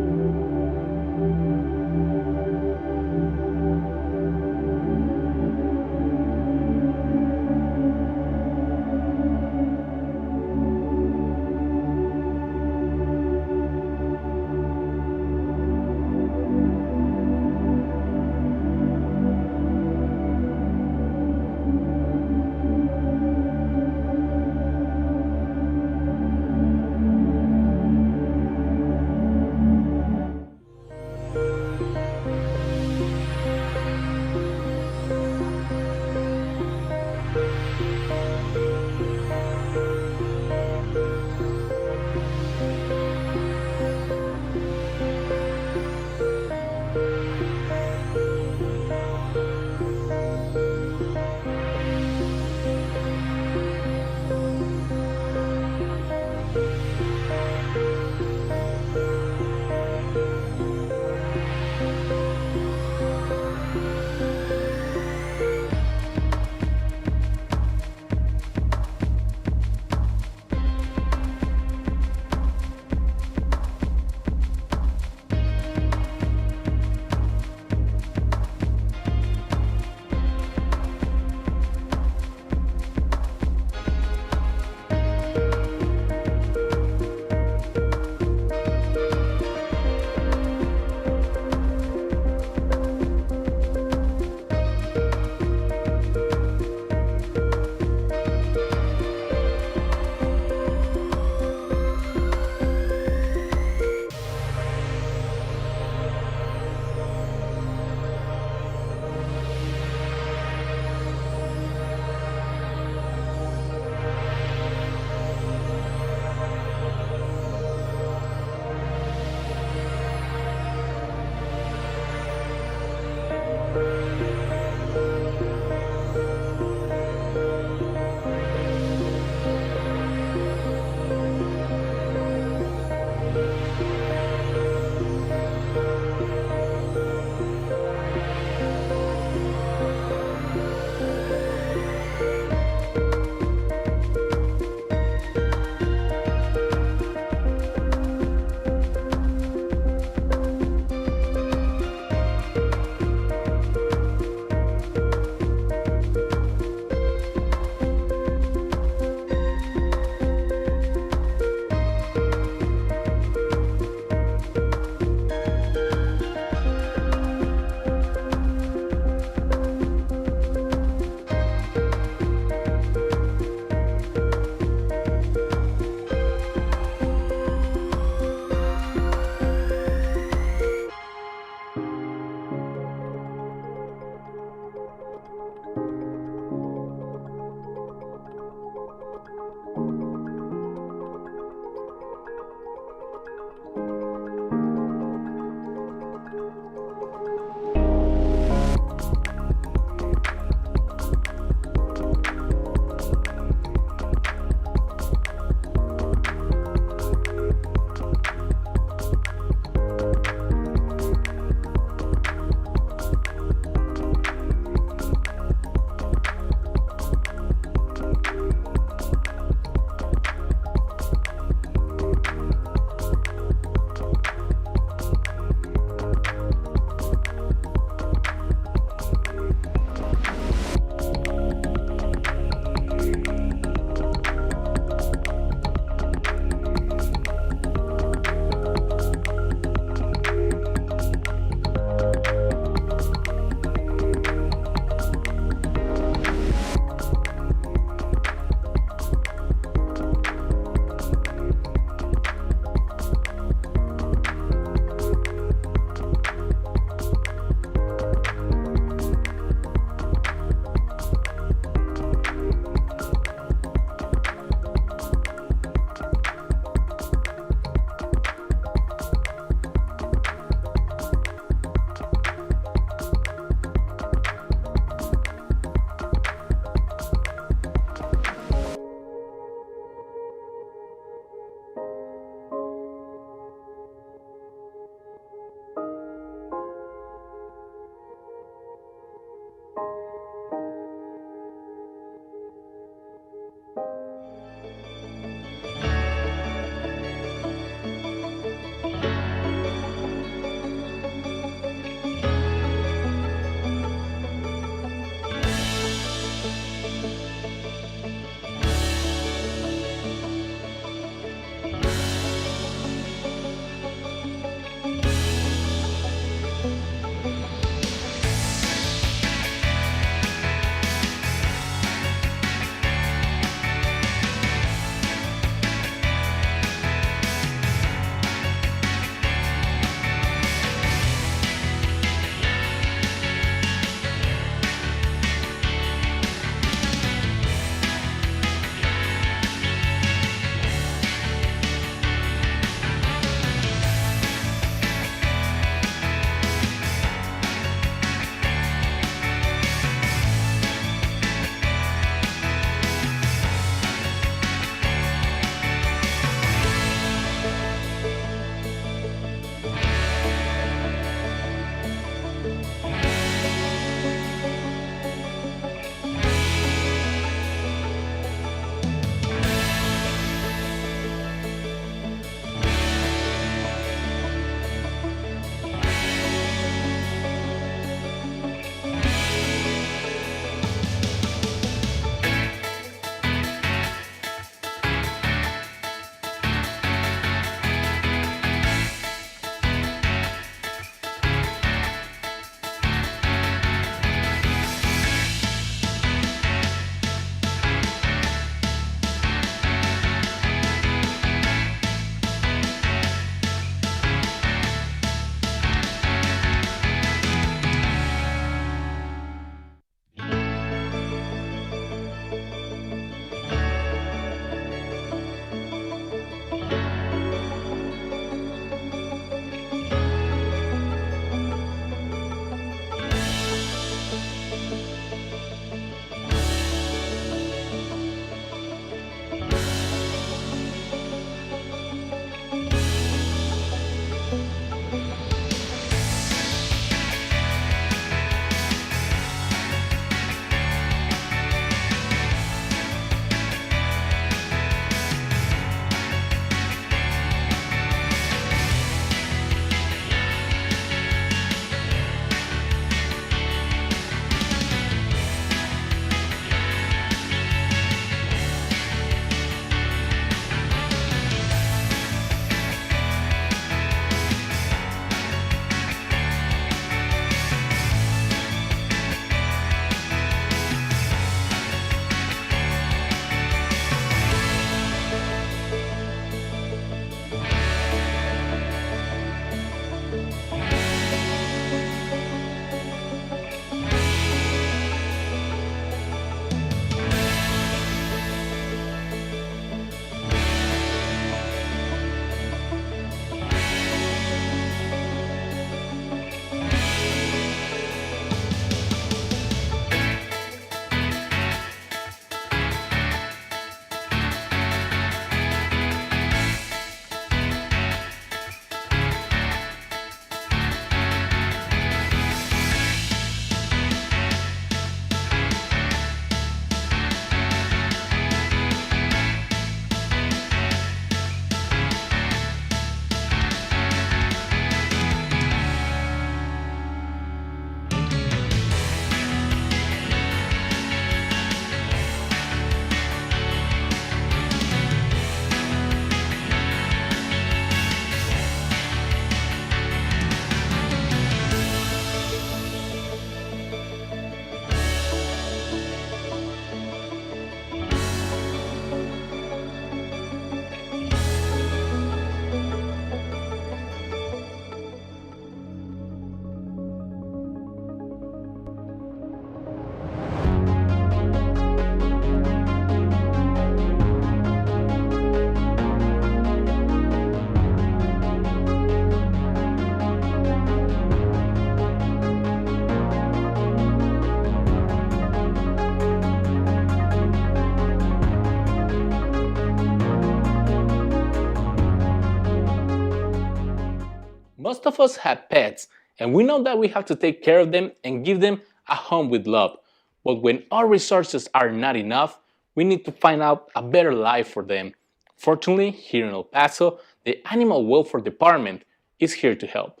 Most of us have pets, and we know that we have to take care of them and give them a home with love. But when our resources are not enough, we need to find out a better life for them. Fortunately, here in El Paso, the Animal Welfare Department is here to help.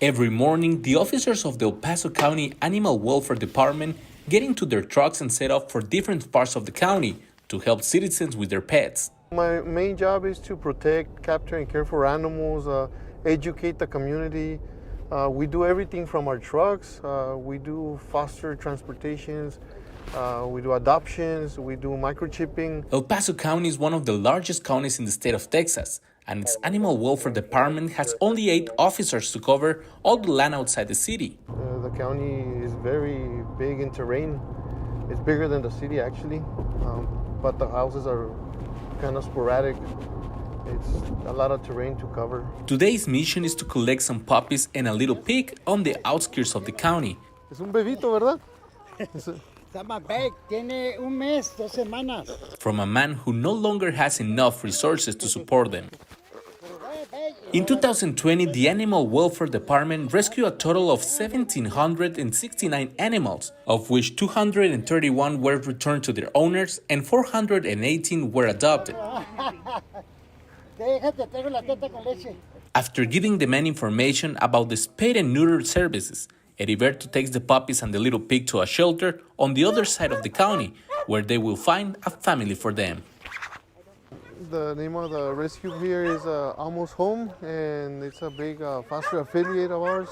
Every morning, the officers of the El Paso County Animal Welfare Department get into their trucks and set off for different parts of the county to help citizens with their pets. My main job is to protect, capture, and care for animals, educate the community. We do everything from our trucks. We do foster transportations. We do adoptions. We do microchipping. El Paso County is one of the largest counties in the state of Texas, and its Animal Welfare Department has only 8 officers to cover all the land outside the city. The county is very big in terrain. It's bigger than the city, actually, but the houses are kind of sporadic. It's a lot of terrain to cover. Today's mission is to collect some puppies and a little pig on the outskirts of the county. Es un bebito, ¿verdad? Está más big, tiene un mes, 2 semanas. From a man who no longer has enough resources to support them. In 2020, the Animal Welfare Department rescued a total of 1,769 animals, of which 231 were returned to their owners and 418 were adopted. After giving the men information about the spayed and neutered services, Heriberto takes the puppies and the little pig to a shelter on the other side of the county, where they will find a family for them. The name of the rescue here is Almost Home, and it's a big foster affiliate of ours.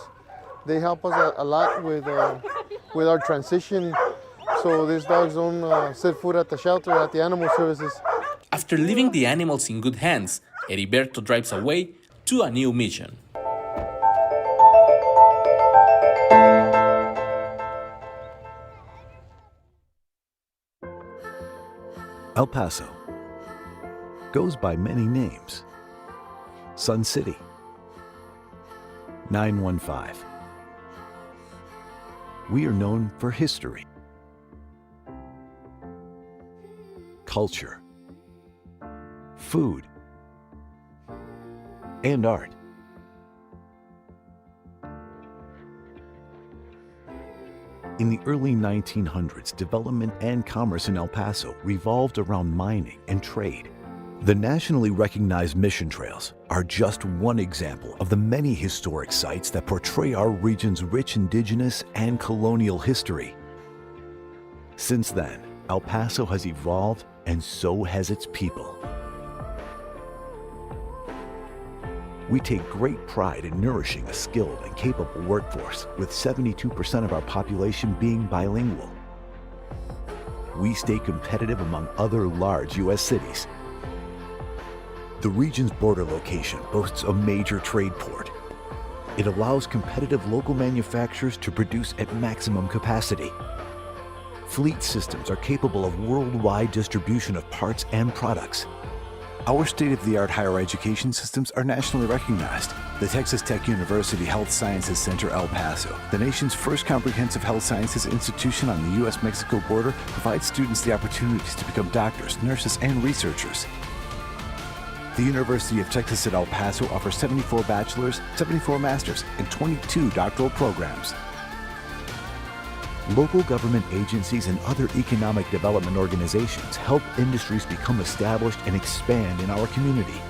They help us a lot with our transition, so these dogs don't set foot at the shelter, at the animal services. After leaving the animals in good hands, Heriberto drives away to a new mission. El Paso goes by many names. Sun City, 915. We are known for history, culture, food, and art. In the early 1900s, development and commerce in El Paso revolved around mining and trade. The nationally recognized mission trails are just one example of the many historic sites that portray our region's rich indigenous and colonial history. Since then, El Paso has evolved, and so has its people. We take great pride in nourishing a skilled and capable workforce, with 72% of our population being bilingual. We stay competitive among other large U.S. cities. The region's border location boasts a major trade port. It allows competitive local manufacturers to produce at maximum capacity. Fleet systems are capable of worldwide distribution of parts and products. Our state-of-the-art higher education systems are nationally recognized. The Texas Tech University Health Sciences Center El Paso, the nation's first comprehensive health sciences institution on the U.S.-Mexico border, provides students the opportunities to become doctors, nurses, and researchers. The University of Texas at El Paso offers 74 bachelor's, 74 master's, and 22 doctoral programs. Local government agencies and other economic development organizations help industries become established and expand in our community.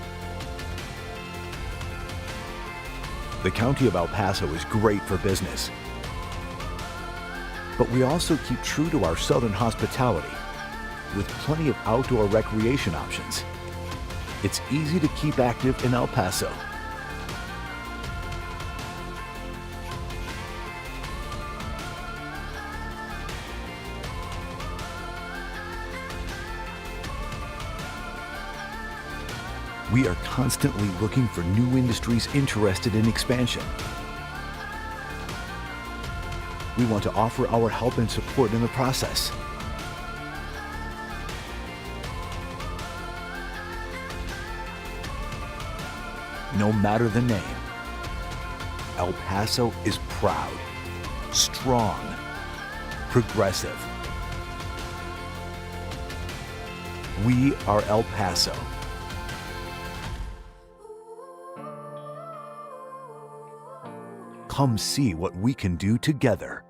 The County of El Paso is great for business, but we also keep true to our southern hospitality with plenty of outdoor recreation options. It's easy to keep active in El Paso. We are constantly looking for new industries interested in expansion. We want to offer our help and support in the process. No matter the name, El Paso is proud, strong, progressive, We are El Paso. Come see what we can do together.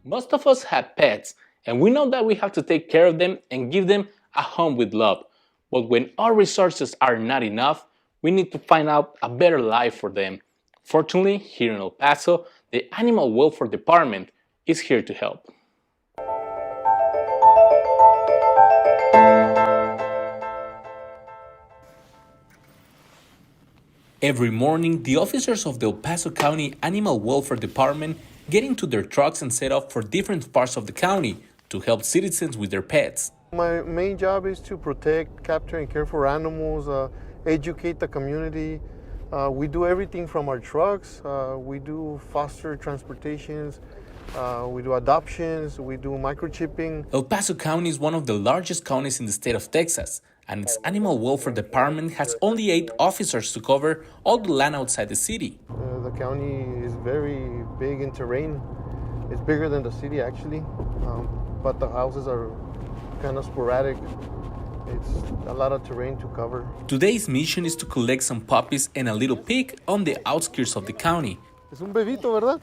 Most of us have pets, and we know that we have to take care of them and give them a home with love. But when our resources are not enough, we need to find out a better life for them. Fortunately, here in El Paso, the Animal Welfare Department is here to help. Every morning, the officers of the El Paso County Animal Welfare Department get into their trucks and set off for different parts of the county to help citizens with their pets. My main job is to protect, capture, and care for animals, educate the community. We do everything from our trucks. We do foster transportations. We do adoptions. We do microchipping. El Paso County is one of the largest counties in the state of Texas, and its Animal Welfare Department has only 8 officers to cover all the land outside the city. The county is very big in terrain. It's bigger than the city, actually, but the houses are kind of sporadic. It's a lot of terrain to cover. Today's mission is to collect some puppies and a little pig on the outskirts of the county. Es un bebito, ¿verdad?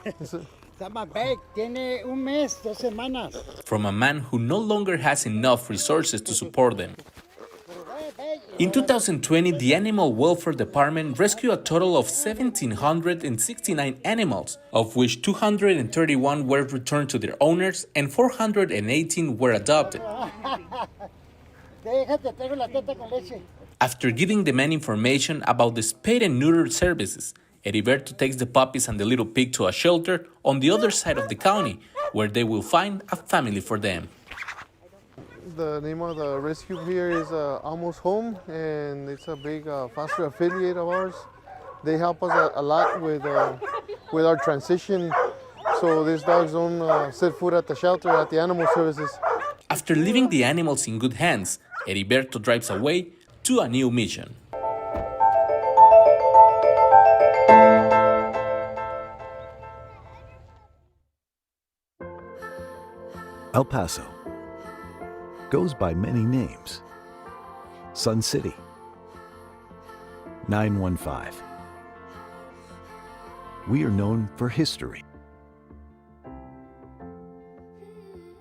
Está más big, tiene un mes, 2 semanas. From a man who no longer has enough resources to support them. In 2020, the Animal Welfare Department rescued a total of 1,769 animals, of which 231 were returned to their owners and 418 were adopted. After giving the men information about the spayed and neutered services, Heriberto takes the puppies and the little pig to a shelter on the other side of the county, where they will find a family for them. The name of the rescue here is Almost Home, and it's a big foster affiliate of ours. They help us a lot with our transition, so these dogs don't set foot at the shelter, at the animal services. After leaving the animals in good hands, Heriberto drives away to a new mission. El Paso goes by many names. Sun City, 915. We are known for history,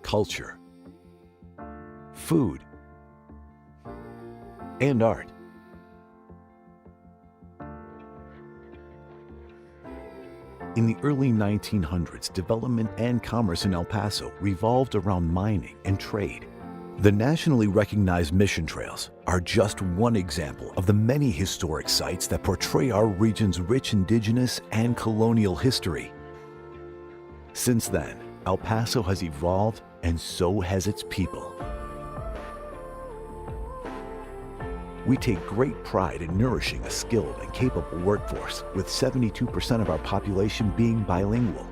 culture, food, and art. In the early 1900s, development and commerce in El Paso revolved around mining and trade. The nationally recognized mission trails are just one example of the many historic sites that portray our region's rich indigenous and colonial history. Since then, El Paso has evolved, and so has its people. We take great pride in nourishing a skilled and capable workforce, with 72% of our population being bilingual.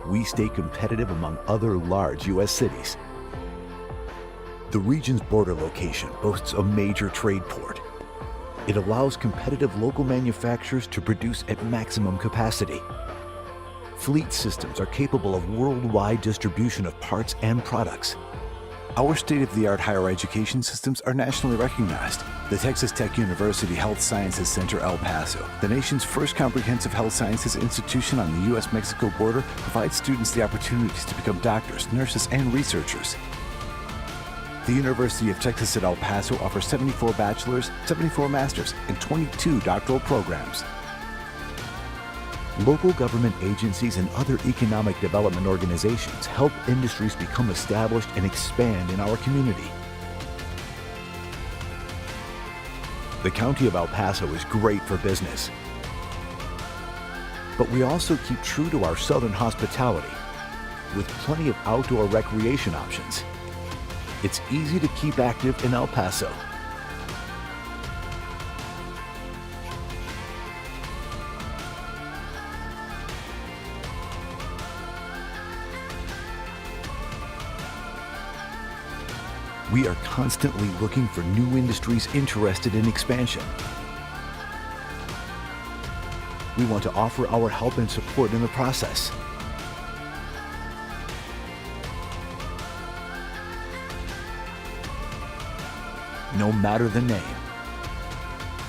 We stay competitive among other large U.S. cities. The region's border location boasts a major trade port. It allows competitive local manufacturers to produce at maximum capacity. Fleet systems are capable of worldwide distribution of parts and products. Our state-of-the-art higher education systems are nationally recognized. The Texas Tech University Health Sciences Center El Paso, the nation's first comprehensive health sciences institution on the U.S.-Mexico border, provides students the opportunities to become doctors, nurses, and researchers. The University of Texas at El Paso offers 74 bachelor's, 74 master's, and 22 doctoral programs. Local government agencies and other economic development organizations help industries become established and expand in our community. The County of El Paso is great for business, but we also keep true to our southern hospitality with plenty of outdoor recreation options. It's easy to keep active in El Paso. We are constantly looking for new industries interested in expansion. We want to offer our help and support in the process. No matter the name,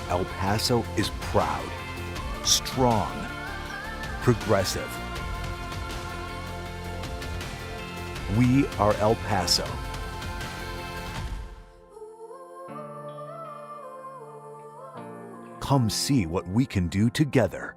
El Paso is proud, strong, progressive. We are El Paso. Come see what we can do together.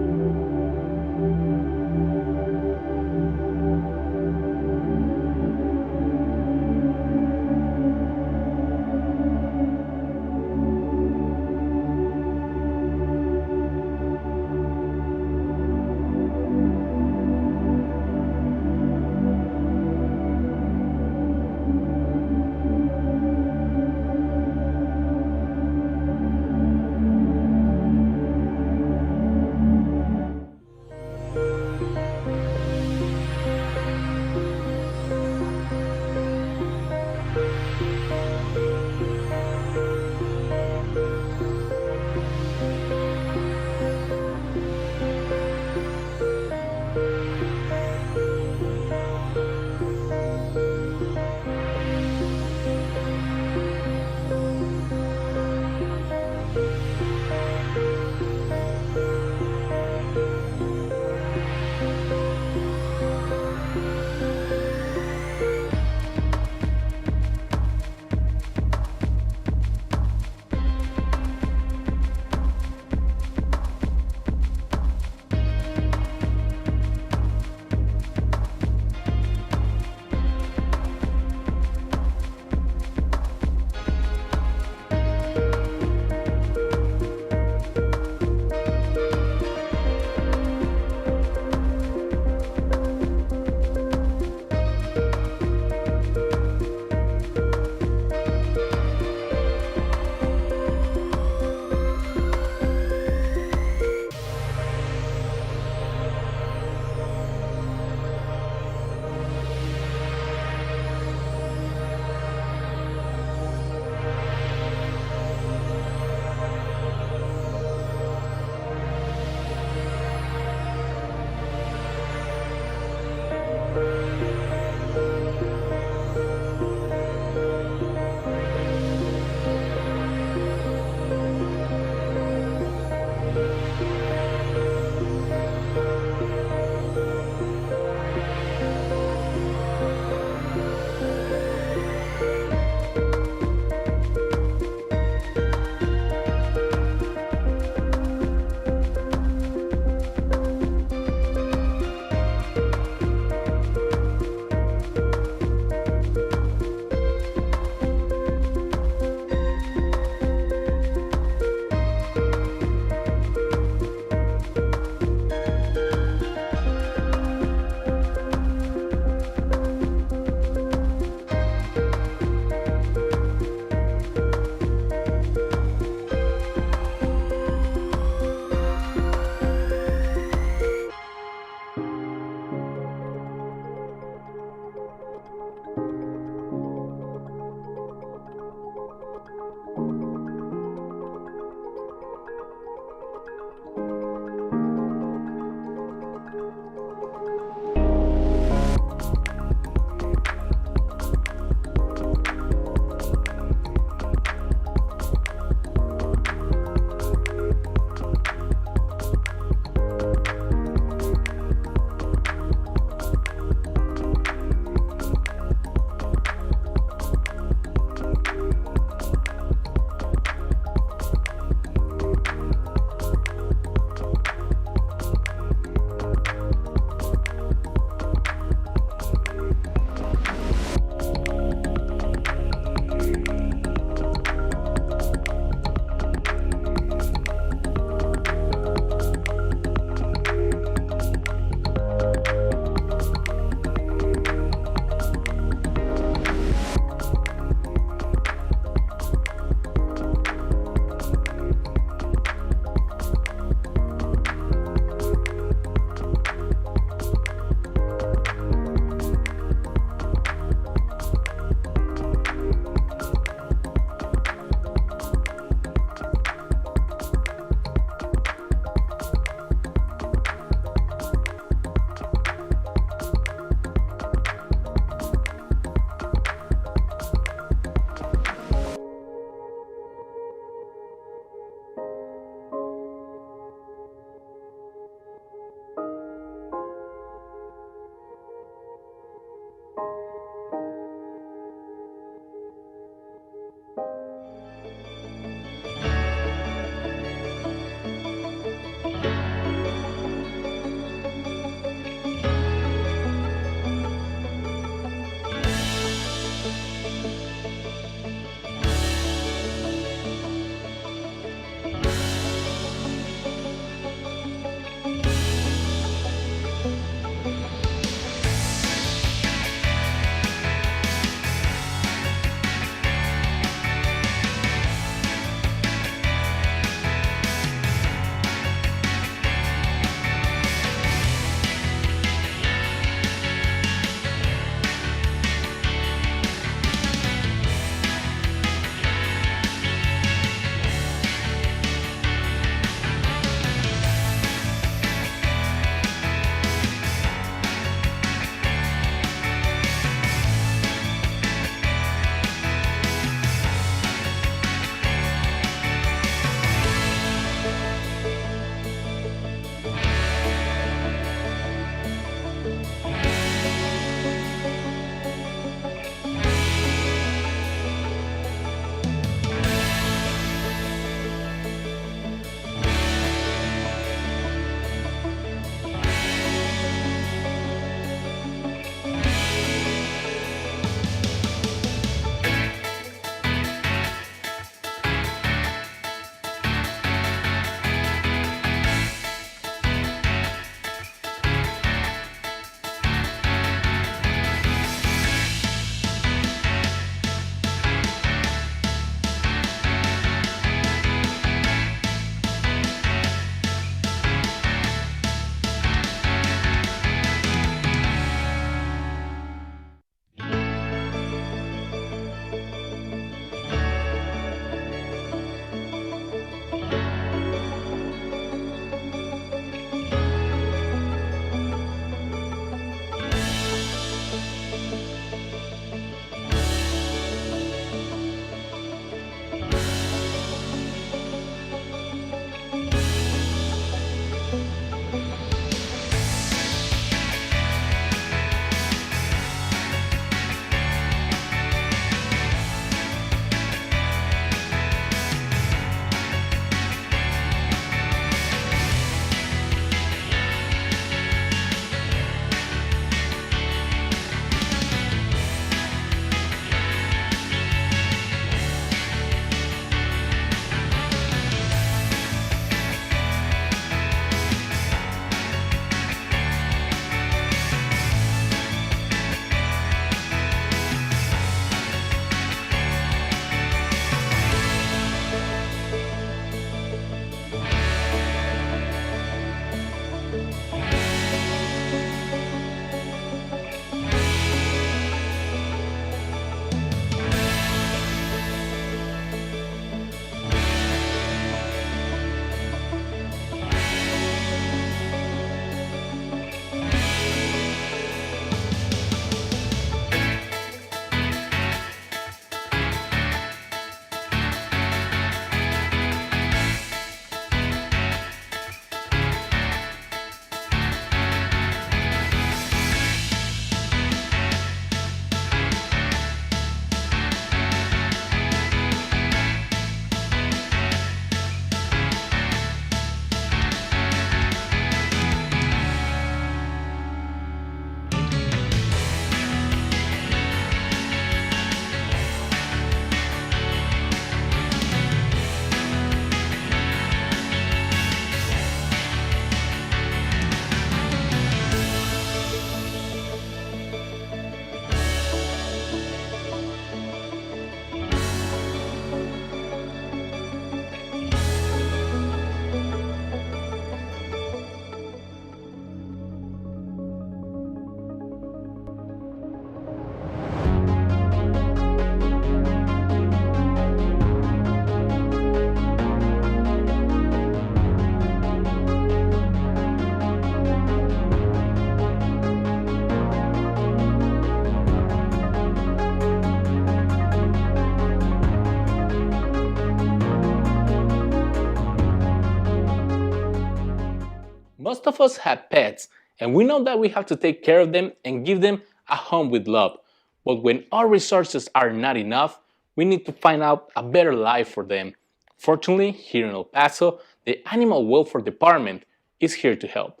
Most of us have pets, and we know that we have to take care of them and give them a home with love. But when our resources are not enough, we need to find out a better life for them. Fortunately, here in El Paso, the Animal Welfare Department is here to help.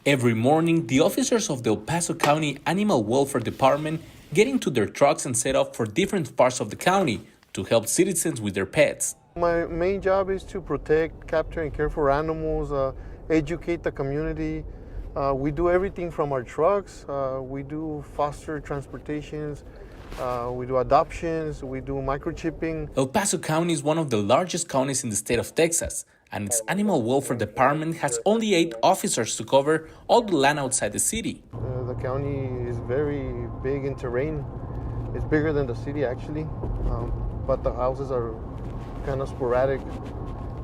Every morning, the officers of the El Paso County Animal Welfare Department get into their trucks and set off for different parts of the county to help citizens with their pets. My main job is to protect, capture, and care for animals, educate the community. We do everything from our trucks. We do foster transportations. We do adoptions. We do microchipping. El Paso County is one of the largest counties in the state of Texas, and its Animal Welfare Department has only 8 officers to cover all the land outside the city. The county is very big in terrain. It's bigger than the city, actually, but the houses are kind of sporadic.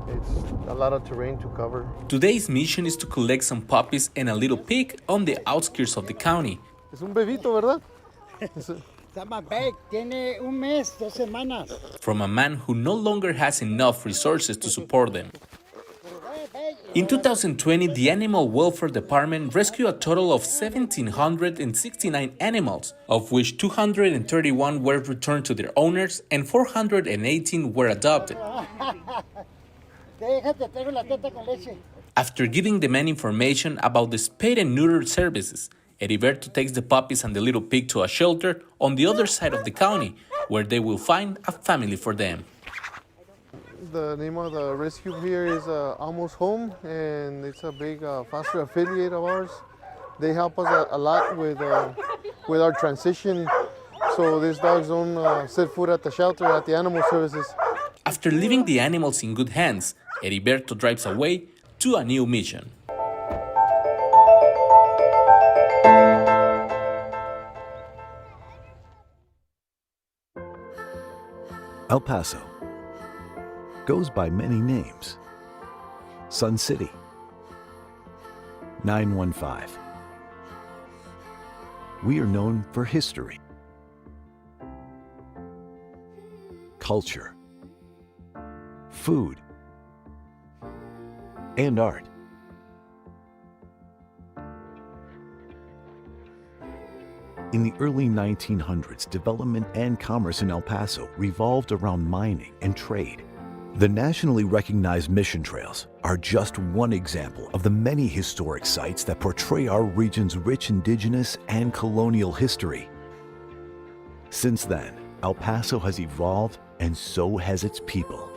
It's a lot of terrain to cover. Today's mission is to collect some puppies and a little pig on the outskirts of the county. Es un bebito, ¿verdad? Está más big, tiene un mes, 2 semanas. From a man who no longer has enough resources to support them. In 2020, the Animal Welfare Department rescued a total of 1,769 animals, of which 231 were returned to their owners and 418 were adopted. After giving the men information about the spayed and neutered services, Heriberto takes the puppies and the little pig to a shelter on the other side of the county, where they will find a family for them. The name of the rescue here is Almost Home, and it's a big foster affiliate of ours. They help us a lot with our transition, so these dogs don't set foot at the shelter, at the animal services. After leaving the animals in good hands, Heriberto drives away to a new mission. El Paso goes by many names. Sun City, 915. We are known for history, culture, food, and art. In the early 1900s, development and commerce in El Paso revolved around mining and trade. The nationally recognized mission trails are just one example of the many historic sites that portray our region's rich indigenous and colonial history. Since then, El Paso has evolved, and so has its people.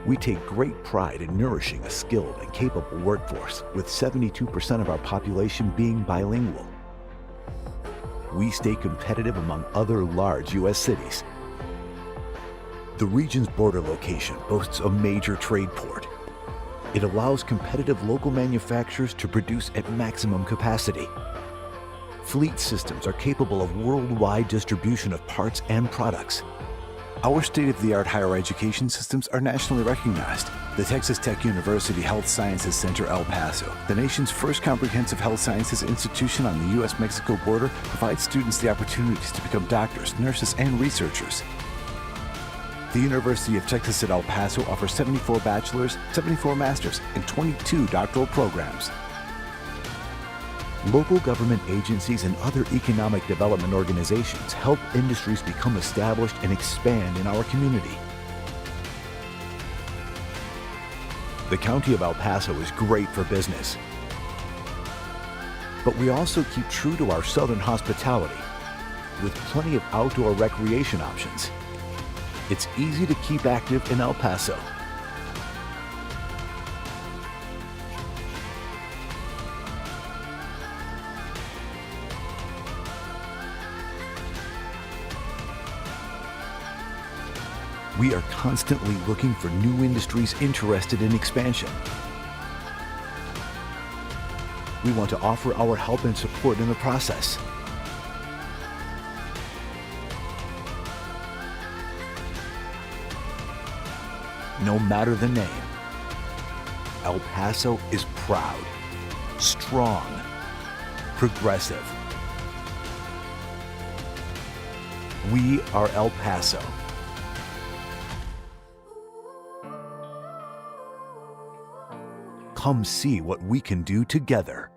We take great pride in nourishing a skilled and capable workforce, with 72% of our population being bilingual. We stay competitive among other large U.S. cities. The region's border location boasts a major trade port. It allows competitive local manufacturers to produce at maximum capacity. Fleet systems are capable of worldwide distribution of parts and products. Our state-of-the-art higher education systems are nationally recognized. The Texas Tech University Health Sciences Center El Paso, the nation's first comprehensive health sciences institution on the U.S.-Mexico border, provides students the opportunities to become doctors, nurses, and researchers. The University of Texas at El Paso offers 74 bachelor's, 74 master's, and 22 doctoral programs. Local government agencies and other economic development organizations help industries become established and expand in our community. The County of El Paso is great for business, but we also keep true to our southern hospitality with plenty of outdoor recreation options. It's easy to keep active in El Paso. We are constantly looking for new industries interested in expansion. We want to offer our help and support in the process. No matter the name, El Paso is proud, strong, progressive, We are El Paso. Come see what we can do together.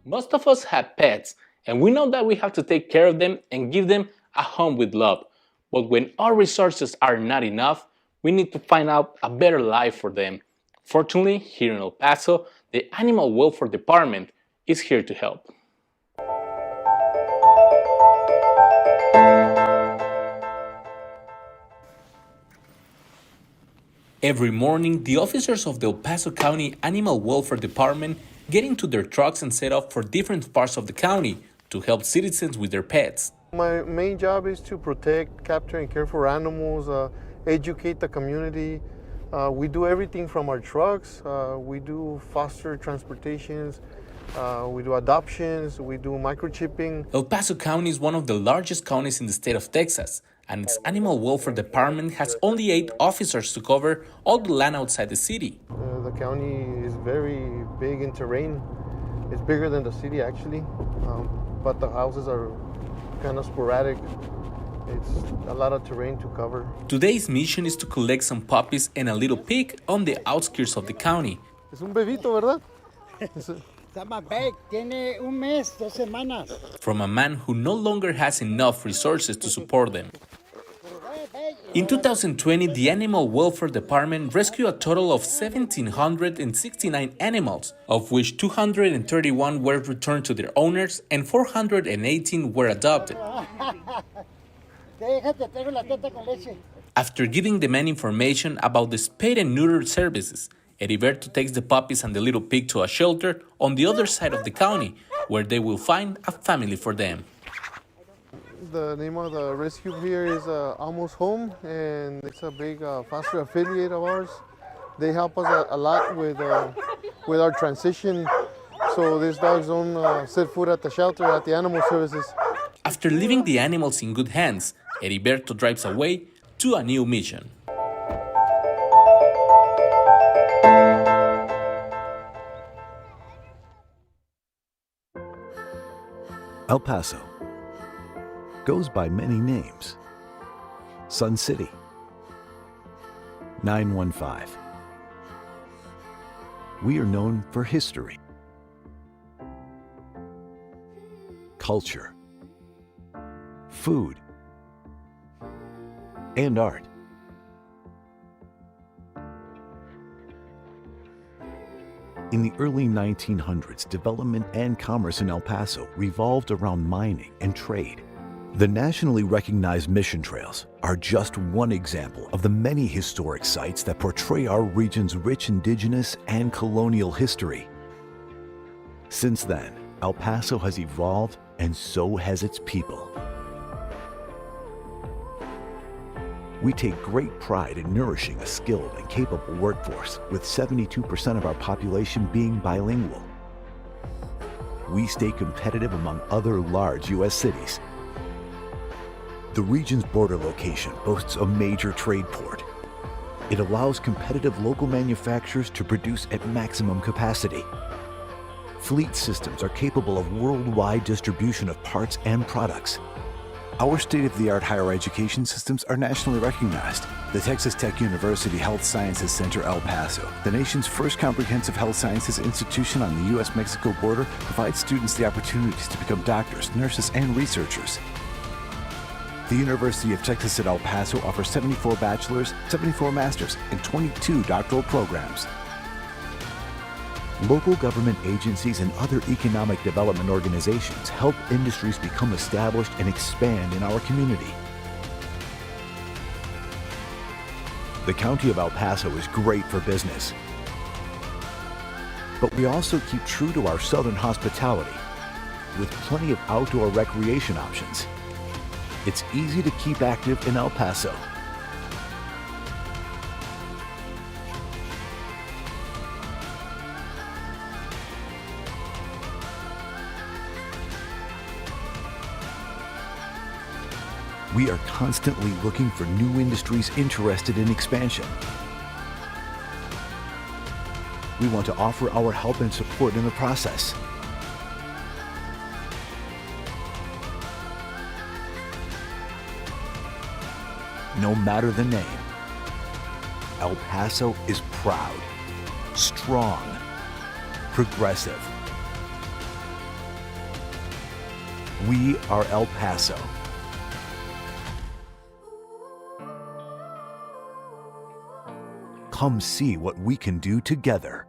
Most of us have pets, and we know that we have to take care of them and give them a home with love. But when our resources are not enough, we need to find out a better life for them. Fortunately, here in El Paso, the Animal Welfare Department is here to help. Every morning, the officers of the El Paso County Animal Welfare Department get into their trucks and set off for different parts of the county to help citizens with their pets. My main job is to protect, capture, and care for animals, educate the community. We do everything from our trucks. We do foster transportations. We do adoptions. We do microchipping. El Paso County is one of the largest counties in the state of Texas, and its Animal Welfare Department has only 8 officers to cover all the land outside the city. The county is very big in terrain. It's bigger than the city, actually, but the houses are kind of sporadic. It's a lot of terrain to cover. Today's mission is to collect some puppies and a little pig on the outskirts of the county. Es un bebito, ¿verdad? Está más big. Tiene un mes, 2 semanas. From a man who no longer has enough resources to support them. In 2020, the Animal Welfare Department rescued a total of 1,769 animals, of which 231 were returned to their owners and 418 were adopted. After giving the men information about the spay and neuter services, Heriberto takes the puppies and the little pig to a shelter on the other side of the county, where they will find a family for them. The name of the rescue here is Almost Home, and it's a big foster affiliate of ours. They help us a lot with our transition, so these dogs don't set foot at the shelter, at the animal services. After leaving the animals in good hands, Heriberto drives away to a new mission. El Paso goes by many names. Sun City, 915. We are known for history, culture, food, and art. In the early 1900s, development and commerce in El Paso revolved around mining and trade. The nationally recognized mission trails are just one example of the many historic sites that portray our region's rich indigenous and colonial history. Since then, El Paso has evolved, and so has its people. We take great pride in nourishing a skilled and capable workforce, with 72% of our population being bilingual. We stay competitive among other large U.S. cities. The region's border location boasts a major trade port. It allows competitive local manufacturers to produce at maximum capacity. Fleet systems are capable of worldwide distribution of parts and products. Our state-of-the-art higher education systems are nationally recognized. The Texas Tech University Health Sciences Center El Paso, the nation's first comprehensive health sciences institution on the U.S.-Mexico border, provides students the opportunities to become doctors, nurses, and researchers. The University of Texas at El Paso offers 74 bachelor's, 74 master's, and 22 doctoral programs. Local government agencies and other economic development organizations help industries become established and expand in our community. The County of El Paso is great for business, but we also keep true to our southern hospitality with plenty of outdoor recreation options. It's easy to keep active in El Paso. We are constantly looking for new industries interested in expansion. We want to offer our help and support in the process. No matter the name, El Paso is proud, strong, progressive, We are El Paso. Come see what we can do together.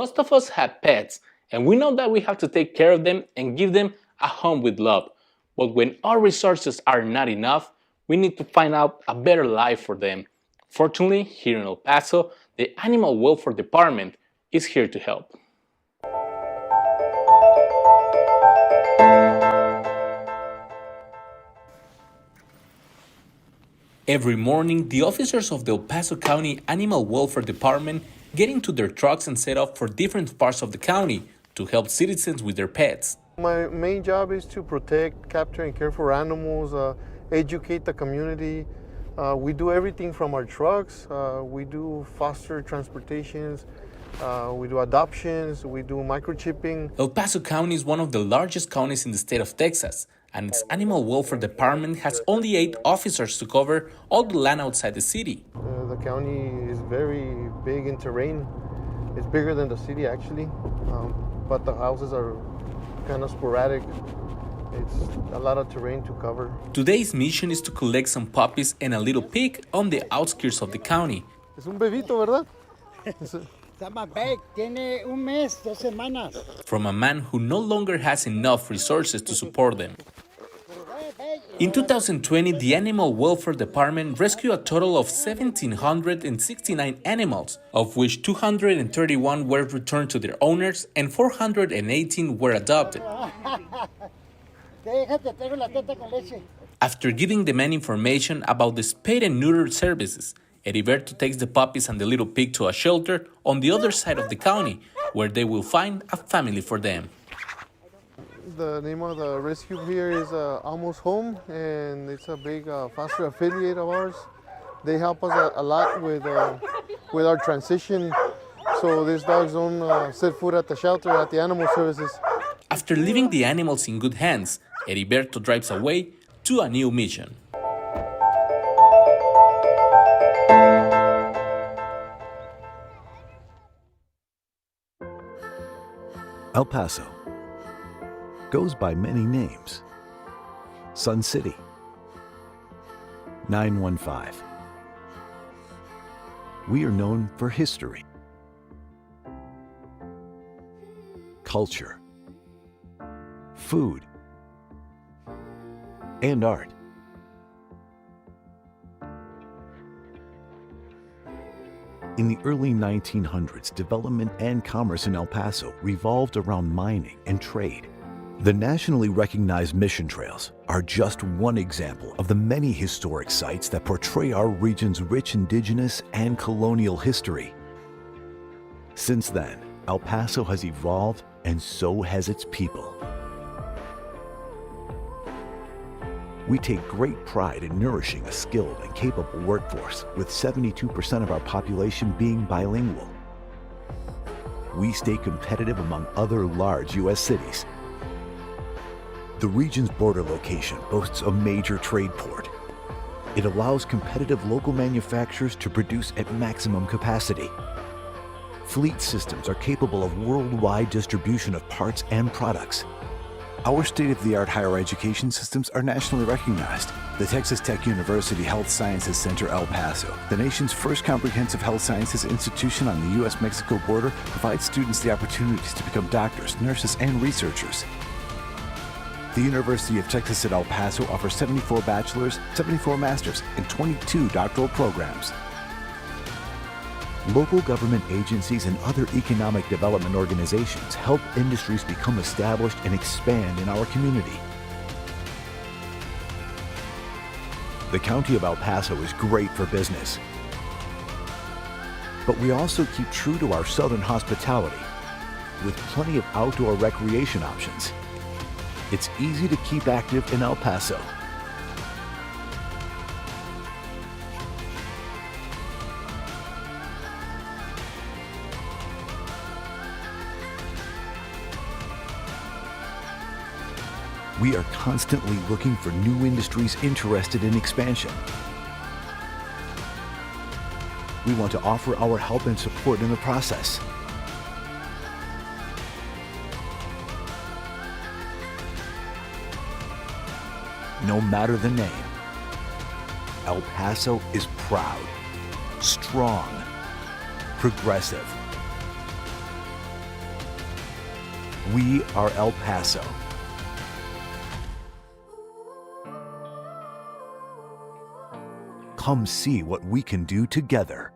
Most of us have pets, and we know that we have to take care of them and give them a home with love. But when our resources are not enough, we need to find out a better life for them. Fortunately, here in El Paso, the Animal Welfare Department is here to help. Every morning, the officers of the El Paso County Animal Welfare Department get into their trucks and set off for different parts of the county to help citizens with their pets. My main job is to protect, capture, and care for animals, educate the community. We do everything from our trucks. We do foster transportations. We do adoptions. We do microchipping. El Paso County is one of the largest counties in the state of Texas, and its Animal Welfare Department has only 8 officers to cover all the land outside the city. The county is very big in terrain. It's bigger than the city, actually, but the houses are kind of sporadic. It's a lot of terrain to cover. Today's mission is to collect some puppies and a little pig on the outskirts of the county. Es un bebito, ¿verdad? Está más big. Tiene un mes, 2 semanas. From a man who no longer has enough resources to support them. In 2020, the Animal Welfare Department rescued a total of 1,769 animals, of which 231 were returned to their owners and 418 were adopted. After giving the men information about the spay and neuter services, Heriberto takes the puppies and the little pig to a shelter on the other side of the county, where they will find a family for them. The name of the rescue here is Almost Home, and it's a big foster affiliate of ours. They help us a lot with our transition, so these dogs don't set foot at the shelter, at the animal services. After leaving the animals in good hands, Heriberto drives away to a new mission. El Paso goes by many names. Sun City, 915. We are known for history, culture, food, and art. In the early 1900s, development and commerce in El Paso revolved around mining and trade. The nationally recognized mission trails are just one example of the many historic sites that portray our region's rich indigenous and colonial history. Since then, El Paso has evolved, and so has its people. We take great pride in nourishing a skilled and capable workforce, with 72% of our population being bilingual. We stay competitive among other large U.S. cities. The region's border location boasts a major trade port. It allows competitive local manufacturers to produce at maximum capacity. Fleet systems are capable of worldwide distribution of parts and products. Our state-of-the-art higher education systems are nationally recognized. The Texas Tech University Health Sciences Center El Paso, the nation's first comprehensive health sciences institution on the U.S.-Mexico border, provides students the opportunities to become doctors, nurses, and researchers. The University of Texas at El Paso offers 74 bachelor's, 74 master's, and 22 doctoral programs. Local government agencies and other economic development organizations help industries become established and expand in our community. The County of El Paso is great for business, but we also keep true to our southern hospitality with plenty of outdoor recreation options. It's easy to keep active in El Paso. We are constantly looking for new industries interested in expansion. We want to offer our help and support in the process. No matter the name, El Paso is proud, strong, progressive, We are El Paso. Come see what we can do together.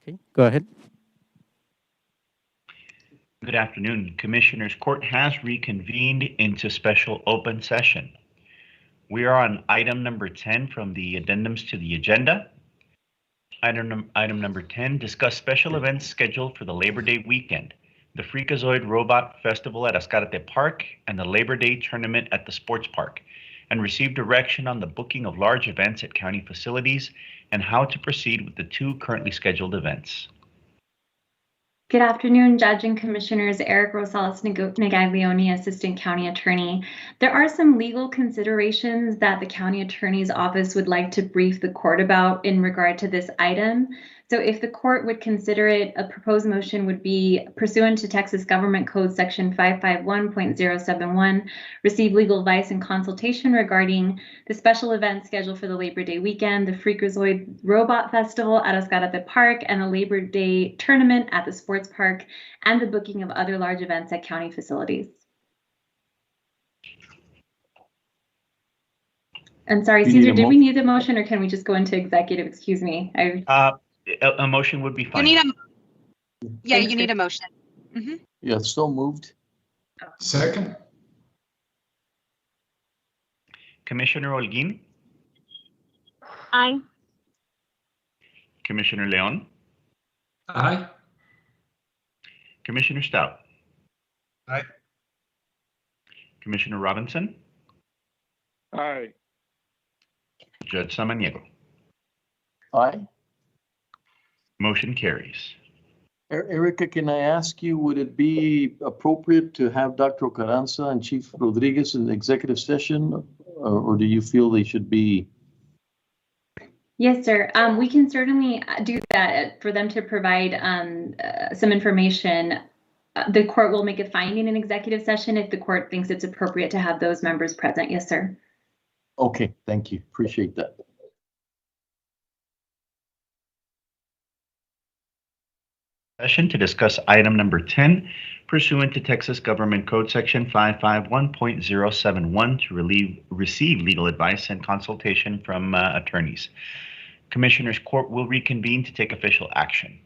Okay, go ahead. Good afternoon. Commissioners Court has reconvened into special open session. We are on item number 10 from the addendums to the agenda. Item number 10, discuss special events scheduled for the Labor Day weekend, the Freakazoid Robot Festival at Ascarate Park, and the Labor Day Tournament at the Sports Park, and receive direction on the booking of large events at county facilities and how to proceed with the two currently scheduled events. Good afternoon, Judge and Commissioners. Eric Rosales Negaglione, Assistant County Attorney. There are some legal considerations that the County Attorney's Office would like to brief the court about in regard to this item. So if the court would consider it, a proposed motion would be pursuant to Texas Government Code Section 551.071, receive legal advice and consultation regarding the special event scheduled for the Labor Day weekend, the Freakazoid Robot Festival at Ascarate Park, and the Labor Day Tournament at the Sports Park, and the booking of other large events at county facilities. I'm sorry, Caesar, did we need the motion or can we just go into executive? Excuse me. A motion would be fine. You need a motion. Mm-hmm. Yeah, so moved. Second. Commissioner Holguin, Aye. Commissioner Leon, Aye. Commissioner Stout, Aye. Commissioner Robinson, Aye. Judge Samaniego. Aye. Motion carries. Erica, can I ask you, would it be appropriate to have Dr. Carranza and Chief Rodriguez in the executive session, or do you feel they should be? Yes, sir. We can certainly do that for them to provide some information. The court will make a finding in executive session if the court thinks it's appropriate to have those members present. Yes, sir. Okay, thank you. Appreciate that. Session to discuss item number 10 pursuant to Texas Government Code Section 551.071 to receive legal advice and consultation from attorneys. Commissioners Court will reconvene to take official action.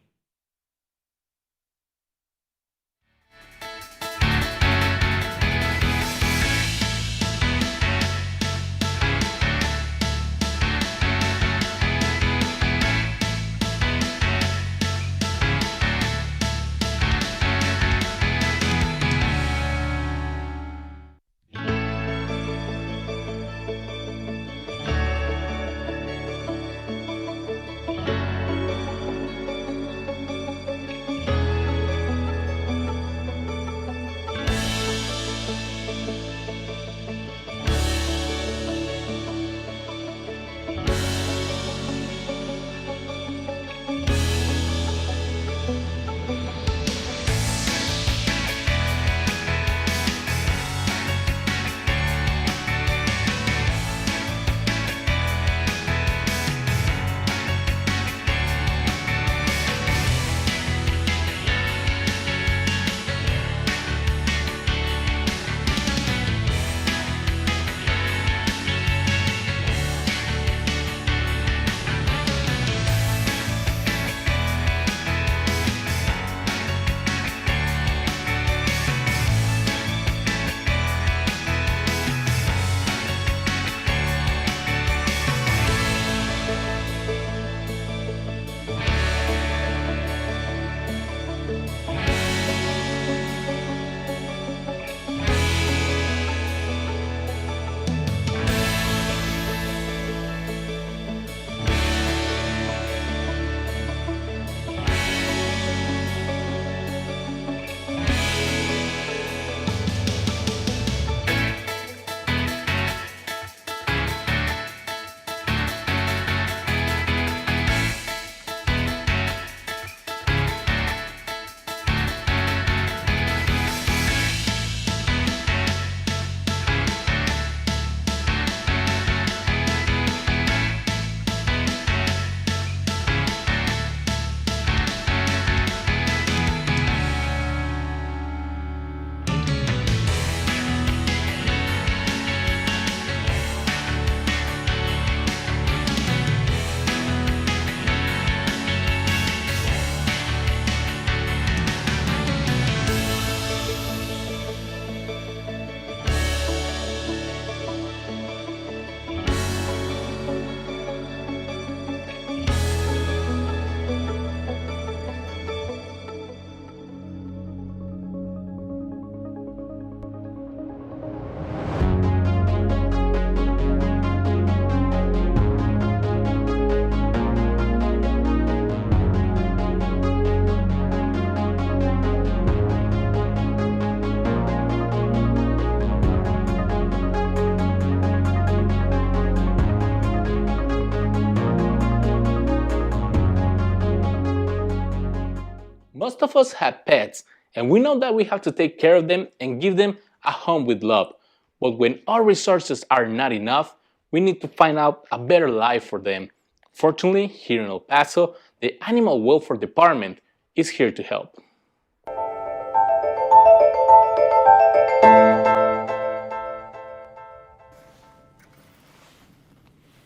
most of us have pets, and we know that we have to take care of them and give them a home with love. But when our resources are not enough, we need to find out a better life for them. Fortunately, here in El Paso, the Animal Welfare Department is here to help.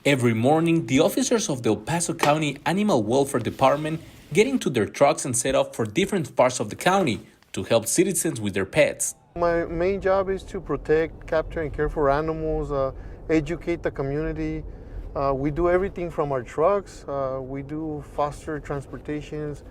Every morning, the officers of the El Paso County Animal Welfare Department get into their trucks and set off for different parts of the county to help citizens with their pets. My main job is to protect, capture, and care for animals, educate the community. We do everything from our trucks. We do foster transportations.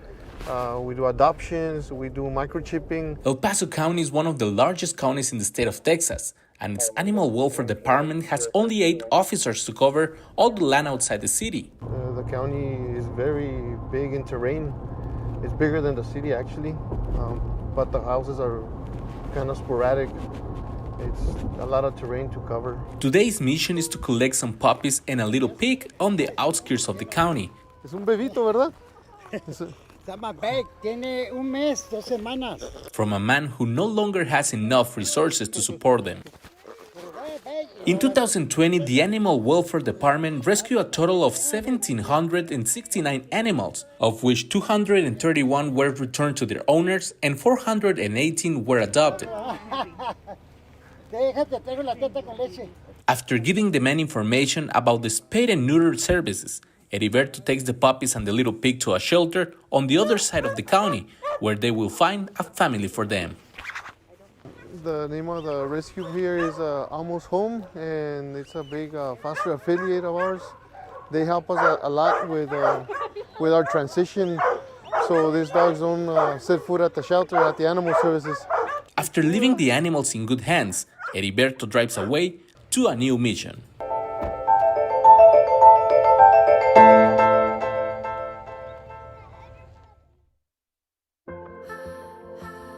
We do adoptions. We do microchipping. El Paso County is one of the largest counties in the state of Texas, and its Animal Welfare Department has only 8 officers to cover all the land outside the city. The county is very big in terrain. It's bigger than the city, actually, but the houses are kind of sporadic. It's a lot of terrain to cover. Today's mission is to collect some puppies and a little pig on the outskirts of the county. Es un bebito, ¿verdad? Está más big, tiene un mes, 2 semanas. From a man who no longer has enough resources to support them. In 2020, the Animal Welfare Department rescued a total of 1,769 animals, of which 231 were returned to their owners and 418 were adopted. After giving the men information about the spay and neuter services, Heriberto takes the puppies and the little pig to a shelter on the other side of the county, where they will find a family for them. The name of the rescue here is Almost Home, and it's a big foster affiliate of ours. They help us a lot with our transition, so these dogs don't set foot at the shelter, at the animal services. After leaving the animals in good hands, Heriberto drives away to a new mission.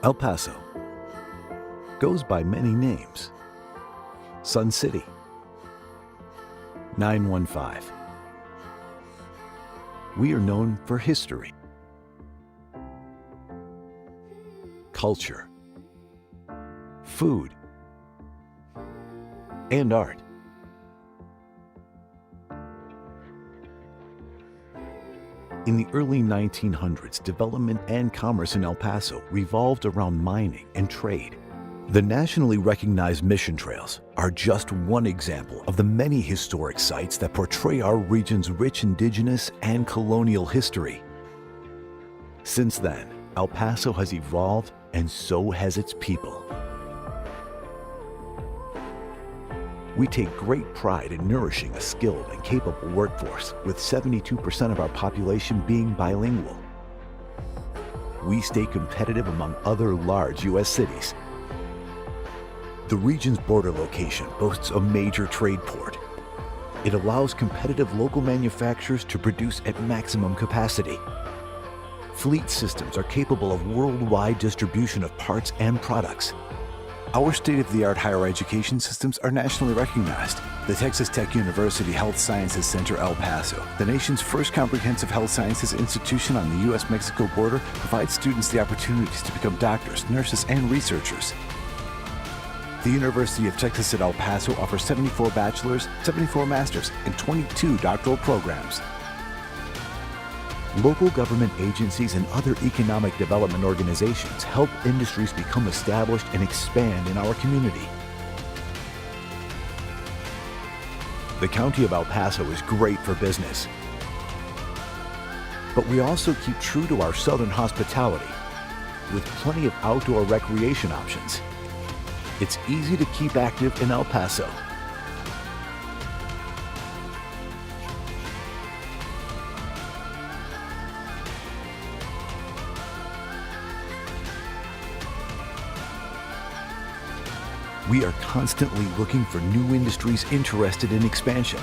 El Paso goes by many names. Sun City, 915. We are known for history, culture, food, and art. In the early 1900s, development and commerce in El Paso revolved around mining and trade. The nationally recognized mission trails are just one example of the many historic sites that portray our region's rich indigenous and colonial history. Since then, El Paso has evolved, and so has its people. We take great pride in nourishing a skilled and capable workforce, with 72% of our population being bilingual. We stay competitive among other large U.S. cities. The region's border location boasts a major trade port. It allows competitive local manufacturers to produce at maximum capacity. Fleet systems are capable of worldwide distribution of parts and products. Our state-of-the-art higher education systems are nationally recognized. The Texas Tech University Health Sciences Center El Paso, the nation's first comprehensive health sciences institution on the U.S.-Mexico border, provides students the opportunities to become doctors, nurses, and researchers. The University of Texas at El Paso offers 74 bachelor's, 74 master's, and 22 doctoral programs. Local government agencies and other economic development organizations help industries become established and expand in our community. The County of El Paso is great for business, but we also keep true to our southern hospitality with plenty of outdoor recreation options. It's easy to keep active in El Paso. We are constantly looking for new industries interested in expansion.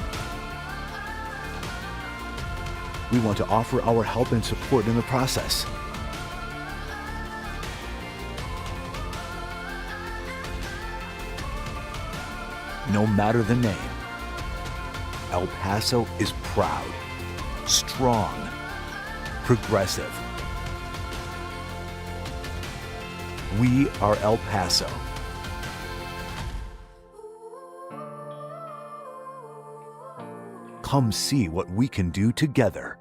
We want to offer our help and support in the process. No matter the name, El Paso is proud, strong, progressive, We are El Paso. Come see what we can do together.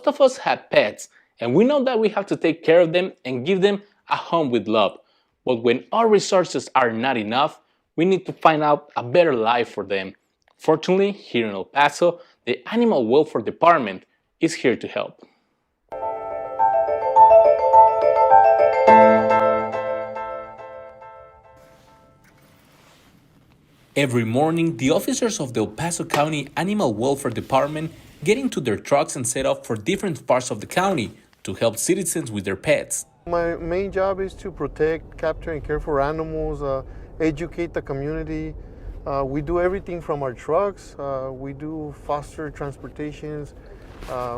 Most of us have pets, and we know that we have to take care of them and give them a home with love. But when our resources are not enough, we need to find out a better life for them. Fortunately, here in El Paso, the Animal Welfare Department is here to help. Every morning, the officers of the El Paso County Animal Welfare Department get into their trucks and set off for different parts of the county to help citizens with their pets. My main job is to protect, capture, and care for animals, educate the community. We do everything from our trucks. We do foster transportations.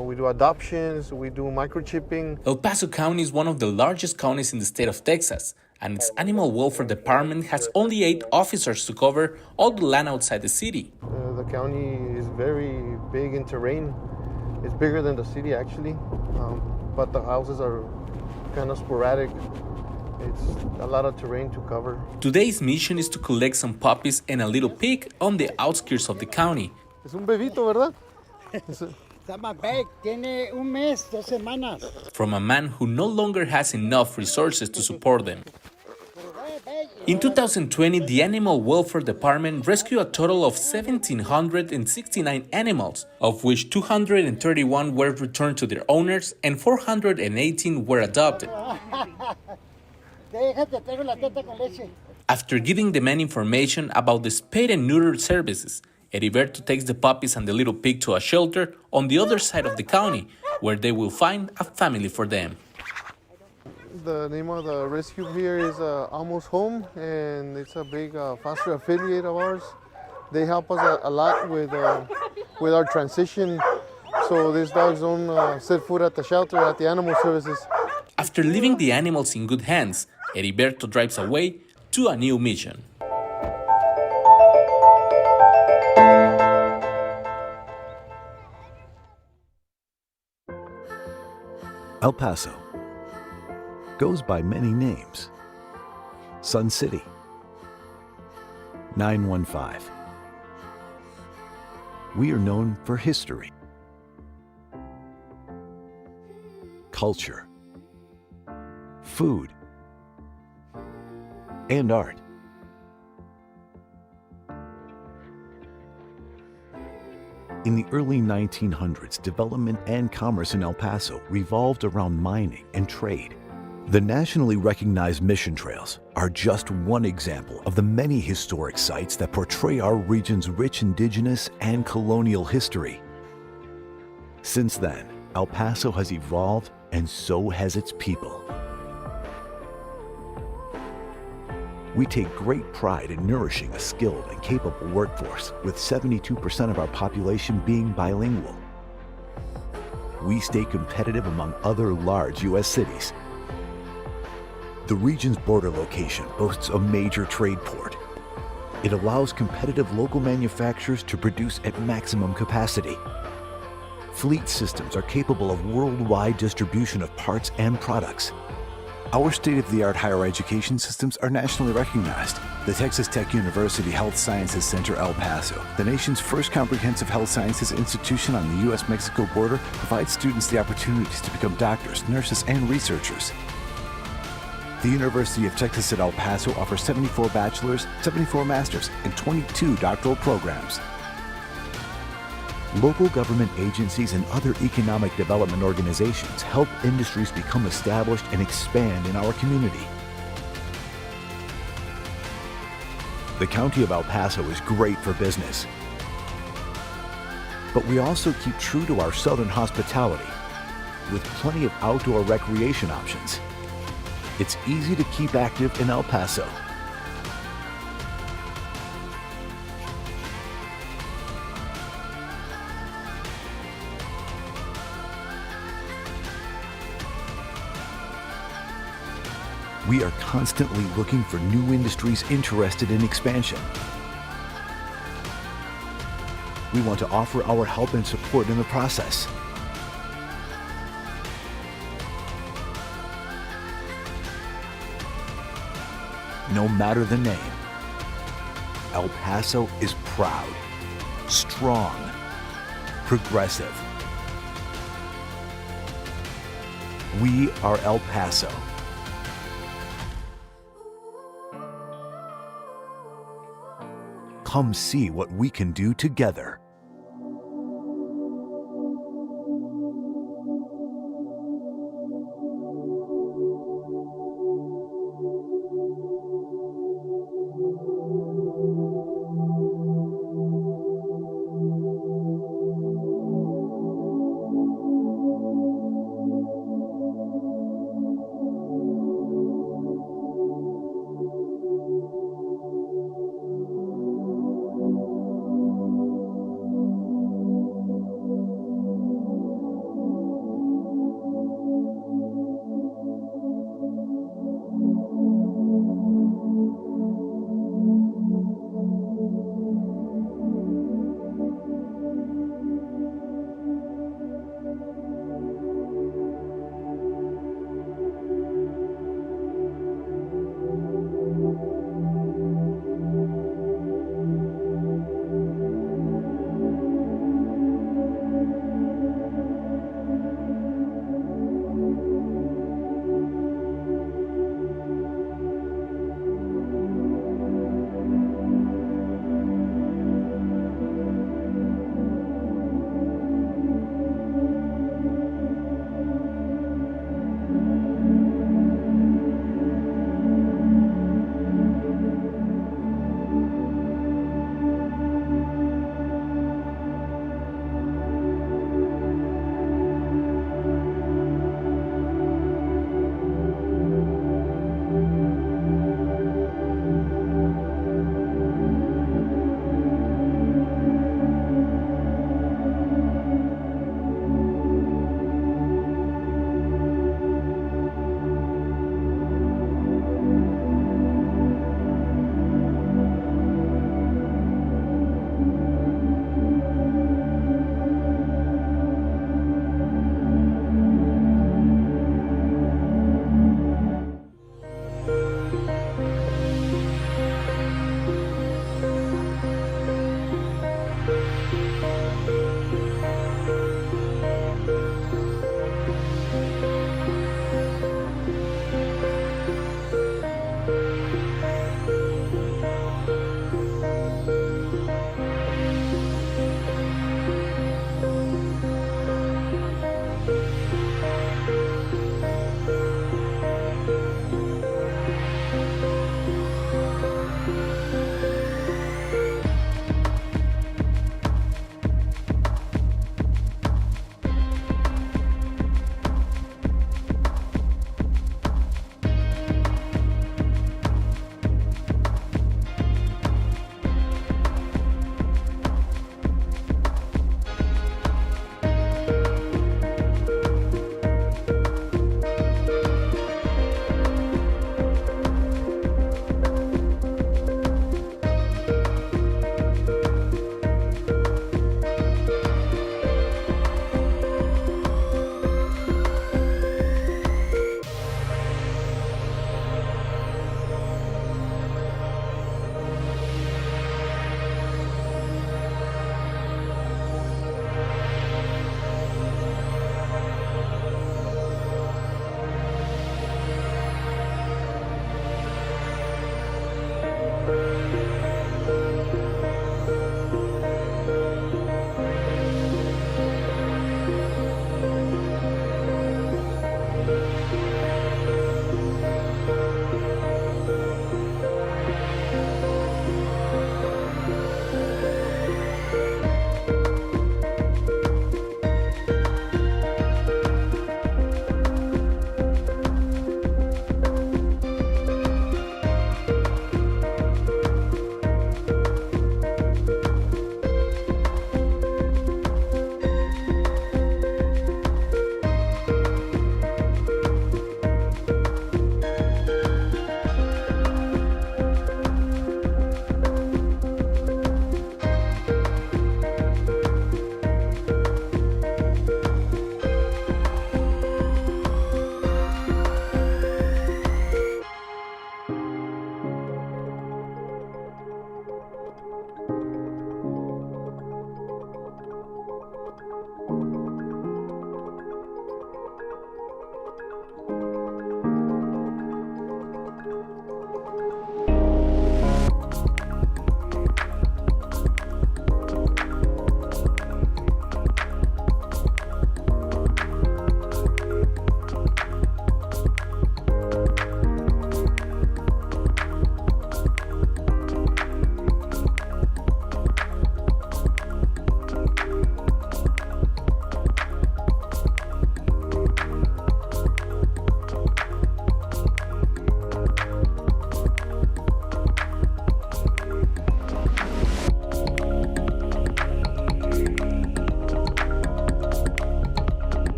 We do adoptions. We do microchipping. El Paso County is one of the largest counties in the state of Texas, and its Animal Welfare Department has only 8 officers to cover all the land outside the city. The county is very big in terrain. It's bigger than the city, actually, but the houses are kind of sporadic. It's a lot of terrain to cover. Today's mission is to collect some puppies and a little pig on the outskirts of the county. Es un bebito, ¿verdad? Está más big, tiene un mes, 2 semanas. From a man who no longer has enough resources to support them. In 2020, the Animal Welfare Department rescued a total of 1,769 animals, of which 231 were returned to their owners and 418 were adopted. After giving the men information about the spayed and neutered services, Heriberto takes the puppies and the little pig to a shelter on the other side of the county, where they will find a family for them. The name of the rescue here is Almost Home, and it's a big foster affiliate of ours. They help us a lot with our transition, so these dogs don't set foot at the shelter, at the animal services. After leaving the animals in good hands, Heriberto drives away to a new mission. El Paso goes by many names. Sun City, 915. We are known for history, culture, food, and art. In the early 1900s, development and commerce in El Paso revolved around mining and trade. The nationally recognized mission trails are just one example of the many historic sites that portray our region's rich indigenous and colonial history. Since then, El Paso has evolved, and so has its people. We take great pride in nourishing a skilled and capable workforce, with 72% of our population being bilingual. We stay competitive among other large U.S. cities. The region's border location boasts a major trade port. It allows competitive local manufacturers to produce at maximum capacity. Fleet systems are capable of worldwide distribution of parts and products. Our state-of-the-art higher education systems are nationally recognized. The Texas Tech University Health Sciences Center El Paso, the nation's first comprehensive health sciences institution on the U.S.-Mexico border, provides students the opportunities to become doctors, nurses, and researchers. The University of Texas at El Paso offers 74 bachelor's, 74 master's, and 22 doctoral programs. Local government agencies and other economic development organizations help industries become established and expand in our community. The County of El Paso is great for business, but we also keep true to our southern hospitality with plenty of outdoor recreation options. It's easy to keep active in El Paso. We are constantly looking for new industries interested in expansion. We want to offer our help and support in the process. No matter the name, El Paso is proud, strong, progressive, We are El Paso. Come see what we can do together.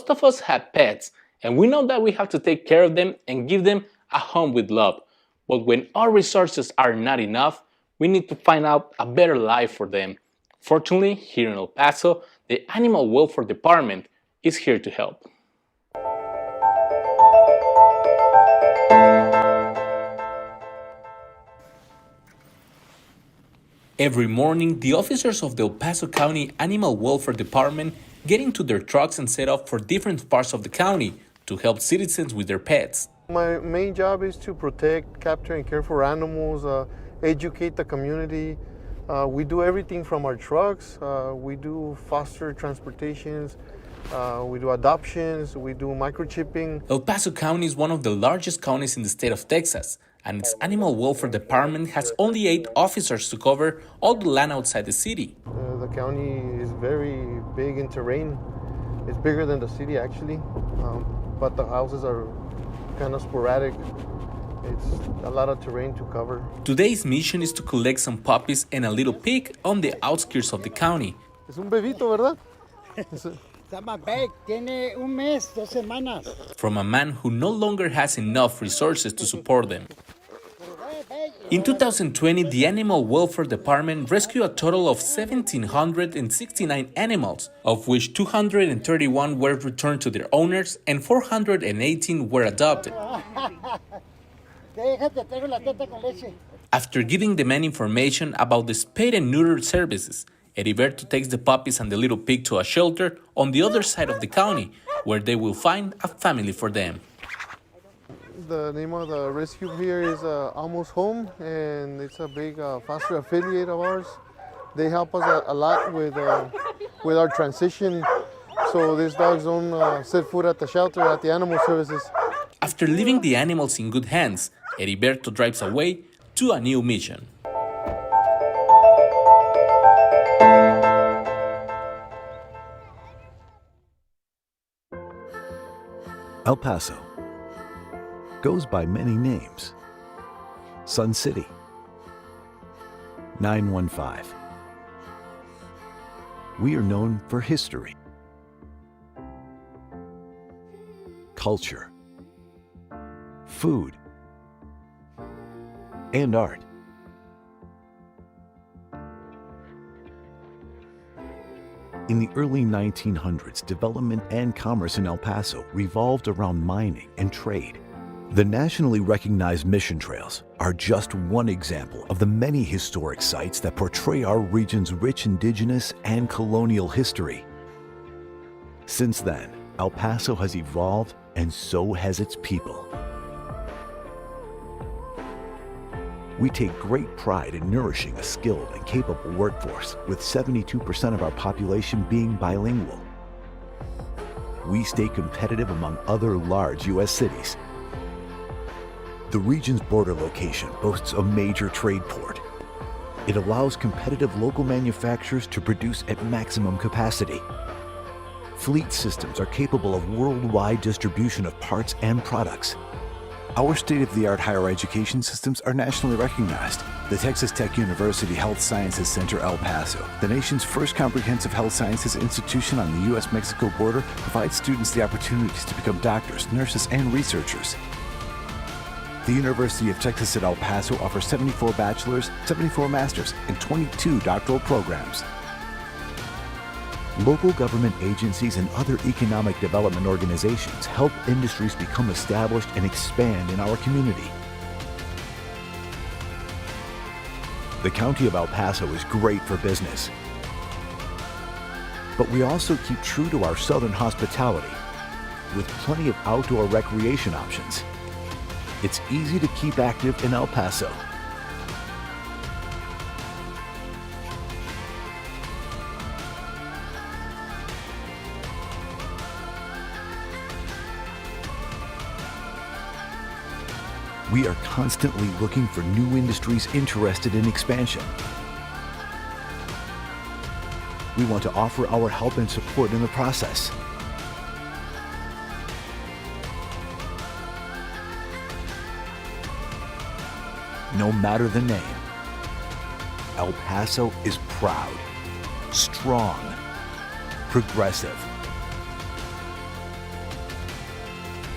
Most of us have pets, and we know that we have to take care of them and give them a home with love. But when our resources are not enough, we need to find out a better life for them. Fortunately, here in El Paso, the Animal Welfare Department is here to help. Every morning, the officers of the El Paso County Animal Welfare Department get into their trucks and set off for different parts of the county to help citizens with their pets. My main job is to protect, capture, and care for animals, educate the community. We do everything from our trucks. We do foster transportations. We do adoptions. We do microchipping. El Paso County is one of the largest counties in the state of Texas, and its Animal Welfare Department has only 8 officers to cover all the land outside the city. The county is very big in terrain. It's bigger than the city, actually, but the houses are kind of sporadic. It's a lot of terrain to cover. Today's mission is to collect some puppies and a little pig on the outskirts of the county. Es un bebito, ¿verdad? Está más big, tiene un mes, 2 semanas. From a man who no longer has enough resources to support them. In 2020, the Animal Welfare Department rescued a total of 1,769 animals, of which 231 were returned to their owners and 418 were adopted. After giving the men information about the spayed and neutered services, Heriberto takes the puppies and the little pig to a shelter on the other side of the county, where they will find a family for them. The name of the rescue here is Almost Home, and it's a big foster affiliate of ours. They help us a lot with our transition, so these dogs don't set foot at the shelter, at the animal services. After leaving the animals in good hands, Heriberto drives away to a new mission. El Paso goes by many names. Sun City, 915. We are known for history, culture, food, and art. In the early 1900s, development and commerce in El Paso revolved around mining and trade. The nationally recognized mission trails are just one example of the many historic sites that portray our region's rich indigenous and colonial history. Since then, El Paso has evolved, and so has its people. We take great pride in nourishing a skilled and capable workforce, with 72% of our population being bilingual. We stay competitive among other large U.S. cities. The region's border location boasts a major trade port. It allows competitive local manufacturers to produce at maximum capacity. Fleet systems are capable of worldwide distribution of parts and products. Our state-of-the-art higher education systems are nationally recognized. The Texas Tech University Health Sciences Center El Paso, the nation's first comprehensive health sciences institution on the U.S.-Mexico border, provides students the opportunities to become doctors, nurses, and researchers. The University of Texas at El Paso offers 74 bachelor's, 74 master's, and 22 doctoral programs. Local government agencies and other economic development organizations help industries become established and expand in our community. The County of El Paso is great for business, but we also keep true to our southern hospitality with plenty of outdoor recreation options. It's easy to keep active in El Paso. We are constantly looking for new industries interested in expansion. We want to offer our help and support in the process. No matter the name, El Paso is proud, strong, progressive,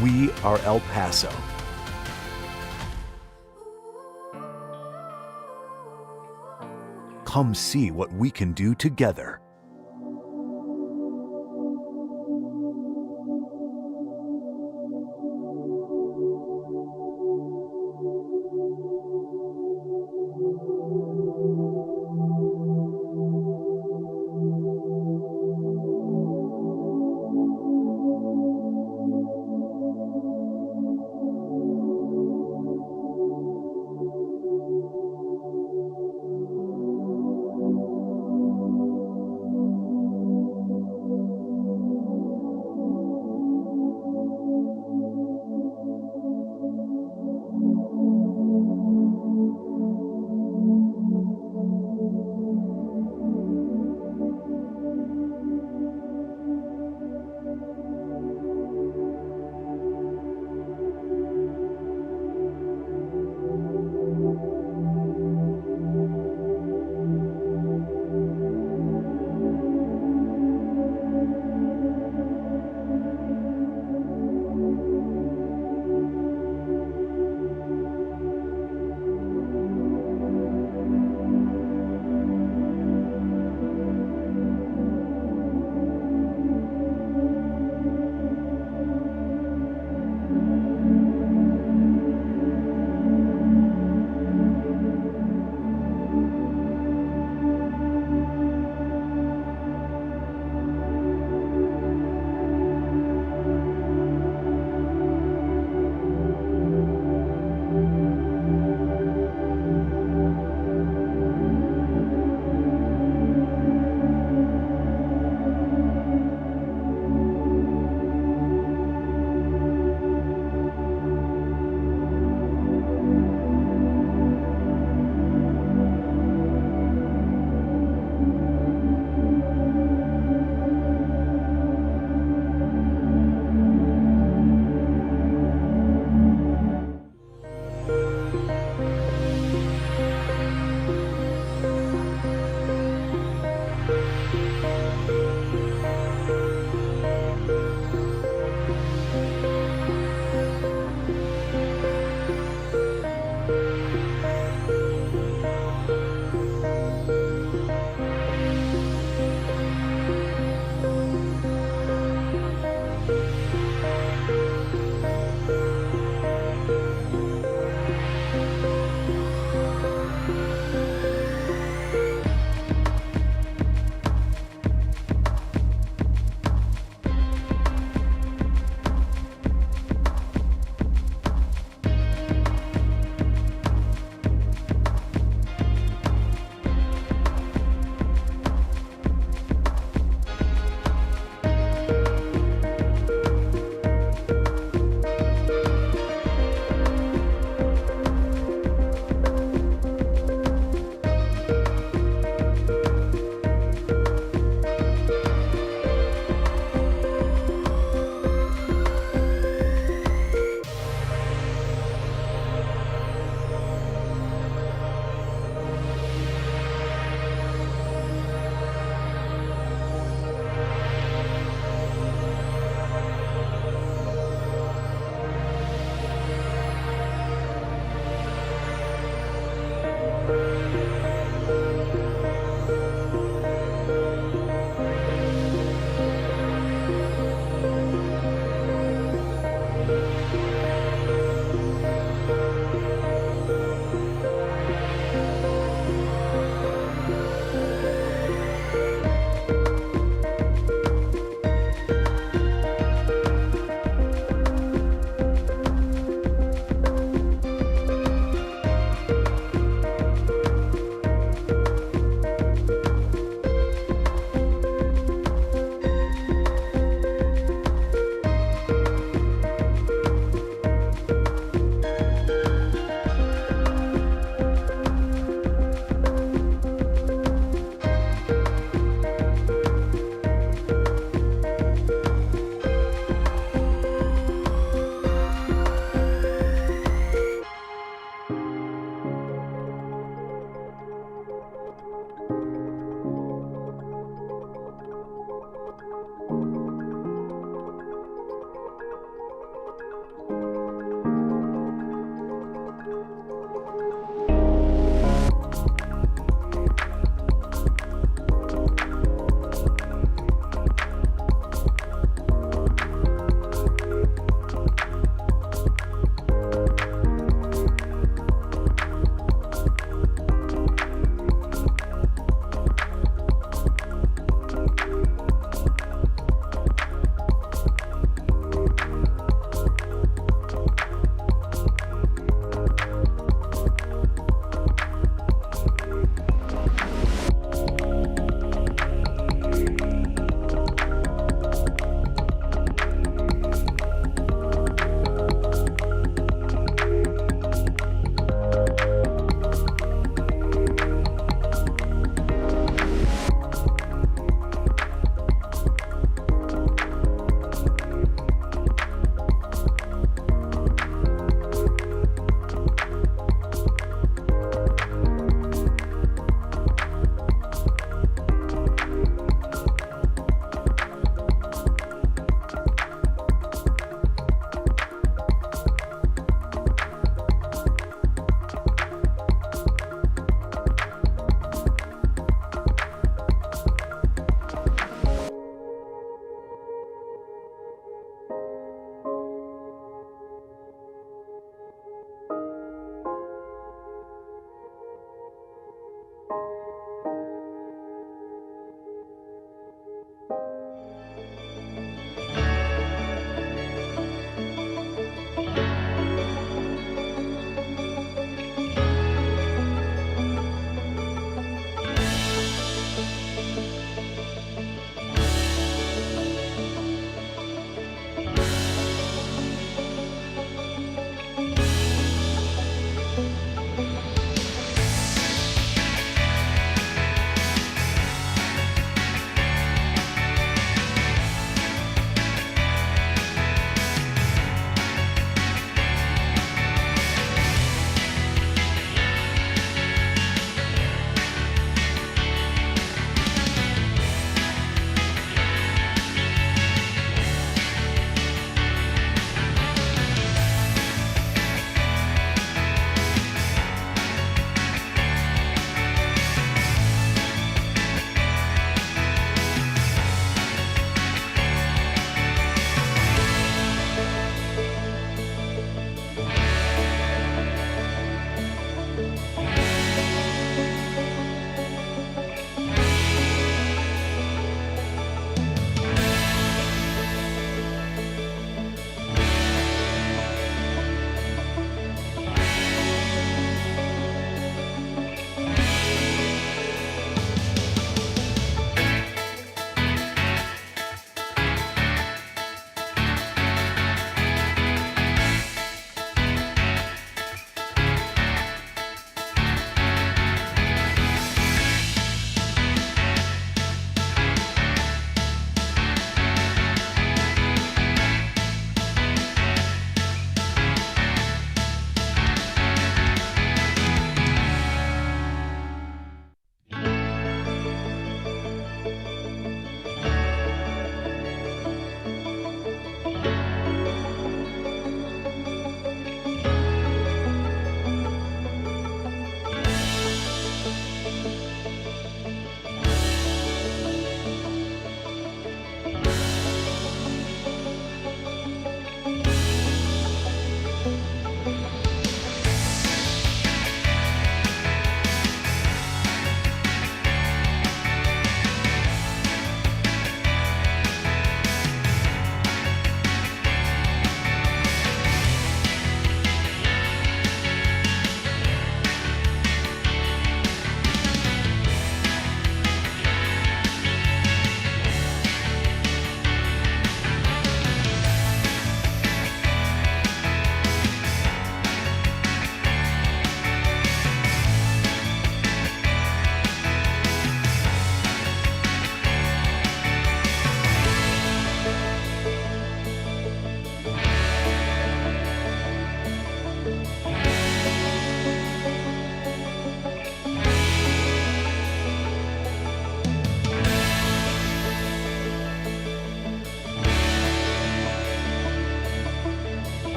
We are El Paso. Come see what we can do together.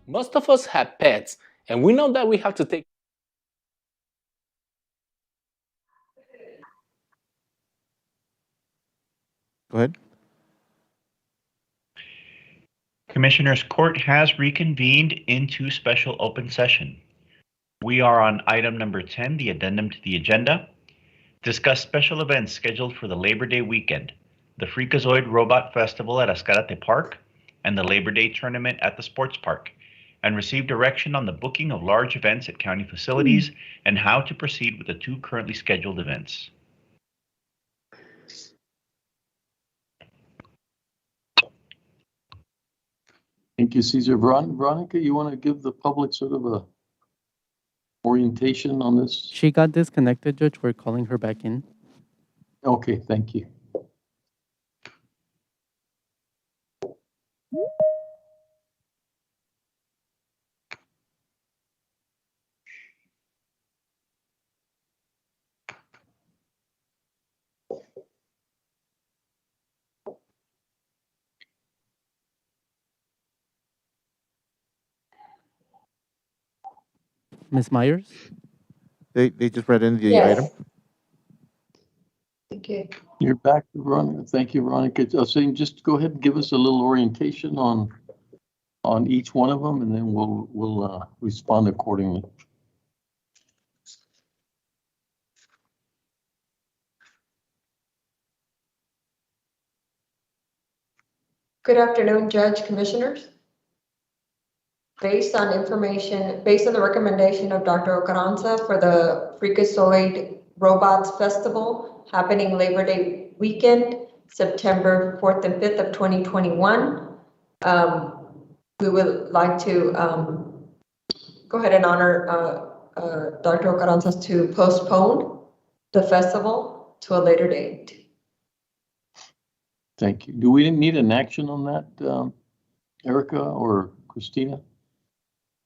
Most of us have pets, and we know that we have to take. Go ahead. Commissioners, Court has reconvened into special open session. We are on item number 10, the addendum to the agenda. Discuss special events scheduled for the Labor Day weekend, the Freakazoid Robot Festival at Ascarate Park, and the Labor Day Tournament at the Sports Park, and receive direction on the booking of large events at county facilities and how to proceed with the two currently scheduled events. Thank you, Cesar. Veronica, you want to give the public sort of a orientation on this? She got disconnected, Judge. We're calling her back in. Okay, thank you. Ms. Myers? They just read in the Yes. item. Thank you. You're back, Veronica. Thank you, Veronica. I was saying, just go ahead and give us a little orientation on each one of them, and then we'll respond accordingly. Good afternoon, Judge, Commissioners. Based on the recommendation of Dr. Ocaranza for the Freakazoid Robots Festival happening Labor Day weekend, September 4th and 5th of 2021, we would like to go ahead and honor Dr. Ocaranza to postpone the festival to a later date. Thank you. Do we need an action on that, Erica or Christina?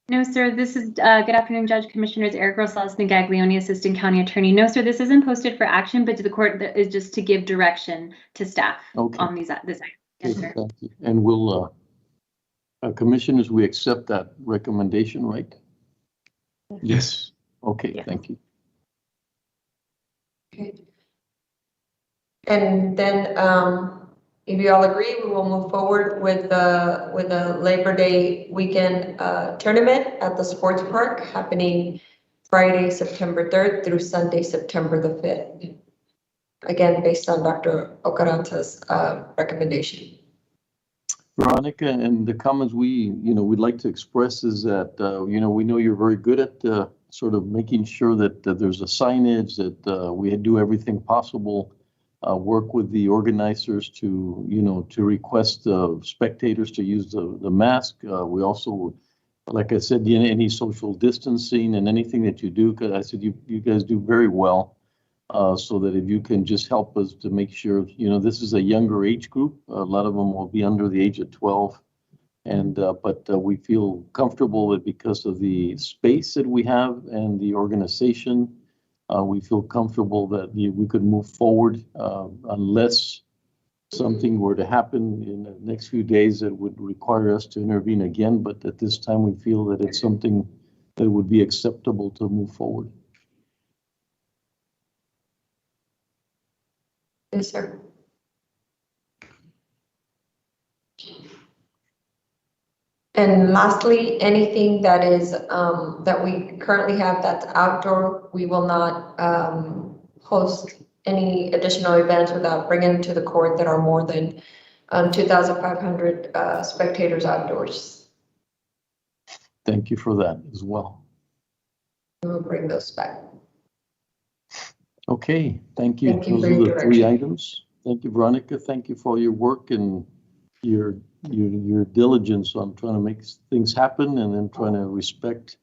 No, sir. This is good afternoon, Judge, Commissioners. Eric Rosales Negaglione, Assistant County Attorney. No, sir, this isn't posted for action, but to the court is just to give direction to staff on this item. Yes, sir. Thank you. And we'll, Commissioners, we accept that recommendation, right? Yes. Okay, Yes. Thank you. Okay. And then, if you all agree, we will move forward with the Labor Day weekend tournament at the Sports Park happening Friday, September 3rd through Sunday, September the 5th. Again, based on Dr. Ocaranza's recommendation. Veronica, and the comments we'd like to express is that, we know you're very good at sort of making sure that there's a signage, that we do everything possible, work with the organizers to request spectators to use the mask. We also, like I said, any social distancing and anything that you do, because I said you guys do very well. So that if you can just help us to make sure, this is a younger age group. A lot of them will be under the age of 12. And but we feel comfortable that because of the space that we have and the organization, we feel comfortable that we could move forward unless something were to happen in the next few days that would require us to intervene again. But at this time, we feel that it's something that would be acceptable to move forward. Yes, sir. And lastly, anything that is that we currently have that's outdoor, we will not host any additional events without bringing to the court that are more than 2,500 spectators outdoors. Thank you for that as well. We'll bring those back. Okay, thank you. Thank you Those for are your the three direction. items. Thank you, Veronica. Thank you for all your work and your diligence on trying to make things happen and then trying to respect.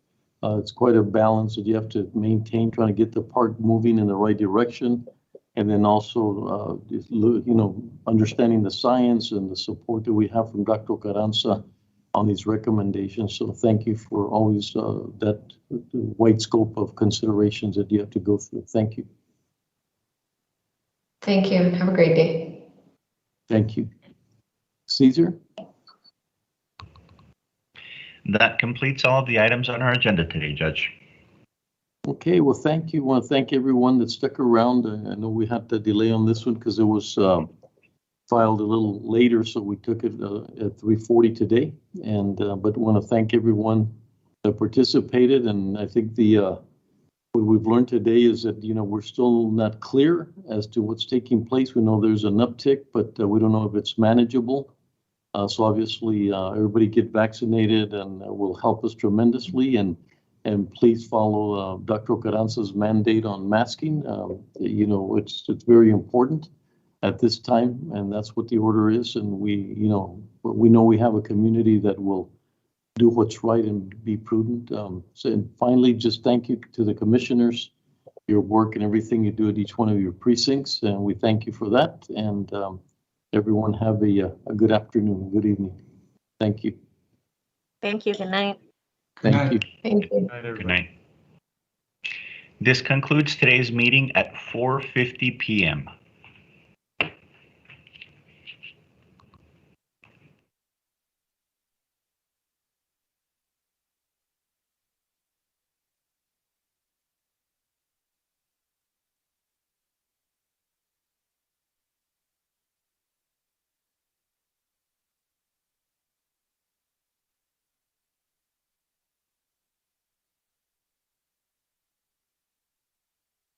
It's quite a balance that you have to maintain, trying to get the park moving in the right direction, and then also, understanding the science and the support that we have from Dr. Carranza on these recommendations. So thank you for always that wide scope of considerations that you have to go through. Thank you. Thank you. Have a great day. Thank you. Cesar? That completes all of the items on our agenda today, Judge. Okay, well, thank you. I want to thank everyone that stuck around. I know we had to delay on this one because there was filed a little later, so we took it at 3:40 today. And but want to thank everyone that participated. And I think what we've learned today is that we're still not clear as to what's taking place. We know there's an uptick, but we don't know if it's manageable. So obviously, everybody get vaccinated, and will help us tremendously. And please follow Dr. Carranza's mandate on masking. It's very important at this time, and that's what the order is. And we know we have a community that will do what's right and be prudent. And finally, just thank you to the commissioners, your work and everything you do at each one of your precincts, and we thank you for that. And everyone have a good afternoon, good evening. Thank you. Thank you. Good night. Thank you. Thank you. Good night. This concludes today's meeting at 4:50 p.m.